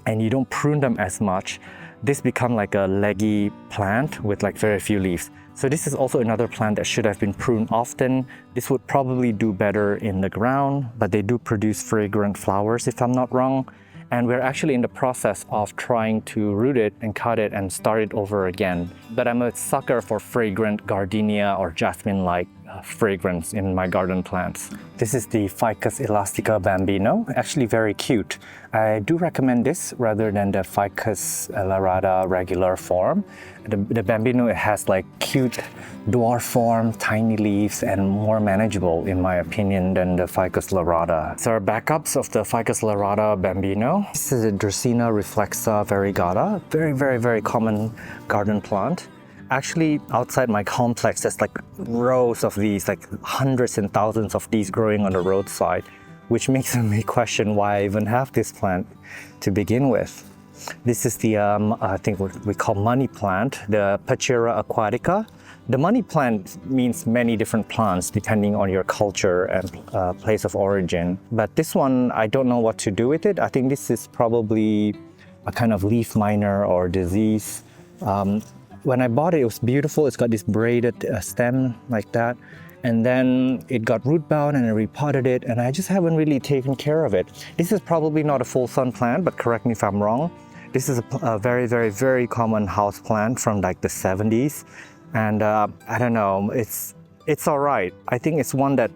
and you don't prune them as much, this becomes like a leggy plant with like very few leaves. So this is also another plant that should have been pruned often. This would probably do better in the ground, but they do produce fragrant flowers if I'm not wrong. And we're actually in the process of trying to root it and cut it and start it over again. But I'm a sucker for fragrant gardenia or jasmine-like fragrance in my garden plants. This is the Ficus elastica bambino, actually very cute. I do recommend this rather than the Ficus lyrata regular form. The bambino, it has like cute dwarf form, tiny leaves, and more manageable in my opinion than the Ficus lyrata. So our backups of the Ficus lyrata bambino. This is a Dracaena reflexa variegata, very, very, very common garden plant. Actually, outside my complex, there's like rows of these, like hundreds and thousands of these growing on the roadside, which makes me question why I even have this plant to begin with. This is the, I think what we call money plant, the Pachera aquatica. The money plant means many different plants depending on your culture and place of origin. But this one, I don't know what to do with it. I think this is probably a kind of leaf miner or disease. When I bought it, it was beautiful. It's got this braided stem like that. And then it got root bound and I repotted it, and I just haven't really taken care of it. This is probably not a full sun plant, but correct me if I'm wrong. This is a very, very, very common house plant from like the 70s. And I don't know, it's all right. I think it's one that,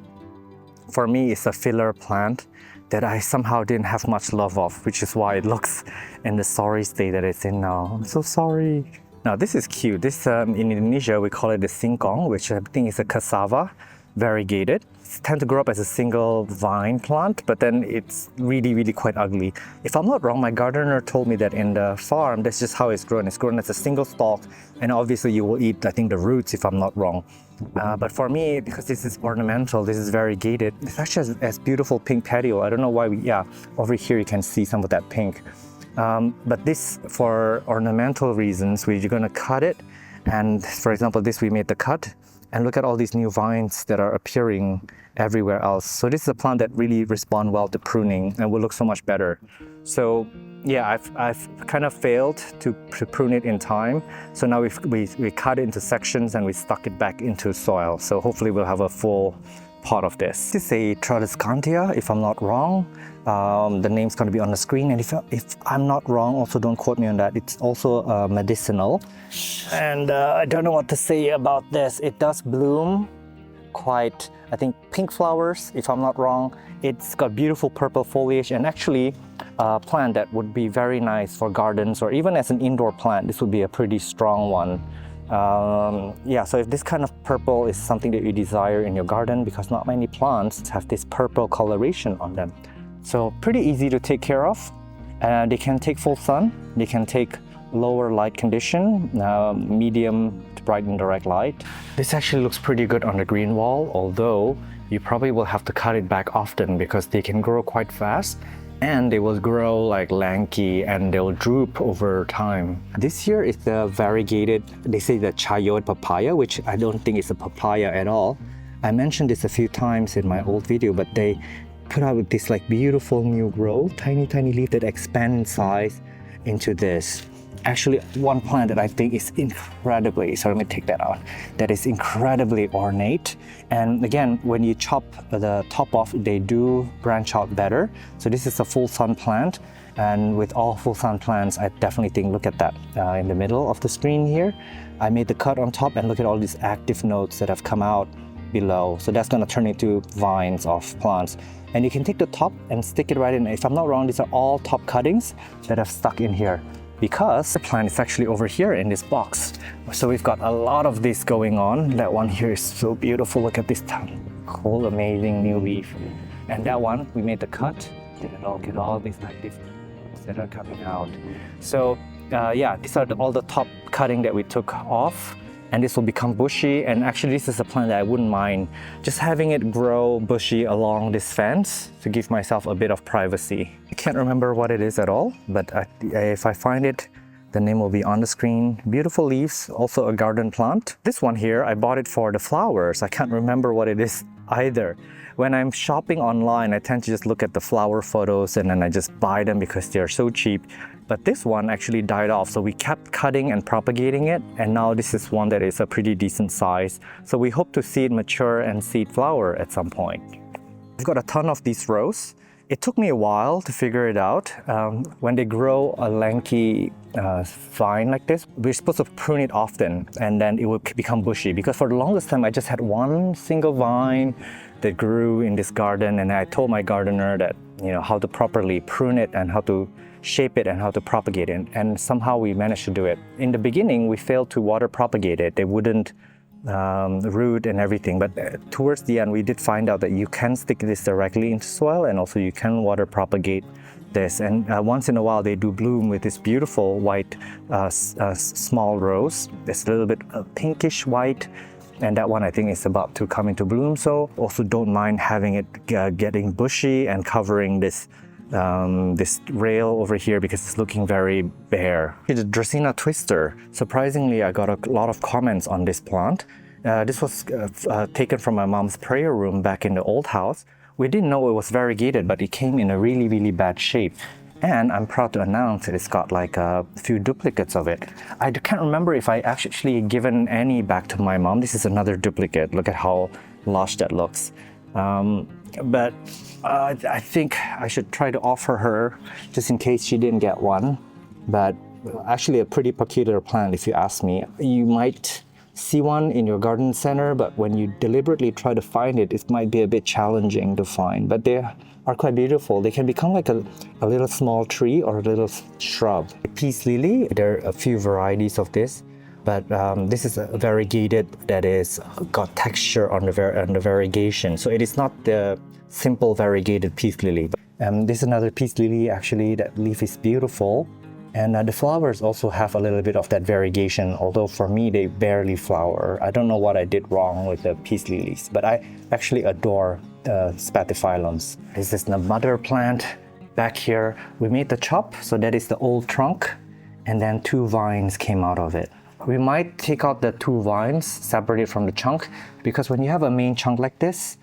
for me, is a filler plant that I somehow didn't have much love of, which is why it looks in the sorry state that it's in now. I'm so sorry. Now this is cute. This in Indonesia we call it the singkong, which I think is a cassava, variegated. It tends to grow up as a single vine plant, but then it's really, really quite ugly. If I'm not wrong, my gardener told me that in the farm, that's just how it's grown. It's grown as a single stalk, and obviously you will eat, I think, the roots if I'm not wrong. But for me, because this is ornamental, this is variegated, it's actually as beautiful pink petal. I don't know why over here you can see some of that pink. But this, for ornamental reasons, we're going to cut it. And for example, this we made the cut. And look at all these new vines that are appearing everywhere else. So this is a plant that really responds well to pruning and will look so much better. So yeah, I've kind of failed to prune it in time. So now we cut it into sections and we stuck it back into soil. So hopefully we'll have a full pot of this. This is a Tradescantia, if I'm not wrong. The name's going to be on the screen, and if I'm not wrong, also don't quote me on that, it's also medicinal. And I don't know what to say about this. It does bloom quite, I think, pink flowers, if I'm not wrong. It's got beautiful purple foliage, and actually plant that would be very nice for gardens or even as an indoor plant. This would be a pretty strong one. Yeah, so if this kind of purple is something that you desire in your garden, because not many plants have this purple coloration on them. So pretty easy to take care of. They can take full sun, they can take lower light condition, medium to bright indirect light. This actually looks pretty good on the green wall, although you probably will have to cut it back often because they can grow quite fast and they will grow like lanky and they'll droop over time. This here is the variegated, they say the chayote papaya, which I don't think is a papaya at all. I mentioned this a few times in my old video, but they put out with this like beautiful new growth, tiny leaf that expand in size into this. Actually, one plant that I think is incredibly, so let me take that out, that is incredibly ornate. And again, when you chop the top off, they do branch out better. So this is a full sun plant. And with all full sun plants, I definitely think, look at that in the middle of the screen here. I made the cut on top and look at all these active nodes that have come out below. So that's gonna turn into vines of plants. And you can take the top and stick it right in. If I'm not wrong, these are all top cuttings that have stuck in here, because the plant is actually over here in this box. So we've got a lot of this going on. That one here is so beautiful. Look at this cool, amazing new leaf. And that one, we made the cut. Get all these active that are coming out. So yeah, these are all the top cutting that we took off. And this will become bushy. And actually this is a plant that I wouldn't mind just having it grow bushy along this fence to give myself a bit of privacy. I can't remember what it is at all, but if I find it, the name will be on the screen. Beautiful leaves, also a garden plant. This one here, I bought it for the flowers. I can't remember what it is either. When I'm shopping online, I tend to just look at the flower photos and then I just buy them because they're so cheap. But this one actually died off, so we kept cutting and propagating it, and now this is one that is a pretty decent size. So we hope to see it mature and see it flower at some point. I've got a ton of these rows. It took me a while to figure it out. When they grow a lanky vine like this, we're supposed to prune it often and then it will become bushy, because for the longest time I just had one single vine that grew in this garden, and I told my gardener that, you know, how to properly prune it and how to shape it and how to propagate it, and somehow we managed to do it. In the beginning, we failed to water propagate it. They wouldn't root and everything, but towards the end we did find out that you can stick this directly into soil and also you can water propagate this, and once in a while they do bloom with this beautiful white small rose. It's a little bit pinkish white, and that one I think is about to come into bloom. So also don't mind having it getting bushy and covering this this rail over here because it's looking very bare. The Dracaena twister. Surprisingly, I got a lot of comments on this plant. This was taken from my mom's prayer room back in the old house. We didn't know it was variegated, but it came in a really bad shape. And I'm proud to announce that it's got like a few duplicates of it. I can't remember if I actually given any back to my mom. This is another duplicate. Look at how lush that looks. But I think I should try to offer her just in case she didn't get one. But actually a pretty peculiar plant if you ask me. You might see one in your garden center, but when you deliberately try to find it, it might be a bit challenging to find. But they are quite beautiful. They can become like a little small tree or a little shrub. Peace lily, there are a few varieties of this. But this is a variegated that is got texture on the variegation. So it is not the simple variegated peace lily. This is another peace lily. Actually, that leaf is beautiful. And the flowers also have a little bit of that variegation, although for me they barely flower. I don't know what I did wrong with the peace lilies, but I actually adore spathiphyllums. This is the mother plant back here. We made the chop, so that is the old trunk, and then two vines came out of it. We might take out the two vines, separate it from the chunk, because when you have a main chunk like this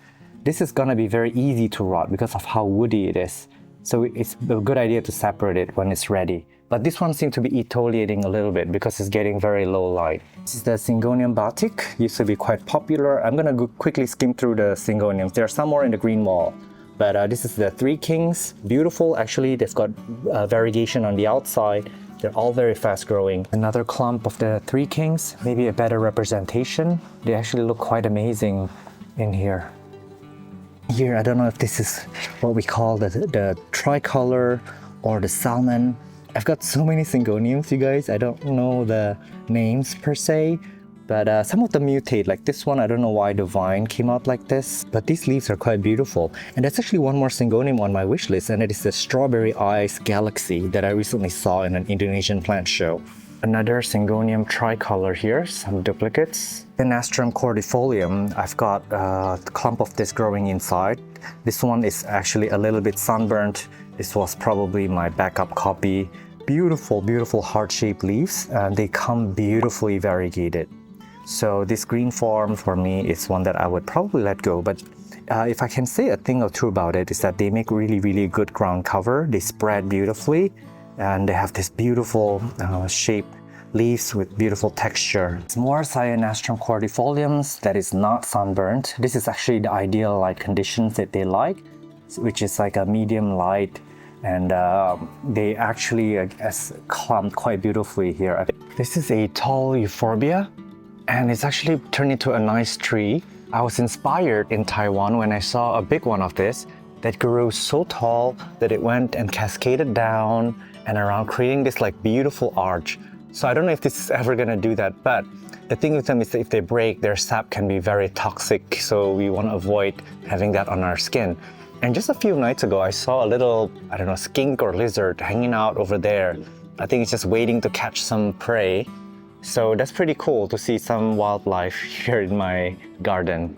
is gonna be very easy to rot because of how woody it is. So it's a good idea to separate it when it's ready. But this one seems to be etoliating a little bit because it's getting very low light. This is the Syngonium batik, used to be quite popular. I'm gonna go quickly skim through the Syngoniums. There are some more in the Greenwall. But this is the Three Kings, beautiful actually. They've got variegation on the outside. They're all very fast growing. Another clump of the Three Kings, maybe a better representation. They actually look quite amazing in here. Here, I don't know if this is what we call the tricolor or the salmon. I've got so many syngoniums, you guys. I don't know the names per se, but some of them mutate. Like this one, I don't know why the vine came out like this, but these leaves are quite beautiful. And there's actually one more syngonium on my wish list, and it is the Strawberry Eyes Galaxy that I recently saw in an Indonesian plant show. Another syngonium tricolor here, some duplicates. Anastrum cordifolium, I've got a clump of this growing inside. This one is actually a little bit sunburnt. This was probably my backup copy. Beautiful, beautiful heart-shaped leaves, and they come beautifully variegated. So this green form for me is one that I would probably let go, but if I can say a thing or two about it, is that they make really, really good ground cover. They spread beautifully, and they have this beautiful shaped leaves with beautiful texture. It's more Cyanastrum cordifoliums that is not sunburnt. This is actually the ideal light conditions that they like, which is like a medium light, and they actually clump quite beautifully here. This is a tall euphorbia, and it's actually turned into a nice tree. I was inspired in Taiwan when I saw a big one of this that grew so tall that it went and cascaded down and around, creating this like beautiful arch. So I don't know if this is ever gonna do that, but the thing with them is that if they break, their sap can be very toxic, so we want to avoid having that on our skin. And just a few nights ago, I saw a little, I don't know, skink or lizard hanging out over there. I think it's just waiting to catch some prey. So that's pretty cool to see some wildlife here in my garden.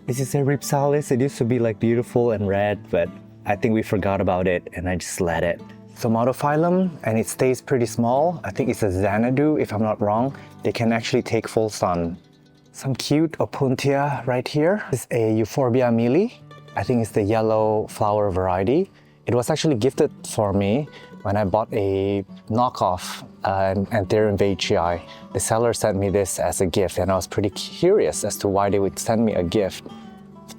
This is a Ripsalis. It used to be like beautiful and red, but I think we forgot about it and I just let it. Somatophyllum, and it stays pretty small. I think it's a Xanadu, if I'm not wrong. They can actually take full sun. Some cute Opuntia right here. This is a Euphorbia mili. I think it's the yellow flower variety. It was actually gifted for me when I bought a knockoff Anthurium veitchii. The seller sent me this as a gift, and I was pretty curious as to why they would send me a gift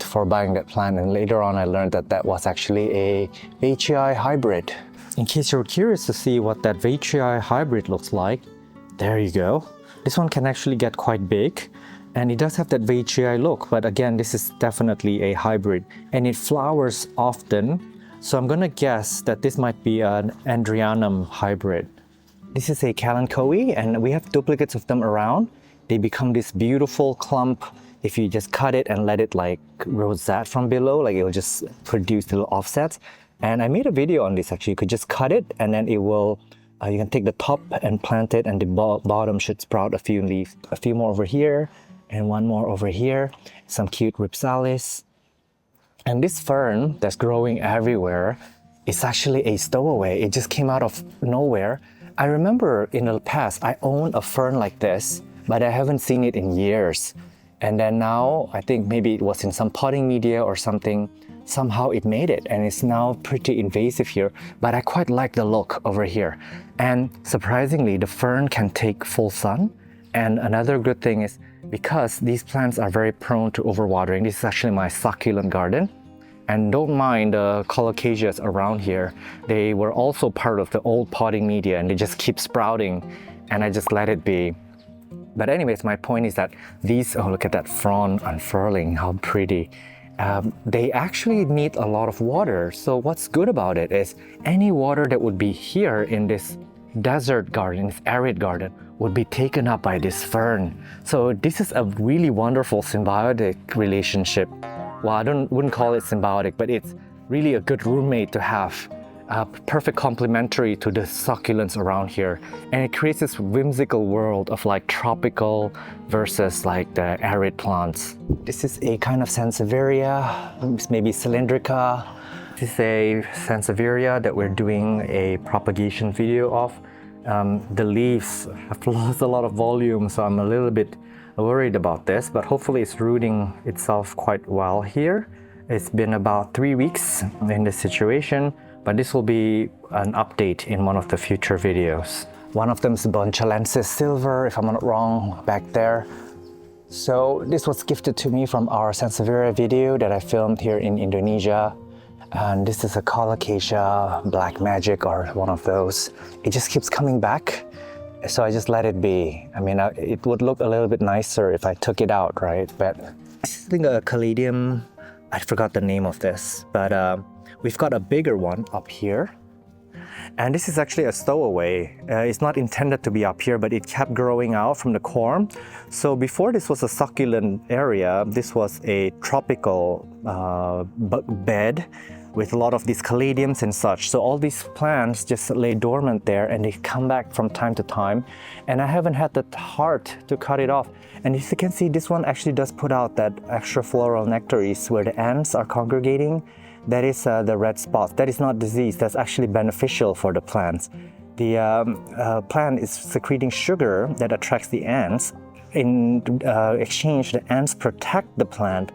for buying that plant. And later on, I learned that that was actually a veitchii hybrid. In case you're curious to see what that veitchii hybrid looks like, there you go. This one can actually get quite big, and it does have that veitchii look, but again, this is definitely a hybrid, and it flowers often. So I'm gonna guess that this might be an Andrianum hybrid. This is a Kalanchoe, and we have duplicates of them around. They become this beautiful clump if you just cut it and let it like rosette from below, like it will just produce little offsets. And I made a video on this actually. You could just cut it and then it will, you can take the top and plant it, and the bottom should sprout a few leaves. A few more over here and one more over here. Some cute Ripsalis. And this fern that's growing everywhere is actually a stowaway. It just came out of nowhere. I remember in the past, I owned a fern like this, but I haven't seen it in years. And then now, I think maybe it was in some potting media or something, somehow it made it, and it's now pretty invasive here, but I quite like the look over here. And surprisingly, the fern can take full sun. And another good thing is, because these plants are very prone to overwatering, this is actually my succulent garden. And don't mind the colocasias around here. They were also part of the old potting media, and they just keep sprouting, and I just let it be. But anyways, my point is that these, oh, look at that frond unfurling, how pretty. They actually need a lot of water. So what's good about it is any water that would be here in this desert garden, this arid garden, would be taken up by this fern. So this is a really wonderful symbiotic relationship. Well, I wouldn't call it symbiotic, but it's really a good roommate to have. Perfect complementary to the succulents around here. And it creates this whimsical world of like tropical versus like the arid plants. This is a kind of Sansevieria, maybe cylindrica. This is a Sansevieria that we're doing a propagation video of. The leaves have lost a lot of volume, so I'm a little bit worried about this, but hopefully it's rooting itself quite well here. It's been about 3 weeks in this situation, but this will be an update in one of the future videos. One of them is Bonchalensis silver, if I'm not wrong, back there. So this was gifted to me from our Sansevieria video that I filmed here in Indonesia. And this is a Colocasia Black Magic, or one of those. It just keeps coming back, so I just let it be. I mean, it would look a little bit nicer if I took it out, right? But I think a Caladium, I forgot the name of this, but we've got a bigger one up here. And this is actually a stowaway. It's not intended to be up here, but it kept growing out from the corm. So before this was a succulent area, this was a tropical bed with a lot of these caladiums and such. So all these plants just lay dormant there and they come back from time to time. And I haven't had the heart to cut it off. And as you can see, this one actually does put out that extra floral nectaries where the ants are congregating. That is the red spots. That is not disease. That's actually beneficial for the plants. The plant is secreting sugar that attracts the ants. In exchange, the ants protect the plant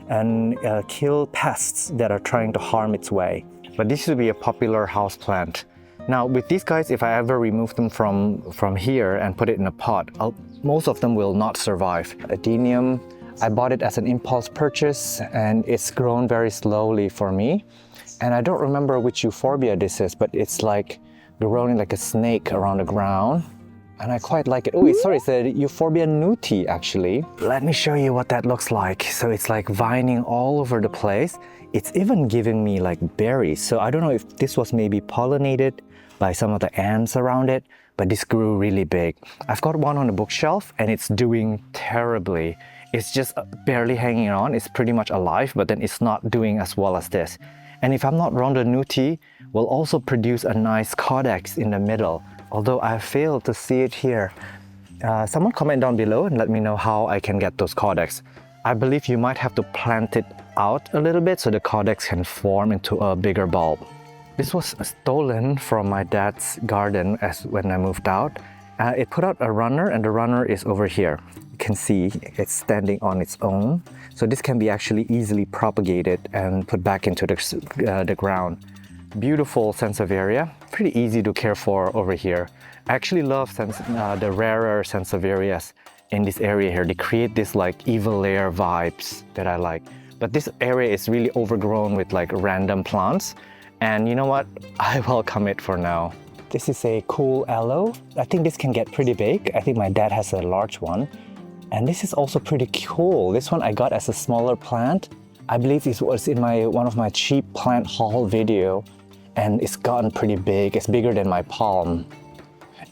and kill pests that are trying to harm its way. But this should be a popular house plant. Now with these guys, if I ever remove them from here and put it in a pot, most of them will not survive. Adenium, I bought it as an impulse purchase and it's grown very slowly for me. And I don't remember which euphorbia this is, but it's like growing like a snake around the ground. And I quite like it. Oh, sorry, it's a Euphorbia nuti actually. Let me show you what that looks like. So it's like vining all over the place. It's even giving me like berries. So I don't know if this was maybe pollinated by some of the ants around it, but this grew really big. I've got one on the bookshelf and it's doing terribly. It's just barely hanging on. It's pretty much alive, but then it's not doing as well as this. And if I'm not wrong, the nuti will also produce a nice codex in the middle, although I failed to see it here. Someone comment down below and let me know how I can get those codex. I believe you might have to plant it out a little bit so the codex can form into a bigger bulb. This was stolen from my dad's garden when I moved out. It put out a runner and the runner is over here. You can see it's standing on its own. So this can be actually easily propagated and put back into the ground. Beautiful Sansevieria, pretty easy to care for over here. I actually love the rarer Sansevierias in this area here. They create this like evil layer vibes that I like. But this area is really overgrown with like random plants. And you know what? I welcome it for now. This is a cool aloe. I think this can get pretty big. I think my dad has a large one. And this is also pretty cool. This one I got as a smaller plant. I believe it was in one of my cheap plant haul video. And it's gotten pretty big. It's bigger than my palm.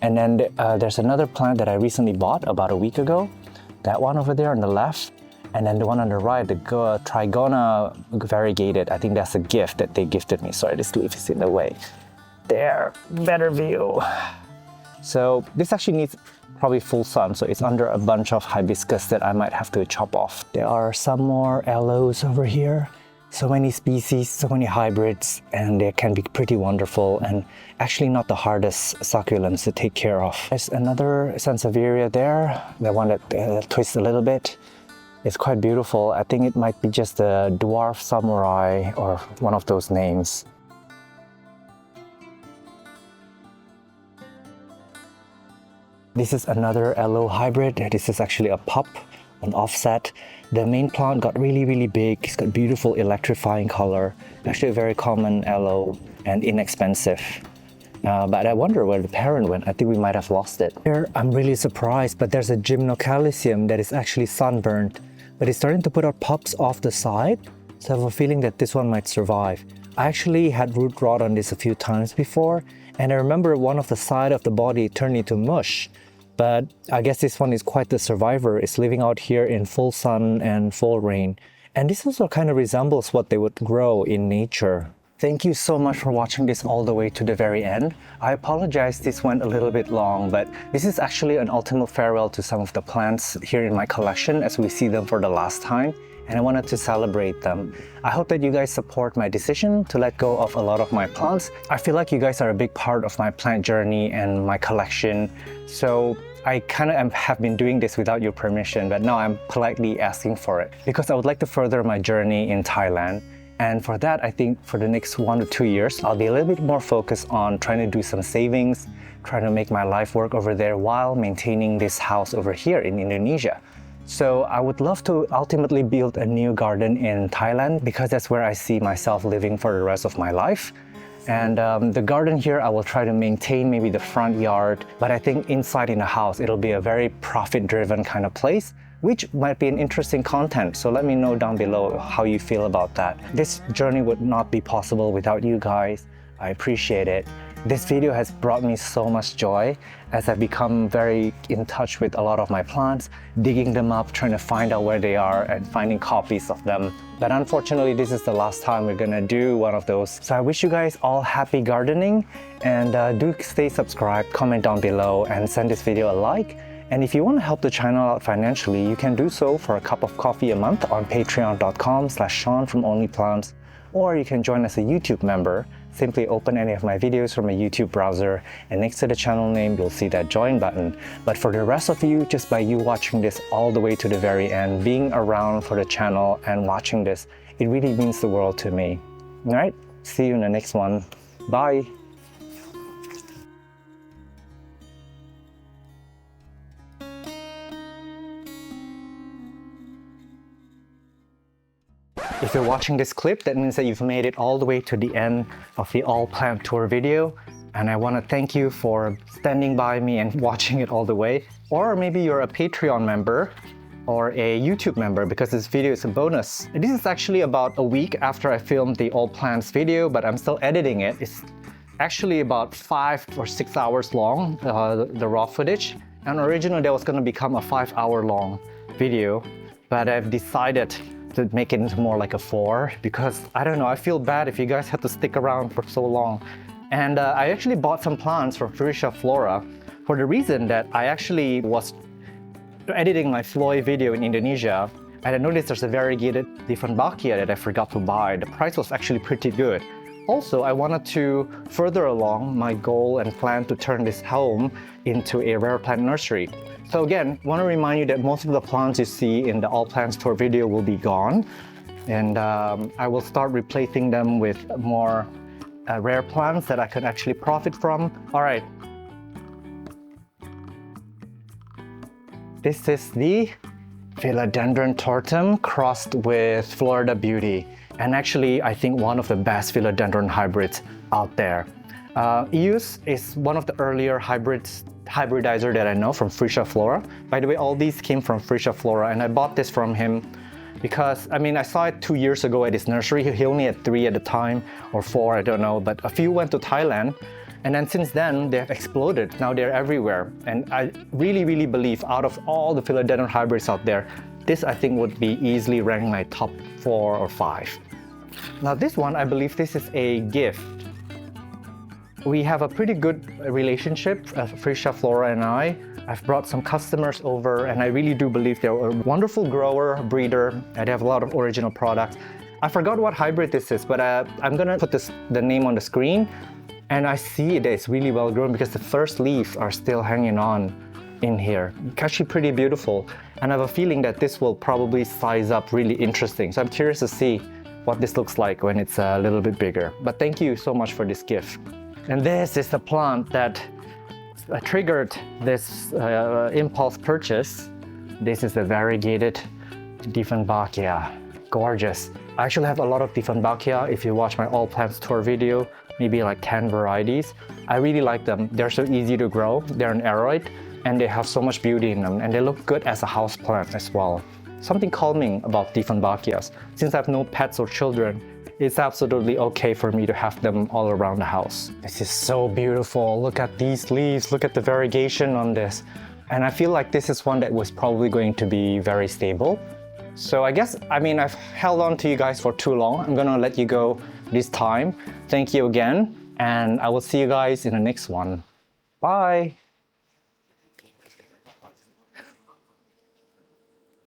And then there's another plant that I recently bought about a week ago. That one over there on the left. And then the one on the right, the Trigona variegated. I think that's a gift that they gifted me. Sorry, this leaf is in the way. There, better view. So this actually needs probably full sun. So it's under a bunch of hibiscus that I might have to chop off. There are some more aloes over here. So many species, so many hybrids, and they can be pretty wonderful and actually not the hardest succulents to take care of. There's another Sansevieria there, the one that twists a little bit. It's quite beautiful. I think it might be just a dwarf samurai or one of those names. This is another aloe hybrid. This is actually a pup, an offset. The main plant got really big. It's got beautiful electrifying color. Actually a very common aloe and inexpensive. But I wonder where the parent went. I think we might have lost it. Here I'm really surprised, but there's a Gymnocalcium that is actually sunburned. But it's starting to put out pups off the side. So I have a feeling that this one might survive. I actually had root rot on this a few times before. And I remember one of the side of the body turned into mush. But I guess this one is quite the survivor. It's living out here in full sun and full rain. And this also kind of resembles what they would grow in nature. Thank you so much for watching this all the way to the very end. I apologize this went a little bit long, but this is actually an ultimate farewell to some of the plants here in my collection as we see them for the last time. And I wanted to celebrate them. I hope that you guys support my decision to let go of a lot of my plants. I feel like you guys are a big part of my plant journey and my collection. So I kind of have been doing this without your permission, but now I'm politely asking for it because I would like to further my journey in Thailand. And for that, I think for the next 1 to 2 years, I'll be a little bit more focused on trying to do some savings, trying to make my life work over there while maintaining this house over here in Indonesia. So I would love to ultimately build a new garden in Thailand because that's where I see myself living for the rest of my life. And the garden here, I will try to maintain maybe the front yard, but I think inside in the house, it'll be a very profit-driven kind of place, which might be an interesting content. So let me know down below how you feel about that. This journey would not be possible without you guys. I appreciate it. This video has brought me so much joy as I've become very in touch with a lot of my plants, digging them up, trying to find out where they are and finding copies of them. But unfortunately, this is the last time we're gonna do one of those. So I wish you guys all happy gardening, and do stay subscribed, comment down below, and send this video a like. And if you want to help the channel out financially, you can do so for a cup of coffee a month on patreon.com/Sean from OnlyPlants, or you can join as a YouTube member. Simply open any of my videos from a YouTube browser, and next to the channel name, you'll see that join button. But for the rest of you, just by you watching this all the way to the very end, being around for the channel and watching this, it really means the world to me. All right, see you in the next one. Bye. If you're watching this clip, that means that you've made it all the way to the end of the All Plant Tour video. And I want to thank you for standing by me and watching it all the way. Or maybe you're a Patreon member or a YouTube member, because this video is a bonus. This is actually about a week after I filmed the All Plants video, but I'm still editing it. It's actually about 5 or 6 hours long, the raw footage. And originally that was going to become a 5-hour long video, but I've decided to make it into more like a 4, because I don't know, I feel bad if you guys had to stick around for so long. And I actually bought some plants from Flourished Flora for the reason that I actually was editing my Floy video in Indonesia, and I noticed there's a variegated Dieffenbachia that I forgot to buy. The price was actually pretty good. Also, I wanted to further along my goal and plan to turn this home into a rare plant nursery. So again, I want to remind you that most of the plants you see in the All Plants Tour video will be gone, and I will start replacing them with more rare plants that I can actually profit from. All right. This is the Philodendron tortum crossed with Florida Beauty, and actually I think one of the best philodendron hybrids out there. Eus is one of the earlier hybridizer that I know from Flourished Flora. By the way, all these came from Flourished Flora, and I bought this from him because, I mean, I saw it 2 years ago at his nursery. He only had 3 at the time, or 4, I don't know, but a few went to Thailand, and then since then they've exploded. Now they're everywhere, and I really believe out of all the philodendron hybrids out there, this I think would be easily ranked my top 4 or 5. Now this one, I believe this is a gift. We have a pretty good relationship, Flourished Flora and I. I've brought some customers over, and I really do believe they're a wonderful grower, breeder, and they have a lot of original products. I forgot what hybrid this is, but I'm gonna put the name on the screen, and I see that it's really well grown because the first leaves are still hanging on in here. It's actually pretty beautiful, and I have a feeling that this will probably size up really interesting. So I'm curious to see what this looks like when it's a little bit bigger. But thank you so much for this gift. And this is the plant that triggered this impulse purchase. This is the variegated Dieffenbachia. Gorgeous. I actually have a lot of Dieffenbachia. If you watch my All Plants Tour video, maybe like 10 varieties. I really like them. They're so easy to grow. They're an aroid, and they have so much beauty in them, and they look good as a house plant as well. Something calming about Dieffenbachias. Since I have no pets or children, it's absolutely okay for me to have them all around the house. This is so beautiful. Look at these leaves. Look at the variegation on this. And I feel like this is one that was probably going to be very stable. So I guess, I mean, I've held on to you guys for too long. I'm gonna let you go this time. Thank you again, and I will see you guys in the next one. Bye.